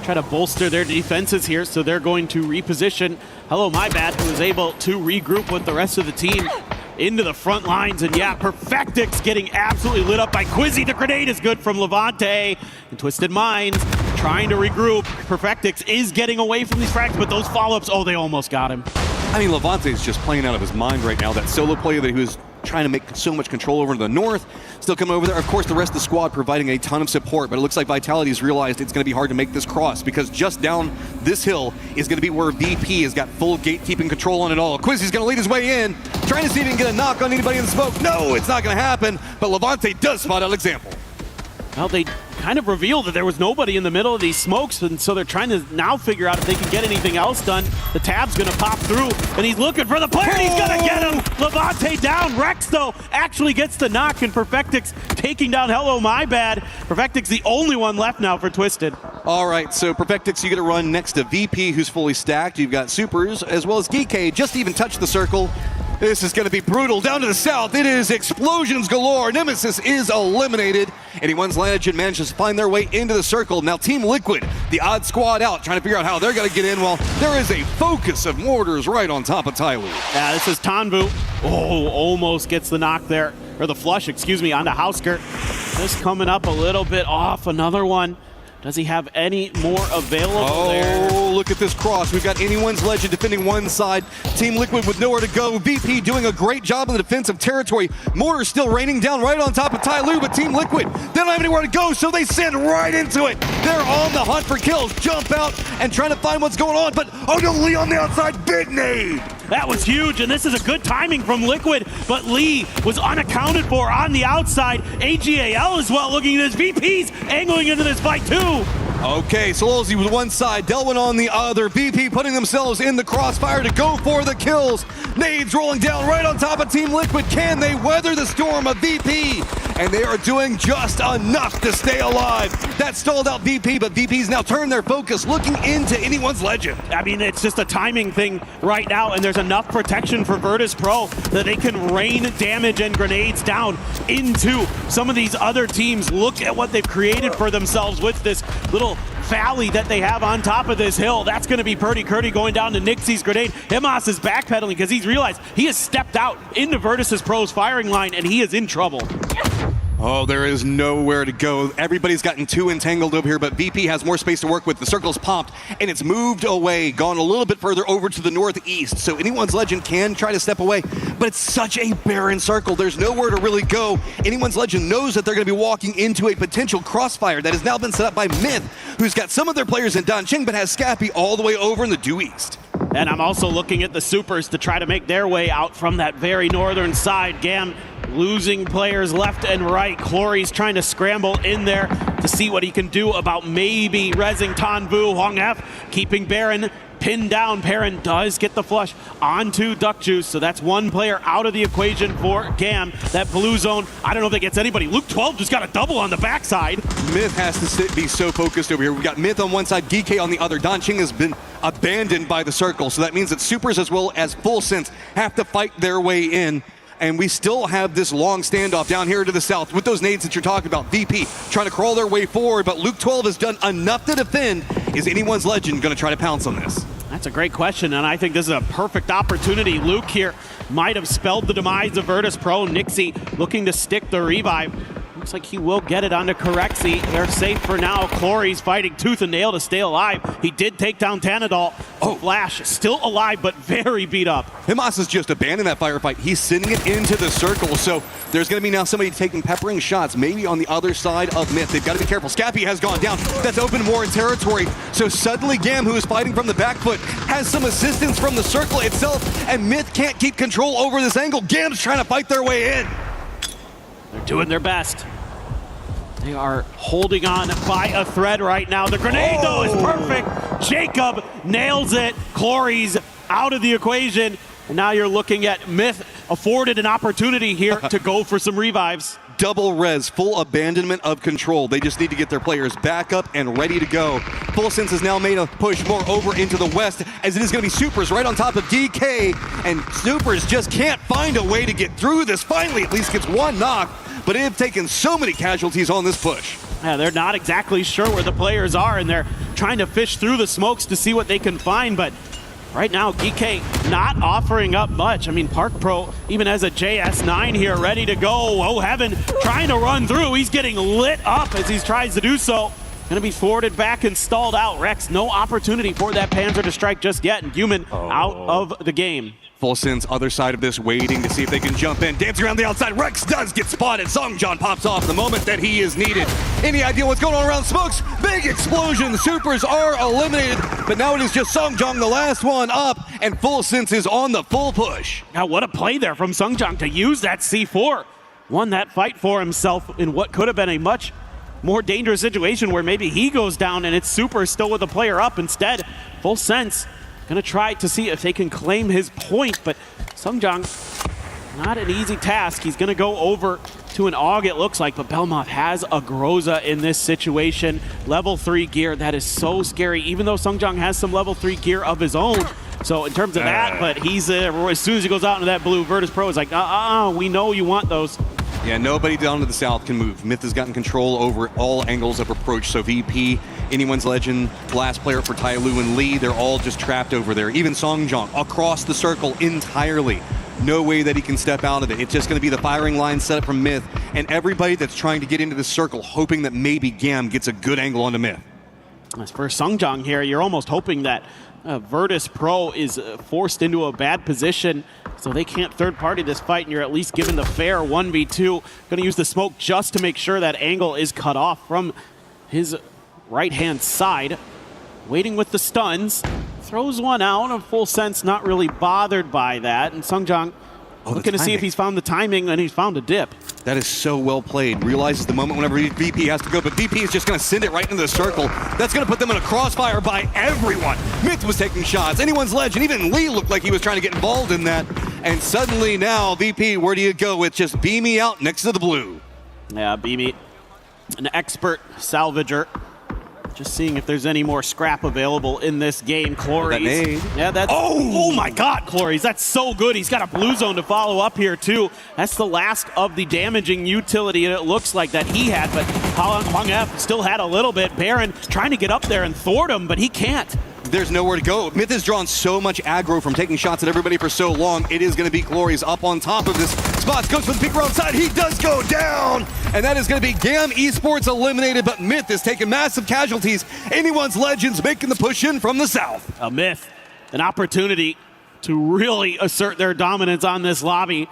try to bolster their defenses here, so they're going to reposition Hello My Bad, who was able to regroup with the rest of the team into the front lines. And yeah, Perfectix getting absolutely lit up by Quizzy. The grenade is good from Levante. And Twisted Minds trying to regroup. Perfectix is getting away from these frags, but those follow-ups, oh, they almost got him. I mean, Levante is just playing out of his mind right now. That solo player that he was trying to make so much control over to the north, still coming over there. Of course, the rest of the squad providing a ton of support, but it looks like Vitality's realized it's going to be hard to make this cross, because just down this hill is going to be where VP has got full gatekeeping control on it all. Quizzy's going to lead his way in, trying to see if he can get a knock on anybody in the smoke. No, it's not going to happen, but Levante does spot out Example. Well, they kind of revealed that there was nobody in the middle of these smokes, and so they're trying to now figure out if they can get anything else done. The tab's gonna pop through, and he's looking for the player, and he's gonna get him! Levante down. Rex, though, actually gets the knock, and Perfectix taking down Hello My Bad. Perfectix the only one left now for Twisted. All right, so Perfectix, you get a run next to VP, who's fully stacked. You've got Supers, as well as Geekay, just even touched the circle. This is going to be brutal. Down to the south, it is explosions galore. Nemesis is eliminated. Anyone's Legend manages to find their way into the circle. Now Team Liquid, the odd squad out, trying to figure out how they're going to get in. Well, there is a focus of mortars right on top of Tyloo. Yeah, this is Tanvu. Oh, almost gets the knock there, or the flush, excuse me, onto Hausker. Just coming up a little bit off. Another one. Does he have any more available there? Oh, look at this cross. We've got Anyone's Legend defending one side. Team Liquid with nowhere to go. VP doing a great job in the defensive territory. Mortar still raining down right on top of Tyloo, but Team Liquid, they don't have anywhere to go, so they send right into it. They're on the hunt for kills. Jump out and trying to find what's going on, but oh no, Lee on the outside, big nade. That was huge, and this is a good timing from Liquid, but Lee was unaccounted for on the outside. AGAL as well looking at his VPs angling into this fight too. Okay, Solozzi was one side, Delwyn on the other. VP putting themselves in the crossfire to go for the kills. Nades rolling down right on top of Team Liquid. Can they weather the storm of VP? And they are doing just enough to stay alive. That stalled out VP, but VP's now turned their focus looking into Anyone's Legend. I mean, it's just a timing thing right now, and there's enough protection for Virtus Pro that they can rain damage and grenades down into some of these other teams. Look at what they've created for themselves with this little valley that they have on top of this hill. That's going to be Purdy Curdy going down to Nixie's grenade. Himos is backpedaling because he's realized he has stepped out into Virtus Pro's firing line, and he is in trouble. Oh, there is nowhere to go. Everybody's gotten too entangled over here, but VP has more space to work with. The circle's popped, and it's moved away, gone a little bit further over to the northeast. So Anyone's Legend can try to step away, but it's such a barren circle. There's nowhere to really go. Anyone's Legend knows that they're going to be walking into a potential crossfire that has now been set up by Myth, who's got some of their players in Danqing, but has Scappy all the way over in the due east. And I'm also looking at the Supers to try to make their way out from that very northern side. Gam losing players left and right. Clory's trying to scramble in there to see what he can do about maybe rezzing Tanvu. Hong F keeping Baron pinned down. Perrin does get the flush onto Duck Juice, so that's one player out of the equation for Gam. That blue zone, I don't know if that gets anybody. Luke 12 just got a double on the backside. Myth has to be so focused over here. We've got Myth on one side, Geekay on the other. Danqing has been abandoned by the circle, so that means that Supers as well as Full Sense have to fight their way in. And we still have this long standoff down here to the south with those nades that you're talking about. VP trying to crawl their way forward, but Luke 12 has done enough to defend. Is Anyone's Legend going to try to pounce on this? That's a great question, and I think this is a perfect opportunity. Luke here might have spelled the demise of Virtus Pro. Nixie looking to stick the revive. Looks like he will get it onto Corexi. They're safe for now. Clory's fighting tooth and nail to stay alive. He did take down Tanadol. Flash still alive, but very beat up. Himas has just abandoned that firefight. He's sending it into the circle. So there's going to be now somebody taking peppering shots, maybe on the other side of Myth. They've got to be careful. Scappy has gone down. That's open more territory. So suddenly Gam, who is fighting from the back foot, has some assistance from the circle itself, and Myth can't keep control over this angle. Gam's trying to fight their way in. They're doing their best. They are holding on by a thread right now. The grenade, though, is perfect. Jacob nails it. Clory's out of the equation. And now you're looking at Myth afforded an opportunity here to go for some revives. Double res, full abandonment of control. They just need to get their players back up and ready to go. Full Sense has now made a push more over into the west, as it is going to be Supers right on top of DK, and Supers just can't find a way to get through this. Finally, at least gets one knock, but they have taken so many casualties on this push. Yeah, they're not exactly sure where the players are, and they're trying to fish through the smokes to see what they can find, but right now, DK not offering up much. I mean, Park Pro even has a JS9 here ready to go. Oh, Heaven trying to run through. He's getting lit up as he tries to do so. Going to be forwarded back and stalled out. Rex, no opportunity for that Panzer to strike just yet, and Human out of the game. Full Sense, other side of this, waiting to see if they can jump in. Dancing around the outside. Rex does get spotted. Songjon pops off the moment that he is needed. Any idea what's going on around smokes? Big explosion. The Supers are eliminated, but now it is just Songjon, the last one up, and Full Sense is on the full push. Now, what a play there from Songjon to use that C4. Won that fight for himself in what could have been a much more dangerous situation where maybe he goes down and it's Super still with a player up. Instead, Full Sense gonna try to see if they can claim his point, but Songjon, not an easy task. He's gonna go over to an AUG, it looks like, but Belmont has a Groza in this situation. Level 3 gear, that is so scary, even though Songjon has some level 3 gear of his own. So in terms of that, but he's, as soon as he goes out into that blue, Virtus Pro is like, we know you want those. Yeah, nobody down to the south can move. Myth has gotten control over all angles of approach. So VP, Anyone's Legend, last player for Tyloo and Lee, they're all just trapped over there. Even Songjon across the circle entirely. No way that he can step out of it. It's just going to be the firing line set up from Myth, and everybody that's trying to get into the circle, hoping that maybe Gam gets a good angle onto Myth. As for Songjon here, you're almost hoping that Virtus Pro is forced into a bad position so they can't third party this fight, and you're at least given the fair 1v2. Gonna use the smoke just to make sure that angle is cut off from his right-hand side. Waiting with the stuns. Throws one out of Full Sense, not really bothered by that. And Songjon looking to see if he's found the timing, and he's found a dip. That is so well played. Realizes the moment whenever VP has to go, but VP is just going to send it right into the circle. That's going to put them in a crossfire by everyone. Myth was taking shots. Anyone's Legend, even Lee looked like he was trying to get involved in that. And suddenly now, VP, where do you go with just Beamy out next to the blue? Yeah, Beamy, an expert salvager. Just seeing if there's any more scrap available in this game. Clory's. Yeah, that's. Oh my God, Clory's. That's so good. He's got a blue zone to follow up here, too. That's the last of the damaging utility, and it looks like that he had, but Hwang F still had a little bit. Baron trying to get up there and thwart him, but he can't. There's nowhere to go. Myth has drawn so much aggro from taking shots at everybody for so long. It is going to be Clory's up on top of this. Spots goes for the peek around side. He does go down. And that is going to be Gam Esports eliminated, but Myth is taking massive casualties. Anyone's Legends making the push in from the south. A Myth, an opportunity to really assert their dominance on this lobby.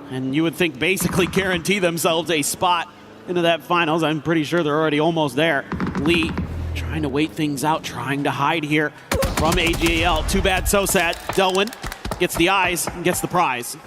And you would think basically guarantee themselves a spot into that finals. I'm pretty sure they're already almost there. Lee trying to wait things out, trying to hide here from AGAL. Too bad, so sad. Delwyn gets the eyes and gets the prize.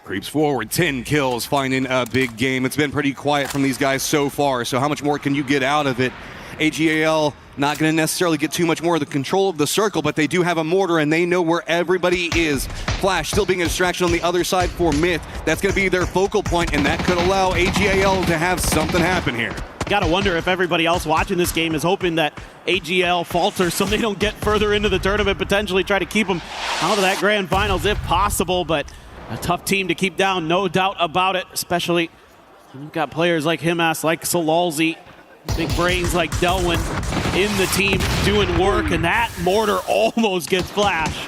Creeps forward, 10 kills, finding a big game. It's been pretty quiet from these guys so far, so how much more can you get out of it? AGAL not going to necessarily get too much more of the control of the circle, but they do have a mortar and they know where everybody is. Flash still being a distraction on the other side for Myth. That's going to be their focal point, and that could allow AGAL to have something happen here. Gotta wonder if everybody else watching this game is hoping that AGL falters so they don't get further into the tournament, potentially try to keep them out of that grand finals if possible, but a tough team to keep down, no doubt about it, especially when you've got players like Himas, like Solalzi, big brains like Delwyn in the team doing work, and that mortar almost gets Flash.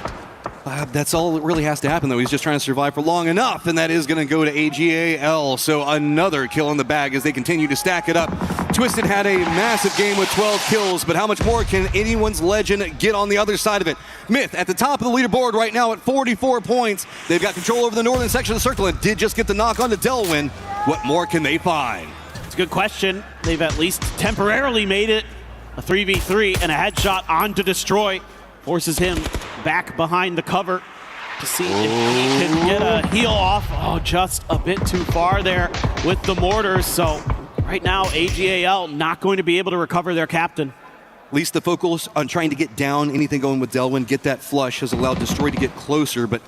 That's all that really has to happen, though. He's just trying to survive for long enough, and that is going to go to AGAL. So another kill in the bag as they continue to stack it up. Twisted had a massive game with 12 kills, but how much more can anyone's legend get on the other side of it? Myth at the top of the leaderboard right now at 44 points. They've got control over the northern section of the circle and did just get the knock on to Delwyn. What more can they find? It's a good question. They've at least temporarily made it a 3v3, and a headshot on to Destroy forces him back behind the cover to see if he can get a heal off. Oh, just a bit too far there with the mortars. So right now, AGAL not going to be able to recover their captain. At least the focus on trying to get down anything going with Delwyn, get that flush, has allowed Destroy to get closer, but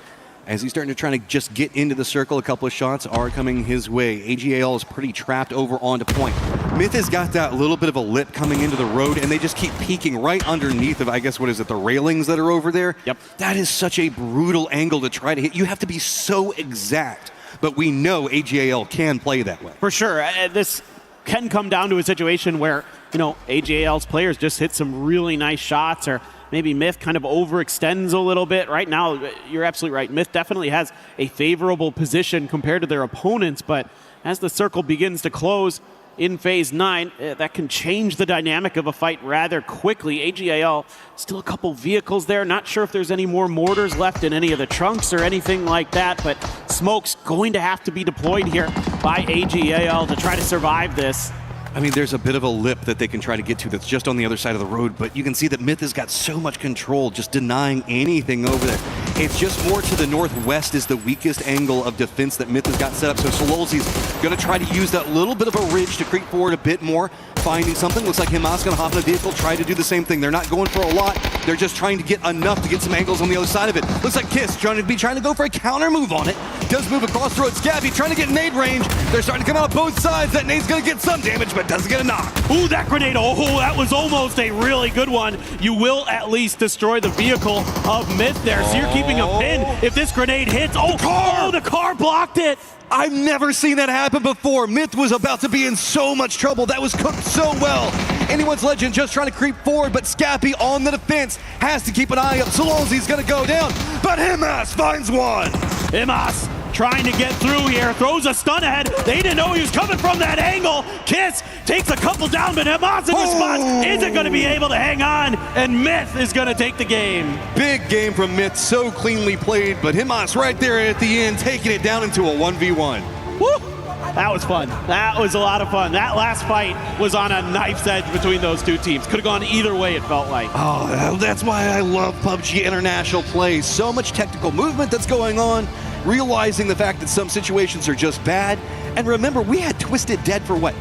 as he's starting to try to just get into the circle, a couple of shots are coming his way. AGAL is pretty trapped over onto point. Myth has got that little bit of a lip coming into the road, and they just keep peeking right underneath of, I guess, what is it, the railings that are over there? Yep. That is such a brutal angle to try to hit. You have to be so exact, but we know AGAL can play that way. For sure. This can come down to a situation where, you know, AGAL's players just hit some really nice shots, or maybe Myth kind of overextends a little bit. Right now, you're absolutely right. Myth definitely has a favorable position compared to their opponents, but as the circle begins to close in Phase 9, that can change the dynamic of a fight rather quickly. AGAL, still a couple vehicles there. Not sure if there's any more mortars left in any of the trunks or anything like that, but smoke's going to have to be deployed here by AGAL to try to survive this. I mean, there's a bit of a lip that they can try to get to that's just on the other side of the road, but you can see that Myth has got so much control, just denying anything over there. It's just more to the northwest is the weakest angle of defense that Myth has got set up, so Sololzi's going to try to use that little bit of a ridge to creep forward a bit more, finding something. Looks like Himas going to hop in a vehicle, try to do the same thing. They're not going for a lot. They're just trying to get enough to get some angles on the other side of it. Looks like Kiss trying to go for a counter move on it. Does move across the road. Scabby trying to get nade range. They're starting to come out both sides. That nade's going to get some damage, but doesn't get a knock. Ooh, that grenade. Oh, that was almost a really good one. You will at least destroy the vehicle of Myth there. So you're keeping a pin if this grenade hits. The car blocked it. I've never seen that happen before. Myth was about to be in so much trouble. That was cooked so well. Anyone's legend just trying to creep forward, but Scappy on the defense has to keep an eye up. Sololzi's going to go down, but Himas finds one. Himas trying to get through here, throws a stun ahead. They didn't know he was coming from that angle. Kiss takes a couple down, but Himas in response isn't going to be able to hang on, and Myth is going to take the game. Big game from Myth, so cleanly played, but Himas right there at the end, taking it down into a 1v1. Woo! That was fun. That was a lot of fun. That last fight was on a knife's edge between those two teams. Could have gone either way, it felt like. Oh, that's why I love PUBG International play. So much technical movement that's going on, realizing the fact that some situations are just bad. And remember, we had Twisted dead for what?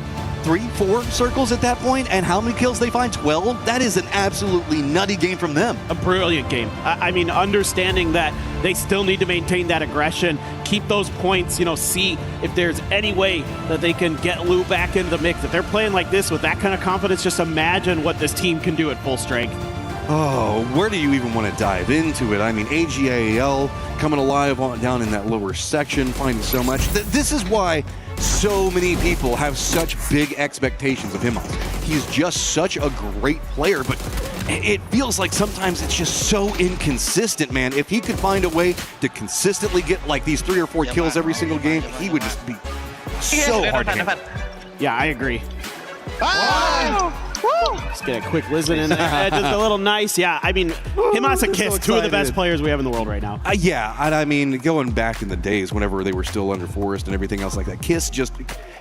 3-4 circles at that point, and how many kills they find? 12? That is an absolutely nutty game from them. A brilliant game. I mean, understanding that they still need to maintain that aggression, keep those points, see if there's any way that they can get Lou back into the mix. If they're playing like this with that kind of confidence, just imagine what this team can do at full strength. Oh, where do you even want to dive into it? I mean, AGAL coming alive down in that lower section, finding so much. This is why so many people have such big expectations of him. He's just such a great player, but it feels like sometimes it's just so inconsistent, man. If he could find a way to consistently get like these 3 or 4 kills every single game, he would just be so hard to hit. Yeah, I agree. Let's get a quick listen in there. Just a little nice. Yeah, I mean, Himas and Kiss, two of the best players we have in the world right now. Yeah, and I mean, going back in the days whenever they were still under Forest and everything else like that, Kiss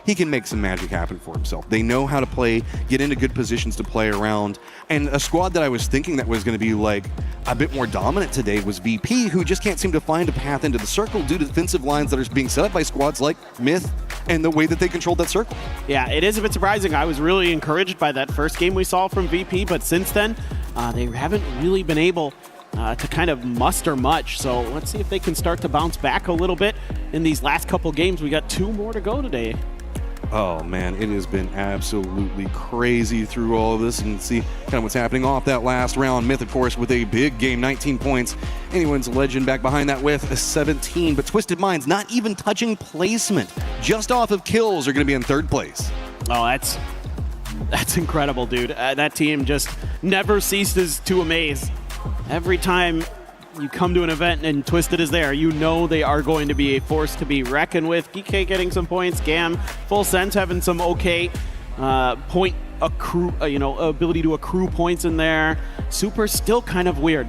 he can make some magic happen for himself. They know how to play, get into good positions to play around. And a squad that I was thinking that was going to be like a bit more dominant today was VP, who just can't seem to find a path into the circle due to defensive lines that are being set up by squads like Myth and the way that they controlled that circle. Yeah, it is a bit surprising. I was really encouraged by that first game we saw from VP, but since then, they haven't really been able to kind of muster much. So let's see if they can start to bounce back a little bit in these last couple games. We got 2 more to go today. Oh man, it has been absolutely crazy through all of this, and see kind of what's happening off that last round. Myth, of course, with a big game, 19 points. Anyone's legend back behind that with a 17, but Twisted Minds not even touching placement. Just off of kills are going to be in 3rd place. Oh, that's incredible, dude. That team just never ceases to amaze. Every time you come to an event and Twisted is there, you know they are going to be a force to be reckoned with. DK getting some points, Gam, Full Sense having some okay point accrue, ability to accrue points in there. Super still kind of weird.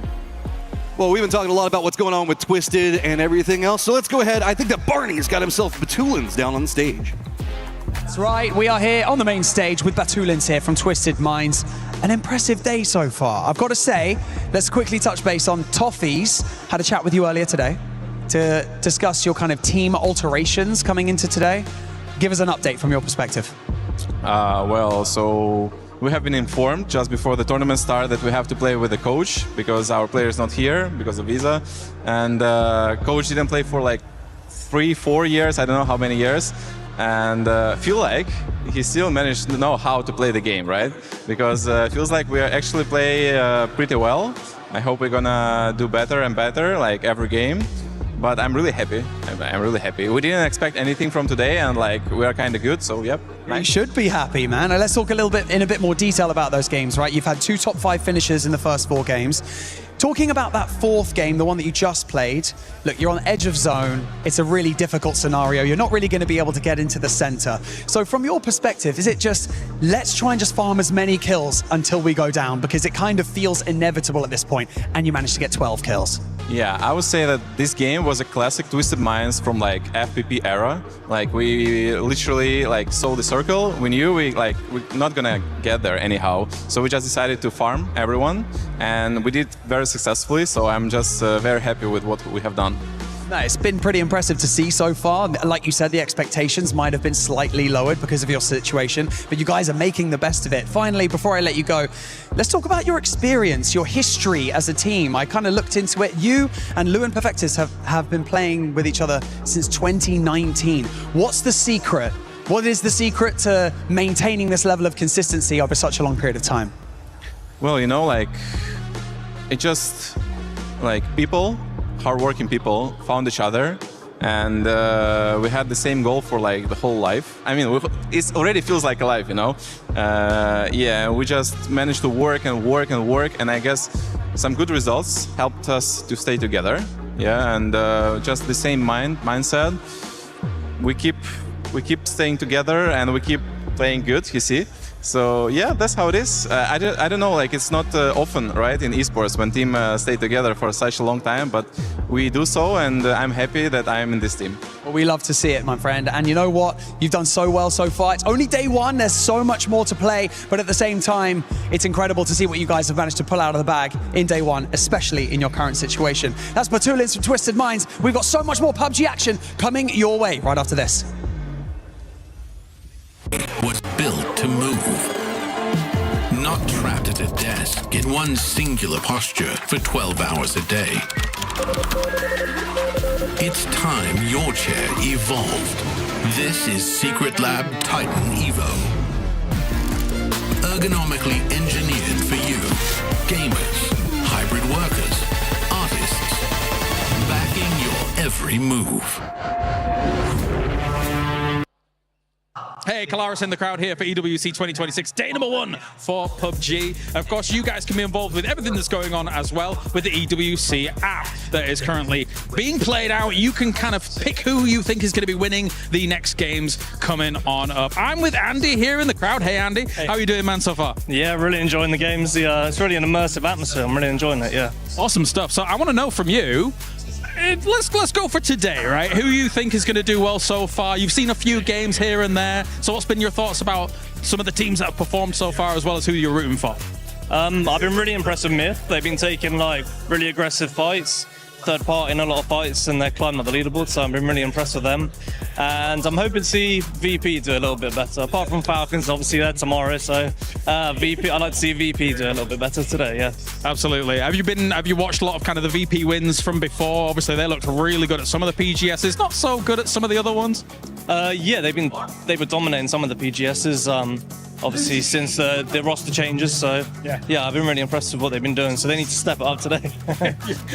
Well, we've been talking a lot about what's going on with Twisted and everything else, so let's go ahead. I think that Barney's got himself Batulins down on the stage. That's right, we are here on the main stage with Batulins here from Twisted Minds. An impressive day so far. I've got to say, let's quickly touch base on Toffees. Had a chat with you earlier today to discuss your kind of team alterations coming into today. Give us an update from your perspective. So we have been informed just before the tournament start that we have to play with the coach because our player is not here because of visa. And coach didn't play for like 3-4 years, I don't know how many years. And feel like he still managed to know how to play the game, right? Because it feels like we actually play pretty well. I hope we're gonna do better and better, like every game. But I'm really happy. I'm really happy. We didn't expect anything from today, and like we are kind of good. So yep. You should be happy, man. Now, let's talk in a bit more detail about those games, right? You've had 2 top 5 finishes in the first 4 games. Talking about that 4th game, the one that you just played, look, you're on the edge of zone. It's a really difficult scenario. You're not really going to be able to get into the center. So from your perspective, is it just, let's try and just farm as many kills until we go down? Because it kind of feels inevitable at this point, and you managed to get 12 kills. Yeah, I would say that this game was a classic Twisted Minds from like FPP era. Like we literally like saw the circle. We knew we're not gonna get there anyhow. So we just decided to farm everyone, and we did very successfully. So I'm just very happy with what we have done. No, it's been pretty impressive to see so far. Like you said, the expectations might have been slightly lowered because of your situation, but you guys are making the best of it. Finally, before I let you go, let's talk about your experience, your history as a team. I kind of looked into it. You and Lou and Perfectus have been playing with each other since 2019. What's the secret? What is the secret to maintaining this level of consistency over such a long period of time? Well, you know, like, it just, like, people, hardworking people found each other, and we had the same goal for like the whole life. I mean, it already feels like a life, you know. Yeah, we just managed to work and work and work, and I guess some good results helped us to stay together. Yeah, and just the same mindset. We keep staying together, and we keep playing good. You see. So yeah, that's how it is. I don't know, like it's not often, right, in esports when teams stay together for such a long time, but we do so, and I'm happy that I'm in this team. Well, we love to see it, my friend. And you know what? You've done so well so far. It's only day 1. There's so much more to play, but at the same time, it's incredible to see what you guys have managed to pull out of the bag in day 1, especially in your current situation. That's Batulins from Twisted Minds. We've got so much more PUBG action coming your way right after this. Was built to move, not trapped at a desk in one singular posture for 12 hours a day. It's time your chair evolved. This is Secret Lab Titan Evo. Ergonomically engineered for you, gamers, hybrid workers, artists, backing your every move. Hey, Kalaris in the crowd here for EWC 2026, day number 1 for PUBG. Of course, you guys can be involved with everything that's going on as well with the EWC app that is currently being played out. You can kind of pick who you think is going to be winning the next games coming on up. I'm with Andy here in the crowd. Hey, Andy. Hey. How are you doing, man, so far? Yeah, really enjoying the games. It's really an immersive atmosphere. I'm really enjoying it, yeah. Awesome stuff. So I want to know from you, let's go for today, right? Who you think is going to do well so far? You've seen a few games here and there. So what's been your thoughts about some of the teams that have performed so far, as well as who you're rooting for? I've been really impressed with Myth. They've been taking like really aggressive fights, third part in a lot of fights, and they're climbing up the leaderboard, so I've been really impressed with them. And I'm hoping to see VP do a little bit better. Apart from Falcons, obviously they're tomorrow, so VP, I'd like to see VP do a little bit better today, yeah. Absolutely. Have you watched a lot of kind of the VP wins from before? Obviously they looked really good at some of the PGSs, not so good at some of the other ones. Yeah, they were dominating some of the PGSs. Obviously, since the roster changes, so yeah, I've been really impressed with what they've been doing, so they need to step it up today.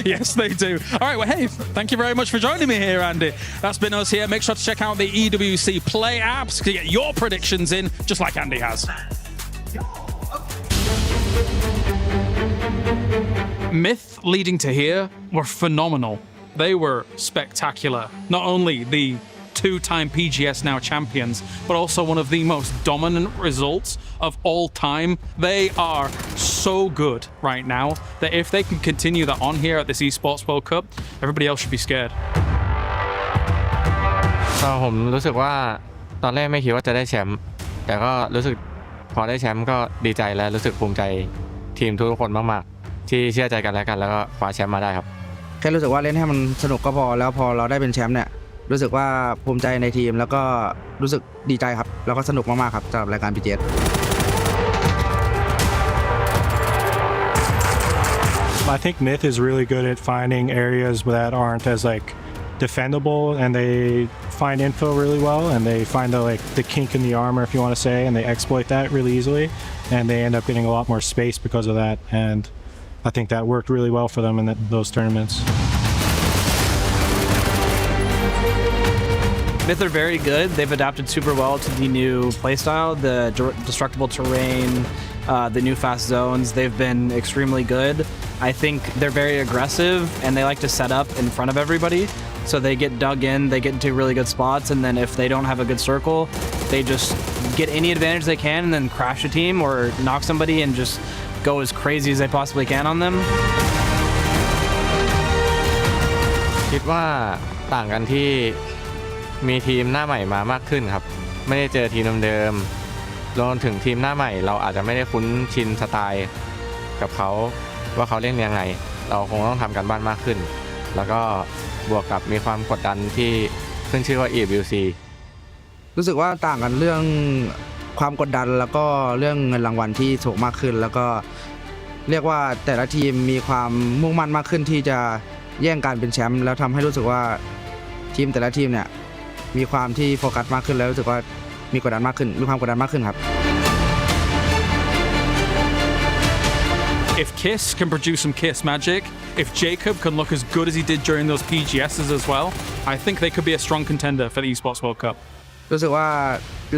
Yes, they do. All right, well, hey, thank you very much for joining me here, Andy. That's been us here. Make sure to check out the EWC Play apps to get your predictions in, just like Andy has. Myth leading to here were phenomenal. They were spectacular. Not only the two-time PGS now champions, but also one of the most dominant results of all time. They are so good right now that if they can continue that on here at this Esports World Cup, everybody else should be scared. ผมรู้สึกว่าตอนแรกไม่คิดว่าจะได้แชมป์แต่ก็รู้สึกพอได้แชมป์ก็ดีใจและรู้สึกภูมิใจทีมทุกคนมากๆที่เชื่อใจกันและกันแล้วก็คว้าแชมป์มาได้ครับแค่รู้สึกว่าเล่นให้มันสนุกก็พอแล้วพอเราได้เป็นแชมป์เนี่ยรู้สึกว่าภูมิใจในทีมแล้วก็รู้สึกดีใจครับแล้วก็สนุกมากๆครับสำหรับรายการ PGS I think Myth is really good at finding areas that aren't as like defendable, and they find info really well, and they find the kink in the armor, if you want to say, and they exploit that really easily, and they end up getting a lot more space because of that. And I think that worked really well for them in those tournaments. Myth are very good. They've adapted super well to the new playstyle, the destructible terrain, the new fast zones. They've been extremely good. I think they're very aggressive and they like to set up in front of everybody. So they get dug in, they get into really good spots, and then if they don't have a good circle, they just get any advantage they can and then crash a team or knock somebody and just go as crazy as they possibly can on them. คิดว่าต่างกันที่มีทีมหน้าใหม่มามากขึ้นครับไม่ได้เจอทีมเดิมๆรวมถึงทีมหน้าใหม่เราอาจจะไม่ได้คุ้นชินสไตล์กับเขาว่าเขาเล่นยังไงเราคงต้องทำกันบ้านมากขึ้นแล้วก็บวกกับมีความกดดันที่ขึ้นชื่อว่า EWC รู้สึกว่าต่างกันเรื่องความกดดันแล้วก็เรื่องเงินรางวัลที่สูงมากขึ้นแล้วก็เรียกว่าแต่ละทีมมีความมุ่งมั่นมากขึ้นที่จะแย่งการเป็นแชมป์แล้วทำให้รู้สึกว่าทีมแต่ละทีมเนี่ยมีความที่โฟกัสมากขึ้นแล้วรู้สึกว่ามีกดดันมากขึ้นมีความกดดันมากขึ้นครับ If Kiss can produce some Kiss magic, if Jacob can look as good as he did during those PGSs as well, I think they could be a strong contender for the Esports World Cup. รู้สึกว่า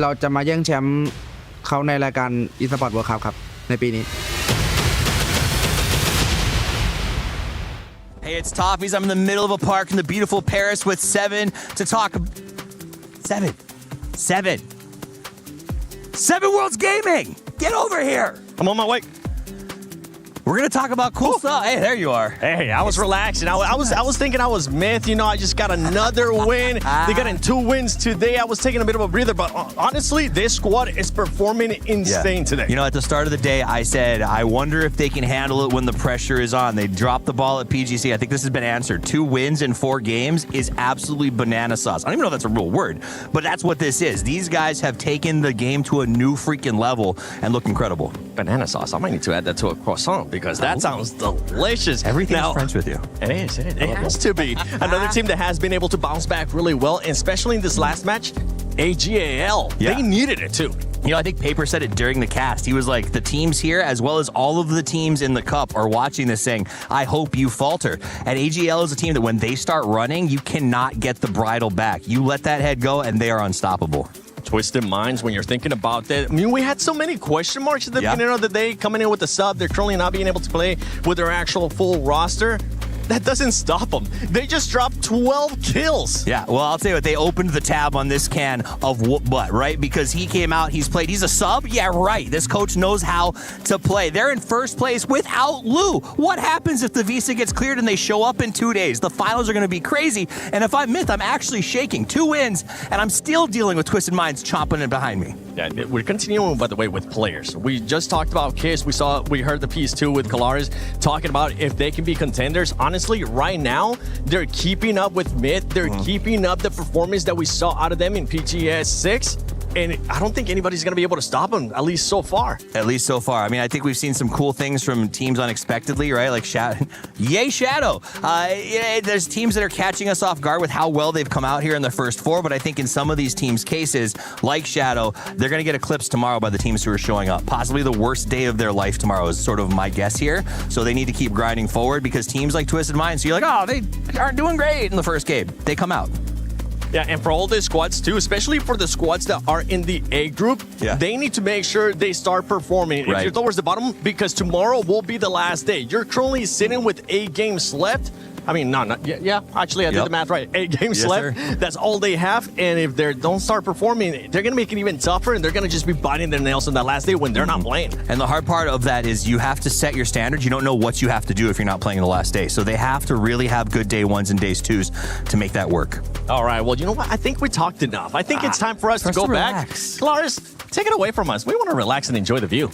เราจะมาแย่งแชมป์เขาในรายการ Esports World Cup ครับในปีนี้ Hey, it's Toffees. I'm in the middle of a park in the beautiful Paris with Seven to talk. Seven Worlds Gaming. Get over here. I'm on my way. We're gonna talk about cool stuff. Hey, there you are. Hey, I was relaxing. I was thinking I was Myth. You know, I just got another win. They got in 2 wins today. I was taking a bit of a breather, but honestly, this squad is performing insane today. You know, at the start of the day, I said, I wonder if they can handle it when the pressure is on. They dropped the ball at PGC. I think this has been answered. 2 wins in 4 games is absolutely banana sauce. I don't even know if that's a real word, but that's what this is. These guys have taken the game to a new freaking level and look incredible. Banana sauce. I might need to add that to a croissant because that sounds delicious. Everything is French with you. It is. It has to be. Another team that has been able to bounce back really well, and especially in this last match, AGAL. Yeah. They needed it too. You know, I think Paper said it during the cast. He was like, the teams here, as well as all of the teams in the cup, are watching this saying, I hope you falter. And AGL is a team that when they start running, you cannot get the bridle back. You let that head go, and they are unstoppable. Twisted Minds, when you're thinking about that. I mean, we had so many question marks at the beginning of the day coming in with the sub. They're currently not being able to play with their actual full roster. That doesn't stop them. They just dropped 12 kills. Yeah, well, I'll tell you what, they opened the tab on this can of whoop butt, right? Because he came out, he's played, he's a sub? Yeah, right. This coach knows how to play. They're in first place without Lou. What happens if the visa gets cleared and they show up in 2 days? The finals are going to be crazy. And if I'm Myth, I'm actually shaking. 2 wins, and I'm still dealing with Twisted Minds chomping in behind me. Yeah, we're continuing, by the way, with players. We just talked about Kiss. We heard the piece too with Kalaris talking about if they can be contenders. Honestly, right now, they're keeping up with Myth. They're keeping up the performance that we saw out of them in PGS 6. And I don't think anybody's going to be able to stop them, at least so far. At least so far. I mean, I think we've seen some cool things from teams unexpectedly, right? Like Shadow. Yay, Shadow. There's teams that are catching us off guard with how well they've come out here in the first 4, but I think in some of these teams' cases, like Shadow, they're going to get eclipsed tomorrow by the teams who are showing up. Possibly the worst day of their life tomorrow is sort of my guess here. So they need to keep grinding forward because teams like Twisted Minds, so you're like, oh, they aren't doing great in the first game. They come out. Yeah, and for all the squads too, especially for the squads that are in the A group, they need to make sure they start performing. If you're towards the bottom, because tomorrow will be the last day. You're currently sitting with 8 games left. I mean, actually, I did the math right. 8 games left. Sir. That's all they have. And if they don't start performing, they're going to make it even tougher, and they're going to just be biting their nails on that last day when they're not playing. And the hard part of that is you have to set your standards. You don't know what you have to do if you're not playing the last day. So they have to really have good day 1s and days 2s to make that work. All right. Well, you know what? I think we talked enough. I think it's time for us to go back. Claris, take it away from us. We want to relax and enjoy the view.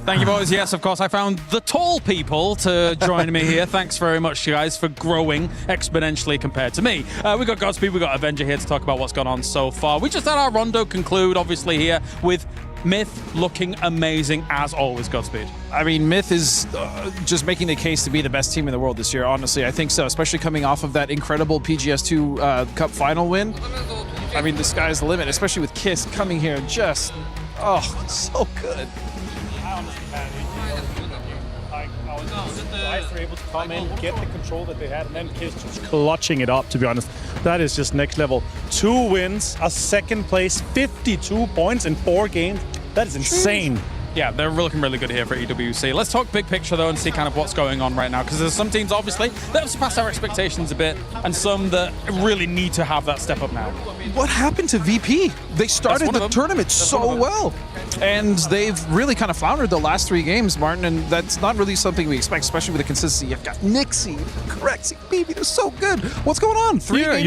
Thank you, boys. Yes, of course, I found the tall people to join me here. Thanks very much, you guys, for growing exponentially compared to me. We got Godspeed, we got Avenger here to talk about what's gone on so far. We just had our Rondo conclude, obviously, here with Myth looking amazing as always, Godspeed. I mean, Myth is just making the case to be the best team in the world this year, honestly. I think so, especially coming off of that incredible PGS2 Cup final win. I mean, the sky's the limit, especially with Kiss coming here and just, so good. Guys were able to come in, get the control that they had, and then Kiss just clutching it up, to be honest. That is just next level. 2 wins, a second place, 52 points in 4 games. That is insane. Yeah, they're looking really good here for EWC. Let's talk big picture, though, and see kind of what's going on right now, because there's some teams, obviously, that have surpassed our expectations a bit, and some that really need to have that step up now. What happened to VP? They started the tournament so well, and they've really kind of floundered the last 3 games, Martin, and that's not really something we expect, especially with the consistency. You've got Nixie, Correxy, BB, they're so good. What's going on? 3 games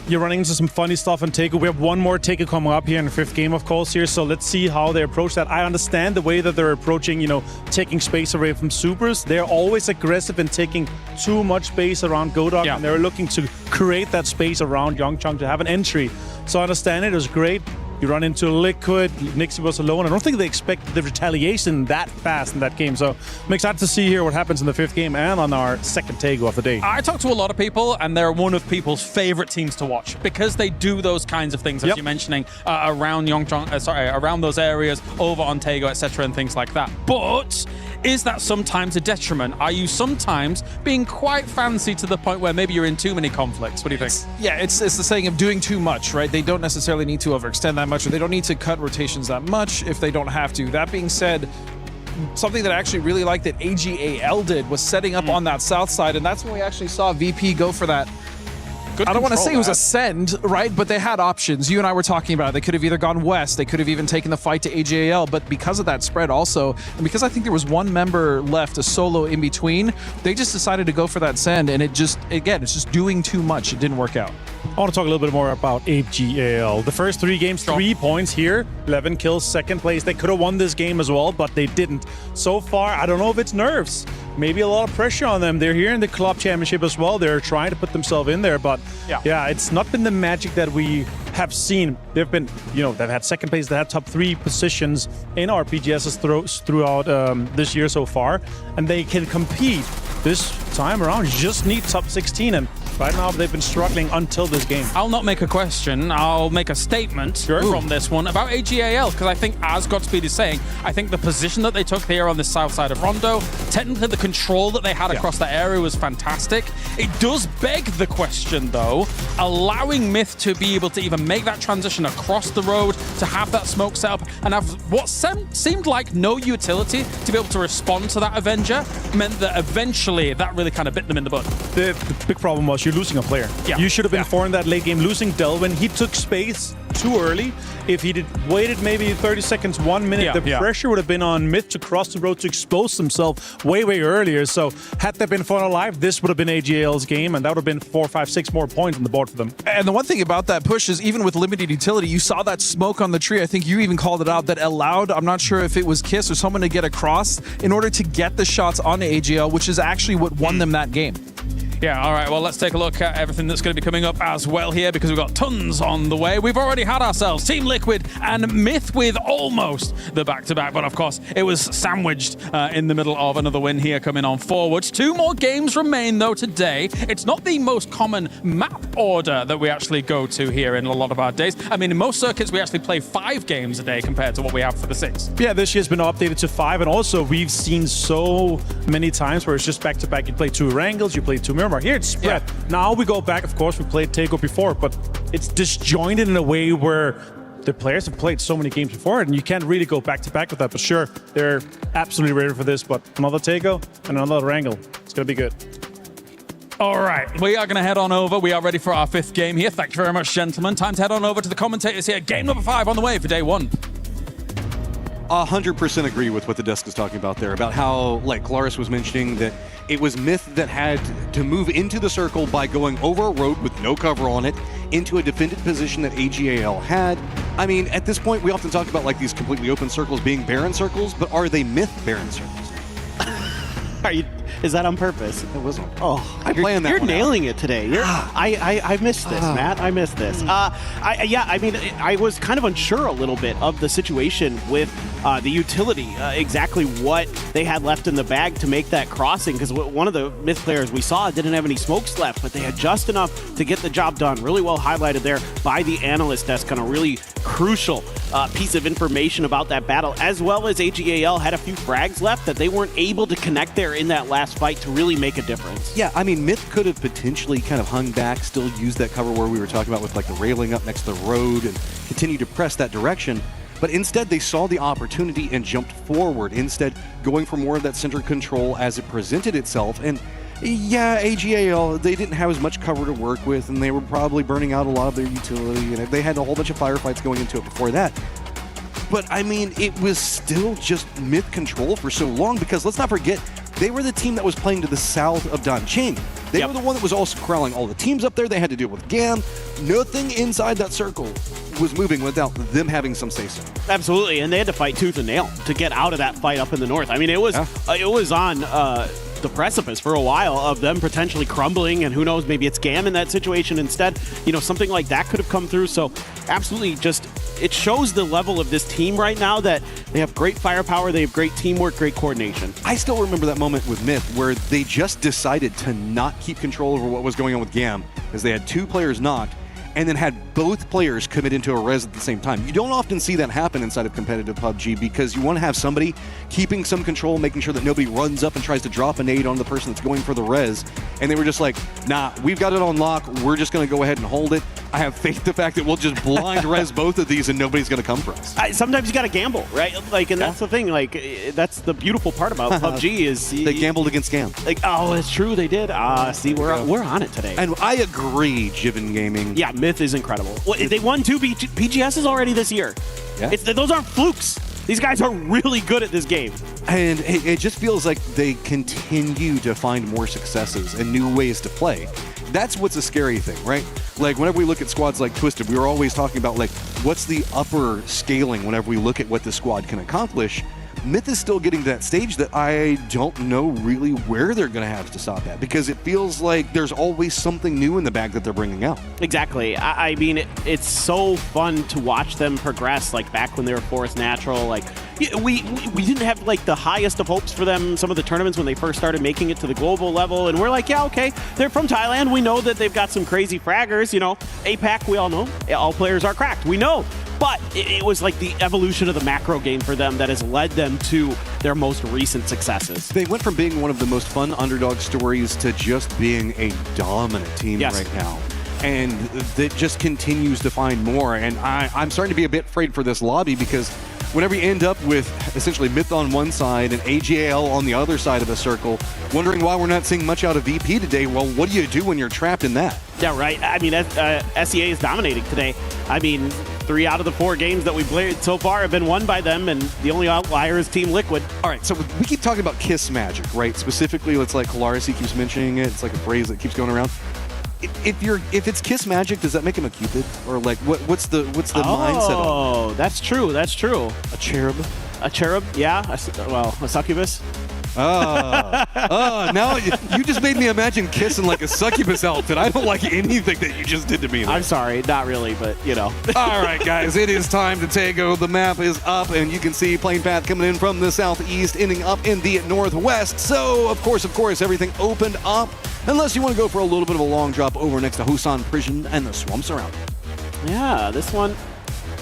you're running into some funny stuff on Taker. We have one more Taker coming up here in the 5th game, of course, here, so let's see how they approach that. I understand the way that they're approaching, taking space away from supers. They're always aggressive in taking too much space around Godok, and they're looking to create that space around Youngchung to have an entry. So I understand it was great. You run into Liquid, Nixie was alone. I don't think they expect the retaliation that fast in that game. So I'm excited to see here what happens in the 5th game and on our 2nd Tago of the day. I talked to a lot of people, and they're one of people's favorite teams to watch because they do those kinds of things, as you're mentioning, around around those areas, over on Tago, etc., and things like that. But is that sometimes a detriment? Are you sometimes being quite fancy to the point where maybe you're in too many conflicts? What do you think? It's the saying of doing too much, right? They don't necessarily need to overextend that much, or they don't need to cut rotations that much if they don't have to. That being said, something that I actually really liked that AGAL did was setting up on that south side, and that's when we actually saw VP go for that. I don't want to say it was a send, right? But they had options. You and I were talking about it. They could have either gone west. They could have even taken the fight to AGAL. But because of that spread also, and because I think there was one member left, a solo in between, they just decided to go for that send. And it just, again, it's just doing too much. It didn't work out. I want to talk a little bit more about AGAL. The first 3 games, 3 points here, 11 kills, 2nd place. They could have won this game as well, but they didn't. So far, I don't know if it's nerves. Maybe a lot of pressure on them. They're here in the club championship as well. They're trying to put themselves in there, but yeah, it's not been the magic that we have seen. They've been, they've had 2nd place. They had top 3 positions in our PGSs throughout this year so far, and they can compete this time around. You just need top 16, and right now they've been struggling until this game. I'll not make a question, I'll make a statement from this one about AGAL, because I think, as Godspeed is saying, I think the position that they took here on the south side of Rondo, technically the control that they had across that area was fantastic. It does beg the question, though, allowing Myth to be able to even make that transition across the road, to have that smoke set up, and have what seemed like no utility to be able to respond to that Avenger, meant that eventually that really kind of bit them in the butt. The big problem was you're losing a player. You should have been formed that late game. Losing Delvin, he took space too early. If he waited maybe 30 seconds, 1 minute, the pressure would have been on Myth to cross the road to expose himself way earlier. So had that been fun alive, this would have been AGL's game, and that would have been 4, 5, 6 more points on the board for them. And the one thing about that push is, even with limited utility, you saw that smoke on the tree. I think you even called it out, that allowed, I'm not sure if it was Kiss or someone, to get across in order to get the shots on AGL, which is actually what won them that game. Yeah, all right, well, let's take a look at everything that's going to be coming up as well here, because we've got tons on the way. We've already had ourselves Team Liquid and Myth with almost the back-to-back, but of course, it was sandwiched in the middle of another win here coming on forwards. 2 more games remain, though, today. It's not the most common map order that we actually go to here in a lot of our days. I mean, in most circuits, we actually play 5 games a day compared to what we have for the 6. Yeah, this year's been updated to 5, and also we've seen so many times where it's just back-to-back. You play 2 Wrangles, you play 2 Mirror remember, here it's spread. Now we go back, of course, we played Tego before, but it's disjointed in a way where the players have played so many games before it, and you can't really go back-to-back with that. But sure, they're absolutely ready for this, but another Tego and another Wrangle. It's going to be good. All right, we are going to head on over. We are ready for our 5th game here. Thank you very much, gentlemen. Time to head on over to the commentators here. Game number 5 on the way for day 1. 100% agree with what the desk is talking about there, about how, like Claris was mentioning, that it was Myth that had to move into the circle by going over a road with no cover on it, into a defended position that AGAL had. I mean, at this point, we often talk about like these completely open circles being Baron circles, but are they Myth Baron circles? Is that on purpose? It was on. Oh, I play on that. You're one nailing out. it today. I missed this, Matt. I missed this. I mean, I was kind of unsure a little bit of the situation with the utility, exactly what they had left in the bag to make that crossing, because one of the Myth players we saw didn't have any smokes left, but they had just enough to get the job done. Really well highlighted there by the analyst desk, kind of really crucial piece of information about that battle, as well as AGAL had a few frags left that they weren't able to connect there in that last fight to really make a difference. Yeah, I mean, Myth could have potentially kind of hung back, still used that cover where we were talking about with like the railing up next to the road and continue to press that direction. But instead, they saw the opportunity and jumped forward, instead going for more of that center control as it presented itself. And yeah, AGAL, they didn't have as much cover to work with, and they were probably burning out a lot of their utility, and they had a whole bunch of firefights going into it before that. But I mean, it was still just Myth control for so long, because let's not forget, they were the team that was playing to the south of Danqing. They were the one that was also corralling all the teams up there. They had to deal with GAM. Nothing inside that circle was moving without them having some say-so. Absolutely, and they had to fight tooth and nail to get out of that fight up in the north. I mean, it was on the precipice for a while of them potentially crumbling, and who knows, maybe it's GAM in that situation instead. You know, something like that could have come through. So absolutely, just it shows the level of this team right now, that they have great firepower, they have great teamwork, great coordination. I still remember that moment with Myth where they just decided to not keep control over what was going on with GAM, because they had 2 players knocked, and then had both players commit into a res at the same time. You don't often see that happen inside of competitive PUBG, because you want to have somebody keeping some control, making sure that nobody runs up and tries to drop a nade on the person that's going for the res. And they were just like, nah, we've got it on lock. We're just going to go ahead and hold it. I have faith in the fact that we'll just blind res both of these and nobody's going to come for us. Sometimes you got to gamble, right? Like, and that's the thing. Like, that's the beautiful part about PUBG is they gambled against GAM. Like, oh, it's true, they did. See, we're on it today. And I agree, Jiven Gaming. Yeah, Myth is incredible. Well, they won 2 PGSs already this year. Yeah. Those aren't flukes. These guys are really good at this game. And it just feels like they continue to find more successes and new ways to play. That's what's a scary thing, right? Like, whenever we look at squads like Twisted, we were always talking about, like, what's the upper scaling whenever we look at what the squad can accomplish. Myth is still getting to that stage that I don't know really where they're going to have to stop at, because it feels like there's always something new in the bag that they're bringing out. Exactly. I mean, it's so fun to watch them progress, like back when they were Forest Natural. Like, we didn't have like the highest of hopes for them some of the tournaments when they first started making it to the global level, and we're like, yeah, okay, they're from Thailand. We know that they've got some crazy fraggers, you know. APAC, we all know. All players are cracked. We know. But it was like the evolution of the macro game for them that has led them to their most recent successes. They went from being one of the most fun underdog stories to just being a dominant team right now. And it just continues to find more. And I'm starting to be a bit afraid for this lobby, because whenever you end up with essentially Myth on one side and AGAL on the other side of the circle, wondering why we're not seeing much out of VP today, well, what do you do when you're trapped in that? Yeah, right. I mean, SEA is dominating today. I mean, 3 out of the 4 games that we've played so far have been won by them, and the only outlier is Team Liquid. All right, so we keep talking about Kiss Magic, right? Specifically, it's like Claris, he keeps mentioning it. It's like a phrase that keeps going around. If it's Kiss Magic, does that make him a Cupid? Or like, what's the mindset on? Oh, that's true. That's true. A cherub? A cherub, yeah. A succubus. Now you just made me imagine Kiss in like a succubus outfit. I don't like anything that you just did to me there. I'm sorry, not really, but you know. All right, guys, it is time to Tego. The map is up, and you can see plane path coming in from the southeast, ending up in the northwest. So, of course, everything opened up, unless you want to go for a little bit of a long drop over next to Husan Prison and the swamps around it. Yeah, this one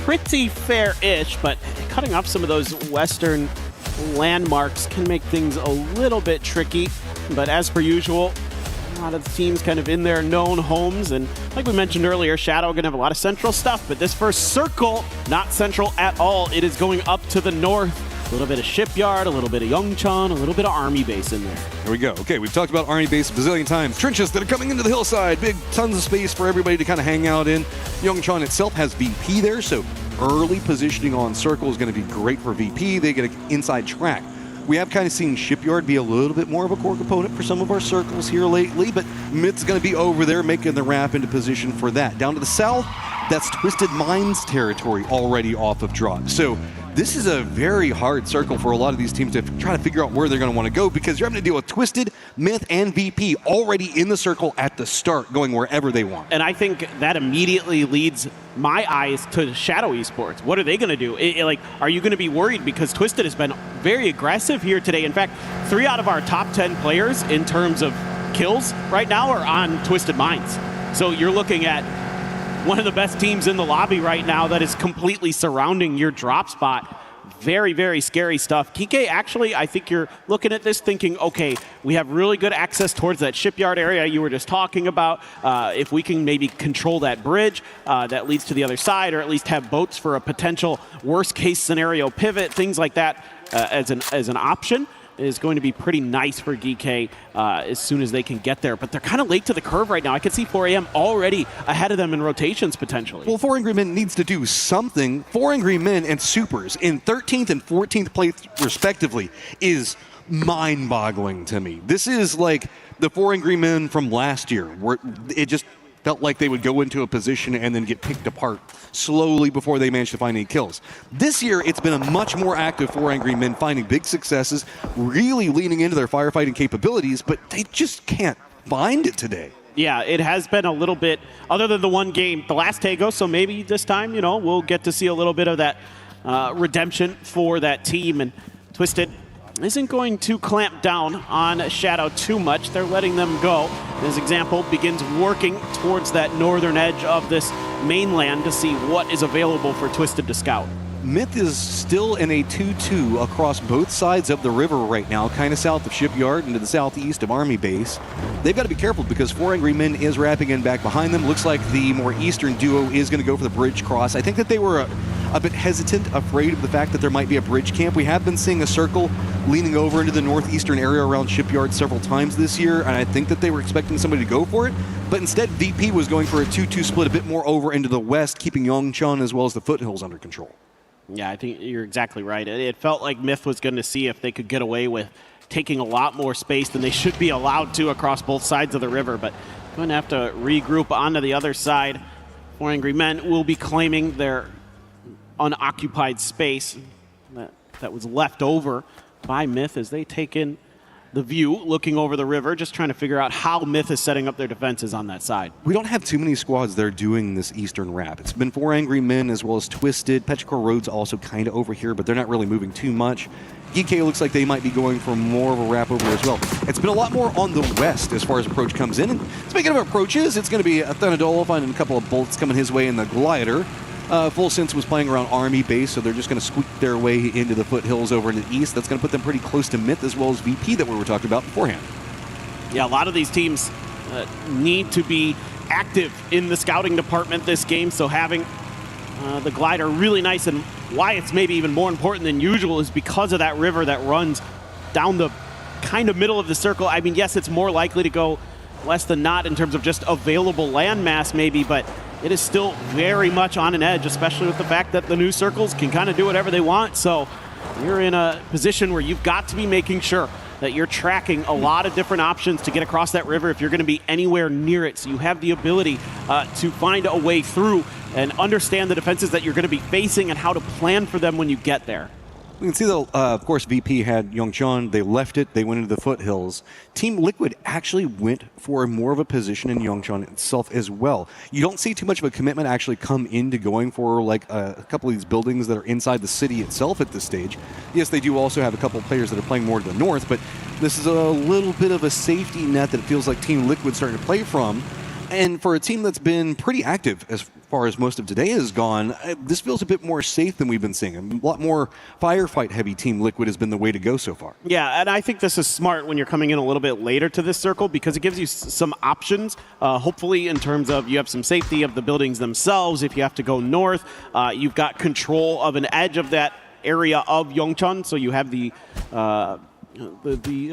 pretty fair-ish, but cutting off some of those western landmarks can make things a little bit tricky. But as per usual, A lot of the teams kind of in their known homes, and like we mentioned earlier, Shadow going to have a lot of central stuff, but this first circle, not central at all. It is going up to the north. A little bit of Shipyard, a little bit of Yongchon, a little bit of Army Base in there. There we go. Okay, we've talked about Army Base a bazillion times. Trenches that are coming into the hillside. Big tons of space for everybody to kind of hang out in. Yongchon itself has VP there, so early positioning on circle is going to be great for VP. They get an inside track. We have kind of seen Shipyard be a little bit more of a core component for some of our circles here lately, but Myth's going to be over there making the wrap into position for that. Down to the south, that's Twisted Minds territory already off of drop. So this is a very hard circle for a lot of these teams to try to figure out where they're going to want to go, because you're having to deal with Twisted, Myth, and VP already in the circle at the start, going wherever they want. And I think that immediately leads my eyes to Shadow Esports. What are they going to do? Like, are you going to be worried? Because Twisted has been very aggressive here today. In fact, 3 out of our top 10 players in terms of kills right now are on Twisted Minds. So you're looking at one of the best teams in the lobby right now that is completely surrounding your drop spot. Very, very scary stuff. Kike, actually, I think you're looking at this thinking, okay, we have really good access towards that shipyard area you were just talking about. If we can maybe control that bridge that leads to the other side, or at least have boats for a potential worst case scenario pivot, things like that as an option, is going to be pretty nice for GK as soon as they can get there. But they're kind of late to the curve right now. I can see 4AM already ahead of them in rotations potentially. Well, 4 Angry Men needs to do something. 4 Angry Men and Supers in 13th and 14th place respectively is mind-boggling to me. This is like the 4 Angry Men from last year, where it just felt like they would go into a position and then get picked apart slowly before they managed to find any kills. This year, it's been a much more active 4 Angry Men, finding big successes, really leaning into their firefighting capabilities, but they just can't find it today. Yeah, it has been a little bit, other than the one game, the last Tago, so maybe this time, you know, we'll get to see a little bit of that redemption for that team. And Twisted isn't going to clamp down on Shadow too much. They're letting them go. This example begins working towards that northern edge of this mainland to see what is available for Twisted to scout. Myth is still in a 2-2 across both sides of the river right now, kind of south of Shipyard and to the southeast of Army Base. They've got to be careful because 4 Angry Men is wrapping in back behind them. Looks like the more eastern duo is going to go for the bridge cross. I think that they were a bit hesitant, afraid of the fact that there might be a bridge camp. We have been seeing a circle leaning over into the northeastern area around Shipyard several times this year, and I think that they were expecting somebody to go for it. But instead, VP was going for a 2-2 split a bit more over into the west, keeping Yongchon as well as the foothills under control. Yeah, I think you're exactly right. It felt like Myth was going to see if they could get away with taking a lot more space than they should be allowed to across both sides of the river, but going to have to regroup onto the other side. 4 Angry Men will be claiming their unoccupied space that was left over by Myth as they take in the view, looking over the river, just trying to figure out how Myth is setting up their defenses on that side. We don't have too many squads that are doing this eastern wrap. It's been 4 Angry Men as well as Twisted. Petrichor Road's also kind of over here, but they're not really moving too much. GK looks like they might be going for more of a wrap over as well. It's been a lot more on the west as far as approach comes in. And speaking of approaches, it's going to be Athenadol finding a couple of bolts coming his way in the glider. Full Sense was playing around Army Base, so they're just going to squeak their way into the foothills over in the east. That's going to put them pretty close to Myth as well as VP that we were talking about beforehand. Yeah, a lot of these teams need to be active in the scouting department this game, so having the glider really nice, and why it's maybe even more important than usual is because of that river that runs down the kind of middle of the circle. I mean, yes, it's more likely to go less than not in terms of just available landmass maybe, but it is still very much on an edge, especially with the fact that the new circles can kind of do whatever they want. So you're in a position where you've got to be making sure that you're tracking a lot of different options to get across that river if you're going to be anywhere near it. So you have the ability to find a way through and understand the defenses that you're going to be facing and how to plan for them when you get there. We can see that, of course, VP had Yongchon. They left it. They went into the foothills. Team Liquid actually went for more of a position in Yongchon itself as well. You don't see too much of a commitment actually come into going for like a couple of these buildings that are inside the city itself at this stage. Yes, they do also have a couple of players that are playing more to the north, but this is a little bit of a safety net that it feels like Team Liquid's starting to play from. And for a team that's been pretty active as far as most of today has gone, this feels a bit more safe than we've been seeing. A lot more firefight-heavy Team Liquid has been the way to go so far. Yeah, and I think this is smart when you're coming in a little bit later to this circle because it gives you some options, hopefully in terms of you have some safety of the buildings themselves. If you have to go north, you've got control of an edge of that area of Yongchun, so you have the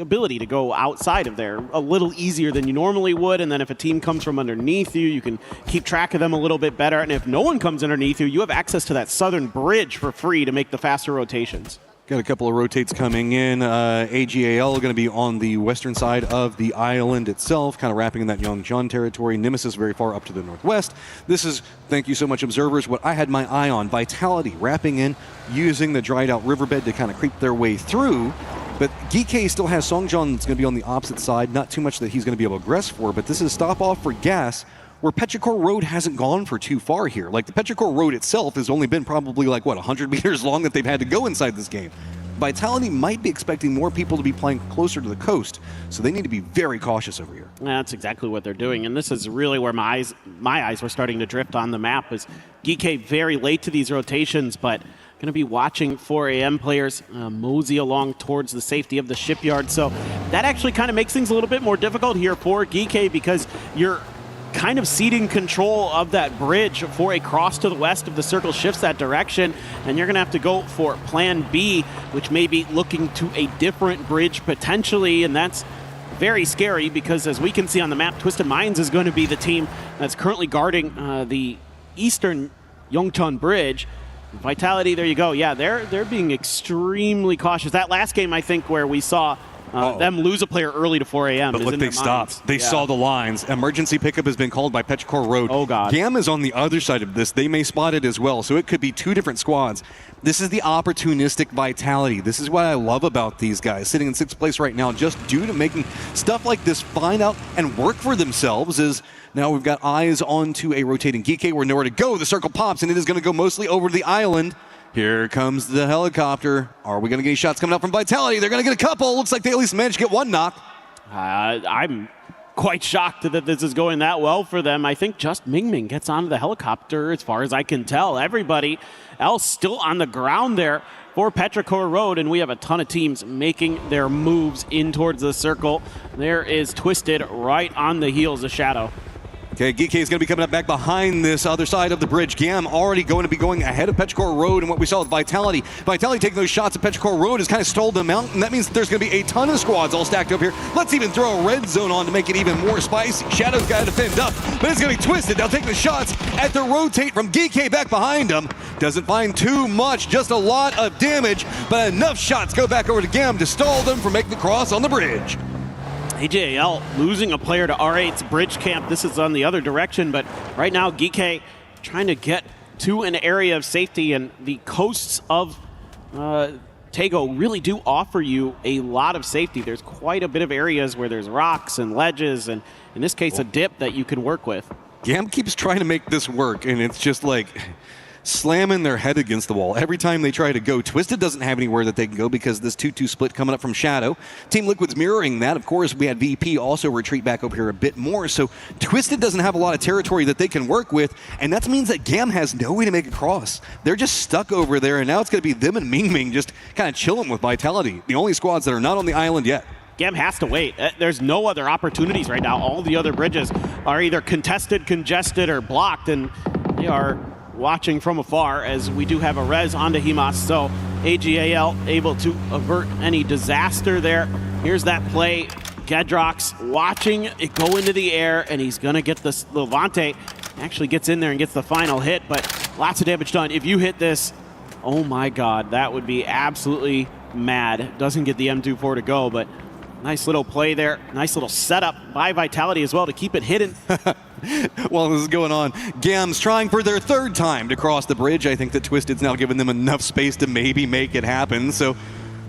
ability to go outside of there a little easier than you normally would. And then if a team comes from underneath you, you can keep track of them a little bit better. And if no one comes underneath you, you have access to that southern bridge for free to make the faster rotations. Got a couple of rotates coming in. AGAL going to be on the western side of the island itself, kind of wrapping in that Yongchun territory. Nemesis very far up to the northwest. This is, thank you so much, observers, what I had my eye on. Vitality wrapping in, using the dried out riverbed to kind of creep their way through. But Geekay still has Songjon that's going to be on the opposite side. Not too much that he's going to be able to aggress for, but this is a stop off for gas where Petrichor Road hasn't gone for too far here. Like, the Petrichor Road itself has only been probably, like, what, 100 meters long that they've had to go inside this game. Vitality might be expecting more people to be playing closer to the coast, so they need to be very cautious over here. That's exactly what they're doing, and this is really where my eyes were starting to drift on the map. Is Geekay very late to these rotations, but going to be watching 4 a.m. players mosey along towards the safety of the shipyard. So that actually kind of makes things a little bit more difficult here for Geekay because you're kind of ceding control of that bridge for a cross to the west if the circle shifts that direction, and you're going to have to go for plan B, which may be looking to a different bridge potentially, and that's very scary because as we can see on the map, Twisted Minds is going to be the team that's currently guarding the eastern Yongchun bridge. Vitality, there you go. Yeah, they're being extremely cautious. That last game, I think, where we saw them lose a player early to 4 a.m. But look, they stopped. They saw the lines. Emergency pickup has been called by Petrichor Road. Oh, God. GAM is on the other side of this. They may spot it as well, so it could be two different squads. This is the opportunistic Vitality. This is what I love about these guys. Sitting in 6th place right now just due to making stuff like this find out and work for themselves is now we've got eyes onto a rotating Geekay. We're nowhere to go. The circle pops, and it is going to go mostly over the island. Here comes the helicopter. Are we going to get any shots coming out from Vitality? They're going to get a couple. Looks like they at least managed to get one knock. I'm quite shocked that this is going that well for them. I think just Mingming gets onto the helicopter as far as I can tell. Everybody else still on the ground there for Petrichor Road, and we have a ton of teams making their moves in towards the circle. There is Twisted right on the heels of Shadow. Okay, Geekay is going to be coming up back behind this other side of the bridge. GAM already going to be going ahead of Petrichor Road, and what we saw with Vitality. Vitality taking those shots at Petrichor Road has kind of stalled them out, and that means there's going to be a ton of squads all stacked up here. Let's even throw a red zone on to make it even more spicy. Shadow's got to defend up, but it's going to be Twisted. Now taking the shots at the rotate from Geekay back behind him. Doesn't find too much, just a lot of damage, but enough shots go back over to GAM to stall them from making the cross on the bridge. AJL losing a player to R8's bridge camp. This is on the other direction, but right now Geekay trying to get to an area of safety, and the coasts of Tago really do offer you a lot of safety. There's quite a bit of areas where there's rocks and ledges, and in this case, a dip that you can work with. GAM keeps trying to make this work, and it's just like slamming their head against the wall every time they try to go. Twisted doesn't have anywhere that they can go because this 2-2 split coming up from Shadow. Team Liquid's mirroring that. Of course, we had VP also retreat back over here a bit more, so Twisted doesn't have a lot of territory that they can work with, and that means that GAM has no way to make a cross. They're just stuck over there, and now it's going to be them and Mingming just kind of chilling with Vitality, the only squads that are not on the island yet. GAM has to wait. There's no other opportunities right now. All the other bridges are either contested, congested, or blocked, and they are watching from afar as we do have a res onto Himas, so AGAL able to avert any disaster there. Here's that play. Gedrox watching it go into the air, and he's going to get this. Levante actually gets in there and gets the final hit, but lots of damage done. If you hit this, oh my God, that would be absolutely mad. Doesn't get the M24 to go, but nice little play there. Nice little setup by Vitality as well to keep it hidden. While this is going on, GAM's trying for their 3rd time to cross the bridge. I think that Twisted's now giving them enough space to maybe make it happen. So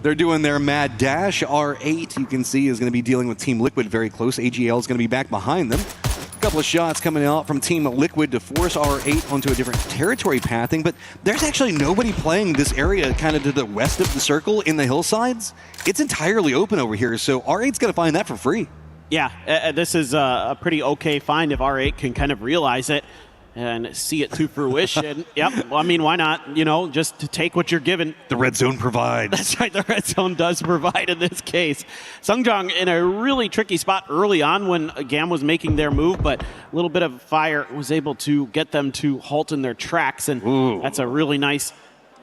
they're doing their mad dash. R8, you can see, is going to be dealing with Team Liquid very close. AGL is going to be back behind them. A couple of shots coming out from Team Liquid to force R8 onto a different territory pathing, but there's actually nobody playing this area kind of to the west of the circle in the hillsides. It's entirely open over here, so R8's going to find that for free. Yeah, this is a pretty okay find if R8 can kind of realize it and see it to fruition. Yep, well, I mean, why not, just to take what you're given. The red zone provides. That's right, the red zone does provide in this case. Sungjong in a really tricky spot early on when GAM was making their move, but a little bit of fire was able to get them to halt in their tracks, and that's a really nice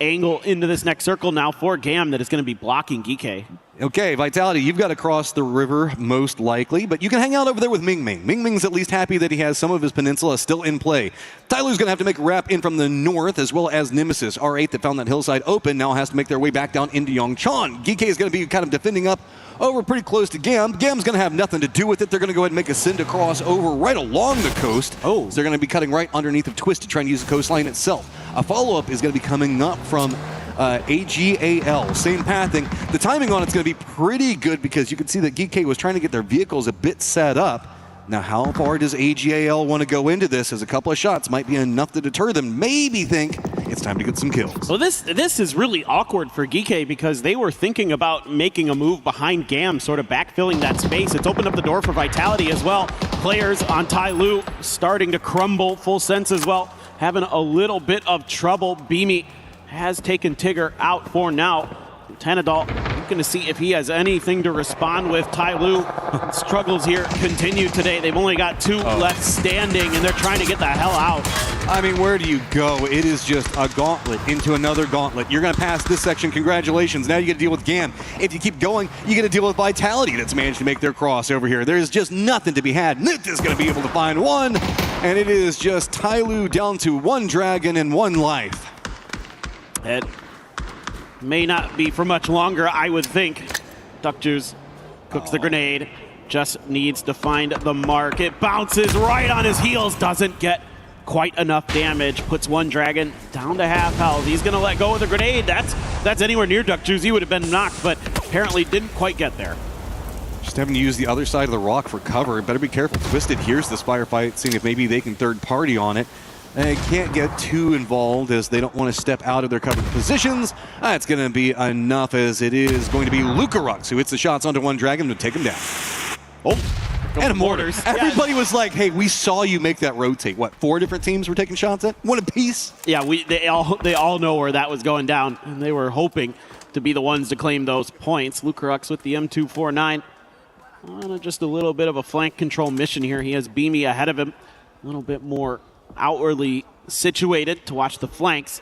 angle into this next circle now for GAM that is going to be blocking Geekay. Okay, Vitality, you've got to cross the river most likely, but you can hang out over there with Ming Ming. Ming Ming's at least happy that he has some of his peninsula still in play. Tyler's going to have to make a wrap in from the north, as well as Nemesis. R8 that found that hillside open now has to make their way back down into Yongchan. Geekay is going to be kind of defending up over pretty close to GAM. GAM's going to have nothing to do with it. They're going to go ahead and make a send across over right along the coast. So they're going to be cutting right underneath of Twist to try and use the coastline itself. A follow-up is going to be coming up from AGAL, same pathing. The timing on it's going to be pretty good because you can see that Geekay was trying to get their vehicles a bit set up. Now, how far does AGAL want to go into this? As a couple of shots might be enough to deter them. Maybe think it's time to get some kills. Well, this is really awkward for Geekay because they were thinking about making a move behind GAM, sort of backfilling that space. It's opened up the door for Vitality as well. Players on Tai Lu starting to crumble. Full Sense as well, having a little bit of trouble. Beamy has taken Tigger out for now. Tanadol looking to see if he has anything to respond with. Tai Lu struggles here continue today. They've only got two left standing, and they're trying to get the hell out. I mean, where do you go? It is just a gauntlet into another gauntlet. You're going to pass this section. Congratulations. Now you get to deal with GAM. If you keep going, you get to deal with Vitality that's managed to make their cross over here. There's just nothing to be had. Nit is going to be able to find one, and it is just Tai Lu down to one dragon and one life. It may not be for much longer, I would think. Duckjuice cooks the grenade, just needs to find the mark. It bounces right on his heels, doesn't get quite enough damage, puts one dragon down to half health. He's gonna let go of the grenade. That's anywhere near Duckjuice. He would have been knocked, but apparently didn't quite get there. Just having to use the other side of the rock for cover. Better be careful. Twisted hears this firefight, seeing if maybe they can third party on it. They can't get too involved as they don't want to step out of their covered positions. That's going to be enough as it is going to be Lucarux who hits the shots onto one dragon to take him down. And a mortar. Everybody was like, hey, we saw you make that rotate. What, 4 different teams were taking shots at? One apiece? Yeah, they all know where that was going down, and they were hoping to be the ones to claim those points. Lucarux with the M249 on just a little bit of a flank control mission here. He has Beamy ahead of him, a little bit more outwardly situated to watch the flanks.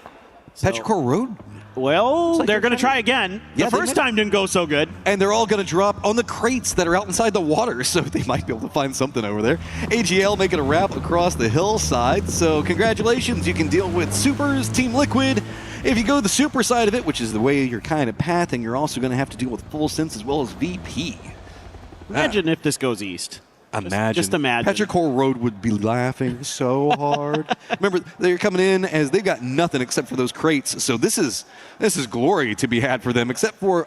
Petrichor Road? Well, they're going to try again. The first time didn't go so good. And they're all going to drop on the crates that are out inside the water, so they might be able to find something over there. AGL making a wrap across the hillside, so congratulations. You can deal with Supers, Team Liquid. If you go the Super side of it, which is the way you're kind of pathing, you're also going to have to deal with Full Sense as well as VP. Imagine if this goes east. Just imagine. Petrichor Road would be laughing so hard. Remember, they're coming in as they've got nothing except for those crates. So this is glory to be had for them, except for,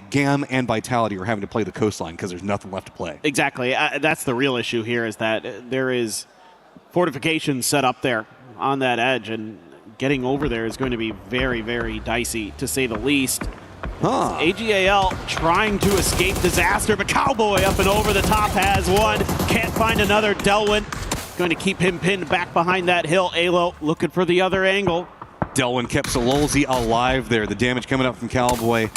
GAM and Vitality are having to play the coastline because there's nothing left to play. Exactly. That's the real issue here, is that there is fortifications set up there on that edge, and getting over there is going to be very, very dicey, to say the least. AGAL trying to escape disaster, but Cowboy up and over the top has one. Can't find another. Delwyn going to keep him pinned back behind that hill. Alo looking for the other angle. Delwyn kept Sololzi alive there. The damage coming up from Cowboy,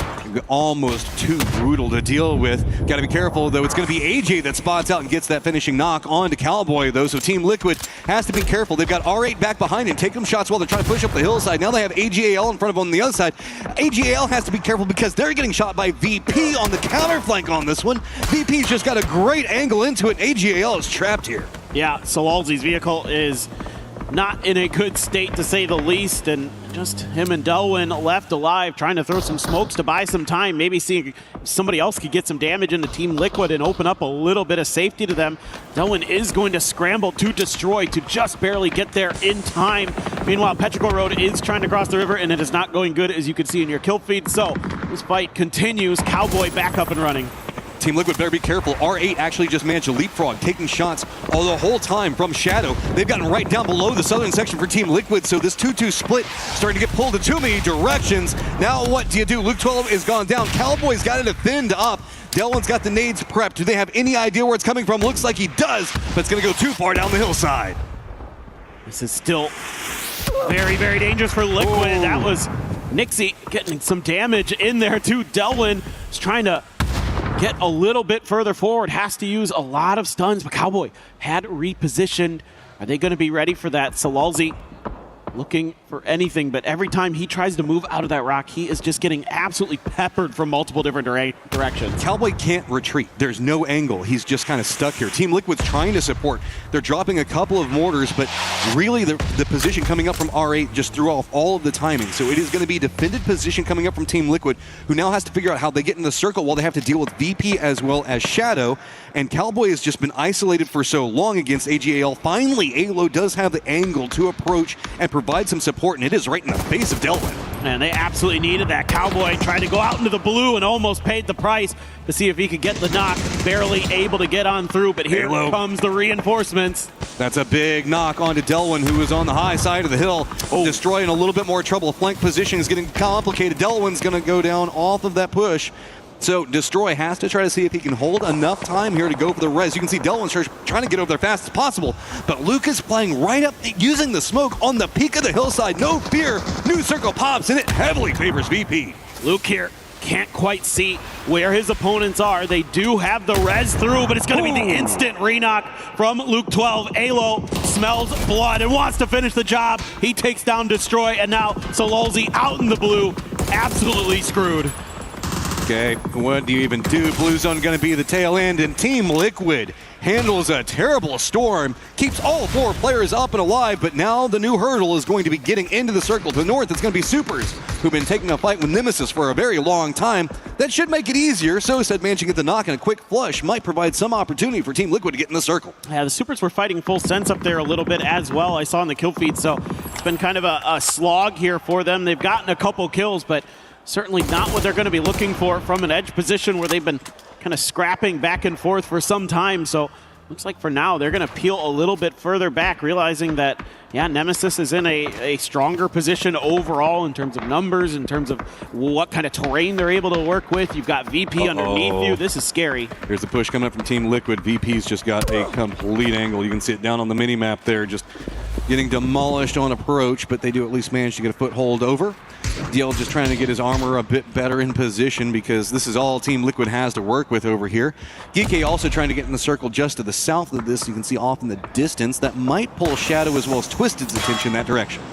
almost too brutal to deal with. Got to be careful, though. It's going to be AJ that spots out and gets that finishing knock on to Cowboy, though. So Team Liquid has to be careful. They've got R8 back behind and take them shots while they're trying to push up the hillside. Now they have AGAL in front of them on the other side. AGAL has to be careful because they're getting shot by VP on the counterflank on this one. VP's just got a great angle into it. AGAL is trapped here. Yeah, Sololzi's vehicle is not in a good state, to say the least, and just him and Delwyn left alive, trying to throw some smokes to buy some time, maybe seeing if somebody else could get some damage into Team Liquid and open up a little bit of safety to them. Delwyn is going to scramble to destroy to just barely get there in time. Meanwhile, Petrichor Road is trying to cross the river, and it is not going good, as you can see in your kill feed. So this fight continues. Cowboy back up and running. Team Liquid better be careful. R8 actually just managed to leapfrog, taking shots all the whole time from Shadow. They've gotten right down below the southern section for Team Liquid, so this 2-2 split starting to get pulled in too many directions. Now what do you do? Luke 12 is gone down. Cowboy's got it thinned up. Delwyn's got the nades prepped. Do they have any idea where it's coming from? Looks like he does, but it's going to go too far down the hillside. This is still very, very dangerous for Liquid. That was Nixie getting some damage in there too. Delwyn is trying to get a little bit further forward, has to use a lot of stuns, but Cowboy had repositioned. Are they going to be ready for that? Salalzi looking for anything, but every time he tries to move out of that rock, he is just getting absolutely peppered from multiple different directions. Cowboy can't retreat. There's no angle. He's just kind of stuck here. Team Liquid's trying to support. They're dropping a couple of mortars, but really the position coming up from R8 just threw off all of the timing. So it is going to be defended position coming up from Team Liquid, who now has to figure out how they get in the circle while they have to deal with VP as well as Shadow. And Cowboy has just been isolated for so long against AGAL. Finally, Alo does have the angle to approach and provide some support, and it is right in the face of Delwyn. And they absolutely needed that. Cowboy tried to go out into the blue and almost paid the price to see if he could get the knock. Barely able to get on through, but here comes the reinforcements. That's a big knock onto Delwyn, who is on the high side of the hill. Destroy in a little bit more trouble. Flank position is getting complicated. Delwyn's going to go down off of that push. So Destroy has to try to see if he can hold enough time here to go for the res. You can see Delwyn's trying to get over there fast as possible, but Lucas playing right up, using the smoke on the peak of the hillside. No fear. New circle pops, and it heavily favors VP. Luke here can't quite see where his opponents are. They do have the res through, but it's going to be the instant re-knock from Luke 12. Alo smells blood and wants to finish the job. He takes down Destroy, and now Salalzi out in the blue, absolutely screwed. Okay, what do you even do? Blue zone going to be the tail end, and Team Liquid handles a terrible storm, keeps all 4 players up and alive, but now the new hurdle is going to be getting into the circle. To the north, it's going to be Supers, who've been taking a fight with Nemesis for a very long time. That should make it easier. So said managing to get the knock, and a quick flush might provide some opportunity for Team Liquid to get in the circle. Yeah, the Supers were fighting full sense up there a little bit as well. I saw in the kill feed, so it's been kind of a slog here for them. They've gotten a couple kills, but certainly not what they're going to be looking for from an edge position where they've been kind of scrapping back and forth for some time. So looks like for now they're going to peel a little bit further back, realizing that, yeah, Nemesis is in a stronger position overall in terms of numbers, in terms of what kind of terrain they're able to work with. You've got VP underneath you. This is scary. Here's the push coming up from Team Liquid. VP's just got a complete angle. You can see it down on the mini-map there, just getting demolished on approach, but they do at least manage to get a foothold over. DL just trying to get his armor a bit better in position because this is all Team Liquid has to work with over here. Geeky also trying to get in the circle just to the south of this. You can see off in the distance. That might pull Shadow as well as Twisted's attention that direction.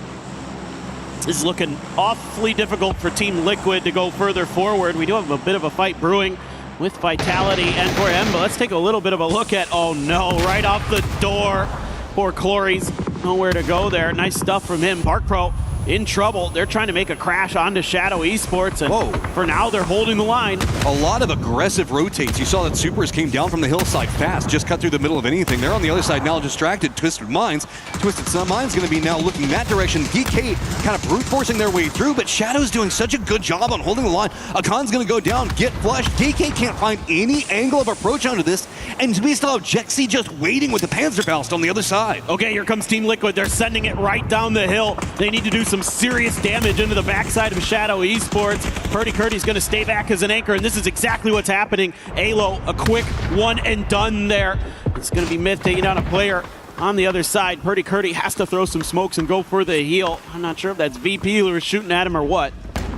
This is looking awfully difficult for Team Liquid to go further forward. We do have a bit of a fight brewing with Vitality and for him, but let's take a little bit of a look at, oh no, right off the door. Poor Clory's nowhere to go there. Nice stuff from him. Park Pro in trouble. They're trying to make a crash onto Shadow Esports, and for now they're holding the line. A lot of aggressive rotates. You saw that Supers came down from the hillside fast, just cut through the middle of anything. They're on the other side now, distracted. Twisted Minds going to be now looking that direction. DK kind of brute forcing their way through, but Shadow's doing such a good job on holding the line. Akan's going to go down, get flushed. DK can't find any angle of approach onto this, and we still have Jexy just waiting with the Panzerfaust on the other side. Okay, here comes Team Liquid. They're sending it right down the hill. They need to do some serious damage into the backside of Shadow Esports. Purdy Curdy's going to stay back as an anchor, and this is exactly what's happening. Alo, a quick one and done there. It's going to be Myth taking down a player on the other side. Purdy Curdy has to throw some smokes and go for the heal. I'm not sure if that's VP who was shooting at him or what.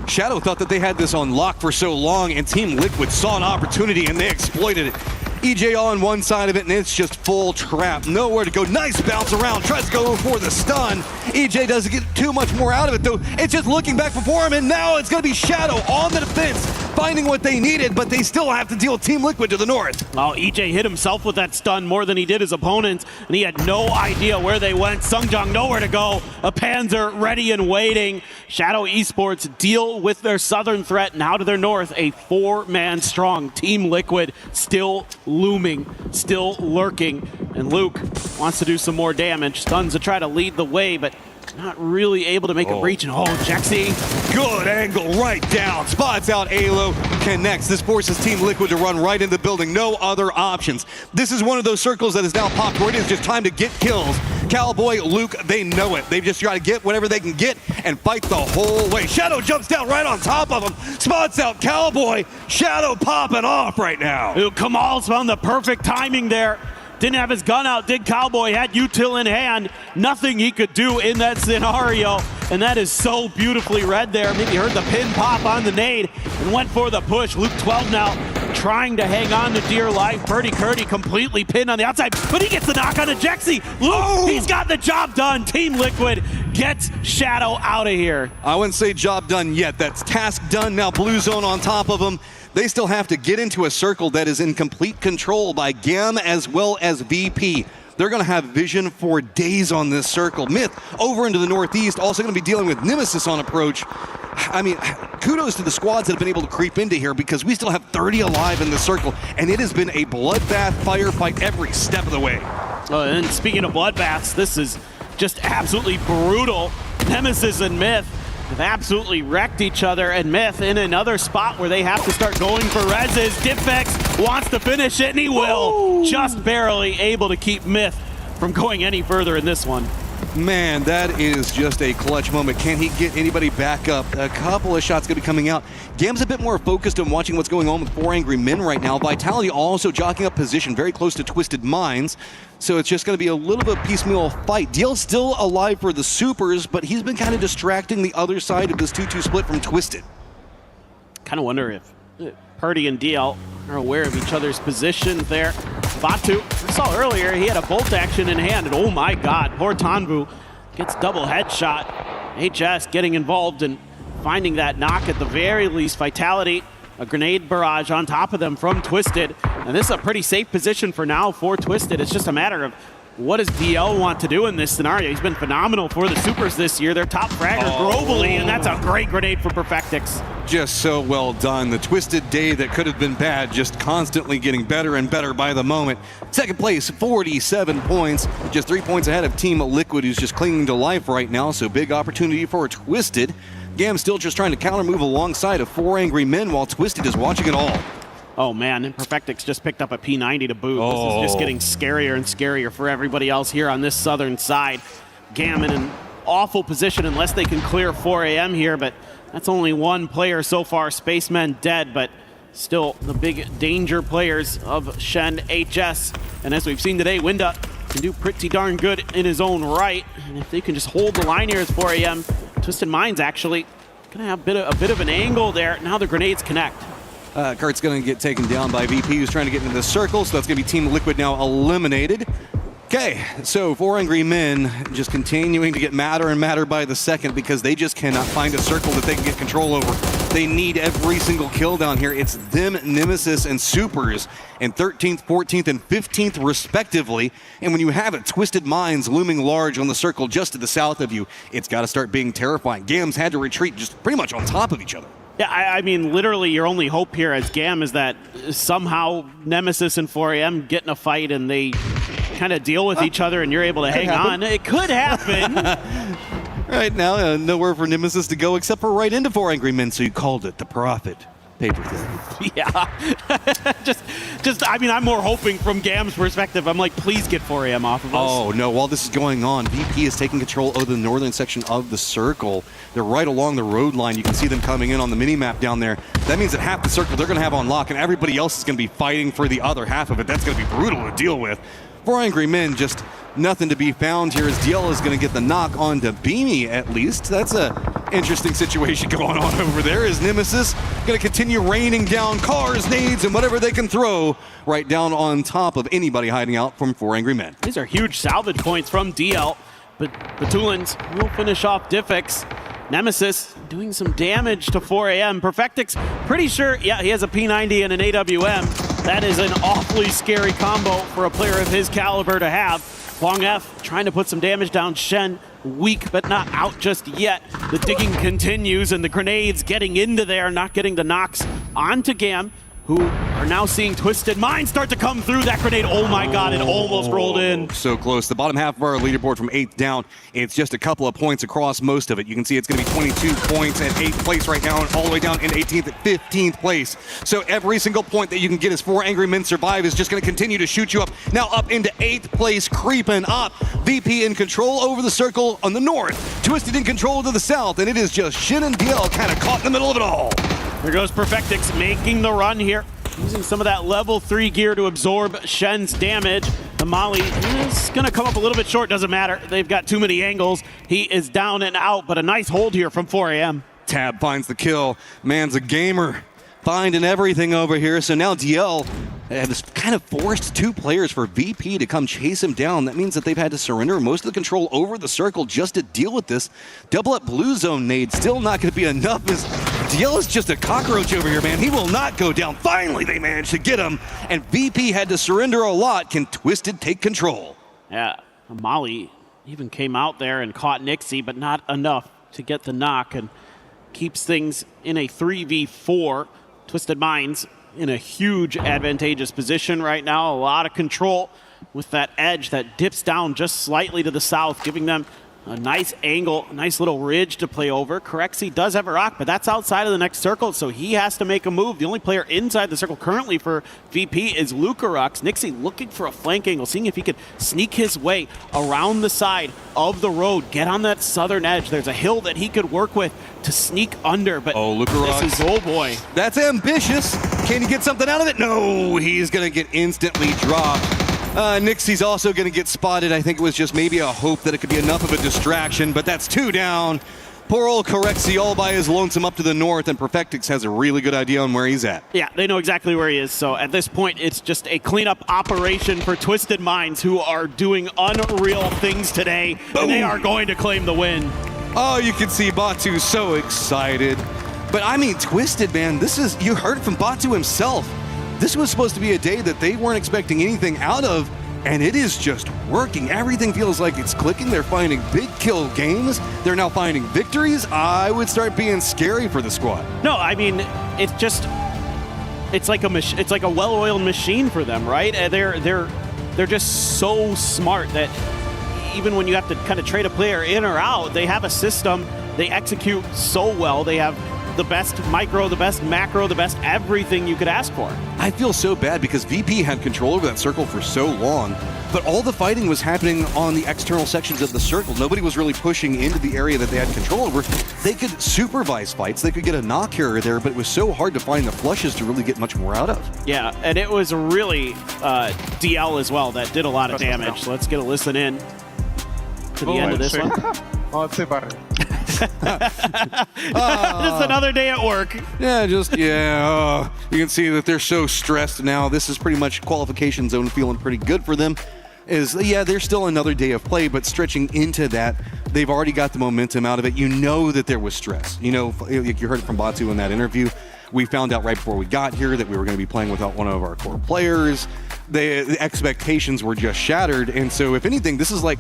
Shadow thought that they had this on lock for so long, and Team Liquid saw an opportunity and they exploited it. EJ on one side of it, and it's just full trap. Nowhere to go. Nice bounce around. Tries to go for the stun. EJ doesn't get too much more out of it, though. It's just looking back before him, and now it's going to be Shadow on the defense, finding what they needed, but they still have to deal with Team Liquid to the north. Well, EJ hit himself with that stun more than he did his opponents, and he had no idea where they went. Sungjong nowhere to go. A Panzer ready and waiting. Shadow Esports deal with their southern threat. Now to their north, a 4-man strong Team Liquid still looming, still lurking, And Luke wants to do some more damage. Stuns to try to lead the way, but not really able to make a breach. And Jexy. Good angle right down. Spots out Alo. Connects. This forces Team Liquid to run right in the building. No other options. This is one of those circles that is now popped where it is just time to get kills. Cowboy, Luke, they know it. They've just got to get whatever they can get and fight the whole way. Shadow jumps down right on top of him. Spots out Cowboy. Shadow popping off right now. Ooh, Kamal's found the perfect timing there. Didn't have his gun out, did Cowboy, had util in hand. Nothing he could do in that scenario, and that is so beautifully read there. Maybe heard the pin pop on the nade and went for the push. Luke 12 now trying to hang on to dear life. Purdy Curdy completely pinned on the outside, but he gets the knock on to Jexy. Luke, he's got the job done. Team Liquid gets Shadow out of here. I wouldn't say job done yet. That's task done. Now Blue Zone on top of him. They still have to get into a circle that is in complete control by GAM as well as VP. They're going to have vision for days on this circle. Myth over into the northeast, also going to be dealing with Nemesis on approach. I mean, kudos to the squads that have been able to creep into here because we still have 30 alive in the circle, and it has been a bloodbath firefight every step of the way. And speaking of bloodbaths, this is just absolutely brutal. Nemesis and Myth have absolutely wrecked each other, and Myth in another spot where they have to start going for reses. Diffex wants to finish it, and he will. Just barely able to keep Myth from going any further in this one. Man, that is just a clutch moment. Can he get anybody back up? A couple of shots going to be coming out. Gam's a bit more focused on watching what's going on with 4 Angry Men right now. Vitality also jockeying up position very close to Twisted Minds. So it's just going to be a little bit of a piecemeal fight. DL's still alive for the supers, but he's been kind of distracting the other side of this 2-2 split from Twisted. Kind of wonder if Purdy and DL are aware of each other's positions there. Batu, we saw earlier, he had a bolt action in hand, and oh my god, poor Tanvu gets double headshot. HS getting involved and finding that knock at the very least. Vitality, a grenade barrage on top of them from Twisted, and this is a pretty safe position for now for Twisted. It's just a matter of what does DL want to do in this scenario. He's been phenomenal for the supers this year. Their top fragger globally, and that's a great grenade for Perfectix. Just so well done. The Twisted day that could have been bad, just constantly getting better and better by the moment. Second place, 47 points. Just 3 points ahead of Team Liquid, who's just clinging to life right now, so big opportunity for Twisted. Gam still just trying to counter move alongside of 4 Angry Men while Twisted is watching it all. Oh man, and Perfectix just picked up a P90 to boot. This is just getting scarier and scarier for everybody else here on this southern side. Gam in an awful position unless they can clear 4 AM here, but that's only one player so far. Spacemen dead, but still the big danger players of Shen HS. And as we've seen today, Winda can do pretty darn good in his own right. And if they can just hold the line here as 4 AM, Twisted Minds actually gonna have a bit of an angle there. Now the grenades connect. Kurt's going to get taken down by VP, who's trying to get into the circle, so that's going to be Team Liquid now eliminated. Okay, so 4 Angry Men just continuing to get madder and madder by the second because they just cannot find a circle that they can get control over. They need every single kill down here. It's them, Nemesis, and Supers in 13th, 14th, and 15th respectively. And when you have it, Twisted Minds looming large on the circle just to the south of you, it's got to start being terrifying. Gam's had to retreat just pretty much on top of each other. Yeah, I mean, literally your only hope here as GAM is that somehow Nemesis and 4 AM get in a fight and they kind of deal with each other and you're able to hang on. It could happen. Right now, nowhere for Nemesis to go except for right into 4 Angry Men, so you called it the Prophet. Pay-per-view. Yeah. just, I mean, I'm more hoping from GAM's perspective. I'm like, please get 4 AM off of us. Oh, no. While this is going on, VP is taking control of the northern section of the circle. They're right along the road line. You can see them coming in on the mini-map down there. That means that half the circle they're going to have on lock, and everybody else is going to be fighting for the other half of it. That's going to be brutal to deal with. 4 Angry Men, just nothing to be found here as DL is going to get the knock on to Beamy at least. That's a interesting situation going on over there as Nemesis going to continue raining down cars, nades, and whatever they can throw right down on top of anybody hiding out from 4 Angry Men. These are huge salvage points from DL, but Batulans will finish off Diffix. Nemesis doing some damage to 4 AM. Perfectix, pretty sure, yeah, he has a P90 and an AWM. That is an awfully scary combo for a player of his caliber to have. Long F trying to put some damage down. Shen weak, but not out just yet. The digging continues, and the grenades getting into there, not getting the knocks onto GAM. who are now seeing Twisted Minds start to come through. That grenade, oh my god, it almost rolled in. So close. The bottom half of our leaderboard from 8th down, it's just a couple of points across most of it. You can see it's going to be 22 points at 8th place right now, and all the way down in 18th at 15th place. So every single point that you can get as 4 Angry Men survive is just going to continue to shoot you up. Now up into 8th place, creeping up. VP in control over the circle on the north. Twisted in control to the south, and it is just Shin and DL kind of caught in the middle of it all. Here goes Perfectix making the run here, using some of that level 3 gear to absorb Shen's damage. The Molly is going to come up a little bit short, doesn't matter. They've got too many angles. He is down and out, but a nice hold here from 4AM. Tab finds the kill. Man's a gamer, finding everything over here. So now DL has kind of forced 2 players for VP to come chase him down. That means that they've had to surrender most of the control over the circle just to deal with this. Double up blue zone nade, still not going to be enough. As DL is just a cockroach over here, man. He will not go down. Finally, they managed to get him, and VP had to surrender a lot. Can Twisted take control? Yeah, Molly even came out there and caught Nixie, but not enough to get the knock, and keeps things in a 3v4. Twisted Minds in a huge advantageous position right now. A lot of control with that edge that dips down just slightly to the south, giving them a nice angle, a nice little ridge to play over. Corexi does have a rock, but that's outside of the next circle, so he has to make a move. The only player inside the circle currently for VP is Lucarux. Nixie looking for a flank angle, seeing if he could sneak his way around the side of the road, get on that southern edge. There's a hill that he could work with to sneak under, but Lucarux. This is, oh boy. That's ambitious. Can he get something out of it? No, he's going to get instantly dropped. Nixie's also going to get spotted. I think it was just maybe a hope that it could be enough of a distraction, but that's 2 down. Poor old Corexi all by his lonesome up to the north, and Perfectix has a really good idea on where he's at. Yeah, they know exactly where he is, so at this point, it's just a cleanup operation for Twisted Minds, who are doing unreal things today, and they are going to claim the win. Oh, you can see Batu so excited. But I mean, Twisted, man, this is, you heard it from Batu himself. This was supposed to be a day that they weren't expecting anything out of, and it is just working. Everything feels like it's clicking. They're finding big kill games. They're now finding victories. I would start being scary for the squad. No, I mean, it's just, it's like a well-oiled machine for them, right? They're just so smart that even when you have to kind of trade a player in or out, they have a system. They execute so well. They have the best micro, the best macro, the best everything you could ask for. I feel so bad because VP had control over that circle for so long, but all the fighting was happening on the external sections of the circle. Nobody was really pushing into the area that they had control over. They could supervise fights, they could get a knock here or there, but it was so hard to find the flushes to really get much more out of. Yeah, and it was really DL as well that did a lot of damage. So let's get a listen in to the end of this one. Just another day at work. You can see that they're so stressed now. This is pretty much qualification zone feeling pretty good for them. There's still another day of play, but stretching into that, they've already got the momentum out of it. You know that there was stress. You know, you heard it from Batu in that interview. We found out right before we got here that we were going to be playing without one of our core players. The expectations were just shattered, and so if anything, this is like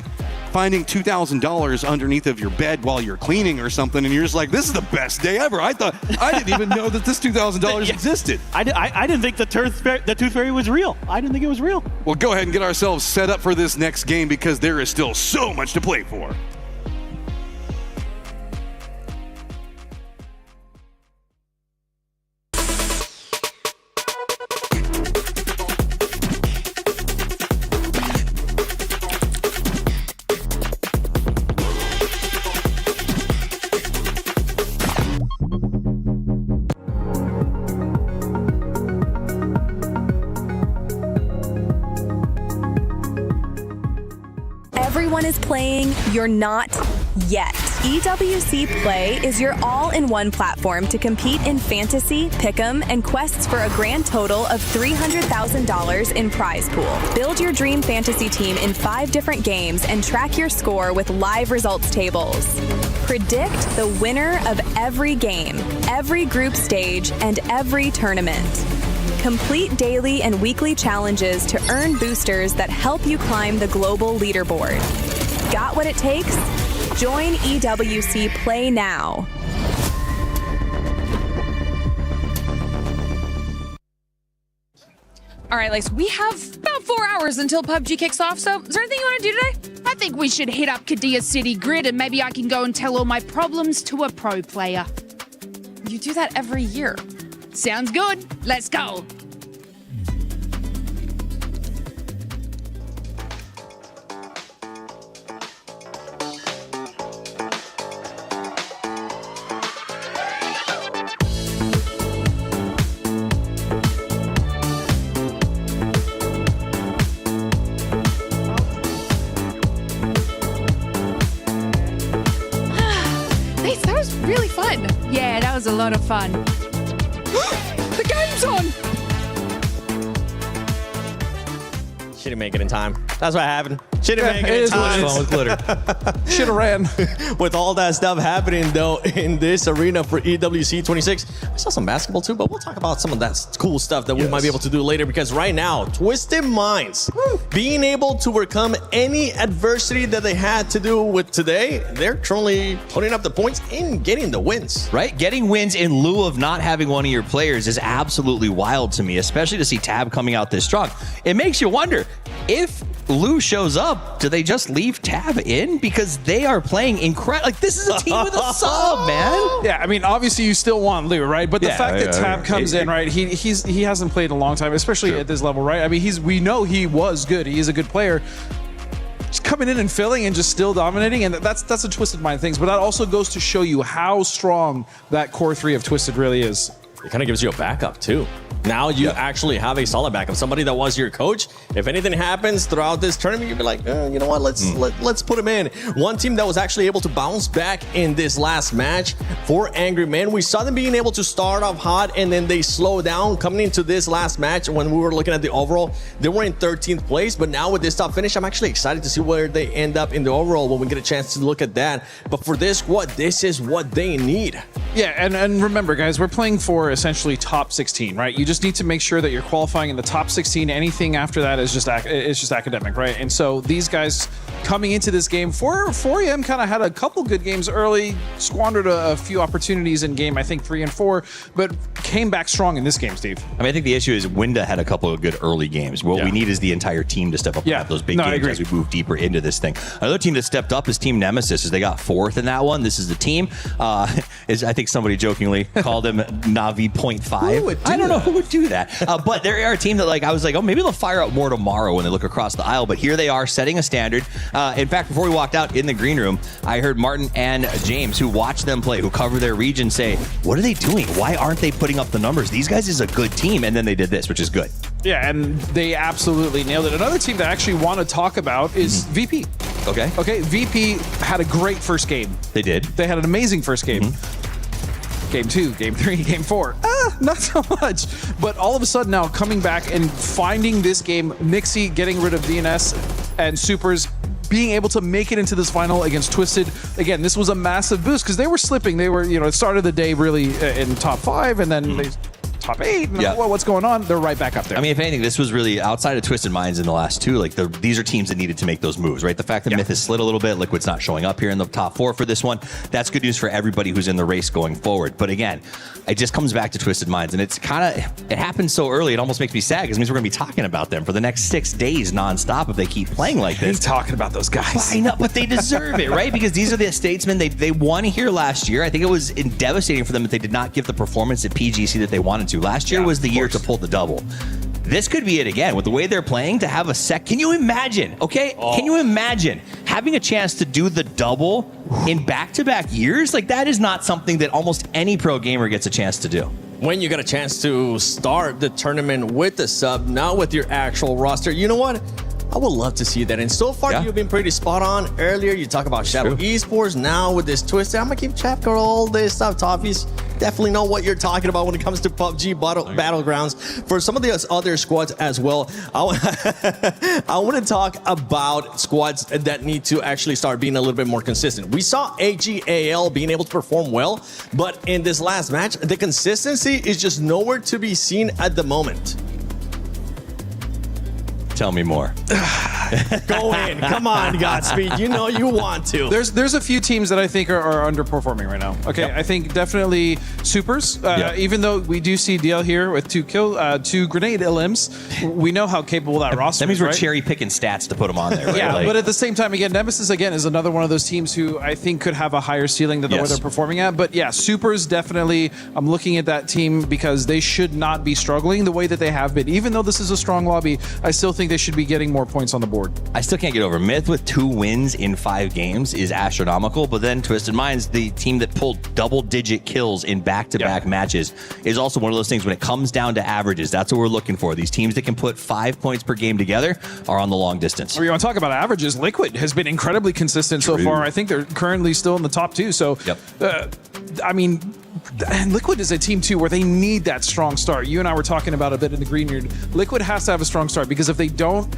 finding $2,000 underneath of your bed while you're cleaning or something, and you're just like, this is the best day ever. I didn't even know that this $2,000 existed. I didn't think the Tooth Fairy was real. I didn't think it was real. Well, go ahead and get ourselves set up for this next game because there is still so much to play for. Everyone is playing, you're not yet. EWC Play is your all-in-one platform to compete in fantasy, pick'em, and quests for a grand total of $300,000 in prize pool. Build your dream fantasy team in 5 different games and track your score with live results tables. Predict the winner of every game, every group stage, and every tournament. Complete daily and weekly challenges to earn boosters that help you climb the global leaderboard. Got what it takes? Join EWC Play now. All right, Lace, we have about 4 hours until PUBG kicks off, so is there anything you want to do today? I think we should hit up Kadia City Grid and maybe I can go and tell all my problems to a pro player. You do that every year. Sounds good. Let's go. That was really fun. Yeah, that was a lot of fun. The game's on. She didn't make it in time. That's what happened. She didn't make it in time. Should have ran. With all that stuff happening, though, in this arena for EWC 26, I saw some basketball too, but we'll talk about some of that cool stuff that we might be able to do later, because right now, Twisted Minds, being able to overcome any adversity that they had to do with today, they're currently putting up the points and getting the wins. Right? Getting wins in lieu of not having one of your players is absolutely wild to me, especially to see Tab coming out this strong. It makes you wonder, if Lou shows up, do they just leave Tab in? Because they are playing incredible. Like, this is a team with a sub, man. Yeah, I mean, obviously you still want Lou, right? But the fact that Tab comes in, right? He hasn't played in a long time, especially at this level, right? I mean, we know he was good. He is a good player. Just coming in and filling and just still dominating, and that's a Twisted Mind things. But that also goes to show you how strong that core three of Twisted really is. It kind of gives you a backup too. Now you actually have a solid backup, somebody that was your coach. If anything happens throughout this tournament, you'd be like, you know what, let's put him in. One team that was actually able to bounce back in this last match for Angry Men. We saw them being able to start off hot and then they slow down coming into this last match. When we were looking at the overall, they were in 13th place, but now with this top finish, I'm actually excited to see where they end up in the overall when we get a chance to look at that. But for this squad, this is what they need. Yeah, and remember, guys, we're playing for essentially top 16, right? You just need to make sure that you're qualifying in the top 16. Anything after that is just academic, right? And so these guys coming into this game, 4EM kind of had a couple good games early, squandered a few opportunities in game, I think 3 and 4, but came back strong in this game, Steve. I mean, I think the issue is Winda had a couple of good early games. What we need is the entire team to step up and have those big games as we move deeper into this thing. Another team that stepped up is Team Nemesis, as they got 4th in that one. This is the team. I think somebody jokingly called him Navi 0.5. I don't know who would do that. But they are a team that, like, I was like, oh, maybe they'll fire up more tomorrow when they look across the aisle. But here they are setting a standard. In fact, before we walked out in the green room, I heard Martin and James, who watch them play, who cover their region, say, what are they doing? Why aren't they putting up the numbers? These guys is a good team. And then they did this, which is good. Yeah, and they absolutely nailed it. Another team that I actually want to talk about is VP. Okay, VP had a great first game. They did. They had an amazing first game. Game 2, Game 3, Game 4. Not so much. But all of a sudden now coming back and finding this game, Nixie getting rid of DNS and Supers, being able to make it into this final against Twisted. Again, this was a massive boost because they were slipping. They were, it started the day really in top 5 and then they top 8. And what's going on? They're right back up there. I mean, if anything, this was really outside of Twisted Minds in the last 2. Like, these are teams that needed to make those moves, right? The fact that Myth has slid a little bit, Liquid's not showing up here in the top 4 for this one, that's good news for everybody who's in the race going forward. But again, it just comes back to Twisted Minds, and it's it happens so early, it almost makes me sad because it means we're going to be talking about them for the next 6 days nonstop if they keep playing like this. Talking about those guys. But I know, but they deserve it, right? Because these are the statesmen. They won here last year. I think it was devastating for them that they did not give the performance at PGC that they wanted to. Last year was the year to pull the double. This could be it again with the way they're playing to have a Can you imagine? Okay, can you imagine having a chance to do the double in back-to-back years? Like, that is not something that almost any pro gamer gets a chance to do. When you get a chance to start the tournament with the sub, not with your actual roster, you know what? I would love to see that. And so far, you've been pretty spot on. Earlier, you talk about Shadow Esports. Now with this Twisted, I'm going to keep track of all this stuff. Toffees definitely know what you're talking about when it comes to PUBG Battlegrounds. For some of the other squads as well, I want to talk about squads that need to actually start being a little bit more consistent. We saw AGAL being able to perform well, but in this last match, the consistency is just nowhere to be seen at the moment. Tell me more. Go in. Come on, Godspeed. You know you want to. There's a few teams that I think are underperforming right now. Okay, I think definitely Supers. Even though we do see DL here with 2 grenade elims, we know how capable that roster is. That means we're right? cherry picking stats to put them on there. Right? Yeah, Like, but at the same time, again, Nemesis again is another one of those teams who I think could have a higher ceiling than where they're performing at. But yeah, Supers definitely. I'm looking at that team because they should not be struggling the way that they have been. Even though this is a strong lobby, I still think they should be getting more points on the board. I still can't get over Myth with 2 wins in 5 games is astronomical. But then Twisted Minds, the team that pulled double-digit kills in back-to-back matches, is also one of those things when it comes down to averages. That's what we're looking for. These teams that can put 5 points per game together are on the long distance. Or you want to talk about averages? Liquid has been incredibly consistent so far. I think they're currently still in the top 2. So, I mean, and Liquid is a team too where they need that strong start. You and I were talking about a bit in the green room. Liquid has to have a strong start because if they don't,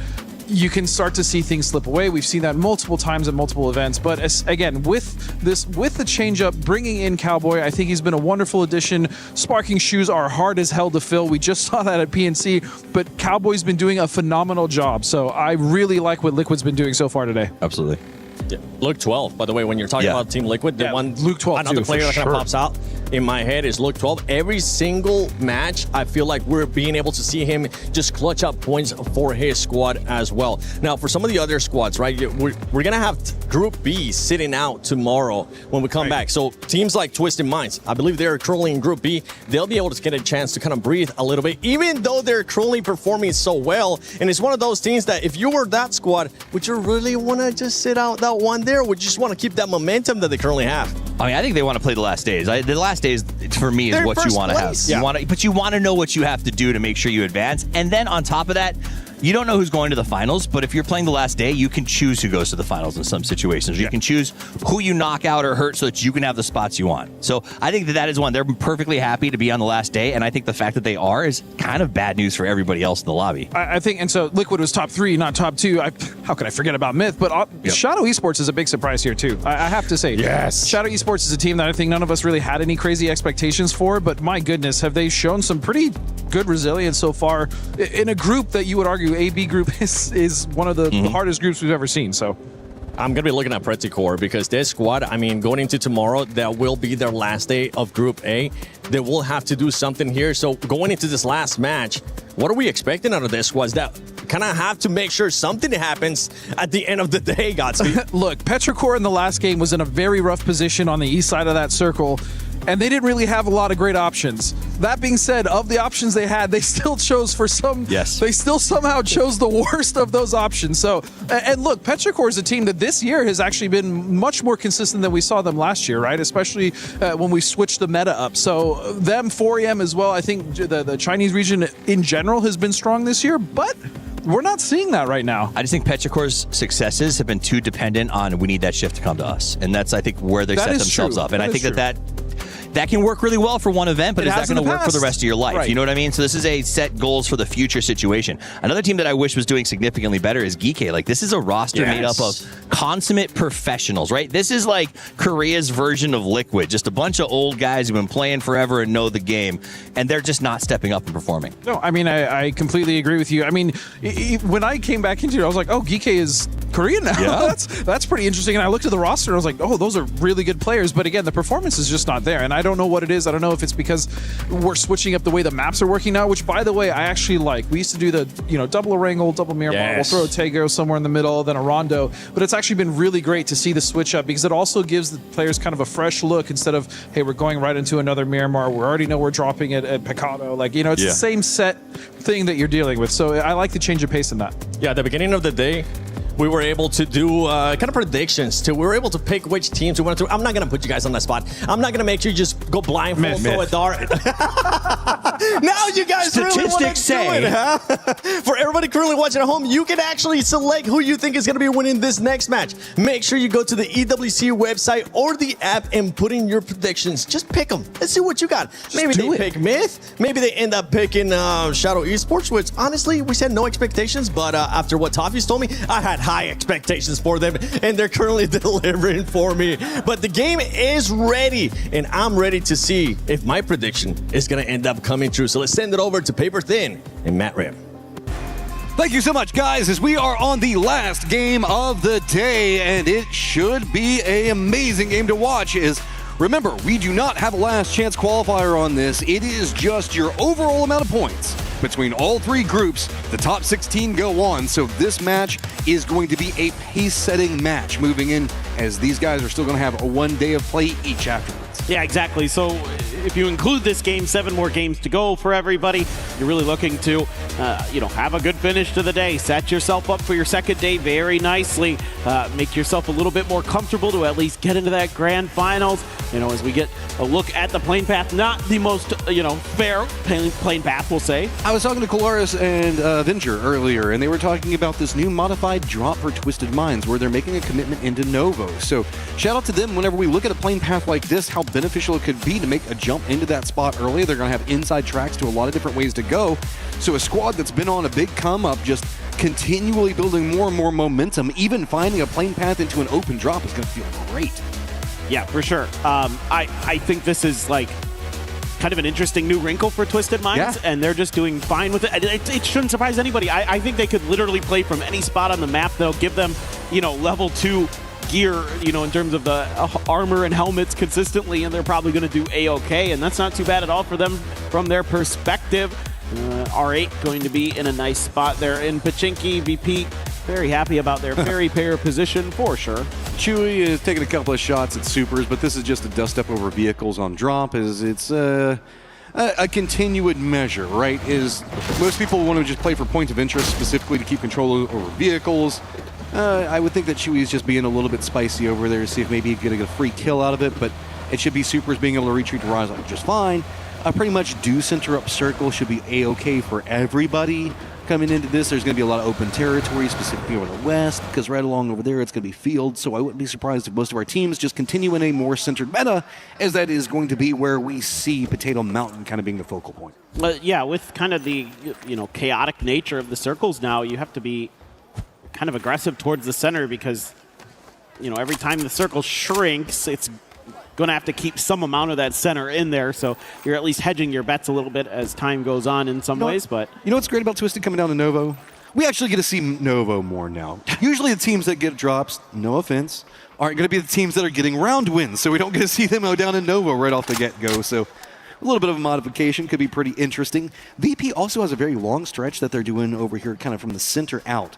you can start to see things slip away. We've seen that multiple times at multiple events. But again, with the change up, bringing in Cowboy, I think he's been a wonderful addition. Sparking shoes are hard as hell to fill. We just saw that at PNC, but Cowboy's been doing a phenomenal job. So I really like what Liquid's been doing so far today. Absolutely. Yeah. Luke 12, by the way, when you're talking about Team Liquid, the one Luke 12 another too, player for that kind of sure. pops out in my head is Luke 12. Every single match, I feel like we're being able to see him just clutch up points for his squad as well. Now, for some of the other squads, right, we're going to have Group B sitting out tomorrow when we come back. So teams like Twisted Minds, I believe they're currently in Group B. They'll be able to get a chance to kind of breathe a little bit, even though they're currently performing so well. And it's one of those teams that if you were that squad, would you really want to just sit out that one there? Would you just want to keep that momentum that they currently have? I mean, I think they want to play the last days. The last days, for me, is what you want to have. But you want to know what you have to do to make sure you advance. And then on top of that, you don't know who's going to the finals, but if you're playing the last day, you can choose who goes to the finals in some situations. You can choose who you knock out or hurt so that you can have the spots you want. So I think that is one. They're perfectly happy to be on the last day, and I think the fact that they are is kind of bad news for everybody else in the lobby. I think, and so Liquid was top 3, not top 2. How could I forget about Myth? But Shadow Esports is a big surprise here, too. I have to say. Yes. Shadow Esports is a team that I think none of us really had any crazy expectations for, but my goodness, have they shown some pretty good resilience so far in a group that you would argue AB group is one of the hardest groups we've ever seen. So I'm going to be looking at Pretty Core because this squad, I mean, going into tomorrow, that will be their last day of Group A. They will have to do something here. So going into this last match, what are we expecting out of this squad? That kind of have to make sure something happens at the end of the day, Godspeed. Look, Petrichor in the last game was in a very rough position on the east side of that circle, and they didn't really have a lot of great options. That being said, of the options they had, they still chose for some. Yes. They still somehow chose the worst of those options. So, and look, Petrichor is a team that this year has actually been much more consistent than we saw them last year, right? Especially when we switched the meta up. So, them 4EM as well. I think the Chinese region in general has been strong this year, but we're not seeing that right now. I just think Petrichor's successes have been too dependent on we need that shift to come to us. And that's, I think, where they set themselves up. And I think that can work really well for one event, but is that going to work for the rest of your life? Right. You know what I mean? So this is a set goals for the future situation. Another team that I wish was doing significantly better is Geeky. Like, this is a roster made up of consummate professionals, right? This is like Korea's version of Liquid, just a bunch of old guys who've been playing forever and know the game, and they're just not stepping up and performing. No, I mean, I completely agree with you. I mean, when I came back into it, I was like, oh, Geeky is Korean now. Yeah. That's pretty interesting. And I looked at the roster and I was like, oh, those are really good players. But again, the performance is just not there. And I don't know what it is. I don't know if it's because we're switching up the way the maps are working now, which, by the way, I actually like. We used to do the, double Erangel, double Miramar. We'll throw a Tego somewhere in the middle, then a Rondo. But it's actually been really great to see the switch up because it also gives the players kind of a fresh look instead of, hey, we're going right into another Miramar. We already know we're dropping it at Pecado. Like, it's the same set thing that you're dealing with. So I like the change of pace in that. Yeah, at the beginning of the day, we were able to do kind of predictions too. We were able to pick which teams we wanted to. I'm not going to put you guys on that spot. I'm not going to make you just go blindfold, throw a dart. Now you guys really want to do it, huh? For everybody currently watching at home, you can actually select who you think is going to be winning this next match. Make sure you go to the EWC website or the app and put in your predictions. Just pick them. Let's see what you got. Maybe they pick Myth. Maybe they end up picking Shadow Esports, which honestly, we said no expectations. But after what Toffee's told me, I had high expectations for them, and they're currently delivering for me. But the game is ready, and I'm ready to see if my prediction is going to end up coming true. So let's send it over to Paper Thin and Matt Rim. Thank you so much, guys, as we are on the last game of the day, and it should be an amazing game to watch. Remember, we do not have a last chance qualifier on this. It is just your overall amount of points between all three groups. The top 16 go on, so this match is going to be a pace-setting match moving in, as these guys are still going to have a 1 day of play each afterwards. Yeah, exactly. So if you include this game, 7 more games to go for everybody. You're really looking to, have a good finish to the day. Set yourself up for your second day very nicely. Make yourself a little bit more comfortable to at least get into that grand finals. As we get a look at the plane path, not the most, fair plane path, we'll say. I was talking to Colaris and Venger earlier, and they were talking about this new modified drop for Twisted Minds, where they're making a commitment into Novo. So shout out to them whenever we look at a plane path like this, how beneficial it could be to make a jump into that spot early. They're going to have inside tracks to a lot of different ways to go. So a squad that's been on a big come up, just continually building more and more momentum, even finding a plane path into an open drop is going to feel great. Yeah, for sure. I think this is like kind of an interesting new wrinkle for Twisted Minds, and they're just doing fine with it. It shouldn't surprise anybody. I think they could literally play from any spot on the map. They'll give them, level 2 gear, in terms of the armor and helmets consistently, and they're probably going to do A-okay, and that's not too bad at all for them from their perspective. R8 going to be in a nice spot there in Pachinki. VP very happy about their fairy pair position for sure. Chewy is taking a couple of shots at supers, but this is just a dust up over vehicles on drop. It's a continued measure, right? Most people want to just play for points of interest, specifically to keep control over vehicles. I would think that Chewy is just being a little bit spicy over there to see if maybe he can get a free kill out of it, but it should be supers being able to retreat to Rise just fine. Pretty much do center up circle should be A-okay for everybody. Coming into this, there's going to be a lot of open territory, specifically over the west, because right along over there, it's going to be field. So I wouldn't be surprised if most of our teams just continue in a more centered meta, as that is going to be where we see Potato Mountain kind of being the focal point. Yeah, with kind of the chaotic nature of the circles now, you have to be kind of aggressive towards the center because every time the circle shrinks, it's going to have to keep some amount of that center in there, so you're at least hedging your bets a little bit as time goes on in some ways. But you know what's great about Twisted coming down to Novo? We actually get to see Novo more now. Usually the teams that get drops, no offense, aren't going to be the teams that are getting round wins, so we don't get to see them go down in Novo right off the get-go. So a little bit of a modification could be pretty interesting. VP also has a very long stretch that they're doing over here kind of from the center out.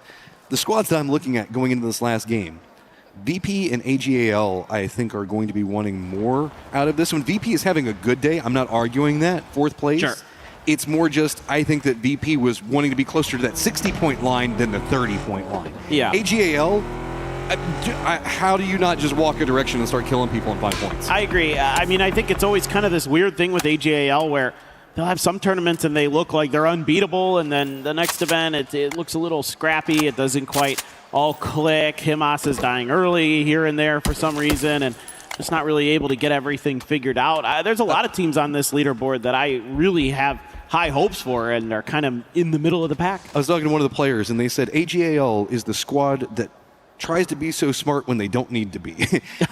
The squads that I'm looking at going into this last game, VP and AGAL, I think, are going to be wanting more out of this. When VP is having a good day, I'm not arguing that, 4th place. Sure. It's more just, I think that VP was wanting to be closer to that 60-point line than the 30-point line. Yeah. AGAL, how do you not just walk a direction and start killing people in 5 points? I agree. I think it's always kind of this weird thing with AGAL where they'll have some tournaments and they look like they're unbeatable, and then the next event, it looks a little scrappy. It doesn't quite all click. Himas is dying early here and there for some reason, and just not really able to get everything figured out. There's a lot of teams on this leaderboard that I really have high hopes for, and they're kind of in the middle of the pack. I was talking to one of the players, and they said AGAL is the squad that tries to be so smart when they don't need to be.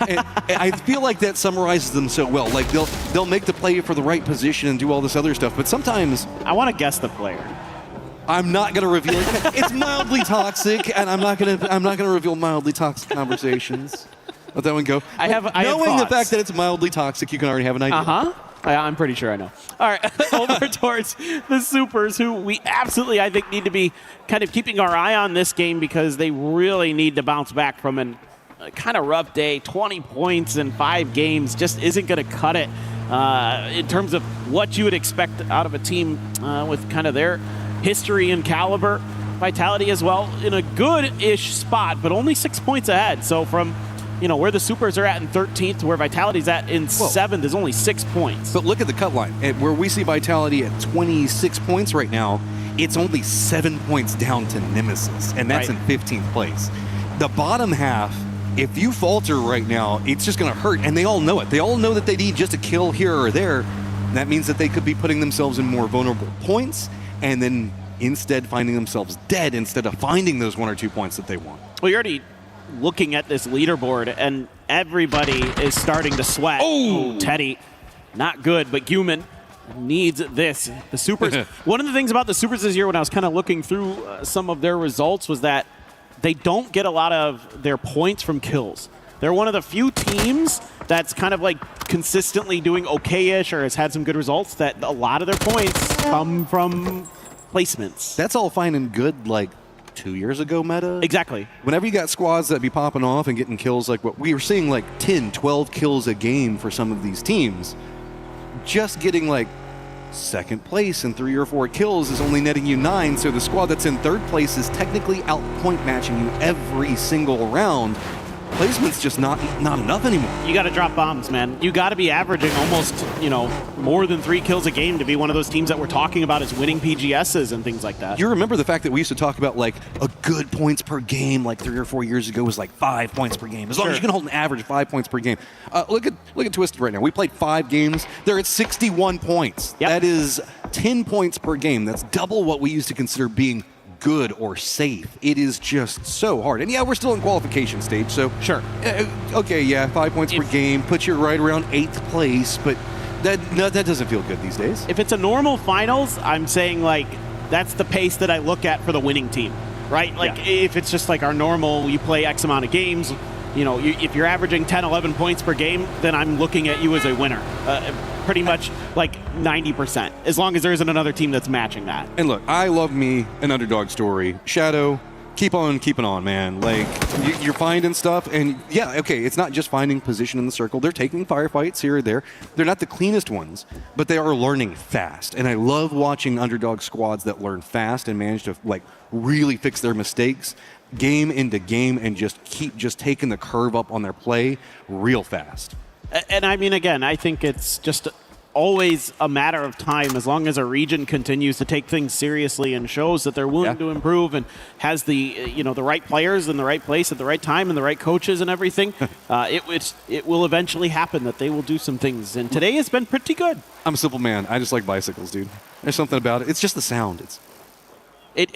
and I feel like that summarizes them so well. Like they'll make the play for the right position and do all this other stuff, but sometimes I want to guess the player. I'm not going to reveal it. It's mildly toxic, and I'm not going to reveal mildly toxic conversations. Let that one go. Knowing the fact that it's mildly toxic, you can already have an idea. I'm pretty sure I know. All right, over towards the Supers, who we absolutely, I think, need to be kind of keeping our eye on this game because they really need to bounce back from a kind of rough day. 20 points in 5 games just isn't going to cut it in terms of what you would expect out of a team with kind of their history and caliber. Vitality as well in a good-ish spot, but only 6 points ahead. So from where the Supers are at in 13th to where Vitality's at in 7th is only 6 points. But look at the cut line. Where we see Vitality at 26 points right now, it's only 7 points down to Nemesis, and that's in 15th place. The bottom half, if you falter right now, it's just going to hurt, and they all know it. They all know that they need just a kill here or there. That means that they could be putting themselves in more vulnerable points, and then instead finding themselves dead instead of finding those 1 or 2 points that they want. Well, you're already looking at this leaderboard, and everybody is starting to sweat. Oh, Teddy, not good, but Guman needs this. The Supers, one of the things about the Supers this year when I was kind of looking through some of their results was that they don't get a lot of their points from kills. They're one of the few teams that's kind of like consistently doing okay-ish or has had some good results that a lot of their points come from placements. That's all fine and good, like 2 years ago meta. Exactly. Whenever you got squads that be popping off and getting kills like what we were seeing, like 10, 12 kills a game for some of these teams, just getting like second place and 3 or 4 kills is only netting you 9, so the squad that's in third place is technically out point matching you every single round. Placement's just not enough anymore. You got to drop bombs, man. You got to be averaging almost, more than 3 kills a game to be one of those teams that we're talking about as winning PGSs and things like that. You remember the fact that we used to talk about like a good points per game like 3 or 4 years ago was like 5 points per game. As long as you can hold an average of 5 points per game. Look at Twisted right now. We played 5 games. They're at 61 points. Yep. That is 10 points per game. That's double what we used to consider being good or safe. It is just so hard. And yeah, we're still in qualification stage, so sure. Okay, yeah, 5 points per game puts you right around 8th place, but that doesn't feel good these days. If it's a normal finals, I'm saying like that's the pace that I look at for the winning team, right? Like if it's just like our normal, you play X amount of games, if you're averaging 10, 11 points per game, then I'm looking at you as a winner. Pretty much like 90%, as long as there isn't another team that's matching that. And look, I love me an underdog story. Shadow, keep on keeping on, man. Like, you're finding stuff, and yeah, okay, it's not just finding position in the circle. They're taking firefights here or there. They're not the cleanest ones, but they are learning fast. And I love watching underdog squads that learn fast and manage to like really fix their mistakes game into game and just keep taking the curve up on their play real fast. And I mean, again, I think it's just always a matter of time as long as a region continues to take things seriously and shows that they're willing to improve and has the the right players in the right place at the right time and the right coaches and everything. It will eventually happen that they will do some things. And today has been pretty good. I'm a simple man. I just like bicycles, dude. There's something about it. It's just the sound.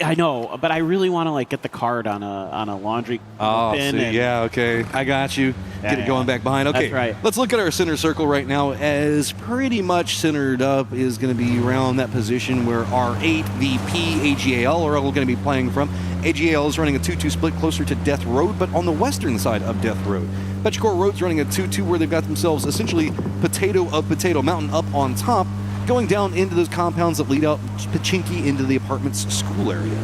I know, but I really want to like get the card on a laundry bin. Yeah, okay. I got you. Get it going back behind. Okay, that's right. Let's look at our center circle right now. As pretty much centered up is going to be around that position where our 8 VP AGAL are all going to be playing from. AGAL is running a 2-2 split closer to Death Road, but on the western side of Death Road. Petrichor Road's running a 2-2 where they've got themselves essentially Potato of Potato Mountain up on top, going down into those compounds that lead out Pachinki into the apartment's school area.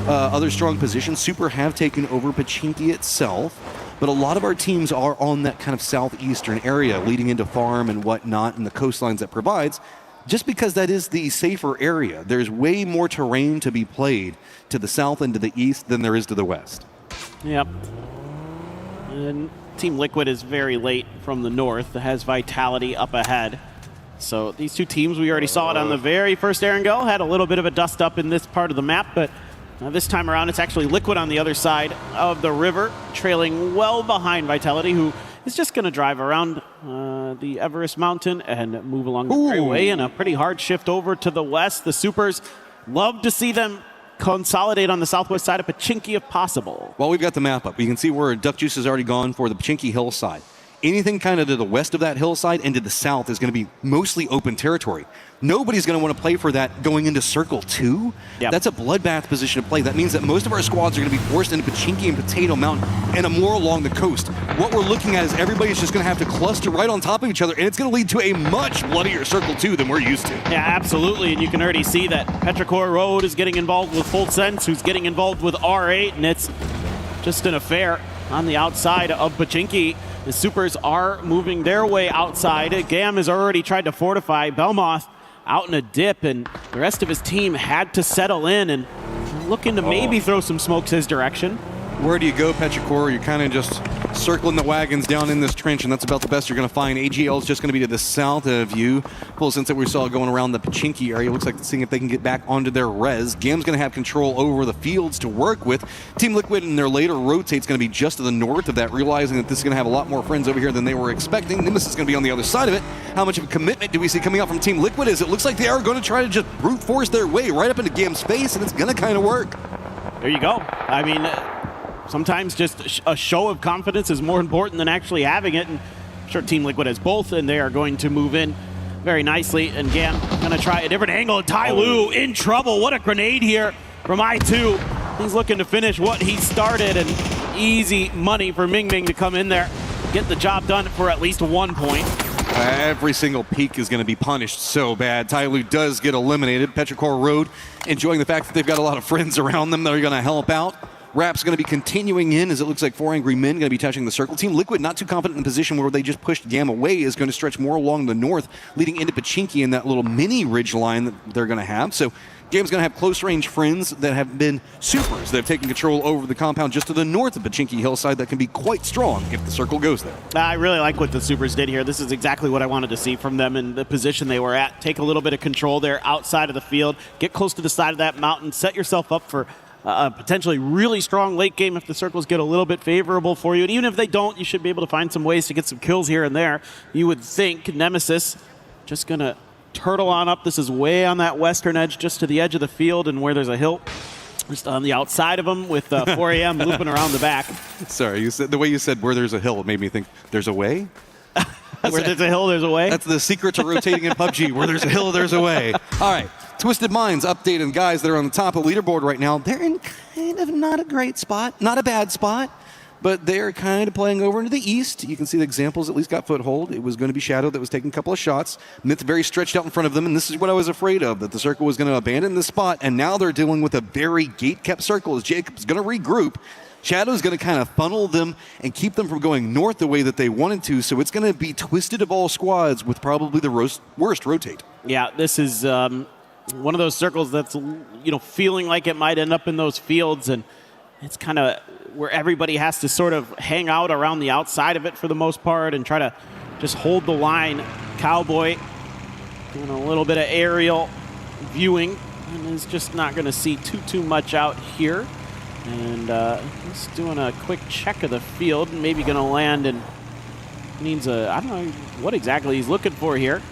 Other strong positions, Super have taken over Pachinki itself, but a lot of our teams are on that kind of southeastern area leading into farm and whatnot and the coastlines that provides, just because that is the safer area. There's way more terrain to be played to the south and to the east than there is to the west. Yep. And Team Liquid is very late from the north. It has Vitality up ahead. So these two teams, we already saw it on the very first Erangel, had a little bit of a dust up in this part of the map, but this time around it's actually Liquid on the other side of the river, trailing well behind Vitality, who is just going to drive around the Everest Mountain and move along the freeway, and a pretty hard shift over to the west. The Supers, love to see them consolidate on the southwest side of Pachinki if possible. Well, we've got the map up. You can see where Duck Juice has already gone for the Pachinki hillside. Anything kind of to the west of that hillside and to the south is going to be mostly open territory. Nobody's going to want to play for that going into Circle 2. Yep. That's a bloodbath position to play. That means that most of our squads are going to be forced into Pachinki and Potato Mountain and more along the coast. What we're looking at is everybody's just going to have to cluster right on top of each other, and it's going to lead to a much bloodier Circle 2 than we're used to. Yeah, absolutely, and you can already see that Petrichor Road is getting involved with Full Sense, who's getting involved with R8, and it's just an affair on the outside of Pachinki. The Supers are moving their way outside. Gam has already tried to fortify. Belmoth out in a dip, and the rest of his team had to settle in and looking to maybe throw some smokes his direction. Where do you go, Petrichor? You're kind of just circling the wagons down in this trench, and that's about the best you're going to find. AGL is just going to be to the south of you. Full Sense that we saw going around the Pachinki area. Looks like they're seeing if they can get back onto their res. Gam's going to have control over the fields to work with. Team Liquid in their later rotate's going to be just to the north of that, realizing that this is going to have a lot more friends over here than they were expecting. Nimbus is going to be on the other side of it. How much of a commitment do we see coming out from Team Liquid? As it looks like they are going to try to just brute force their way right up into Gam's face, and it's going to kind of work. There you go. I mean, sometimes just a show of confidence is more important than actually having it. And I'm sure Team Liquid has both, and they are going to move in very nicely. And Gan going to try a different angle. Tai Lu in trouble. What a grenade here from I2. He's looking to finish what he started, and easy money for Ming Ming to come in there, get the job done for at least 1 point. Every single peak is going to be punished so bad. Tai Lu does get eliminated. Petrichor Road enjoying the fact that they've got a lot of friends around them that are going to help out. Rap's going to be continuing in, as it looks like 4 Angry Men going to be touching the circle. Team Liquid not too confident in the position where they just pushed Gam away, is going to stretch more along the north, leading into Pachinki in that little mini ridge line that they're going to have. So Gam's going to have close range friends that have been supers that have taken control over the compound just to the north of Pachinki Hillside that can be quite strong if the circle goes there. I really like what the supers did here. This is exactly what I wanted to see from them in the position they were at. Take a little bit of control there outside of the field, get close to the side of that mountain, set yourself up for a potentially really strong late game if the circles get a little bit favorable for you. And even if they don't, you should be able to find some ways to get some kills here and there. You would think Nemesis just going to turtle on up. This is way on that western edge, just to the edge of the field and where there's a hill. Just on the outside of them with 4 a.m. looping around the back. Sorry, you said, the way you said where there's a hill, it made me think there's a way. Where there's a hill, there's a way? That's the secret to rotating in PUBG. Where there's a hill, there's a way. All right, Twisted Minds updated guys that are on the top of the leaderboard right now. They're in kind of not a great spot, not a bad spot, but they're kind of playing over into the east. You can see the examples at least got foothold. It was going to be Shadow that was taking a couple of shots. Myth very stretched out in front of them, and this is what I was afraid of, that the circle was going to abandon this spot, and now they're dealing with a very gate-kept circle as Jacob's going to regroup. Shadow's going to kind of funnel them and keep them from going north the way that they wanted to, so it's going to be Twisted of all squads with probably the worst rotate. Yeah, this is one of those circles that's, feeling like it might end up in those fields, and it's kind of where everybody has to sort of hang out around the outside of it for the most part and try to just hold the line. Cowboy doing a little bit of aerial viewing and is just not going to see too much out here. And just doing a quick check of the field, maybe going to land, and needs I don't know what exactly he's looking for here.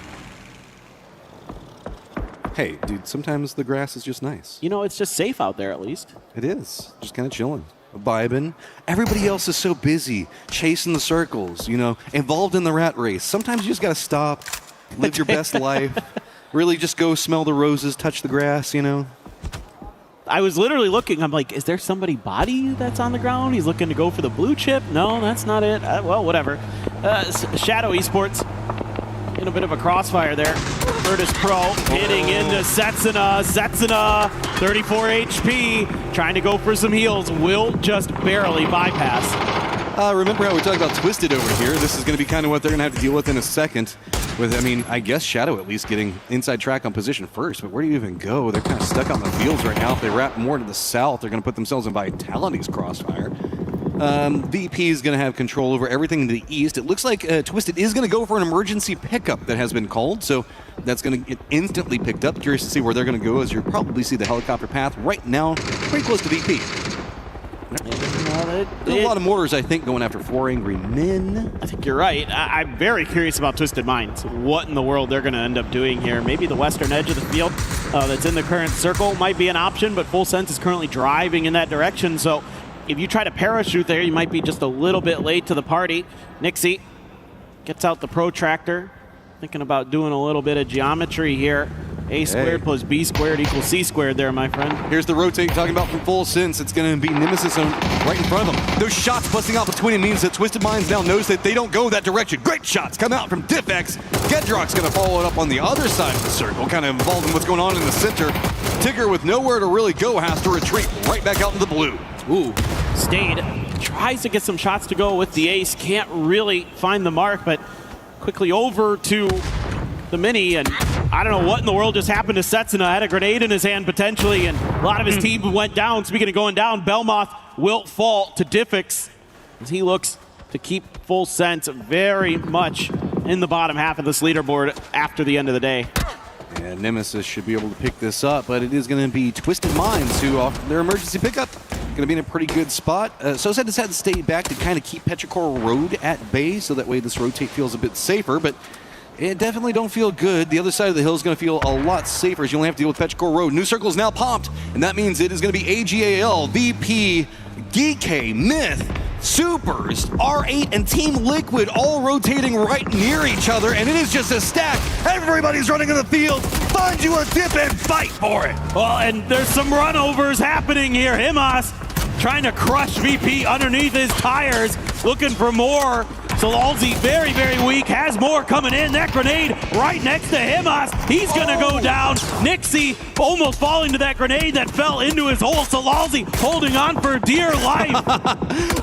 Hey, dude, sometimes the grass is just nice. It's just safe out there at least. It is. Just kind of chilling, vibing. Everybody else is so busy chasing the circles, involved in the rat race. Sometimes you just got to stop, live your best life, really just go smell the roses, touch the grass, I was literally looking. I'm like, is there somebody body that's on the ground? He's looking to go for the blue chip. No, that's not it. Well, whatever. Shadow Esports in a bit of a crossfire there. Virtus Pro hitting into Setsuna. Setsuna, 34 HP, trying to go for some heals. Will just barely bypass. Remember how we talked about Twisted over here? This is going to be kind of what they're going to have to deal with in a second. With, I guess Shadow at least getting inside track on position first, but where do you even go? They're kind of stuck on the fields right now. If they wrap more to the south, they're going to put themselves in Vitality's crossfire. VP is going to have control over everything in the east. It looks like Twisted is going to go for an emergency pickup that has been called, so that's going to get instantly picked up. Curious to see where they're going to go, as you'll probably see the helicopter path right now, pretty close to VP. There's a lot of mortars, I think, going after 4 Angry Men. I think you're right. I'm very curious about Twisted Minds. What in the world they're going to end up doing here. Maybe the western edge of the field that's in the current circle might be an option, but Full Sense is currently driving in that direction. So if you try to parachute there, you might be just a little bit late to the party. Nixie gets out the protractor, thinking about doing a little bit of geometry here. A squared plus B squared equals C squared there, my friend. Here's the rotate talking about from Full Sense. It's going to be Nemesis right in front of them. Those shots busting out between it means that Twisted Minds now knows that they don't go that direction. Great shots come out from Diffx. Gedrock's going to follow it up on the other side of the circle, kind of involved in what's going on in the center. Tigger, with nowhere to really go, has to retreat right back out into the blue. Ooh, Stayed tries to get some shots to go with the ace. Can't really find the mark, but quickly over to the mini, and I don't know what in the world just happened to Setsuna. Had a grenade in his hand potentially, and a lot of his team went down. Speaking of going down, Belmoth will fall to Diffx as he looks to keep Full Sense very much in the bottom half of this leaderboard after the end of the day. Yeah, Nemesis should be able to pick this up, but it is going to be Twisted Minds who offer their emergency pickup. Going to be in a pretty good spot. Soset has had to stay back to kind of keep Petrichor Road at bay, so that way this rotate feels a bit safer, but it definitely don't feel good. The other side of the hill is going to feel a lot safer as you only have to deal with Petrichor Road. New circle is now popped, and that means it is going to be AGAL, VP, GK, Myth, Supers, R8, and Team Liquid all rotating right near each other, and it is just a stack. Everybody's running in the field. Find you a dip and fight for it. Well, and there's some runovers happening here. Himas trying to crush VP underneath his tires, looking for more. Salalzi very, very weak, has more coming in. That grenade right next to Himas. He's gonna go down. Nixie almost falling to that grenade that fell into his hole. Salalzi holding on for dear life.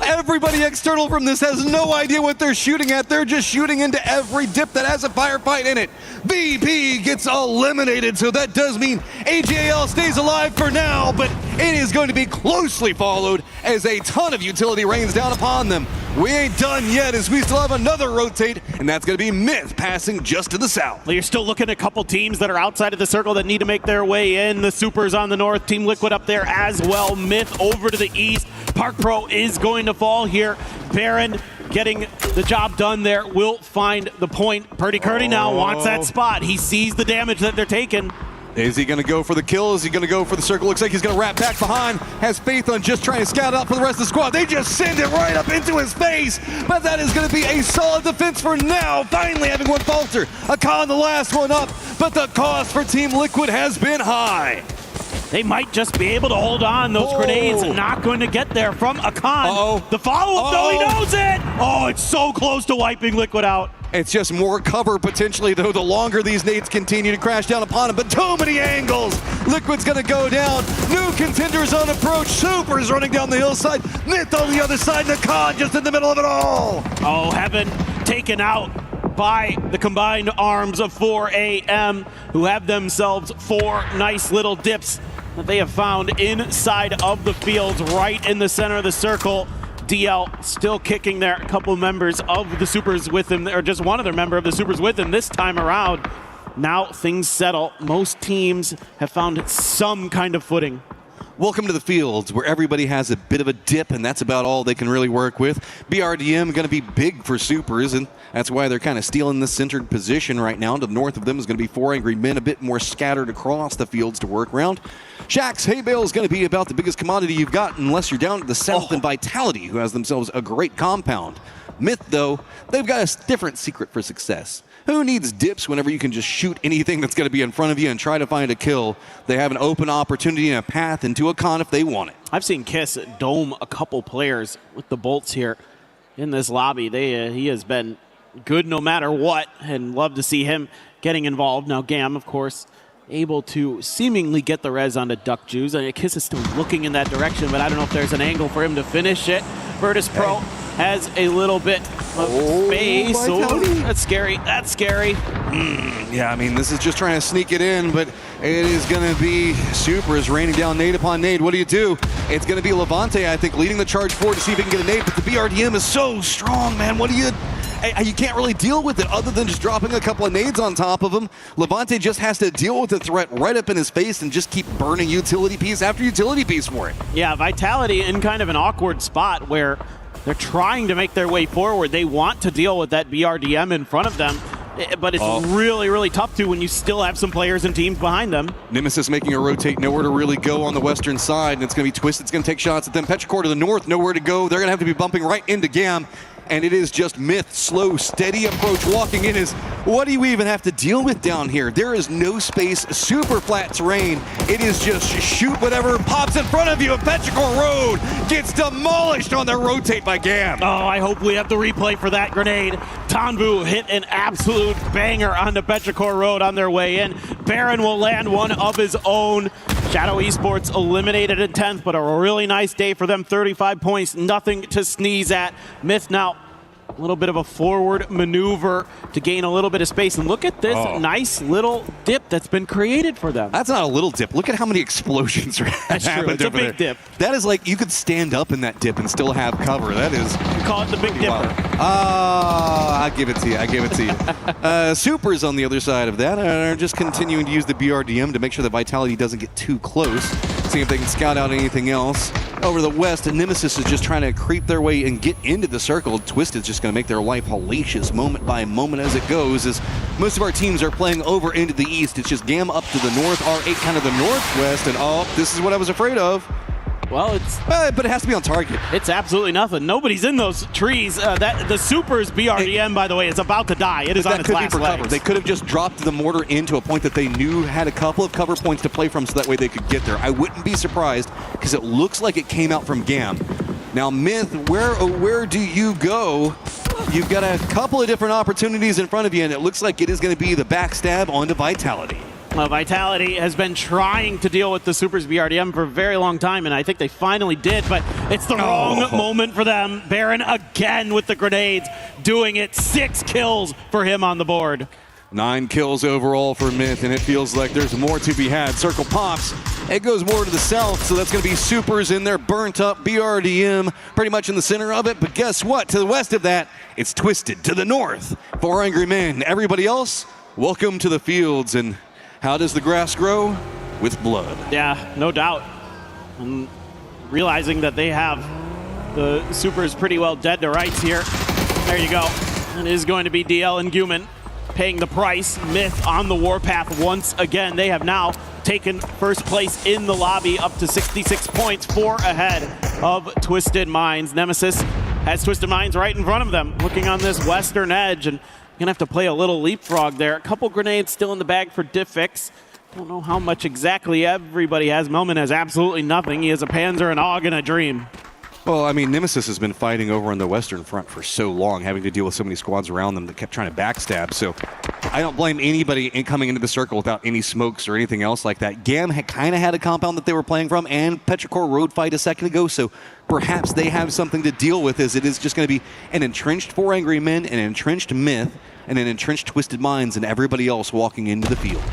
Everybody external from this has no idea what they're shooting at. They're just shooting into every dip that has a firefight in it. VP gets eliminated, so that does mean AJL stays alive for now, but it is going to be closely followed as a ton of utility rains down upon them. We ain't done yet as we still have another rotate, and that's going to be Myth passing just to the south. Well, you're still looking at a couple teams that are outside of the circle that need to make their way in. The Supers on the north, Team Liquid up there as well. Myth over to the east. Park Pro is going to fall here. Baron getting the job done there will find the point. Purdy Curdy now wants that spot. He sees the damage that they're taking. Is he going to go for the kill? Is he going to go for the circle? Looks like he's going to wrap back behind. Has faith on just trying to scout out for the rest of the squad. They just send it right up into his face. But that is going to be a solid defense for now. Finally having one falter. Akan the last one up. But the cost for Team Liquid has been high. They might just be able to hold on. Those grenades not going to get there from Akan. The follow-up, though, he knows it. Oh, it's so close to wiping Liquid out. It's just more cover potentially, though, the longer these nades continue to crash down upon him. But too many angles. Liquid's going to go down. New contenders on approach. Supers running down the hillside. Myth on the other side. Nakan just in the middle of it all. Oh, Heaven taken out by the combined arms of 4AM, who have themselves 4 nice little dips that they have found inside of the fields, right in the center of the circle. DL still kicking there. A couple members of the Supers with him, or just one other member of the Supers with him this time around. Now things settle. Most teams have found some kind of footing. Welcome to the fields where everybody has a bit of a dip, and that's about all they can really work with. BRDM going to be big for Supers, and that's why they're kind of stealing the centered position right now. To the north of them is going to be 4 Angry Men, a bit more scattered across the fields to work around. Shaxx hay bale is going to be about the biggest commodity you've got, unless you're down to the south and Vitality, who has themselves a great compound. Myth, though, they've got a different secret for success. Who needs dips whenever you can just shoot anything that's going to be in front of you and try to find a kill? They have an open opportunity and a path into a con if they want it. I've seen Kiss dome a couple players with the bolts here in this lobby. He has been good no matter what, and love to see him getting involved. Now Gam, of course, able to seemingly get the res onto Duck Juice. Kiss is still looking in that direction, but I don't know if there's an angle for him to finish it. Virtus Pro has a little bit of space. Oh, that's scary. That's scary. Yeah, I mean, this is just trying to sneak it in, but it is going to be Supers raining down nade upon nade. What do you do? It's going to be Levante, I think, leading the charge forward to see if he can get a nade, but the BRDM is so strong, man. What do you... You can't really deal with it other than just dropping a couple of nades on top of him. Levante just has to deal with the threat right up in his face and just keep burning utility piece after utility piece for it. Yeah, Vitality in kind of an awkward spot where they're trying to make their way forward. They want to deal with that BRDM in front of them, but it's really, really tough to when you still have some players and teams behind them. Nemesis making a rotate, nowhere to really go on the western side, and it's going to be Twisted. It's going to take shots at them. Petrichor to the north, nowhere to go. They're going to have to be bumping right into Gam. And it is just Myth, slow, steady approach. Walking in is, what do you even have to deal with down here? There is no space, super flat terrain. It is just shoot whatever pops in front of you. And Petrichor Road gets demolished on their rotate by Gam. Oh, I hope we have the replay for that grenade. Tanvu hit an absolute banger onto Petrichor Road on their way in. Baron will land one of his own. Shadow Esports eliminated in 10th, but a really nice day for them. 35 points, nothing to sneeze at. Myth now a little bit of a forward maneuver to gain a little bit of space. And look at this nice little dip that's been created for them. That's not a little dip. Look at how many explosions That's true. It's a big dip. That is like, you could stand up in that dip and still have cover. That is... You call it the Big Dipper. I give it to you. I give it to you. Supers on the other side of that are just continuing to use the BRDM to make sure that Vitality doesn't get too close. See if they can scout out anything else. Over the west, and Nemesis is just trying to creep their way and get into the circle. Twisted's just going to make their life hellacious moment by moment as it goes, as most of our teams are playing over into the east. It's just Gam up to the north, R8 kind of the northwest, and this is what I was afraid of. Well, it's but it has to be on target. It's absolutely nothing. Nobody's in those trees. The Super's BRDM, by the way, is about to die. It is on its last legs. They could have just dropped the mortar into a point that they knew had a couple of cover points to play from, so that way they could get there. I wouldn't be surprised, because it looks like it came out from GAM. Now, Myth, where do you go? You've got a couple of different opportunities in front of you, and it looks like it is going to be the backstab onto Vitality. Well, Vitality has been trying to deal with the Super's BRDM for a very long time, and I think they finally did, but it's the wrong moment for them. Baron again with the grenades, doing it. 6 kills for him on the board. 9 kills overall for Myth, and it feels like there's more to be had. Circle pops. It goes more to the south, so that's going to be Supers in there, burnt up BRDM pretty much in the center of it. But guess what? To the west of that, it's Twisted. To the north, 4 Angry Men. Everybody else, welcome to the fields. And how does the grass grow? With blood. Yeah, no doubt. And realizing that they have the Supers pretty well dead to rights here. There you go. It is going to be DL and Guman paying the price. Myth on the warpath once again. They have now taken first place in the lobby, up to 66 points, 4 ahead of Twisted Minds. Nemesis has Twisted Minds right in front of them, looking on this western edge, and gonna have to play a little leapfrog there. A couple grenades still in the bag for Diffix. Don't know how much exactly everybody has. Melman has absolutely nothing. He has a Panzer, an AUG, and a Dream. Well, I mean, Nemesis has been fighting over on the western front for so long, having to deal with so many squads around them that kept trying to backstab. So I don't blame anybody coming into the circle without any smokes or anything else like that. GAM had kind of had a compound that they were playing from, and Petrichor road fight a second ago, so perhaps they have something to deal with, as it is just going to be an entrenched 4 Angry Men, an entrenched Myth, and an entrenched Twisted Minds, and everybody else walking into the field.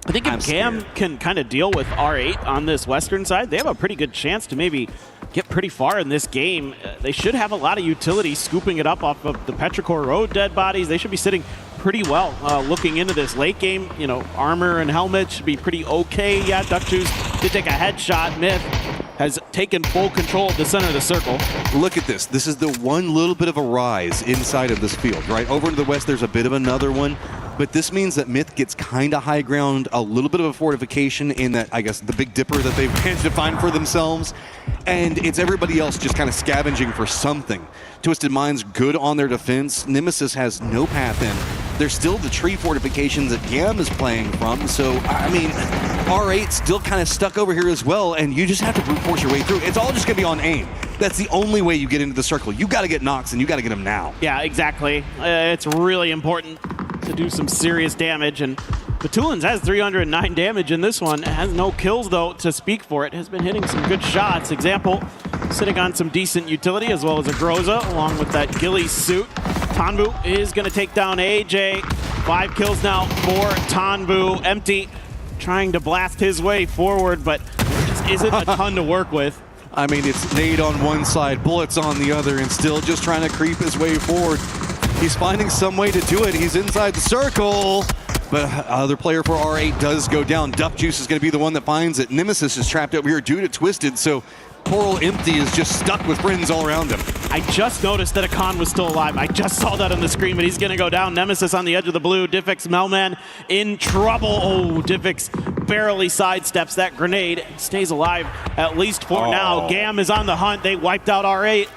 I think if GAM can kind of deal with R8 on this western side, they have a pretty good chance to maybe get pretty far in this game. They should have a lot of utility scooping it up off of the Petrichor Road dead bodies. They should be sitting pretty well looking into this late game. You know, armor and helmet should be pretty okay. Yeah, Duck Juice did take a headshot. Myth has taken full control of the center of the circle. Look at this. This is the one little bit of a rise inside of this field, right? Over to the west, there's a bit of another one. But this means that Myth gets kind of high ground, a little bit of a fortification in that, I guess, the Big Dipper that they've managed to find for themselves. And it's everybody else just kind of scavenging for something. Twisted Minds good on their defense. Nemesis has no path in. There's still the tree fortifications that GAM is playing from. So, I mean, R8 still kind of stuck over here as well, and you just have to brute force your way through. It's all just going to be on aim. That's the only way you get into the circle. You got to get Nox, and you got to get him now. Yeah, exactly. It's really important to do some serious damage, and Batulins has 309 damage in this one. Has no kills, though, to speak for it. Has been hitting some good shots. Example, sitting on some decent utility, as well as a Groza, along with that ghillie suit. Tanbu is going to take down AJ. 5 kills now for Tanbu. Empty, trying to blast his way forward, but just isn't a ton to work with. I mean, it's nade on one side, bullets on the other, and still just trying to creep his way forward. He's finding some way to do it. He's inside the circle, but other player for R8 does go down. Duck Juice is going to be the one that finds it. Nemesis is trapped over here due to Twisted, so poor old Empty is just stuck with friends all around him. I just noticed that Akan was still alive. I just saw that on the screen, but he's going to go down. Nemesis on the edge of the blue. Diffix Melman in trouble. Oh, Diffix barely sidesteps that grenade. Stays alive, at least for now. GAM is on the hunt. They wiped out R8.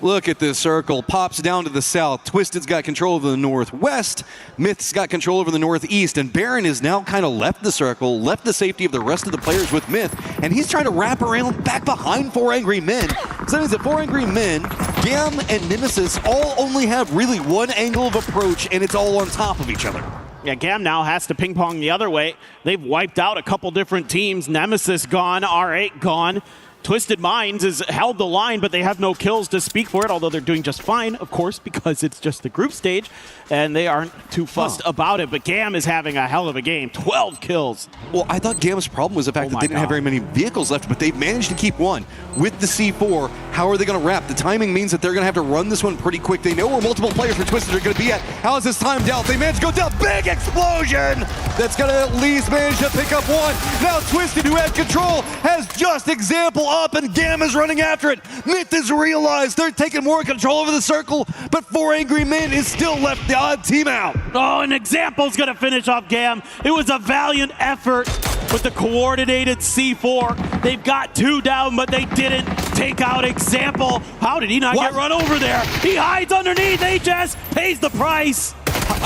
Look at this circle. Pops down to the south. Twisted's got control over the northwest. Myth's got control over the northeast. And Baron is now kind of left the circle, left the safety of the rest of the players with Myth. And he's trying to wrap around back behind 4 Angry Men. So that means that 4 Angry Men, GAM, and Nemesis all only have really one angle of approach, and it's all on top of each other. Yeah, GAM now has to ping pong the other way. They've wiped out a couple different teams. Nemesis gone, R8 gone. Twisted Minds has held the line, but they have no kills to speak for it, although they're doing just fine, of course, because it's just the group stage, and they aren't too fussed about it. But GAM is having a hell of a game. 12 kills. Well, I thought GAM's problem was the fact that they didn't have very many vehicles left, but they've managed to keep one. With the C4, how are they going to wrap? The timing means that they're going to have to run this one pretty quick. They know where multiple players for Twisted are going to be at. How is this timed out? They managed to go down. Big explosion! That's going to at least manage to pick up one. Now Twisted, who had control, has just example up, and GAM is running after it. Myth has realized they're taking more control over the circle, but 4 Angry Men is still left the odd team out. Oh, an example's going to finish off GAM. It was a valiant effort. with the coordinated C4. They've got 2 down, but they didn't take out Example. How did he not get run over there? He hides underneath. HS pays the price.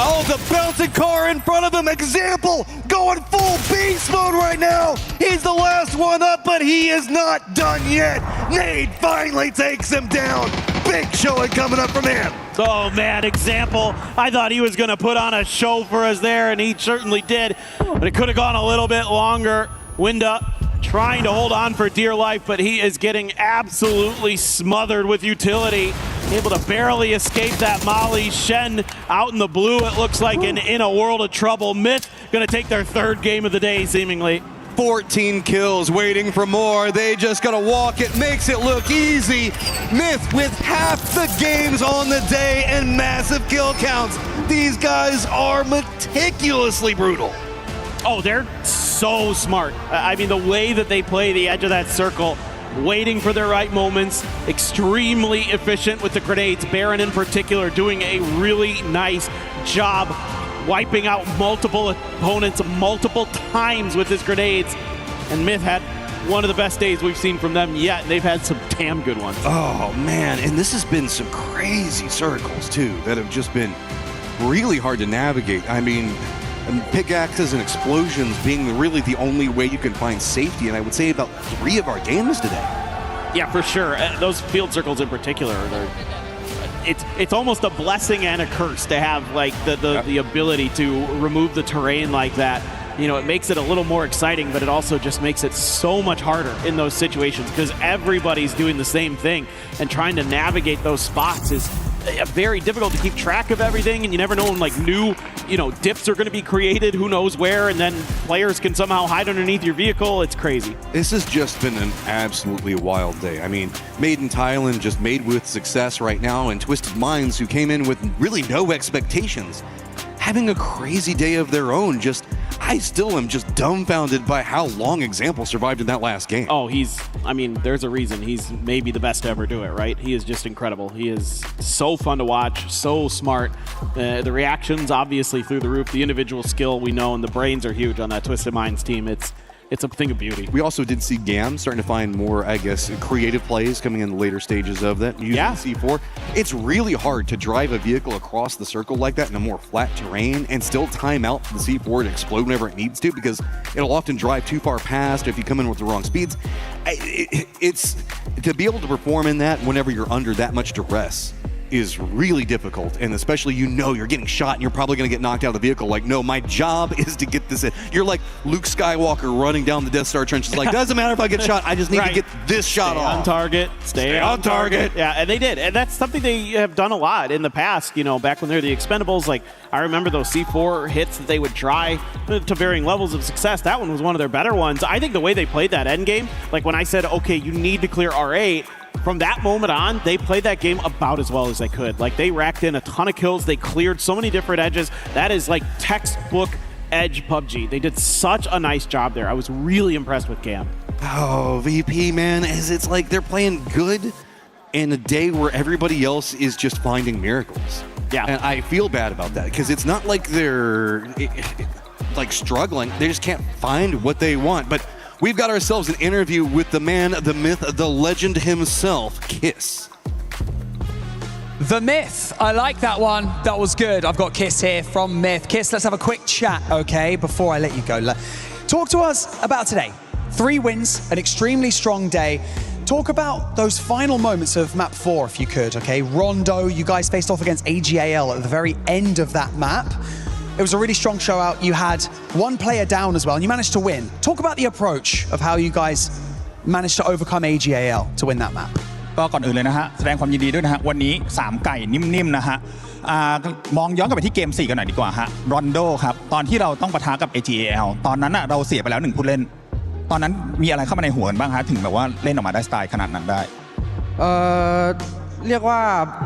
Oh, the bouncing car in front of him. Example going full beast mode right now. He's the last one up, but he is not done yet. Nade finally takes him down. Big showing coming up from him. Oh man, Example. I thought he was going to put on a show for us there, and he certainly did. But it could have gone a little bit longer. Winda trying to hold on for dear life, but he is getting absolutely smothered with utility. Able to barely escape that Molly. Shen out in the blue, it looks like, in a world of trouble. Myth going to take their 3rd game of the day, seemingly. 14 kills, waiting for more. They just gotta walk it, makes it look easy. Myth with half the games on the day and massive kill counts. These guys are meticulously brutal. Oh, they're so smart. I mean, the way that they play the edge of that circle, waiting for their right moments, extremely efficient with the grenades. Baron in particular doing a really nice job wiping out multiple opponents multiple times with his grenades. And Myth had one of the best days we've seen from them yet. They've had some damn good ones. Oh man, and this has been some crazy circles too that have just been really hard to navigate. I mean, pickaxes and explosions being really the only way you can find safety, and I would say about 3 of our games today. Yeah, for sure. Those field circles in particular, it's almost a blessing and a curse to have like the ability to remove the terrain like that. You know, it makes it a little more exciting, but it also just makes it so much harder in those situations because everybody's doing the same thing, and trying to navigate those spots is very difficult to keep track of everything, and you never know when like new, dips are going to be created, who knows where, and then players can somehow hide underneath your vehicle. It's crazy. This has just been an absolutely wild day. I mean, Made in Thailand just made with success right now, and Twisted Minds, who came in with really no expectations, having a crazy day of their own. I still am just dumbfounded by how long Example survived in that last game. Oh, there's a reason he's maybe the best to ever do it, right? He is just incredible. He is so fun to watch, so smart. The reactions, obviously, through the roof. The individual skill, we know, and the brains are huge on that Twisted Minds team. It's a thing of beauty. We also did see GAM starting to find more, I guess, creative plays coming in the later stages of that using C4. It's really hard to drive a vehicle across the circle like that in a more flat terrain and still time out the C4 to explode whenever it needs to, because it'll often drive too far past if you come in with the wrong speeds. It's to be able to perform in that whenever you're under that much duress is really difficult, and especially you're getting shot and you're probably going to get knocked out of the vehicle. Like, no, my job is to get this in. You're like Luke Skywalker running down the Death Star trenches. Like, doesn't matter if I get shot, I just need to get this shot off. On target. Stay on target. Yeah, and they did, and that's something they have done a lot in the past. Back when they're the Expendables, like I remember those C4 hits that they would try to varying levels of success. That one was one of their better ones. I think the way they played that end game, like when I said, okay, you need to clear R8. From that moment on, they played that game about as well as they could. Like, they racked in a ton of kills. They cleared so many different edges. That is like textbook edge PUBG. They did such a nice job there. I was really impressed with GAM. Oh, VP, man, it's like they're playing good in a day where everybody else is just finding miracles. Yeah. And I feel bad about that, because it's not like they're like struggling. They just can't find what they want. But we've got ourselves an interview with the man, the myth, the legend himself, Kiss. The Myth. I like that one. That was good. I've got Kiss here from Myth. Kiss, let's have a quick chat, okay, before I let you go. Talk to us about today. 3 wins, an extremely strong day. Talk about those final moments of map 4, if you could, okay? Rondo, you guys faced off against AGAL at the very end of that map. It was a really strong show out. You had 1 player down as well, and you managed to win. Talk about the approach of how you guys managed to overcome AGAL to win that map. ก็ก่อนอื่นเลยนะฮะแสดงความยินดีด้วยนะฮะวันนี้3ไก่นิ่มๆนะฮะมองย้อนกลับไปที่เกม4กันหน่อยดีกว่าฮะรอนโดครับตอนที่เราต้องปะทะกับ AGAL ตอนนั้นเราเสียไปแล้ว1ผู้เล่นตอนนั้นมีอะไรเข้ามาในหัวกันบ้างฮะถึงแบบว่าเล่นออกมาได้สไตล์ขนาดนั้นได้เรียกว่า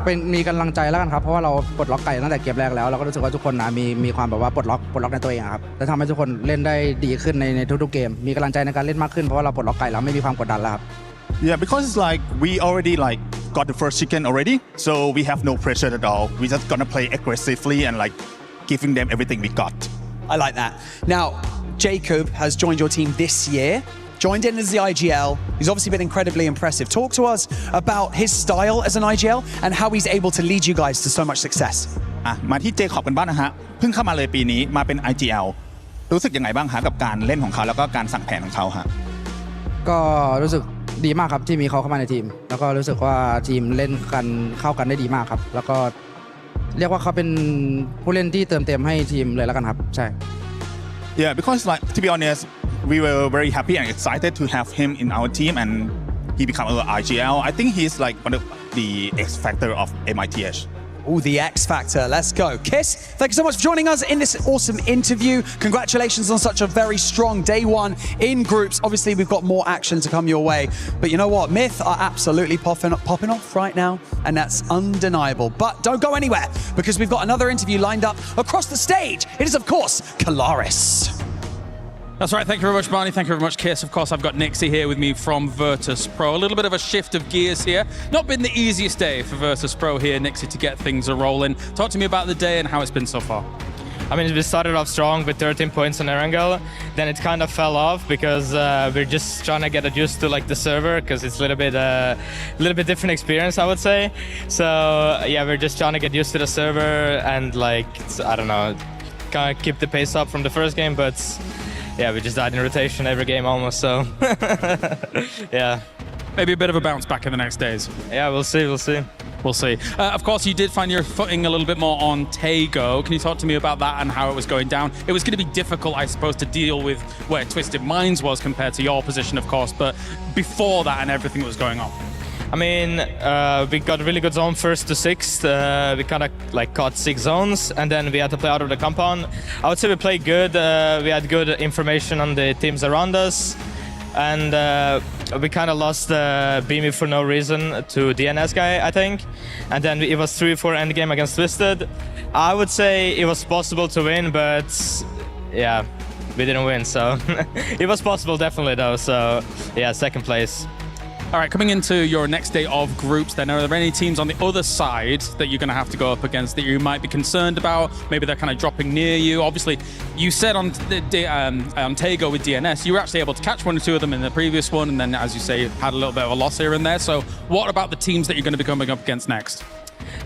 เป็นมีกำลังใจแล้วกันครับเพราะว่าเราปลดล็อกไก่ตั้งแต่เกมแรกแล้วเราก็รู้สึกว่าทุกคนนะมีความแบบว่าปลดล็อกในตัวเองครับและทำให้ทุกคนเล่นได้ดีขึ้นในทุกๆเกมมีกำลังใจในการเล่นมากขึ้นเพราะว่าเราปลดล็อกไก่แล้วไม่มีความกดดันแล้วครับ Yeah, because it's like we already got the first chicken already, so we have no pressure at all. We just gonna play aggressively and giving them everything we got. I like that. Now, Jacob has joined your team this year. Joined in as the IGL. He's obviously been incredibly impressive. Talk to us about his style as an IGL and how he's able to lead you guys to so much success. มาที่เจคอบกันบ้างนะฮะเพิ่งเข้ามาเลยปีนี้มาเป็น IGL รู้สึกยังไงบ้างฮะกับการเล่นของเขาแล้วก็การสั่งแผนของเขาฮะก็รู้สึกดีมากครับที่มีเขาเข้ามาในทีมแล้วก็รู้สึกว่าทีมเล่นกันเข้ากันได้ดีมากครับแล้วก็เรียกว่าเขาเป็นผู้เล่นที่เติมเต็มให้ทีมเลยแล้วกันครับใช่ Yeah, because like to be honest, we were very happy and excited to have him in our team, and he became our IGL. I think he's like one of the X factor of MITH. Oh, the X Factor. Let's go. Kiss, thank you so much for joining us in this awesome interview. Congratulations on such a very strong day one in groups. Obviously, we've got more action to come your way. But you know what? Myth are absolutely popping off right now, and that's undeniable. But don't go anywhere, because we've got another interview lined up across the stage. It is, of course, Kalaris. That's right. Thank you very much, Barney. Thank you very much, Kiss. Of course, I've got Nixie here with me from Virtus Pro. A little bit of a shift of gears here. Not been the easiest day for Virtus Pro here, Nixie, to get things rolling. Talk to me about the day and how it's been so far. I mean, we started off strong with 13 points on Erangel. Then it kind of fell off because we're just trying to get used to like the server, because it's a little bit different experience, I would say. So yeah, we're just trying to get used to the server and like, I don't know, kind of keep the pace up from the first game, but yeah, we just died in rotation every game almost, so yeah. Maybe a bit of a bounce back in the next days. Yeah, we'll see. We'll see. Of course, you did find your footing a little bit more on Tago. Can you talk to me about that and how it was going down? It was going to be difficult, I suppose, to deal with where Twisted Minds was compared to your position, of course, but before that and everything that was going on. I mean, we got a really good zone first to sixth. We kind of like caught 6 zones, and then we had to play out of the compound. I would say we played good. We had good information on the teams around us, and we kind of lost Beamy for no reason to DNS guy, I think. And then it was 3-4 endgame against Twisted. I would say it was possible to win, but yeah, we didn't win. So it was possible, definitely though. So yeah, second place. All right, coming into your next day of groups then, are there any teams on the other side that you're going to have to go up against that you might be concerned about? Maybe they're kind of dropping near you. Obviously, you said on Tago with DNS, you were actually able to catch 1 or 2 of them in the previous one, and then, as you say, had a little bit of a loss here and there. So what about the teams that you're going to be coming up against next?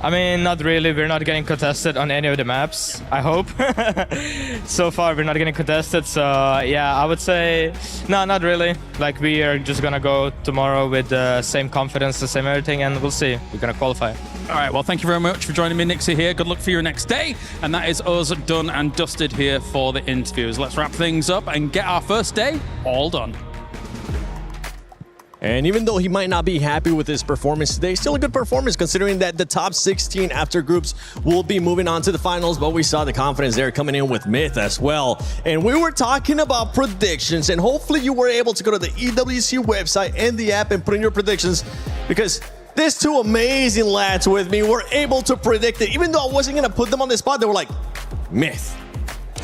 I mean, not really. We're not getting contested on any of the maps, I hope. So far, we're not getting contested. So, yeah, I would say, no, not really. Like, we are just going to go tomorrow with the same confidence, the same everything, and we'll see. We're going to qualify. All right, well, thank you very much for joining me, Nixie, here. Good luck for your next day. And that is us done and dusted here for the interviews. Let's wrap things up and get our first day all done. And even though he might not be happy with his performance today, still a good performance considering that the top 16 after groups will be moving on to the finals. But we saw the confidence there coming in with Myth as well. And we were talking about predictions, and hopefully you were able to go to the EWC website and the app and put in your predictions, because these 2 amazing lads with me were able to predict it. Even though I wasn't going to put them on the spot, they were like, Myth.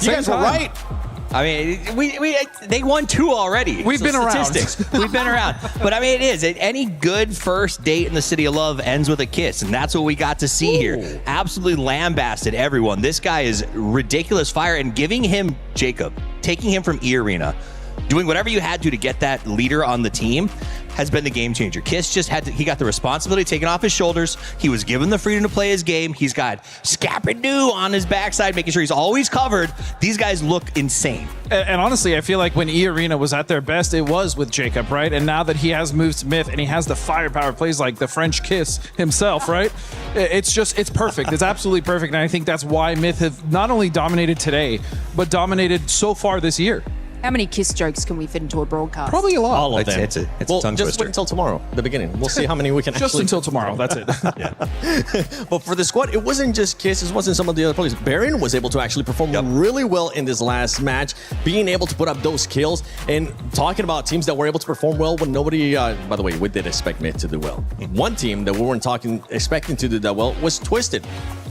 You guys were right. I mean, they won 2 already. We've been around. We've been around. But I mean, it is. Any good first date in the City of Love ends with a kiss, and that's what we got to see here. Absolutely lambasted everyone. This guy is ridiculous fire, and giving him Jacob, taking him from E Arena, doing whatever you had to get that leader on the team has been the game changer. Kiss just he got the responsibility taken off his shoulders. He was given the freedom to play his game. He's got Scappadoo on his backside, making sure he's always covered. These guys look insane. And honestly, I feel like when E Arena was at their best, it was with Jacob, right? And now that he has moved to Myth and he has the firepower plays like the French Kiss himself, right? It's perfect. It's absolutely perfect. And I think that's why Myth have not only dominated today, but dominated so far this year. How many Kiss jokes can we fit into a broadcast? Probably a lot. All of them. It's a tongue just twister. wait until tomorrow, the beginning. We'll see how many we can just until tomorrow. That's it. Yeah. But for the squad, it wasn't just Kiss. It wasn't some of the other players. Baron was able to actually perform really well in this last match, being able to put up those kills. And talking about teams that were able to perform well when nobody, by the way, we did expect Myth to do well. One team that we weren't expecting to do that well was Twisted.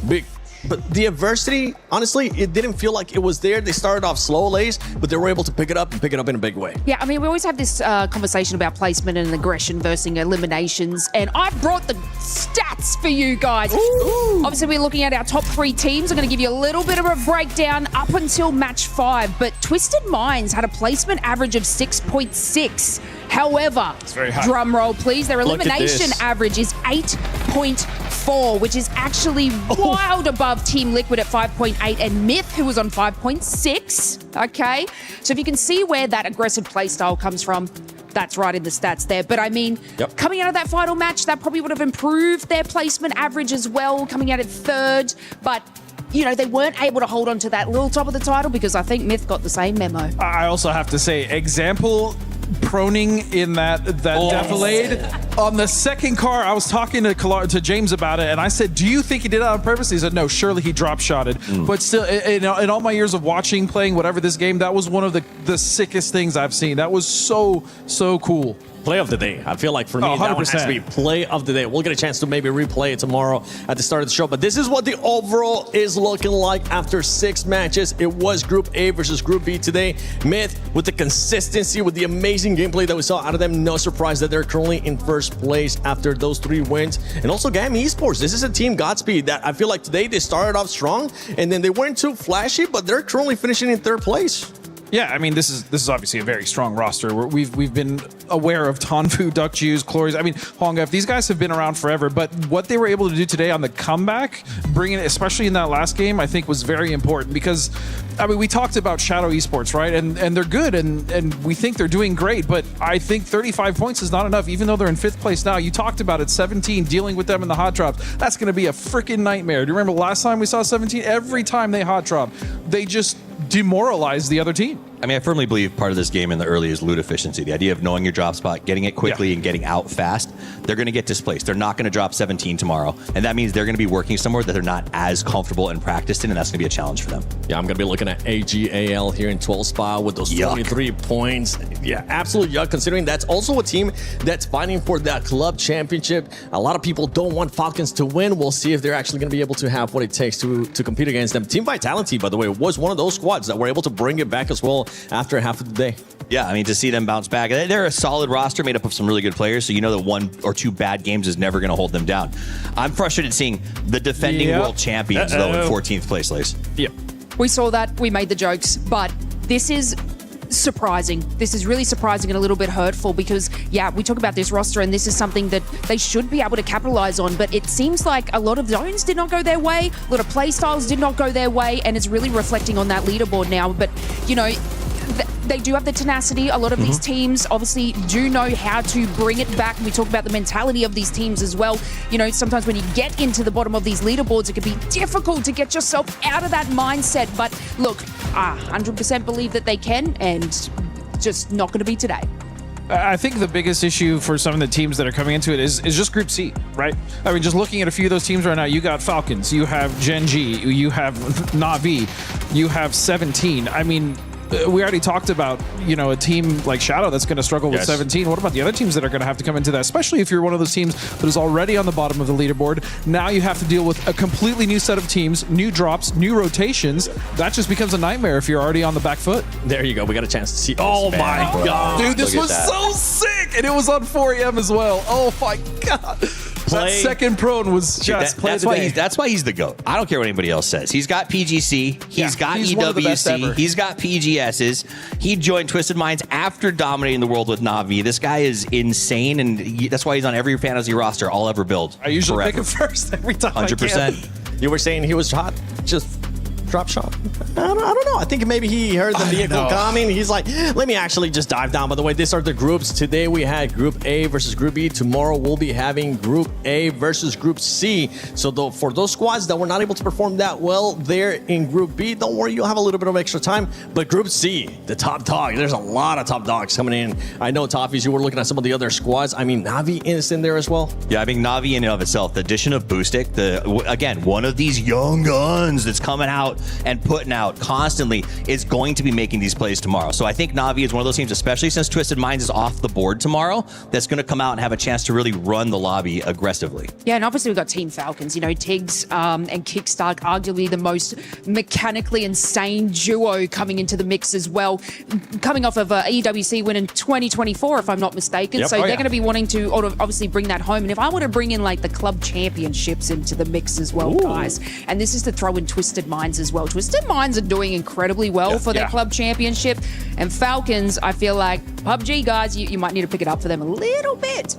Big But the adversity, honestly, it didn't feel like it was there. They started off slow, Lays, but they were able to pick it up and pick it up in a big way. Yeah, I mean, we always have this conversation about placement and aggression versus eliminations, and I've brought the stats for you guys. Ooh. Obviously, we're looking at our top 3 teams. I'm going to give you a little bit of a breakdown up until match 5, but Twisted Minds had a placement average of 6.6. However, drum roll please, their elimination average is 8.4, which is actually wild above Team Liquid at 5.8 and Myth, who was on 5.6. Okay, so if you can see where that aggressive playstyle comes from, that's right in the stats there. But I mean, coming out of that final match, that probably would have improved their placement average as well, coming out at 3rd. But you know, they weren't able to hold on to that little top of the title because I think Myth got the same memo. I also have to say, example proning in that defilade. On the second car, I was talking to James about it, and I said, do you think he did it on purpose? He said, no, surely he drop-shotted. But still, in all my years of watching, playing, whatever this game, that was one of the sickest things I've seen. That was so cool. Play of the day. I feel like for me, that one has to be play of the day. We'll get a chance to maybe replay it tomorrow at the start of the show. But this is what the overall is looking like after 6 matches. It was Group A versus Group B today. Myth, with the consistency, with the amazing gameplay that we saw out of them, no surprise that they're currently in first place after those 3 wins. And also Gami Esports. This is a team Godspeed that I feel like today they started off strong and then they weren't too flashy, but they're currently finishing in 3rd place. Yeah, I mean, this is obviously a very strong roster. We've been aware of Tonfu, Duck Juice, Clories. I mean, Honga, these guys have been around forever, but what they were able to do today on the comeback, bringing it, especially in that last game, I think was very important because, I mean, we talked about Shadow Esports, right? And they're good, and we think they're doing great, but I think 35 points is not enough, even though they're in 5th place now. You talked about it, 17, dealing with them in the hot drops. That's going to be a freaking nightmare. Do you remember last time we saw 17? Every time they hot drop, they just demoralize the other team. I mean, I firmly believe part of this game in the early is loot efficiency. The idea of knowing your drop spot, getting it quickly, and getting out fast. They're going to get displaced. They're not going to drop 17 tomorrow. And that means they're going to be working somewhere that they're not as comfortable and practiced in, and that's going to be a challenge for them. Yeah, I'm going to be looking at AGAL here in 12th spot with those 23 points. Yeah, absolute yuck, considering that's also a team that's fighting for that club championship. A lot of people don't want Falcons to win. We'll see if they're actually going to be able to have what it takes to compete against them. Team Vitality, by the way, was one of those squads that were able to bring it back as well after half of the day. Yeah, I mean, to see them bounce back. They're a solid roster made up of some really good players, so you know that 1 or 2 bad games is never going to hold them down. I'm frustrated seeing the defending world champions, though, in 14th place, Lace. Yeah. We saw that. We made the jokes. But this is surprising. This is really surprising and a little bit hurtful because, yeah, we talk about this roster and this is something that they should be able to capitalize on, but it seems like a lot of zones did not go their way, a lot of play styles did not go their way, and it's really reflecting on that leaderboard now. But, you know, they do have the tenacity. A lot of these teams obviously do know how to bring it back. And we talk about the mentality of these teams as well. You know, sometimes when you get into the bottom of these leaderboards, it can be difficult to get yourself out of that mindset. But look, I 100% believe that they can, and just not going to be today. I think the biggest issue for some of the teams that are coming into it is just Group C, right? I mean, just looking at a few of those teams right now, you got Falcons, you have Gen G, you have Na'Vi, you have 17. I mean, we already talked about, you know, a team like Shadow that's going to struggle with 17. What about the other teams that are going to have to come into that, especially if you're one of those teams that is already on the bottom of the leaderboard? Now you have to deal with a completely new set of teams, new drops, new rotations. That just becomes a nightmare if you're already on the back foot. There you go. We got a chance to see. Oh my God. Dude, this was so sick. And it was on 4 a.m. as well. Oh my God. That second prone was just that's why he's the GOAT. I don't care what anybody else says. He's got PGC. He's got EWC. He's got PGSs. He joined Twisted Minds after dominating the world with Na'Vi. This guy is insane, and that's why he's on every fantasy roster I'll ever build. I usually pick him first every time. 100%. You were saying he was hot? Just drop shot. I don't know. I think maybe he heard the vehicle coming. He's like, let me actually just dive down. By the way, these are the groups. Today we had Group A versus Group B. Tomorrow we'll be having Group A versus Group C. So for those squads that were not able to perform that well there in Group B, don't worry, you'll have a little bit of extra time. But Group C, the top dog, there's a lot of top dogs coming in. I know, Toffees, you were looking at some of the other squads. I mean, Na'Vi is in there as well. Yeah, I mean, Na'Vi in and of itself, the addition of Boostic, again, one of these young guns that's coming out and putting out constantly is going to be making these plays tomorrow. So I think Na'Vi is one of those teams, especially since Twisted Minds is off the board tomorrow, that's going to come out and have a chance to really run the lobby aggressively. Yeah, and obviously we've got Team Falcons. You know, Tiggs and Kickstart, arguably the most mechanically insane duo coming into the mix as well. Coming off of a EWC win in 2024, if I'm not mistaken. Yep. So they're going to be wanting to obviously bring that home. And if I want to bring in like the club championships into the mix as well, guys, and this is to throw in Twisted Minds as well. Twisted Minds are doing incredibly well for their club championship. And Falcons, I feel like PUBG guys, you might need to pick it up for them a little bit.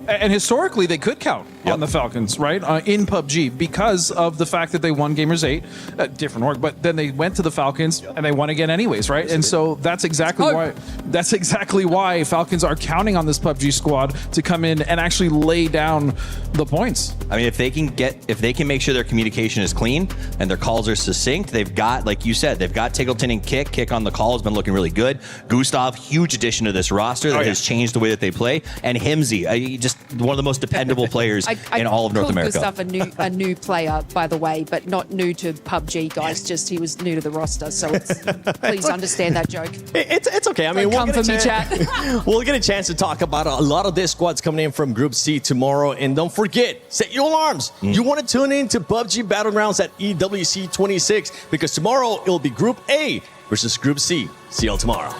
And historically, they could count on the Falcons, right, in PUBG because of the fact that they won Gamers 8, different org, but then they went to the Falcons and they won again anyways, right? And so that's exactly why Falcons are counting on this PUBG squad to come in and actually lay down the points. I mean, if they can make sure their communication is clean and their calls are succinct, they've got, like you said, they've got Tiggleton and Kick on the call has been looking really good. Gustav, huge addition to this roster that has changed the way that they play, and Himsy, just one of the most dependable players in all of North America. Gustav a new player, by the way, but not new to PUBG, guys. Just he was new to the roster, so please understand that joke. It's okay. I mean, we'll get a chance to talk about a lot of this squads coming in from Group C tomorrow. And don't forget, set your alarms. You want to tune in to PUBG Battlegrounds at EWC 26 because tomorrow it'll be Group A versus Group C. See y'all tomorrow.